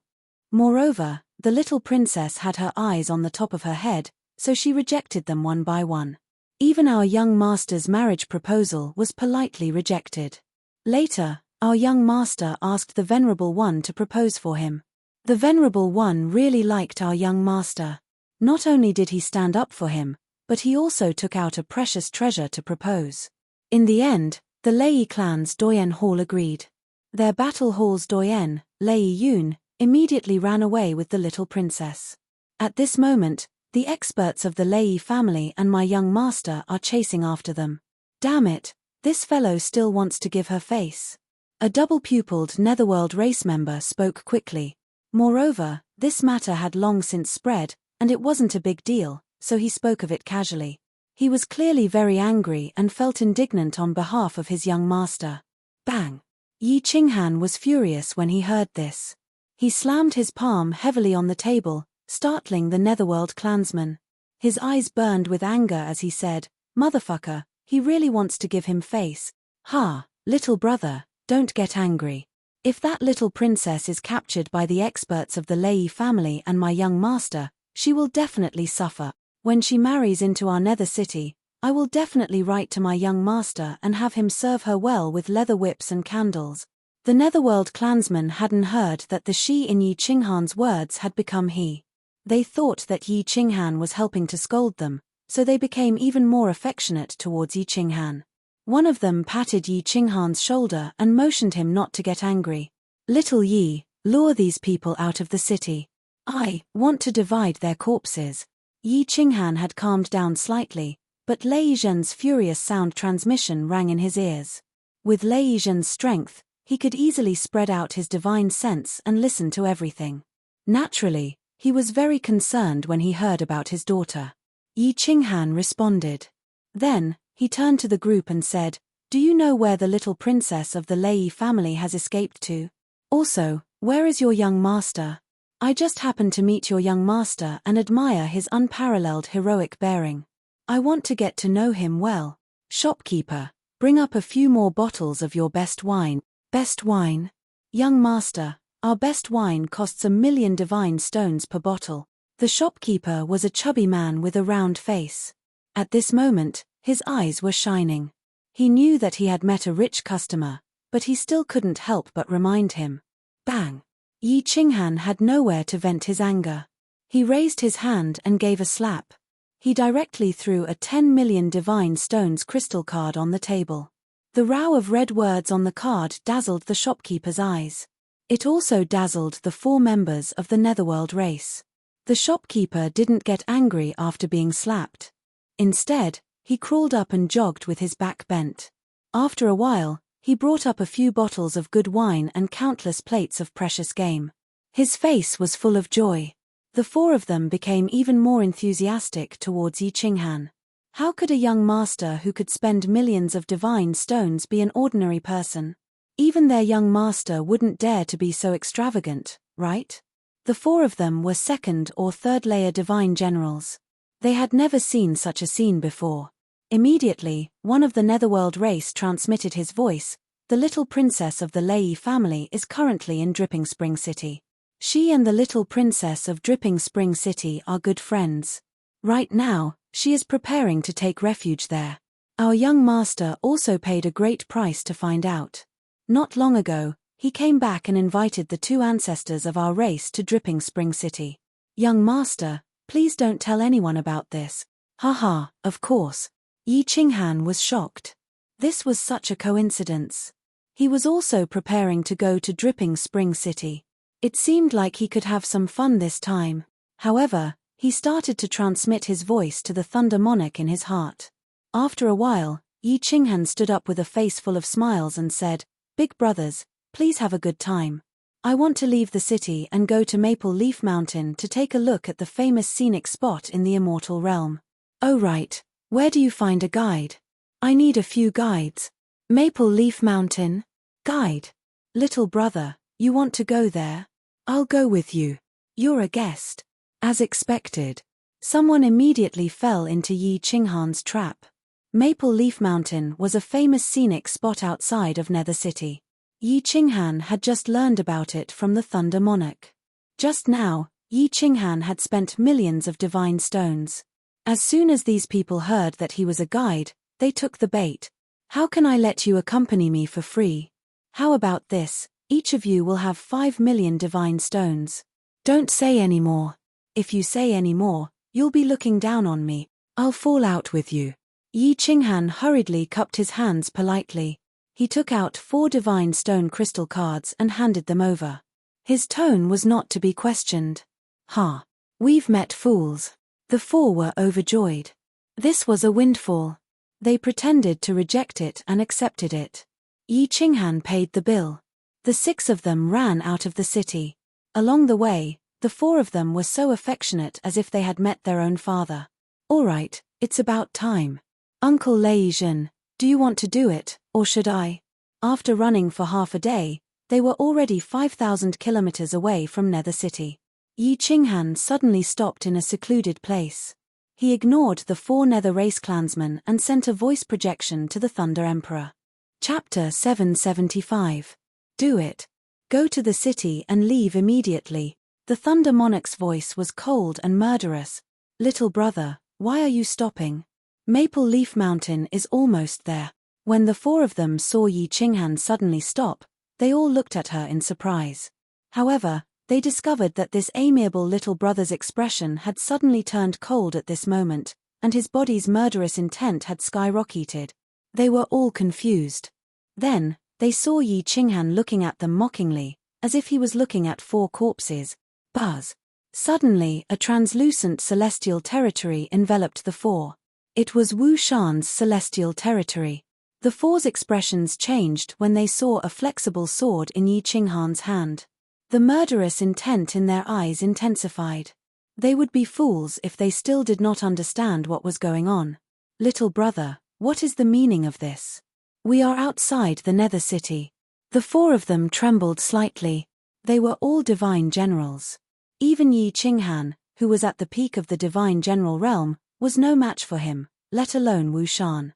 Moreover, the little princess had her eyes on the top of her head, so she rejected them one by one. Even our young master's marriage proposal was politely rejected. Later, our young master asked the Venerable One to propose for him. The Venerable One really liked our young master. Not only did he stand up for him, but he also took out a precious treasure to propose. In the end, the Lei clan's Doyen Hall agreed. Their battle hall's Doyen, Lei Yun, immediately ran away with the little princess. At this moment, the experts of the Lei family and my young master are chasing after them. Damn it, this fellow still wants to give her face. A double-pupiled Netherworld race member spoke quickly. Moreover, this matter had long since spread, and it wasn't a big deal, so he spoke of it casually. He was clearly very angry and felt indignant on behalf of his young master. Bang! Yi Qinghan was furious when he heard this. He slammed his palm heavily on the table, startling the Netherworld clansman. His eyes burned with anger as he said, "Motherfucker, he really wants to give him face. Ha, little brother, don't get angry. If that little princess is captured by the experts of the Lei family and my young master, she will definitely suffer. When she marries into our nether city, I will definitely write to my young master and have him serve her well with leather whips and candles." The Netherworld clansmen hadn't heard that the she in Yi Qinghan's words had become he. They thought that Yi Qinghan was helping to scold them, so they became even more affectionate towards Yi Qinghan. One of them patted Yi Qinghan's shoulder and motioned him not to get angry. "Little Yi, lure these people out of the city. I want to divide their corpses." Yi Qinghan had calmed down slightly, but Lei Zhen's furious sound transmission rang in his ears. With Lei Zhen's strength, he could easily spread out his divine sense and listen to everything. Naturally, he was very concerned when he heard about his daughter. Yi Qinghan responded. Then, he turned to the group and said, "Do you know where the little princess of the Lei family has escaped to? Also, where is your young master? I just happened to meet your young master and admire his unparalleled heroic bearing. I want to get to know him well. Shopkeeper, bring up a few more bottles of your best wine." "Best wine? Young master, our best wine costs 1,000,000 divine stones per bottle." The shopkeeper was a chubby man with a round face. At this moment, his eyes were shining. He knew that he had met a rich customer, but he still couldn't help but remind him. Bang! Yi Qinghan had nowhere to vent his anger. He raised his hand and gave a slap. He directly threw a 10,000,000 divine stones crystal card on the table. The row of red words on the card dazzled the shopkeeper's eyes. It also dazzled the 4 members of the Netherworld race. The shopkeeper didn't get angry after being slapped. Instead, he crawled up and jogged with his back bent. After a while, he brought up a few bottles of good wine and countless plates of precious game. His face was full of joy. The 4 of them became even more enthusiastic towards Yi Qinghan. How could a young master who could spend millions of divine stones be an ordinary person? Even their young master wouldn't dare to be so extravagant, right? The 4 of them were 2nd or 3rd layer divine generals. They had never seen such a scene before. Immediately, one of the Netherworld race transmitted his voice. "The little princess of the Lei family is currently in Dripping Spring City. She and the little princess of Dripping Spring City are good friends. Right now, she is preparing to take refuge there. Our young master also paid a great price to find out. Not long ago, he came back and invited the 2 ancestors of our race to Dripping Spring City. Young master, please don't tell anyone about this." "Haha, of course." Yi Qinghan was shocked. This was such a coincidence. He was also preparing to go to Dripping Spring City. It seemed like he could have some fun this time. However, he started to transmit his voice to the Thunder Monarch in his heart. After a while, Yi Qinghan stood up with a face full of smiles and said, "Big brothers, please have a good time. I want to leave the city and go to Maple Leaf Mountain to take a look at the famous scenic spot in the Immortal Realm." "Oh right, where do you find a guide?" I need a few guides. Maple Leaf Mountain? Guide. Little brother, you want to go there? I'll go with you. You're a guest. As expected. Someone immediately fell into Yi Qinghan's trap. Maple Leaf Mountain was a famous scenic spot outside of Nether City. Yi Qinghan had just learned about it from the Thunder Monarch. Just now, Yi Qinghan had spent millions of divine stones. As soon as these people heard that he was a guide, they took the bait. How can I let you accompany me for free? How about this? Each of you will have 5 million divine stones. Don't say any more. If you say any more, you'll be looking down on me. I'll fall out with you. Yi Qinghan hurriedly cupped his hands politely. He took out 4 divine stone crystal cards and handed them over. His tone was not to be questioned. Ha! We've met fools. The 4 were overjoyed. This was a windfall. They pretended to reject it and accepted it. Yi Qinghan paid the bill. The 6 of them ran out of the city. Along the way, the 4 of them were so affectionate as if they had met their own father. All right, it's about time. Uncle Leijin, do you want to do it, or should I? After running for half a day, they were already 5,000 kilometers away from Nether City. Yi Qinghan suddenly stopped in a secluded place. He ignored the 4 Nether race clansmen and sent a voice projection to the Thunder Emperor. Chapter 775. Do it. Go to the city and leave immediately. The Thunder Monarch's voice was cold and murderous. Little brother, why are you stopping? Maple Leaf Mountain is almost there. When the 4 of them saw Yi Qinghan suddenly stop, they all looked at her in surprise. However, they discovered that this amiable little brother's expression had suddenly turned cold at this moment, and his body's murderous intent had skyrocketed. They were all confused. Then, they saw Yi Qinghan looking at them mockingly, as if he was looking at 4 corpses. Buzz. Suddenly, a translucent celestial territory enveloped the 4. It was Wu Shan's celestial territory. The 4's expressions changed when they saw a flexible sword in Yi Qinghan's hand. The murderous intent in their eyes intensified. They would be fools if they still did not understand what was going on. Little brother, what is the meaning of this? We are outside the Nether City. The 4 of them trembled slightly. They were all divine generals. Even Yi Qinghan, who was at the peak of the divine general realm, was no match for him, let alone Wu Shan.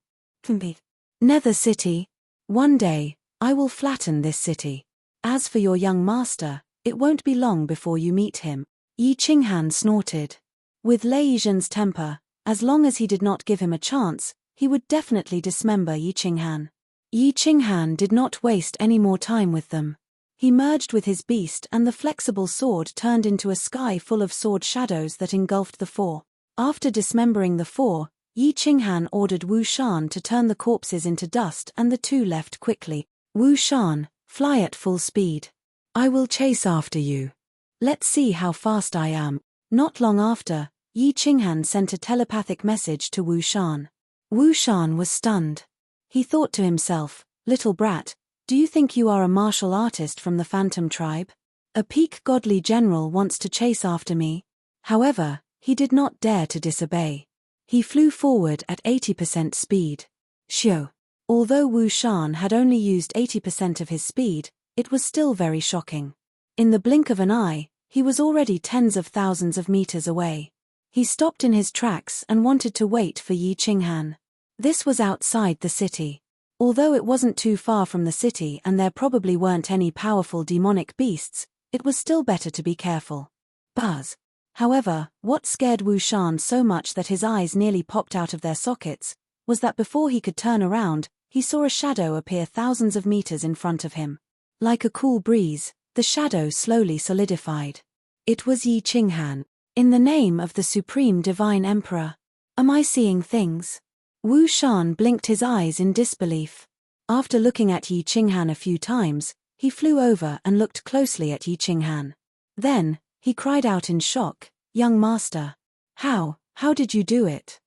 Nether City? One day, I will flatten this city. As for your young master, it won't be long before you meet him. Yi Qinghan snorted. With Lei Yizhen's temper, as long as he did not give him a chance, he would definitely dismember Yi Qinghan. Yi Qinghan did not waste any more time with them. He merged with his beast and the flexible sword turned into a sky full of sword shadows that engulfed the 4. After dismembering the 4, Yi Qinghan ordered Wu Shan to turn the corpses into dust and the 2 left quickly. Wu Shan, fly at full speed. I will chase after you. Let's see how fast I am. Not long after, Yi Qinghan sent a telepathic message to Wu Shan. Wu Shan was stunned. He thought to himself, little brat, do you think you are a martial artist from the Phantom tribe? A peak godly general wants to chase after me. However, he did not dare to disobey. He flew forward at 80% speed. Shio. Although Wu Shan had only used 80% of his speed, it was still very shocking. In the blink of an eye, he was already tens of thousands of meters away. He stopped in his tracks and wanted to wait for Yi Qinghan. This was outside the city. Although it wasn't too far from the city and there probably weren't any powerful demonic beasts, it was still better to be careful. Buzz. However, what scared Wu Shan so much that his eyes nearly popped out of their sockets, was that before he could turn around, he saw a shadow appear thousands of meters in front of him. Like a cool breeze, the shadow slowly solidified. It was Yi Qinghan. In the name of the Supreme Divine Emperor. Am I seeing things? Wu Shan blinked his eyes in disbelief. After looking at Yi Qinghan a few times, he flew over and looked closely at Yi Qinghan. Then, he cried out in shock, young master. How did you do it?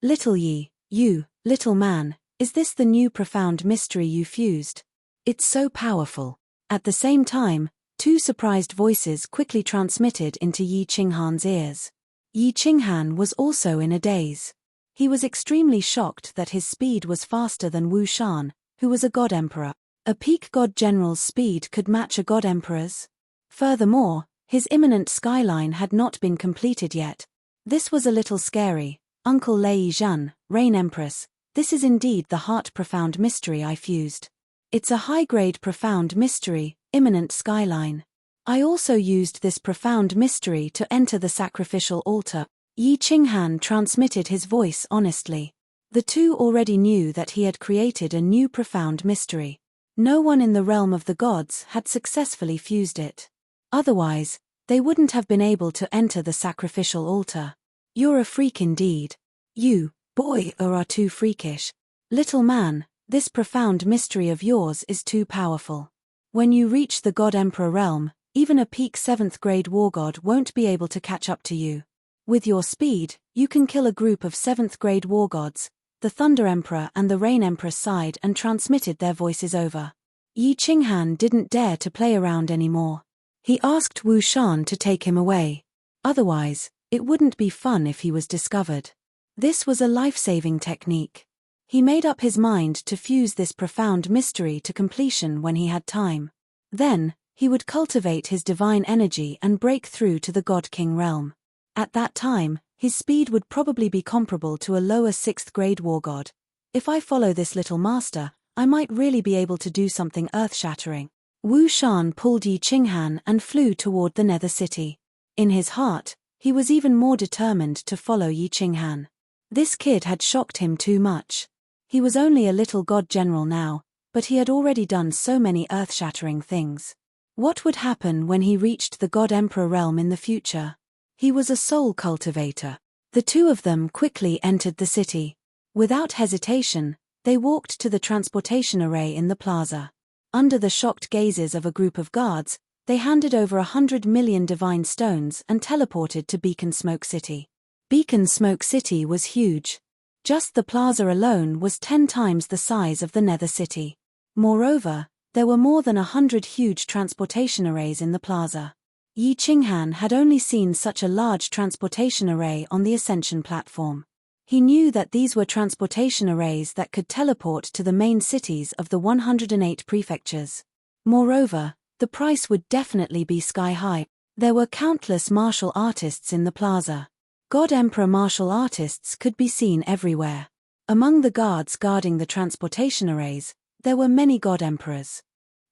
Little Yi, you, little man, is this the new profound mystery you fused? It's so powerful. At the same time, 2 surprised voices quickly transmitted into Yi Qinghan's ears. Yi Qinghan was also in a daze. He was extremely shocked that his speed was faster than Wu Shan, who was a god emperor. A peak god general's speed could match a god emperor's. Furthermore, his imminent skyline had not been completed yet. This was a little scary. Uncle Lei Zhan, Reign Empress, this is indeed the heart-profound mystery I fused. It's a high-grade profound mystery, imminent skyline. I also used this profound mystery to enter the sacrificial altar. Yi Qinghan transmitted his voice honestly. The two already knew that he had created a new profound mystery. No one in the realm of the gods had successfully fused it. Otherwise, they wouldn't have been able to enter the sacrificial altar. You're a freak indeed. You, boy, are too freakish. Little man, this profound mystery of yours is too powerful. When you reach the God Emperor realm, even a peak 7th grade war god won't be able to catch up to you. With your speed, you can kill a group of 7th grade war gods, the Thunder Emperor and the Rain Empress sighed and transmitted their voices over. Yi Qinghan didn't dare to play around anymore. He asked Wu Shan to take him away. Otherwise, it wouldn't be fun if he was discovered. This was a life-saving technique. He made up his mind to fuse this profound mystery to completion when he had time. Then, he would cultivate his divine energy and break through to the God King realm. At that time, his speed would probably be comparable to a lower 6th grade war god. If I follow this little master, I might really be able to do something earth-shattering. Wu Shan pulled Yi Qinghan and flew toward the Nether City. In his heart, he was even more determined to follow Yi Qinghan. This kid had shocked him too much. He was only a little god general now, but he had already done so many earth-shattering things. What would happen when he reached the God Emperor realm in the future? He was a soul cultivator. The two of them quickly entered the city. Without hesitation, they walked to the transportation array in the plaza. Under the shocked gazes of a group of guards, they handed over 100 million divine stones and teleported to Beacon Smoke City. Beacon Smoke City was huge. Just the plaza alone was 10 times the size of the Nether City. Moreover, there were more than 100 huge transportation arrays in the plaza. Yi Qinghan had only seen such a large transportation array on the Ascension platform. He knew that these were transportation arrays that could teleport to the main cities of the 108 prefectures. Moreover, the price would definitely be sky high. There were countless martial artists in the plaza. God Emperor martial artists could be seen everywhere. Among the guards guarding the transportation arrays, there were many God Emperors.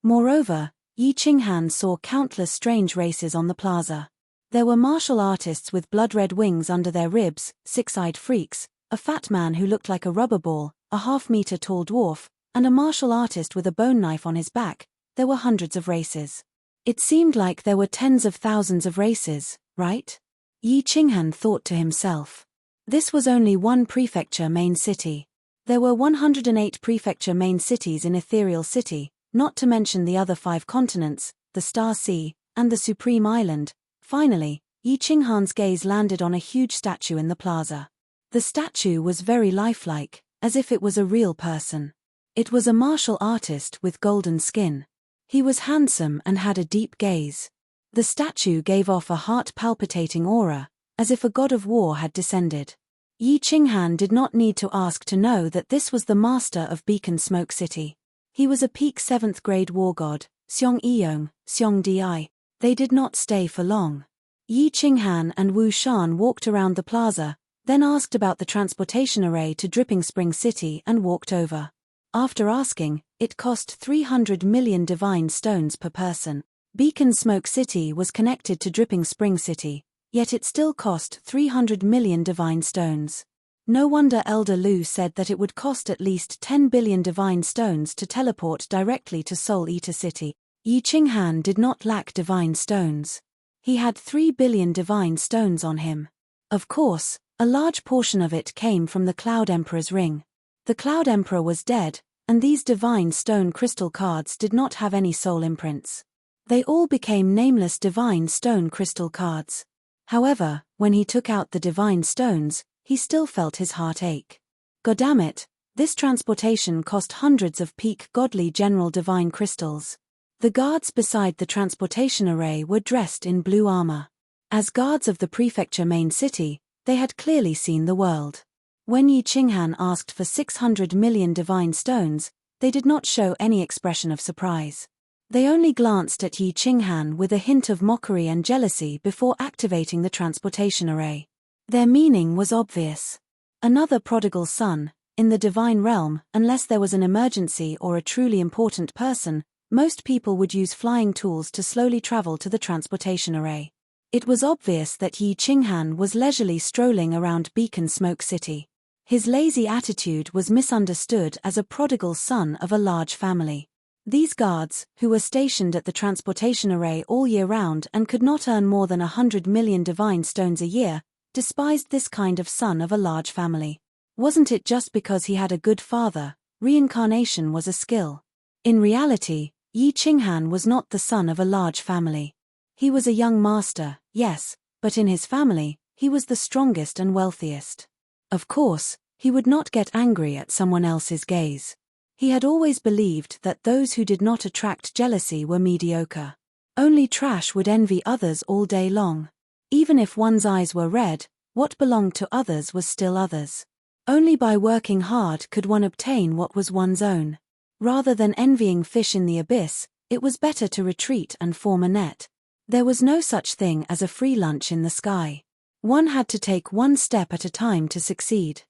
Moreover, Yi Qinghan saw countless strange races on the plaza. There were martial artists with blood-red wings under their ribs, six-eyed freaks, a fat man who looked like a rubber ball, a half-meter-tall dwarf, and a martial artist with a bone knife on his back. There were hundreds of races. It seemed like there were tens of thousands of races, right? Yi Qinghan thought to himself. This was only one prefecture main city. There were 108 prefecture main cities in Ethereal City, not to mention the other 5 continents, the Star Sea, and the Supreme Island. Finally, Yi Qinghan's gaze landed on a huge statue in the plaza. The statue was very lifelike, as if it was a real person. It was a martial artist with golden skin. He was handsome and had a deep gaze. The statue gave off a heart-palpitating aura, as if a god of war had descended. Yi Qinghan did not need to ask to know that this was the master of Beacon Smoke City. He was a peak 7th grade war god, Xiong Yong, Xiong Di. They did not stay for long. Yi Qinghan and Wu Shan walked around the plaza, then asked about the transportation array to Dripping Spring City and walked over. After asking, it cost 300 million divine stones per person. Beacon Smoke City was connected to Dripping Spring City, yet it still cost 300 million divine stones. No wonder Elder Lu said that it would cost at least 10 billion divine stones to teleport directly to Soul Eater City. Yi Qinghan did not lack divine stones. He had 3 billion divine stones on him. Of course, a large portion of it came from the Cloud Emperor's ring. The Cloud Emperor was dead, and these divine stone crystal cards did not have any soul imprints. They all became nameless divine stone crystal cards. However, when he took out the divine stones, he still felt his heart ache. Goddamit, this transportation cost hundreds of peak godly general divine crystals. The guards beside the transportation array were dressed in blue armor. As guards of the prefecture main city, they had clearly seen the world. When Yi Qinghan asked for 600 million divine stones, they did not show any expression of surprise. They only glanced at Yi Qinghan with a hint of mockery and jealousy before activating the transportation array. Their meaning was obvious. Another prodigal son, in the divine realm, unless there was an emergency or a truly important person, most people would use flying tools to slowly travel to the transportation array. It was obvious that Yi Qinghan was leisurely strolling around Beacon Smoke City. His lazy attitude was misunderstood as a prodigal son of a large family. These guards, who were stationed at the transportation array all year round and could not earn more than 100 million divine stones a year, despised this kind of son of a large family. Wasn't it just because he had a good father? Reincarnation was a skill. In reality, Yi Qinghan was not the son of a large family. He was a young master, yes, but in his family, he was the strongest and wealthiest. Of course, he would not get angry at someone else's gaze. He had always believed that those who did not attract jealousy were mediocre. Only trash would envy others all day long. Even if one's eyes were red, what belonged to others was still others. Only by working hard could one obtain what was one's own. Rather than envying fish in the abyss, it was better to retreat and form a net. There was no such thing as a free lunch in the sky. One had to take one step at a time to succeed.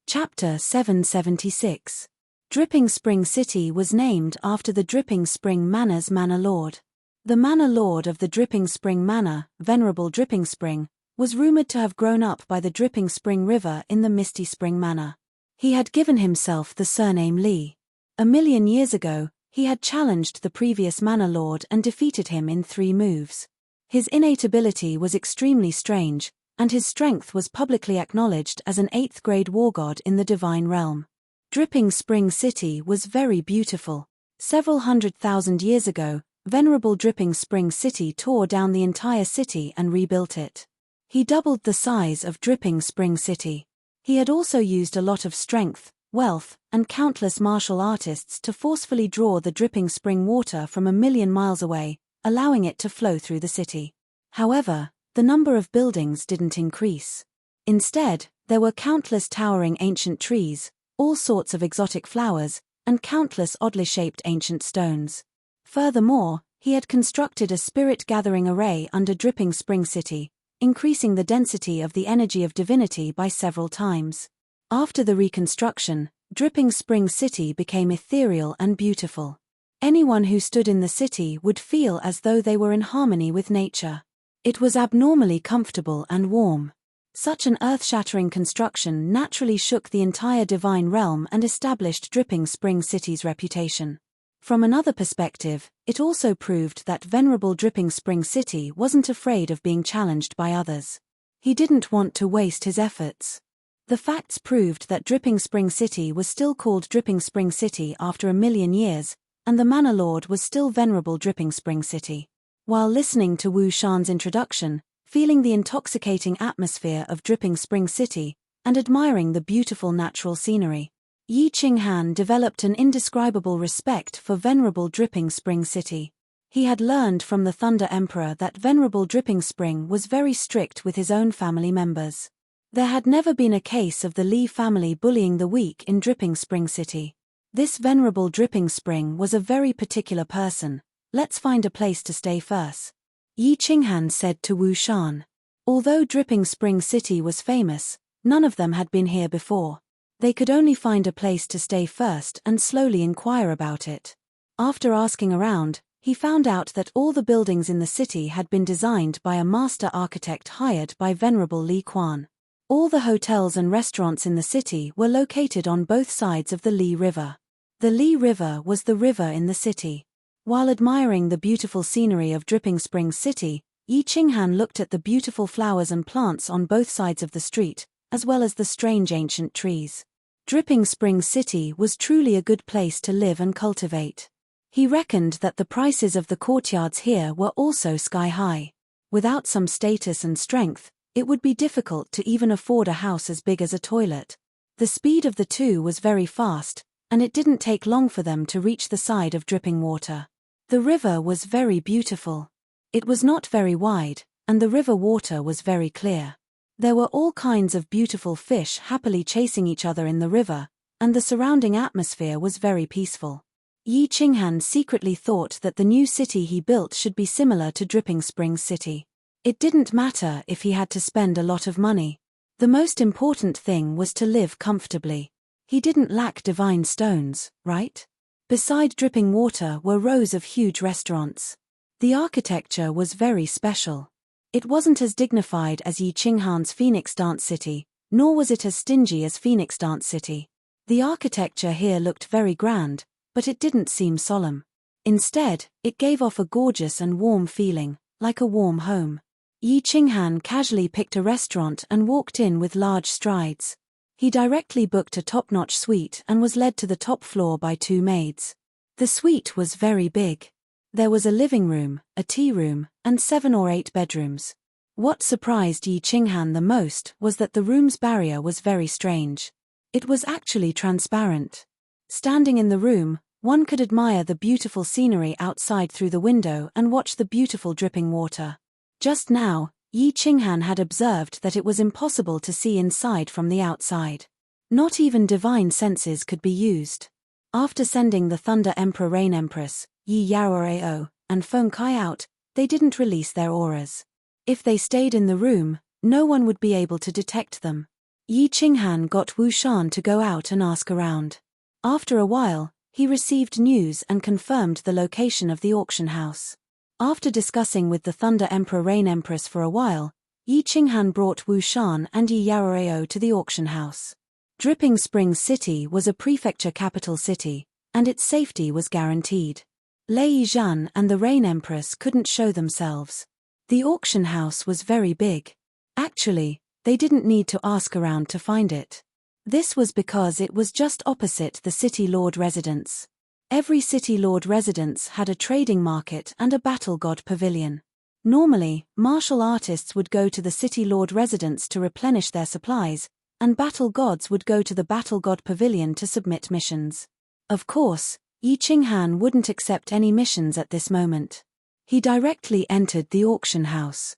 Chapter 776. Dripping Spring City was named after the Dripping Spring Manor's Manor Lord. The Manor Lord of the Dripping Spring Manor, Venerable Dripping Spring, was rumored to have grown up by the Dripping Spring River in the Misty Spring Manor. He had given himself the surname Li. 1,000,000 years ago, he had challenged the previous Manor Lord and defeated him in 3 moves. His innate ability was extremely strange, and his strength was publicly acknowledged as an 8th-grade war god in the divine realm. Dripping Spring City was very beautiful. Several 100,000 years ago, Venerable Dripping Spring City tore down the entire city and rebuilt it. He doubled the size of Dripping Spring City. He had also used a lot of strength, wealth, and countless martial artists to forcefully draw the dripping spring water from 1,000,000 miles away, allowing it to flow through the city. However, the number of buildings didn't increase. Instead, there were countless towering ancient trees, all sorts of exotic flowers, and countless oddly shaped ancient stones. Furthermore, he had constructed a spirit-gathering array under Dripping Spring City, increasing the density of the energy of divinity by several times. After the reconstruction, Dripping Spring City became ethereal and beautiful. Anyone who stood in the city would feel as though they were in harmony with nature. It was abnormally comfortable and warm. Such an earth-shattering construction naturally shook the entire divine realm and established Dripping Spring City's reputation. From another perspective, it also proved that Venerable Dripping Spring City wasn't afraid of being challenged by others. He didn't want to waste his efforts. The facts proved that Dripping Spring City was still called Dripping Spring City after 1,000,000 years, and the Manor Lord was still Venerable Dripping Spring City. While listening to Wu Shan's introduction, feeling the intoxicating atmosphere of Dripping Spring City, and admiring the beautiful natural scenery, Yi Qinghan developed an indescribable respect for Venerable Dripping Spring City. He had learned from the Thunder Emperor that Venerable Dripping Spring was very strict with his own family members. There had never been a case of the Li family bullying the weak in Dripping Spring City. This Venerable Dripping Spring was a very particular person. Let's find a place to stay first, Yi Qinghan said to Wu Shan. Although Dripping Spring City was famous, none of them had been here before. They could only find a place to stay first and slowly inquire about it. After asking around, he found out that all the buildings in the city had been designed by a master architect hired by Venerable Li Quan. All the hotels and restaurants in the city were located on both sides of the Li River. The Li River was the river in the city. While admiring the beautiful scenery of Dripping Spring City, Yi Qinghan looked at the beautiful flowers and plants on both sides of the street, as well as the strange ancient trees. Dripping Spring City was truly a good place to live and cultivate. He reckoned that the prices of the courtyards here were also sky-high. Without some status and strength, it would be difficult to even afford a house as big as a toilet. The speed of the two was very fast, and it didn't take long for them to reach the side of dripping water. The river was very beautiful. It was not very wide, and the river water was very clear. There were all kinds of beautiful fish happily chasing each other in the river, and the surrounding atmosphere was very peaceful. Yi Qinghan secretly thought that the new city he built should be similar to Dripping Springs City. It didn't matter if he had to spend a lot of money. The most important thing was to live comfortably. He didn't lack divine stones, right? Beside dripping water were rows of huge restaurants. The architecture was very special. It wasn't as dignified as Yi Qinghan's Phoenix Dance City, nor was it as stingy as Phoenix Dance City. The architecture here looked very grand, but it didn't seem solemn. Instead, it gave off a gorgeous and warm feeling, like a warm home. Yi Qinghan casually picked a restaurant and walked in with large strides. He directly booked a top-notch suite and was led to the top floor by two maids. The suite was very big. There was a living room, a tea room, and 7 or 8 bedrooms. What surprised Yi Qinghan the most was that the room's barrier was very strange. It was actually transparent. Standing in the room, one could admire the beautiful scenery outside through the window and watch the beautiful dripping water. Just now, Yi Qinghan had observed that it was impossible to see inside from the outside. Not even divine senses could be used. After sending the Thunder Emperor Rain Empress, Yi Yaorao, and Feng Kai out, they didn't release their auras. If they stayed in the room, no one would be able to detect them. Yi Qinghan got Wu Shan to go out and ask around. After a while, he received news and confirmed the location of the auction house. After discussing with the Thunder Emperor Rain Empress for a while, Yi Qinghan brought Wu Shan and Yi Yaorao to the auction house. Dripping Springs City was a prefecture capital city, and its safety was guaranteed. Lei Yizhan and the Rain Empress couldn't show themselves. The auction house was very big. Actually, they didn't need to ask around to find it. This was because it was just opposite the City Lord residence. Every City Lord residence had a trading market and a battle god pavilion. Normally, martial artists would go to the City Lord residence to replenish their supplies, and battle gods would go to the battle god pavilion to submit missions. Of course, Yi Qinghan wouldn't accept any missions at this moment. He directly entered the auction house.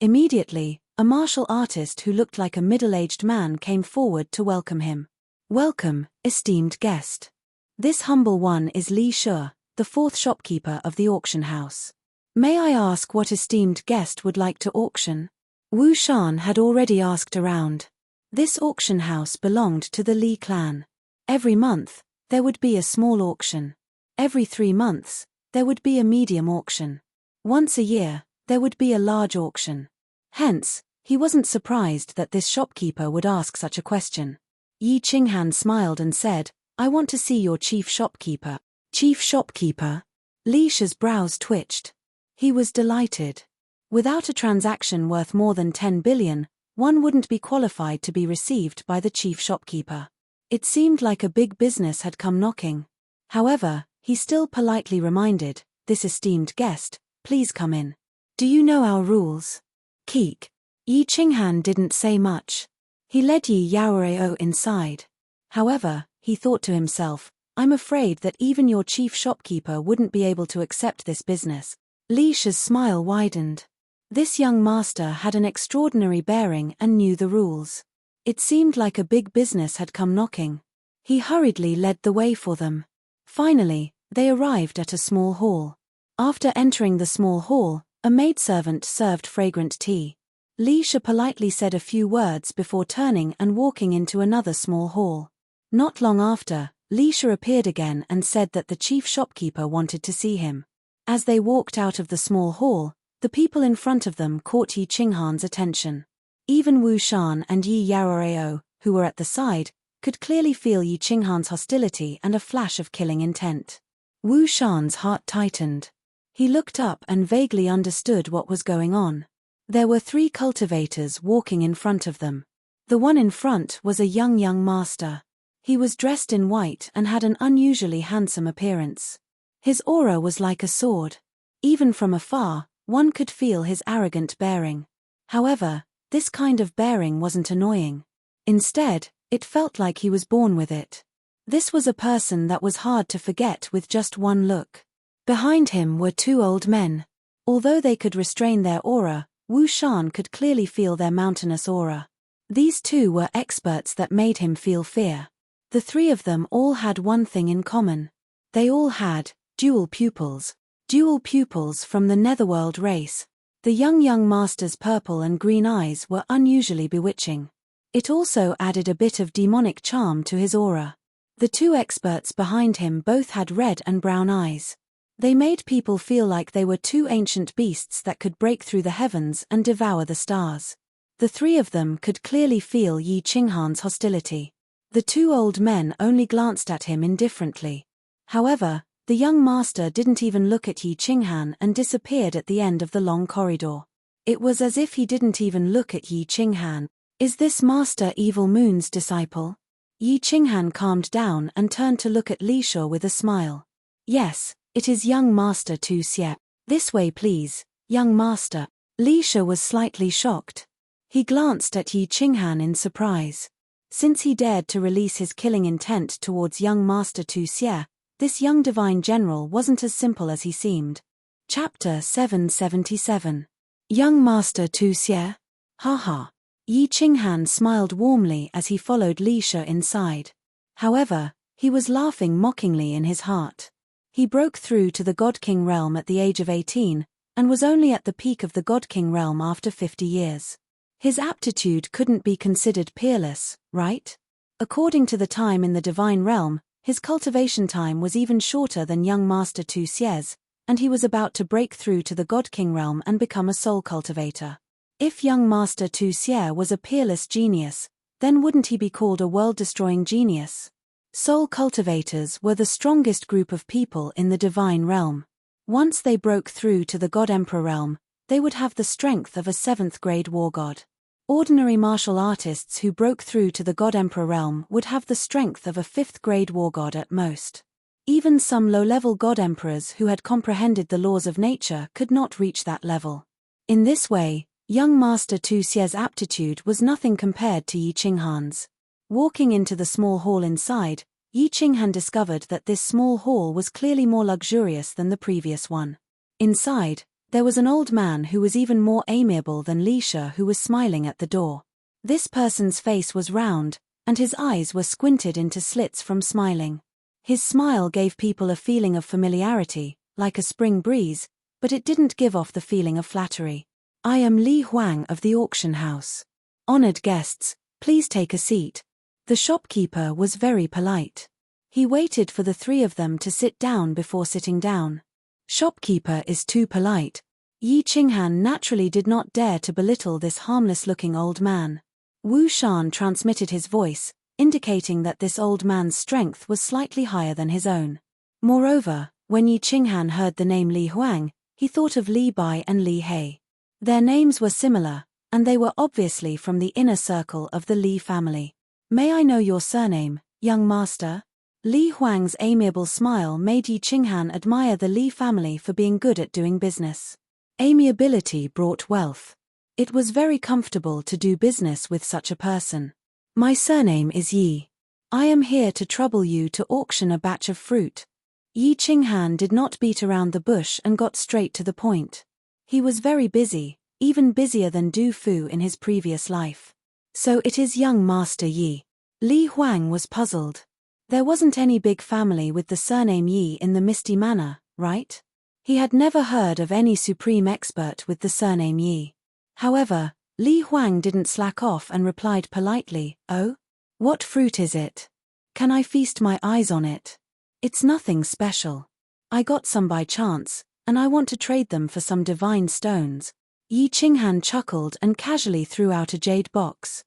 Immediately, a martial artist who looked like a middle-aged man came forward to welcome him. "Welcome, esteemed guest. This humble one is Li Shi, the 4th shopkeeper of the auction house. May I ask what esteemed guest would like to auction?" Wu Shan had already asked around. This auction house belonged to the Li clan. Every month, there would be a small auction. Every 3 months, there would be a medium auction. Once a year, there would be a large auction. Hence, he wasn't surprised that this shopkeeper would ask such a question. Yi Qinghan smiled and said, "I want to see your chief shopkeeper." Chief shopkeeper? Li Shi's brows twitched. He was delighted. Without a transaction worth more than 10 billion, one wouldn't be qualified to be received by the chief shopkeeper. It seemed like a big business had come knocking. However, he still politely reminded, "This esteemed guest, please come in. Do you know our rules?" Keek. Yi Qinghan didn't say much. He led Yi Yaorao inside. However, he thought to himself, "I'm afraid that even your chief shopkeeper wouldn't be able to accept this business." Li Shi's smile widened. This young master had an extraordinary bearing and knew the rules. It seemed like a big business had come knocking. He hurriedly led the way for them. Finally, they arrived at a small hall. After entering the small hall, a maidservant served fragrant tea. Li Shi politely said a few words before turning and walking into another small hall. Not long after, Li Shi appeared again and said that the chief shopkeeper wanted to see him. As they walked out of the small hall, the people in front of them caught Yi Qinghan's attention. Even Wu Shan and Yi Yaorao, who were at the side, could clearly feel Yi Qinghan's hostility and a flash of killing intent. Wu Shan's heart tightened. He looked up and vaguely understood what was going on. There were 3 cultivators walking in front of them. The one in front was a young master. He was dressed in white and had an unusually handsome appearance. His aura was like a sword. Even from afar, one could feel his arrogant bearing. However, this kind of bearing wasn't annoying. Instead, it felt like he was born with it. This was a person that was hard to forget with just one look. Behind him were 2 old men. Although they could restrain their aura, Wu Shan could clearly feel their mountainous aura. These two were experts that made him feel fear. The three of them all had one thing in common. They all had dual pupils. Dual pupils from the Netherworld race. The young master's purple and green eyes were unusually bewitching. It also added a bit of demonic charm to his aura. The two experts behind him both had red and brown eyes. They made people feel like they were two ancient beasts that could break through the heavens and devour the stars. The three of them could clearly feel Yi Qinghan's hostility. The two old men only glanced at him indifferently. However, the young master didn't even look at Yi Qinghan and disappeared at the end of the long corridor. It was as if he didn't even look at Yi Qinghan. Is this Master Evil Moon's disciple? Yi Qinghan calmed down and turned to look at Li Sha with a smile. Yes, it is young Master Tu Xie. This way please, young master. Li Sha was slightly shocked. He glanced at Yi Qinghan in surprise. Since he dared to release his killing intent towards young Master Tu Xie, this young divine general wasn't as simple as he seemed. Chapter 777. Young Master Tu Xie? Haha. Yi Qinghan smiled warmly as he followed Li Sha inside. However, he was laughing mockingly in his heart. He broke through to the God King realm at the age of 18, and was only at the peak of the God King realm after 50 years. His aptitude couldn't be considered peerless, right? According to the time in the divine realm, his cultivation time was even shorter than young Master Tu Xie's, and he was about to break through to the God King realm and become a soul cultivator. If young Master Tu Xie was a peerless genius, then wouldn't he be called a world-destroying genius? Soul cultivators were the strongest group of people in the divine realm. Once they broke through to the God Emperor realm, they would have the strength of a 7th-grade war god. Ordinary martial artists who broke through to the God Emperor realm would have the strength of a 5th-grade war god at most. Even some low-level God Emperors who had comprehended the laws of nature could not reach that level. In this way, young Master Tu Xie's aptitude was nothing compared to Yi Qinghan's. Walking into the small hall inside, Yi Qinghan discovered that this small hall was clearly more luxurious than the previous one. Inside, there was an old man who was even more amiable than Li Sha, who was smiling at the door. This person's face was round, and his eyes were squinted into slits from smiling. His smile gave people a feeling of familiarity, like a spring breeze, but it didn't give off the feeling of flattery. I am Li Huang of the auction house. Honored guests, please take a seat. The shopkeeper was very polite. He waited for the three of them to sit down before sitting down. Shopkeeper is too polite. Yi Qinghan naturally did not dare to belittle this harmless-looking old man. Wu Shan transmitted his voice, indicating that this old man's strength was slightly higher than his own. Moreover, when Yi Qinghan heard the name Li Huang, he thought of Li Bai and Li He. Their names were similar, and they were obviously from the inner circle of the Li family. May I know your surname, young master? Li Huang's amiable smile made Yi Qinghan admire the Li family for being good at doing business. Amiability brought wealth. It was very comfortable to do business with such a person. My surname is Yi. I am here to trouble you to auction a batch of fruit. Yi Qinghan did not beat around the bush and got straight to the point. He was very busy, even busier than Du Fu in his previous life. So it is young Master Yi. Li Huang was puzzled. There wasn't any big family with the surname Yi in the Misty Manor, right? He had never heard of any supreme expert with the surname Yi. However, Li Huang didn't slack off and replied politely, "Oh? What fruit is it? Can I feast my eyes on it? It's nothing special. I got some by chance, and I want to trade them for some divine stones." Yi Qinghan chuckled and casually threw out a jade box.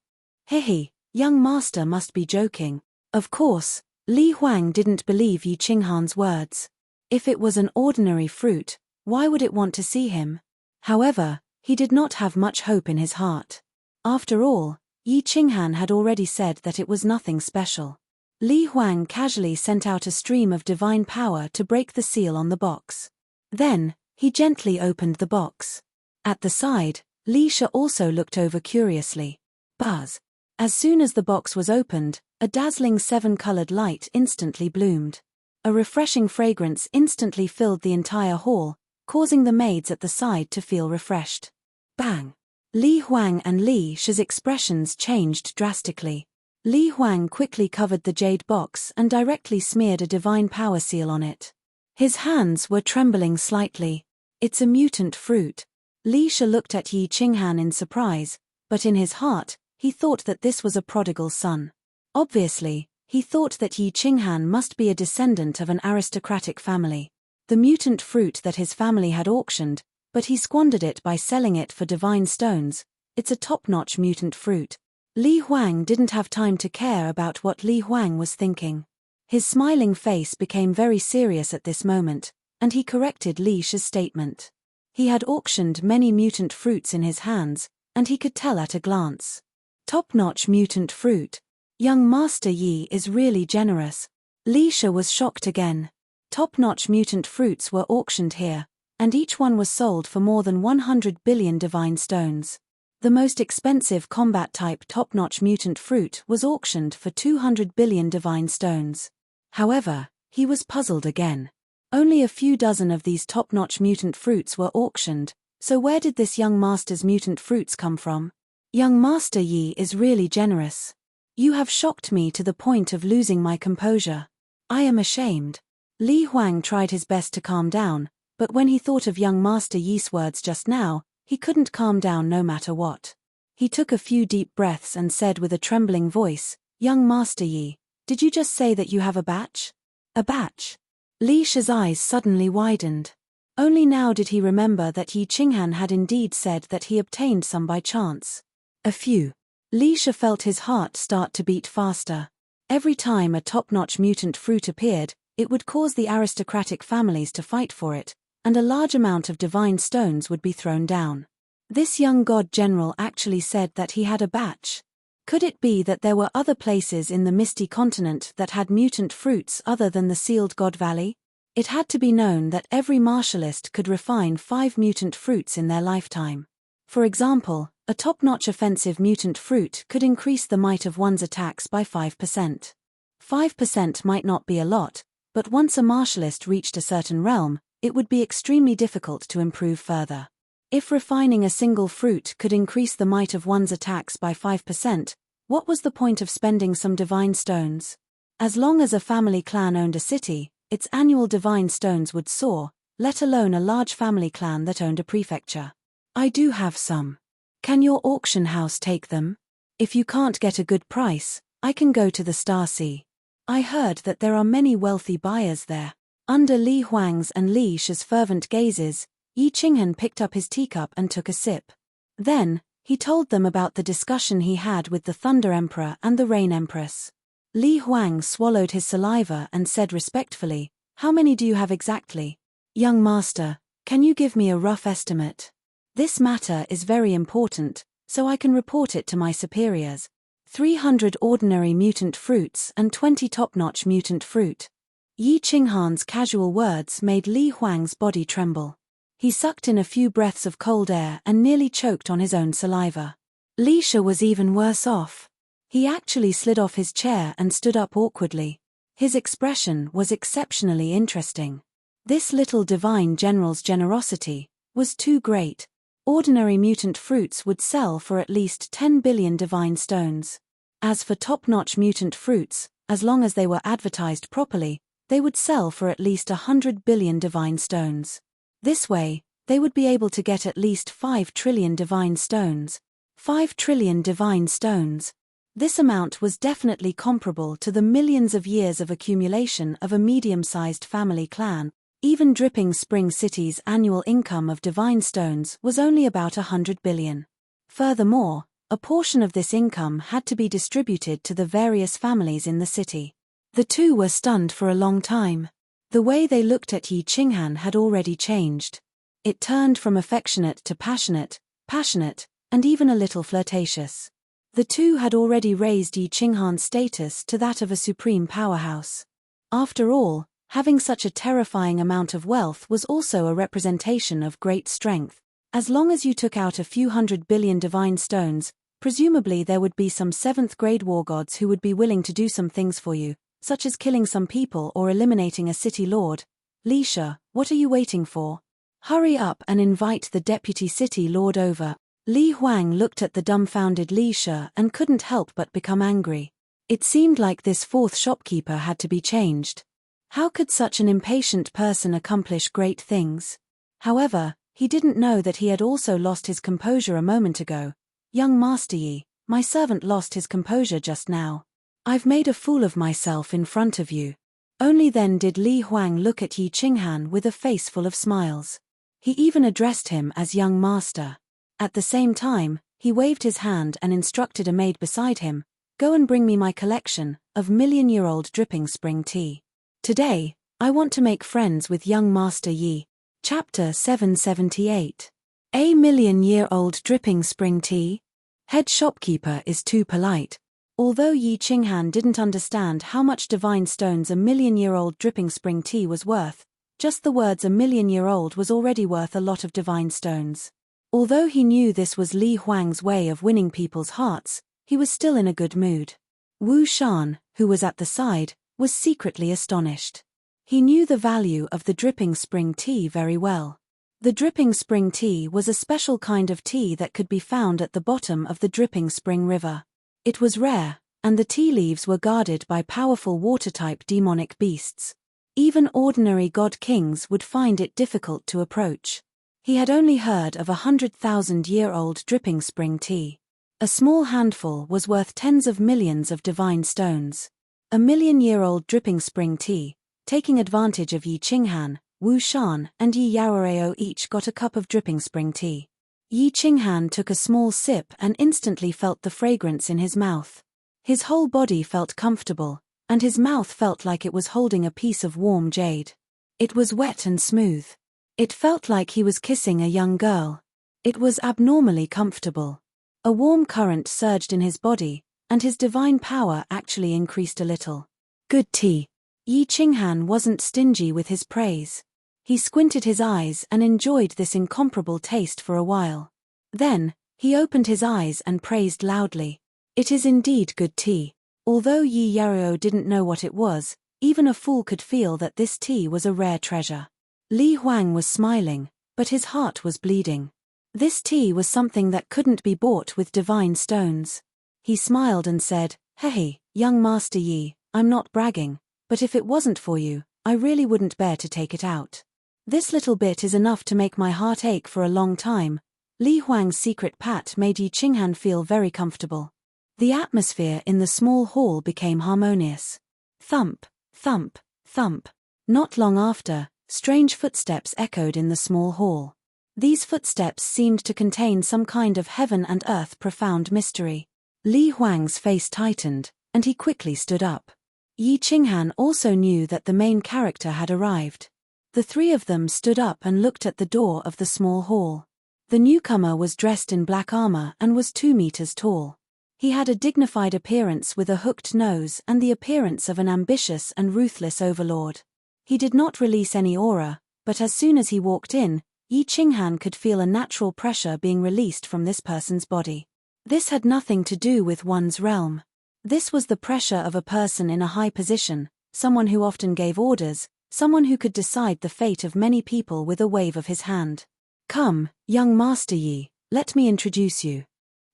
Hehe, young master must be joking. Of course, Li Huang didn't believe Yi Qinghan's words. If it was an ordinary fruit, why would it want to see him? However, he did not have much hope in his heart. After all, Yi Qinghan had already said that it was nothing special. Li Huang casually sent out a stream of divine power to break the seal on the box. Then, he gently opened the box. At the side, Li Sha also looked over curiously. Buzz. As soon as the box was opened, a dazzling 7-colored light instantly bloomed. A refreshing fragrance instantly filled the entire hall, causing the maids at the side to feel refreshed. Bang! Li Huang and Li Shi's expressions changed drastically. Li Huang quickly covered the jade box and directly smeared a divine power seal on it. His hands were trembling slightly. It's a mutant fruit. Li Shi looked at Yi Qinghan in surprise, but in his heart, he thought that this was a prodigal son. Obviously, he thought that Yi Qinghan must be a descendant of an aristocratic family. The mutant fruit that his family had auctioned, but he squandered it by selling it for divine stones. It's a top-notch mutant fruit. Li Huang didn't have time to care about what Li Huang was thinking. His smiling face became very serious at this moment, and he corrected Li Shi's statement. He had auctioned many mutant fruits in his hands, and he could tell at a glance. Top-notch mutant fruit. Young Master Yi is really generous. Li Shi was shocked again. Top-notch mutant fruits were auctioned here, and each one was sold for more than 100 billion divine stones. The most expensive combat-type top-notch mutant fruit was auctioned for 200 billion divine stones. However, he was puzzled again. Only a few dozen of these top-notch mutant fruits were auctioned, so where did this young master's mutant fruits come from? Young Master Yi is really generous. You have shocked me to the point of losing my composure. I am ashamed. Li Huang tried his best to calm down, but when he thought of young Master Yi's words just now, he couldn't calm down no matter what. He took a few deep breaths and said with a trembling voice, "Young Master Yi, did you just say that you have a batch?" A batch? Li Shi's eyes suddenly widened. Only now did he remember that Yi Qinghan had indeed said that he obtained some by chance. A few. Li Shi felt his heart start to beat faster. Every time a top-notch mutant fruit appeared, it would cause the aristocratic families to fight for it, and a large amount of divine stones would be thrown down. This young god general actually said that he had a batch. Could it be that there were other places in the Misty Continent that had mutant fruits other than the Sealed God Valley? It had to be known that every martialist could refine 5 mutant fruits in their lifetime. For example, a top-notch offensive mutant fruit could increase the might of one's attacks by 5%. 5% might not be a lot, but once a martialist reached a certain realm, it would be extremely difficult to improve further. If refining a single fruit could increase the might of one's attacks by 5%, what was the point of spending some divine stones? As long as a family clan owned a city, its annual divine stones would soar, let alone a large family clan that owned a prefecture. I do have some. Can your auction house take them? If you can't get a good price, I can go to the Star Sea. I heard that there are many wealthy buyers there. Under Li Huang's and Li Shi's fervent gazes, Yi Qinghan picked up his teacup and took a sip. Then, he told them about the discussion he had with the Thunder Emperor and the Rain Empress. Li Huang swallowed his saliva and said respectfully, "How many do you have exactly? Young master, can you give me a rough estimate? This matter is very important, so I can report it to my superiors. 300 ordinary mutant fruits and 20 top-notch mutant fruit." Yi Qinghan's casual words made Li Huang's body tremble. He sucked in a few breaths of cold air and nearly choked on his own saliva. Li Shi was even worse off. He actually slid off his chair and stood up awkwardly. His expression was exceptionally interesting. This little divine general's generosity was too great. Ordinary mutant fruits would sell for at least 10 billion divine stones. As for top-notch mutant fruits, as long as they were advertised properly, they would sell for at least 100 billion divine stones. This way, they would be able to get at least 5 trillion divine stones. 5 trillion divine stones. This amount was definitely comparable to the millions of years of accumulation of a medium-sized family clan. Even Dripping Spring City's annual income of divine stones was only about 100 billion. Furthermore, a portion of this income had to be distributed to the various families in the city. The two were stunned for a long time. The way they looked at Yi Qinghan had already changed. It turned from affectionate to passionate, and even a little flirtatious. The two had already raised Yi Qinghan's status to that of a supreme powerhouse. After all, having such a terrifying amount of wealth was also a representation of great strength. As long as you took out a few 100 billion divine stones, presumably there would be some 7th-grade war gods who would be willing to do some things for you, such as killing some people or eliminating a city lord. Li Shi, what are you waiting for? Hurry up and invite the deputy city lord over. Li Huang looked at the dumbfounded Li Shi and couldn't help but become angry. It seemed like this fourth shopkeeper had to be changed. How could such an impatient person accomplish great things? However, he didn't know that he had also lost his composure a moment ago. Young Master Yi, my servant lost his composure just now. I've made a fool of myself in front of you. Only then did Li Huang look at Yi Qinghan with a face full of smiles. He even addressed him as young master. At the same time, he waved his hand and instructed a maid beside him, "Go and bring me my collection of million-year-old dripping spring tea. Today, I want to make friends with young Master Yi." Chapter 778. A million-year-old dripping spring tea? Head shopkeeper is too polite. Although Yi Qinghan didn't understand how much divine stones a million-year-old dripping spring tea was worth, just the words a million-year-old was already worth a lot of divine stones. Although he knew this was Li Huang's way of winning people's hearts, he was still in a good mood. Wu Shan, who was at the side, was secretly astonished. He knew the value of the dripping spring tea very well. The dripping spring tea was a special kind of tea that could be found at the bottom of the dripping spring river. It was rare, and the tea leaves were guarded by powerful water-type demonic beasts. Even ordinary god kings would find it difficult to approach. He had only heard of 100,000-year-old dripping spring tea. A small handful was worth tens of millions of divine stones. A million-year-old dripping spring tea, taking advantage of Yi Qinghan, Wu Shan, and Yi Yaoreo each got a cup of dripping spring tea. Yi Qinghan took a small sip and instantly felt the fragrance in his mouth. His whole body felt comfortable, and his mouth felt like it was holding a piece of warm jade. It was wet and smooth. It felt like he was kissing a young girl. It was abnormally comfortable. A warm current surged in his body, and his divine power actually increased a little. Good tea. Yi Qinghan wasn't stingy with his praise. He squinted his eyes and enjoyed this incomparable taste for a while. Then, he opened his eyes and praised loudly. It is indeed good tea. Although Yi Yaoreo didn't know what it was, even a fool could feel that this tea was a rare treasure. Li Huang was smiling, but his heart was bleeding. This tea was something that couldn't be bought with divine stones. He smiled and said, "Hey, young Master Yi, I'm not bragging, but if it wasn't for you, I really wouldn't bear to take it out. This little bit is enough to make my heart ache for a long time." Li Huang's secret pat made Yi Qinghan feel very comfortable. The atmosphere in the small hall became harmonious. Thump, thump, thump. Not long after, strange footsteps echoed in the small hall. These footsteps seemed to contain some kind of heaven and earth profound mystery. Li Huang's face tightened, and he quickly stood up. Yi Qinghan also knew that the main character had arrived. The three of them stood up and looked at the door of the small hall. The newcomer was dressed in black armor and was 2 meters tall. He had a dignified appearance with a hooked nose and the appearance of an ambitious and ruthless overlord. He did not release any aura, but as soon as he walked in, Yi Qinghan could feel a natural pressure being released from this person's body. This had nothing to do with one's realm. This was the pressure of a person in a high position, someone who often gave orders, someone who could decide the fate of many people with a wave of his hand. "Come, young Master Yi, let me introduce you.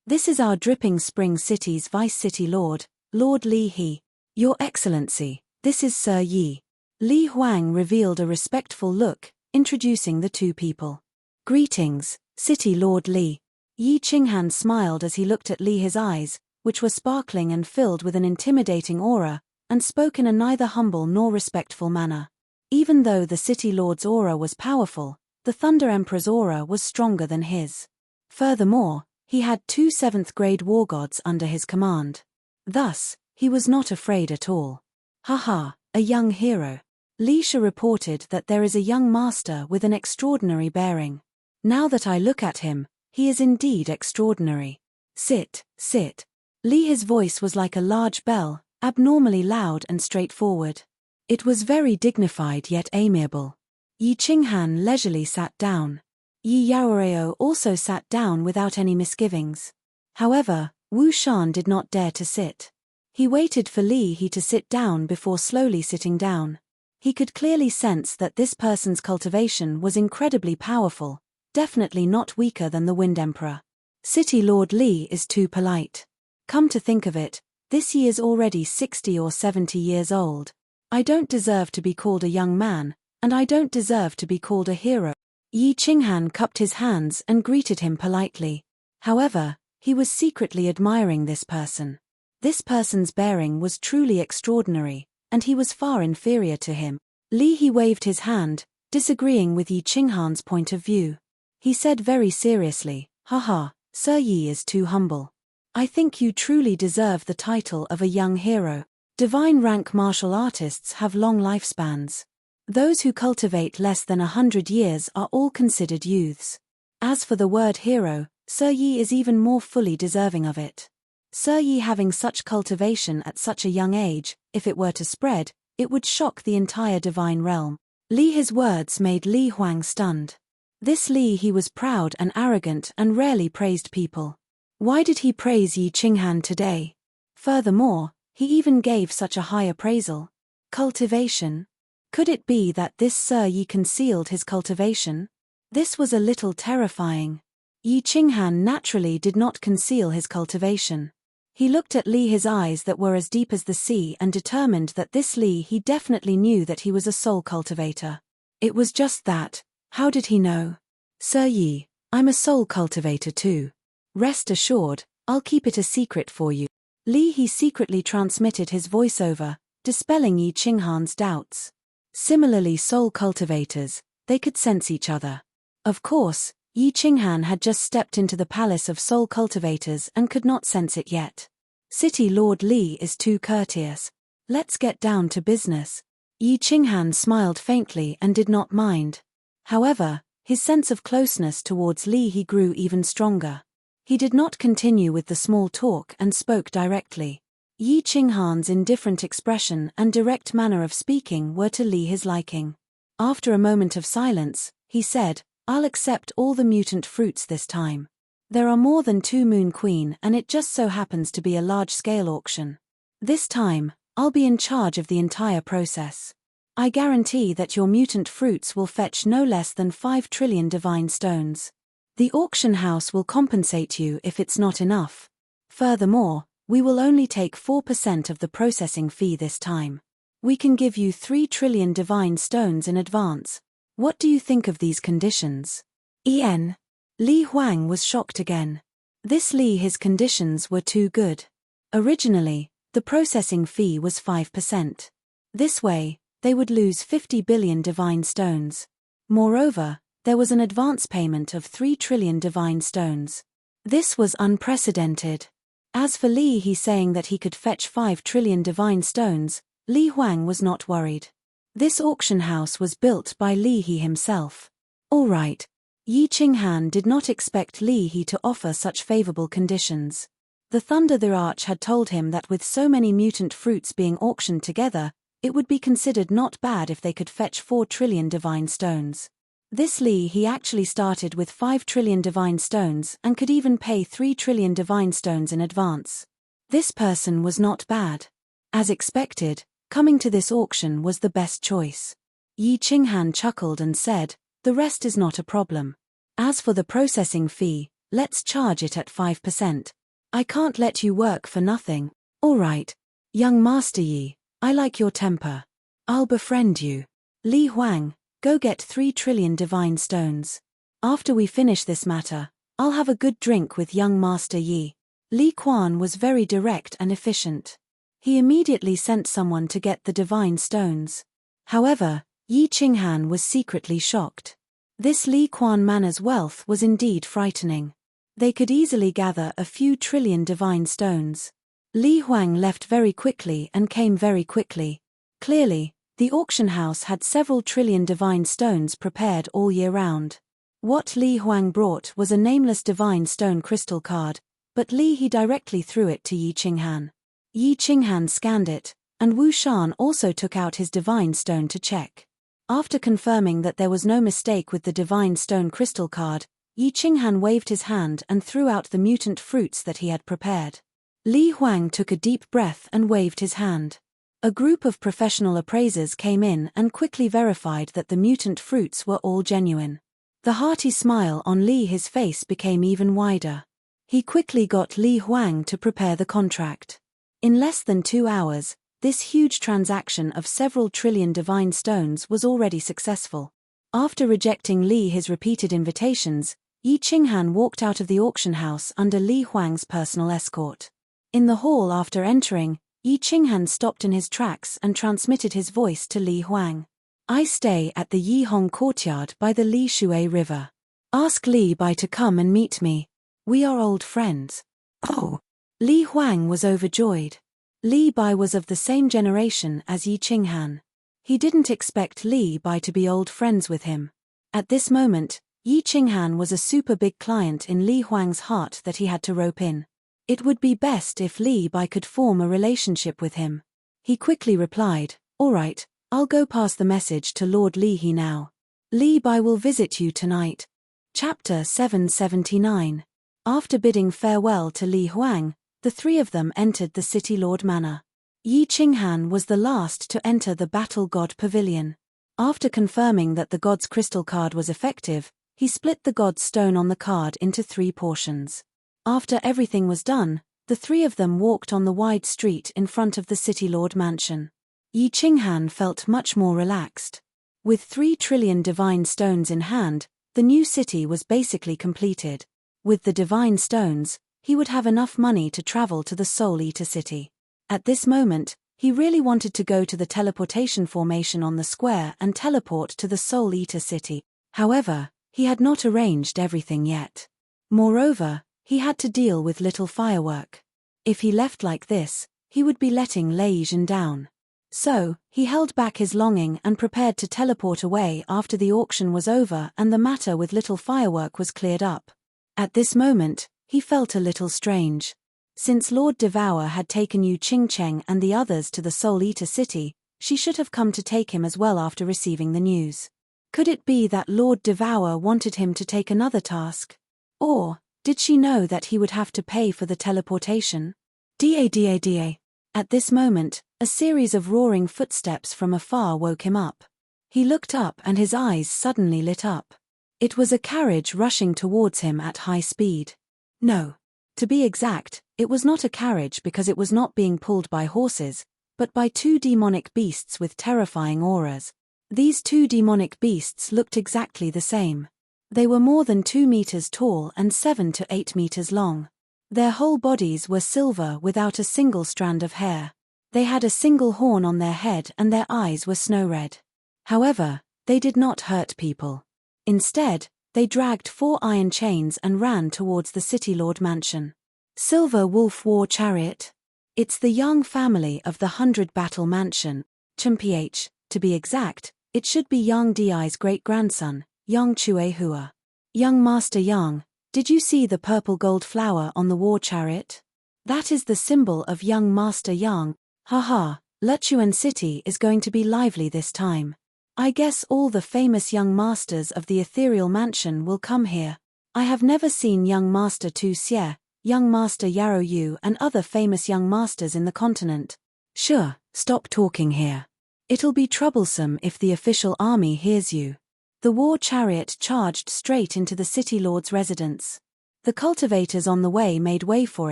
This is our Dripping Spring City's Vice City Lord, Lord Li He. Your Excellency, this is Sir Yi." Li Huang revealed a respectful look, introducing the two people. "Greetings, City Lord Li." Yi Qinghan smiled as he looked at Li, his eyes, which were sparkling and filled with an intimidating aura, and spoke in a neither humble nor respectful manner. Even though the City Lord's aura was powerful, the Thunder Emperor's aura was stronger than his. Furthermore, he had 2 7th-grade war gods under his command. Thus, he was not afraid at all. "Haha, a young hero." Li Shi reported that there is a young master with an extraordinary bearing. Now that I look at him, he is indeed extraordinary. Sit, sit. Li, his voice was like a large bell, abnormally loud and straightforward. It was very dignified yet amiable. Yi Qinghan leisurely sat down. Yi Yaoreo also sat down without any misgivings. However, Wu Shan did not dare to sit. He waited for Li He to sit down before slowly sitting down. He could clearly sense that this person's cultivation was incredibly powerful, definitely not weaker than the Wind Emperor. City Lord Li is too polite. Come to think of it, this Yi is already 60 or 70 years old. I don't deserve to be called a young man, and I don't deserve to be called a hero. Yi Qinghan cupped his hands and greeted him politely. However, he was secretly admiring this person. This person's bearing was truly extraordinary, and he was far inferior to him. Li He waved his hand, disagreeing with Yi Qinghan's point of view. He said very seriously, "Haha, Sir Yi is too humble. I think you truly deserve the title of a young hero. Divine rank martial artists have long lifespans. Those who cultivate less than 100 years are all considered youths. As for the word hero, Sir Yi is even more fully deserving of it. Sir Yi having such cultivation at such a young age, if it were to spread, it would shock the entire divine realm." Li His words made Li Huang stunned. This Li He was proud and arrogant and rarely praised people. Why did he praise Yi Qinghan today? Furthermore, he even gave such a high appraisal. Cultivation? Could it be that this Sir Yi concealed his cultivation? This was a little terrifying. Yi Qinghan naturally did not conceal his cultivation. He looked at Li His eyes that were as deep as the sea and determined that this Li He definitely knew that he was a soul cultivator. It was just that. How did he know? Sir Yi, I'm a soul cultivator too. Rest assured, I'll keep it a secret for you. Li He secretly transmitted his voiceover, dispelling Yi Qinghan's doubts. Similarly, soul cultivators, they could sense each other. Of course, Yi Qinghan had just stepped into the palace of soul cultivators and could not sense it yet. City Lord Li is too courteous. Let's get down to business. Yi Qinghan smiled faintly and did not mind. However, his sense of closeness towards Li He grew even stronger. He did not continue with the small talk and spoke directly. Yi Qinghan's indifferent expression and direct manner of speaking were to Li His liking. After a moment of silence, he said, "I'll accept all the mutant fruits this time. There are more than 2 Moon Queen and it just so happens to be a large-scale auction. This time, I'll be in charge of the entire process. I guarantee that your mutant fruits will fetch no less than 5 trillion divine stones. The auction house will compensate you if it's not enough. Furthermore, we will only take 4% of the processing fee this time. We can give you 3 trillion divine stones in advance. What do you think of these conditions?" Li Huang was shocked again. This Li His conditions were too good. Originally, the processing fee was 5%. This way, they would lose 50 billion divine stones. Moreover, there was an advance payment of 3 trillion divine stones. This was unprecedented. As for Li He saying that he could fetch 5 trillion divine stones, Li Huang was not worried. This auction house was built by Li He himself. All right. Yi Qinghan did not expect Li He to offer such favorable conditions. The Thunder the Arch had told him that with so many mutant fruits being auctioned together, it would be considered not bad if they could fetch 4 trillion divine stones. This Li He actually started with 5 trillion divine stones and could even pay 3 trillion divine stones in advance. This person was not bad. As expected, coming to this auction was the best choice. Yi Qinghan chuckled and said, "The rest is not a problem. As for the processing fee, let's charge it at 5%. I can't let you work for nothing." "All right. Young Master Yi, I like your temper. I'll befriend you. Li Huang, go get 3 trillion divine stones. After we finish this matter, I'll have a good drink with young Master Yi." Li Quan was very direct and efficient. He immediately sent someone to get the divine stones. However, Yi Qinghan was secretly shocked. This Li Quan man's wealth was indeed frightening. They could easily gather a few trillion divine stones. Li Huang left very quickly and came very quickly. Clearly, the auction house had several trillion divine stones prepared all year round. What Li Huang brought was a nameless divine stone crystal card, but Li He directly threw it to Yi Qinghan. Yi Qinghan scanned it, and Wu Shan also took out his divine stone to check. After confirming that there was no mistake with the divine stone crystal card, Yi Qinghan waved his hand and threw out the mutant fruits that he had prepared. Li Huang took a deep breath and waved his hand. A group of professional appraisers came in and quickly verified that the mutant fruits were all genuine. The hearty smile on Li His face became even wider. He quickly got Li Huang to prepare the contract. In less than 2 hours, this huge transaction of several trillion divine stones was already successful. After rejecting Li his repeated invitations, Yi Qinghan walked out of the auction house under Li Huang's personal escort. In the hall after entering, Yi Qinghan stopped in his tracks and transmitted his voice to Li Huang. I stay at the Yihong courtyard by the Li Shui River. Ask Li Bai to come and meet me. We are old friends. Oh! Li Huang was overjoyed. Li Bai was of the same generation as Yi Qinghan. He didn't expect Li Bai to be old friends with him. At this moment, Yi Qinghan was a super big client in Li Huang's heart that he had to rope in. It would be best if Li Bai could form a relationship with him. He quickly replied, all right, I'll go pass the message to Lord Li He now. Li Bai will visit you tonight. Chapter 779. After bidding farewell to Li Huang, the three of them entered the City Lord Manor. Yi Qinghan was the last to enter the Battle God Pavilion. After confirming that the God's crystal card was effective, he split the God's stone on the card into 3 portions. After everything was done, the three of them walked on the wide street in front of the City Lord Mansion. Yi Qinghan felt much more relaxed. With 3 trillion divine stones in hand, the new city was basically completed. With the divine stones, he would have enough money to travel to the Soul Eater City. At this moment, he really wanted to go to the teleportation formation on the square and teleport to the Soul Eater City. However, he had not arranged everything yet. Moreover, he had to deal with little firework. If he left like this, he would be letting Lei Yizhen down. So, he held back his longing and prepared to teleport away after the auction was over and the matter with little firework was cleared up. At this moment, he felt a little strange. Since Lord Devour had taken Yu Qingcheng and the others to the Soul Eater City, she should have come to take him as well after receiving the news. Could it be that Lord Devour wanted him to take another task? Or, did she know that he would have to pay for the teleportation? Da. At this moment, a series of roaring footsteps from afar woke him up. He looked up and his eyes suddenly lit up. It was a carriage rushing towards him at high speed. No. To be exact, it was not a carriage because it was not being pulled by horses, but by 2 demonic beasts with terrifying auras. These 2 demonic beasts looked exactly the same. They were more than 2 meters tall and 7 to 8 meters long. Their whole bodies were silver without a single strand of hair. They had a single horn on their head and their eyes were snow red. However, they did not hurt people. Instead, they dragged 4 iron chains and ran towards the City Lord Mansion. Silver Wolf War Chariot. It's the Yang family of the 100 Battle Mansion, Ch. To be exact, it should be Yang Di's great-grandson, Yang Chue Hua. Young Master Yang, did you see the purple gold flower on the war chariot? That is the symbol of Young Master Yang. Haha, Lechuan City is going to be lively this time. I guess all the famous young masters of the ethereal mansion will come here. I have never seen young Master Tu Xie, young Master Yarrow Yu and other famous young masters in the continent. Sure, stop talking here. It'll be troublesome if the official army hears you. The war chariot charged straight into the City Lord's residence. The cultivators on the way made way for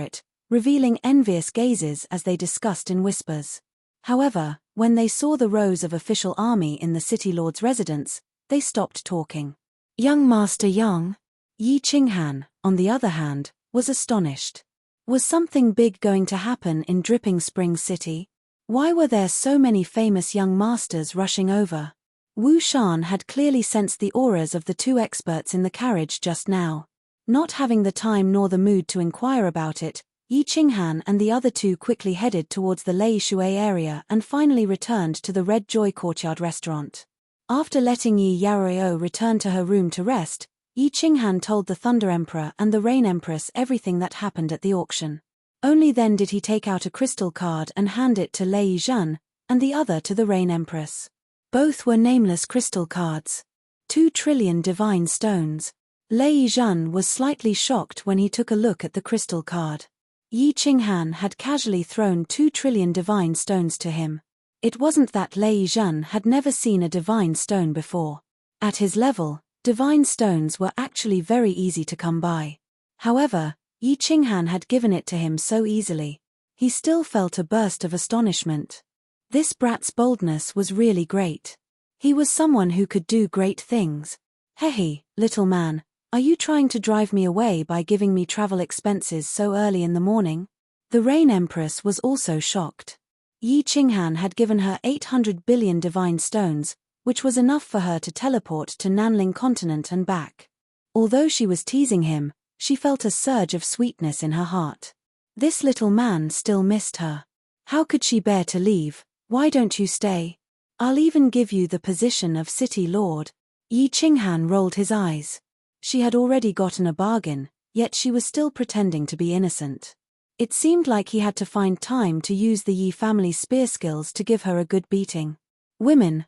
it, revealing envious gazes as they discussed in whispers. However, when they saw the rows of official army in the City Lord's residence, they stopped talking. Young Master Yang, Yi Qinghan, on the other hand, was astonished. Was something big going to happen in Dripping Spring City? Why were there so many famous young masters rushing over? Wu Shan had clearly sensed the auras of the 2 experts in the carriage just now. Not having the time nor the mood to inquire about it, Yi Qinghan and the other 2 quickly headed towards the Lei Shui area and finally returned to the Red Joy Courtyard restaurant. After letting Yi Yarao return to her room to rest, Yi Qinghan told the Thunder Emperor and the Rain Empress everything that happened at the auction. Only then did he take out a crystal card and hand it to Lei Yizhen, and the other to the Rain Empress. Both were nameless crystal cards. 2 trillion divine stones. Lei Yizhen was slightly shocked when he took a look at the crystal card. Yi Qinghan had casually thrown 2 trillion divine stones to him. It wasn't that Lei Yizhen had never seen a divine stone before. At his level, divine stones were actually very easy to come by. However, Yi Qinghan had given it to him so easily. He still felt a burst of astonishment. This brat's boldness was really great. He was someone who could do great things. Hey, little man, are you trying to drive me away by giving me travel expenses so early in the morning? The Rain Empress was also shocked. Yi Qinghan had given her 800 billion divine stones, which was enough for her to teleport to Nanling continent and back. Although she was teasing him, she felt a surge of sweetness in her heart. This little man still missed her. How could she bear to leave? Why don't you stay? I'll even give you the position of city lord. Yi Qinghan rolled his eyes. She had already gotten a bargain, yet she was still pretending to be innocent. It seemed like he had to find time to use the Yi family's spear skills to give her a good beating. Women,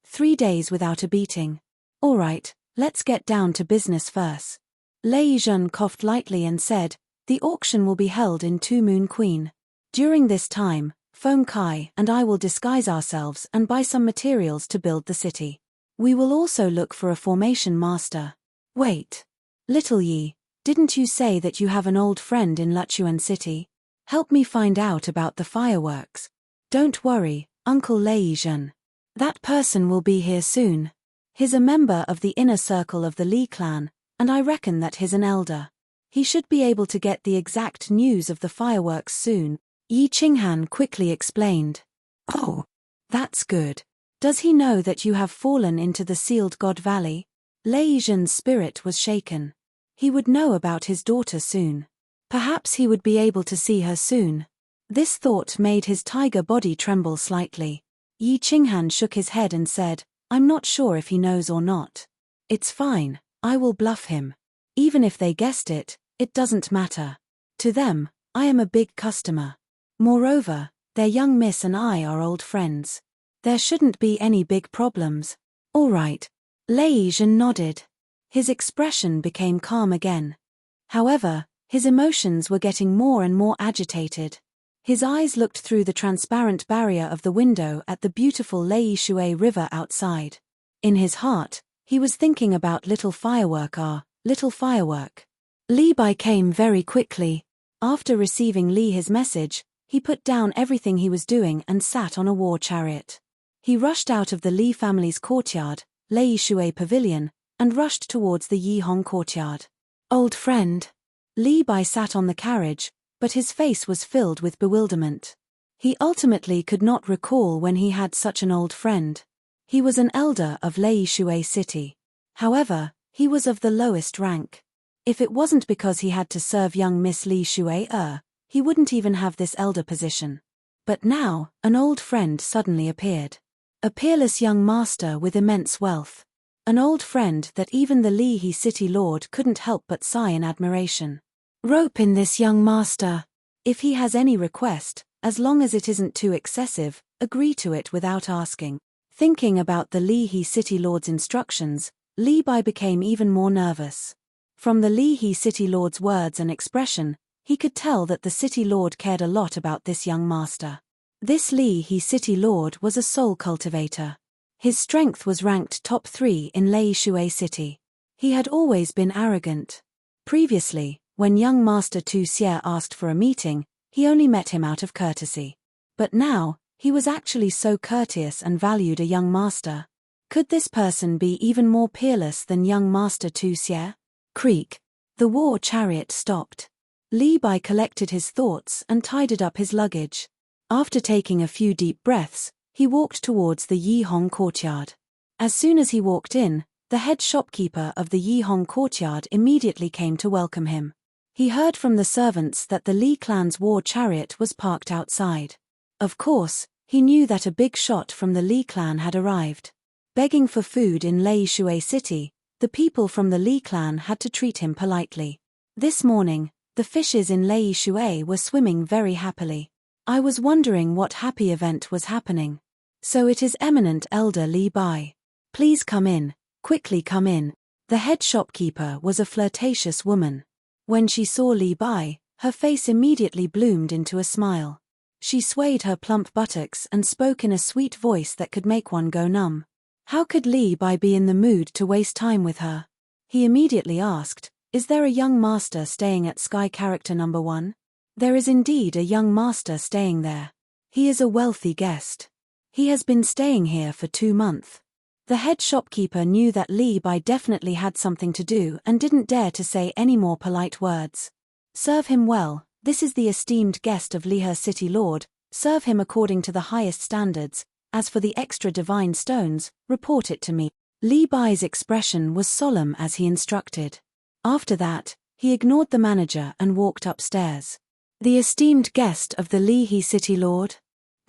3 days without a beating. All right, let's get down to business first. Lei Yizhen coughed lightly and said, the auction will be held in Two Moon Queen. During this time, Feng Kai and I will disguise ourselves and buy some materials to build the city. We will also look for a formation master. Wait. Little Yi, didn't you say that you have an old friend in Luchuan City? Help me find out about the fireworks. Don't worry, Uncle Lei Yizhen. That person will be here soon. He's a member of the inner circle of the Li clan, and I reckon that he's an elder. He should be able to get the exact news of the fireworks soon. Yi Qinghan quickly explained. Oh, that's good. Does he know that you have fallen into the Sealed God Valley? Lei Yizhen's spirit was shaken. He would know about his daughter soon. Perhaps he would be able to see her soon. This thought made his tiger body tremble slightly. Yi Qinghan shook his head and said, I'm not sure if he knows or not. It's fine, I will bluff him. Even if they guessed it, it doesn't matter. To them, I am a big customer. Moreover, their young miss and I are old friends. There shouldn't be any big problems. All right. Lei Yizhen nodded. His expression became calm again. However, his emotions were getting more and more agitated. His eyes looked through the transparent barrier of the window at the beautiful Lei Shui River outside. In his heart, he was thinking about little firework. Little firework. Li Bai came very quickly. After receiving Li his message, he put down everything he was doing and sat on a war chariot. He rushed out of the Li family's courtyard, Lei Shui Pavilion, and rushed towards the Yi Hong courtyard. Old friend. Li Bai sat on the carriage, but his face was filled with bewilderment. He ultimately could not recall when he had such an old friend. He was an elder of Lei Shui City. However, he was of the lowest rank. If it wasn't because he had to serve young Miss Li Shui, he wouldn't even have this elder position. But now, an old friend suddenly appeared. A peerless young master with immense wealth. An old friend that even the Li He city lord couldn't help but sigh in admiration. Rope in this young master. If he has any request, as long as it isn't too excessive, agree to it without asking. Thinking about the Li He city lord's instructions, Li Bai became even more nervous. From the Li He city lord's words and expression, he could tell that the city lord cared a lot about this young master. This Li He city lord was a soul cultivator. His strength was ranked top 3 in Lei Shui City. He had always been arrogant. Previously, when young Master Tu Xie asked for a meeting, he only met him out of courtesy. But now, he was actually so courteous and valued a young master. Could this person be even more peerless than young Master Tu Xie? Creak. The war chariot stopped. Li Bai collected his thoughts and tidied up his luggage. After taking a few deep breaths, he walked towards the Yi Hong courtyard. As soon as he walked in, the head shopkeeper of the Yi Hong courtyard immediately came to welcome him. He heard from the servants that the Li clan's war chariot was parked outside. Of course, he knew that a big shot from the Li clan had arrived. Begging for food in Lei Shui City, the people from the Li clan had to treat him politely. This morning, the fishes in Lei Shui were swimming very happily. I was wondering what happy event was happening. So it is eminent elder Li Bai. Please come in, quickly come in. The head shopkeeper was a flirtatious woman. When she saw Li Bai, her face immediately bloomed into a smile. She swayed her plump buttocks and spoke in a sweet voice that could make one go numb. How could Li Bai be in the mood to waste time with her? He immediately asked, Is there a young master staying at Sky Character number 1? There is indeed a young master staying there. He is a wealthy guest. He has been staying here for 2 months. The head shopkeeper knew that Li Bai definitely had something to do and didn't dare to say any more polite words. Serve him well, this is the esteemed guest of Lihe City Lord, serve him according to the highest standards. As for the extra divine stones, report it to me. Li Bai's expression was solemn as he instructed. After that, he ignored the manager and walked upstairs. The esteemed guest of the Lihe City Lord?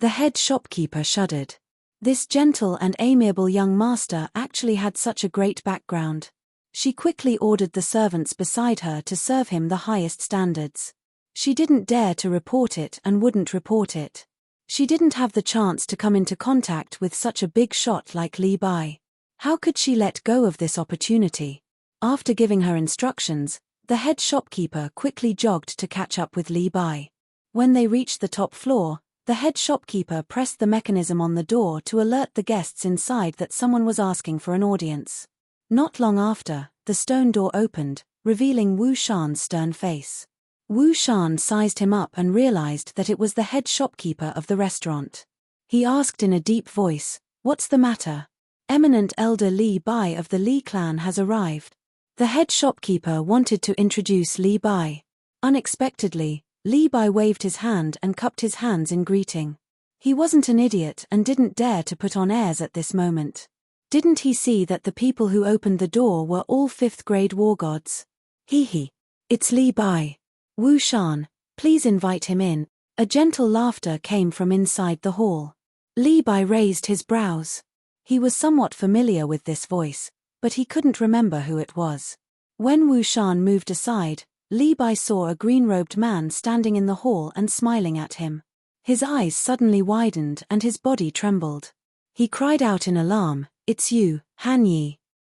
The head shopkeeper shuddered. This gentle and amiable young master actually had such a great background. She quickly ordered the servants beside her to serve him the highest standards. She didn't dare to report it and wouldn't report it. She didn't have the chance to come into contact with such a big shot like Li Bai. How could she let go of this opportunity? After giving her instructions, the head shopkeeper quickly jogged to catch up with Li Bai. When they reached the top floor, the head shopkeeper pressed the mechanism on the door to alert the guests inside that someone was asking for an audience. Not long after, the stone door opened, revealing Wu Shan's stern face. Wu Shan sized him up and realized that it was the head shopkeeper of the restaurant. He asked in a deep voice, "What's the matter? Eminent Elder Li Bai of the Li clan has arrived." The head shopkeeper wanted to introduce Li Bai. Unexpectedly, Li Bai waved his hand and cupped his hands in greeting. He wasn't an idiot and didn't dare to put on airs at this moment. Didn't he see that the people who opened the door were all 5th grade war gods? Hee. It's Li Bai. Wu Shan, please invite him in. A gentle laughter came from inside the hall. Li Bai raised his brows. He was somewhat familiar with this voice, but he couldn't remember who it was. When Wu Shan moved aside, Li Bai saw a green-robed man standing in the hall and smiling at him. His eyes suddenly widened and his body trembled. He cried out in alarm, "It's you, Han Yi."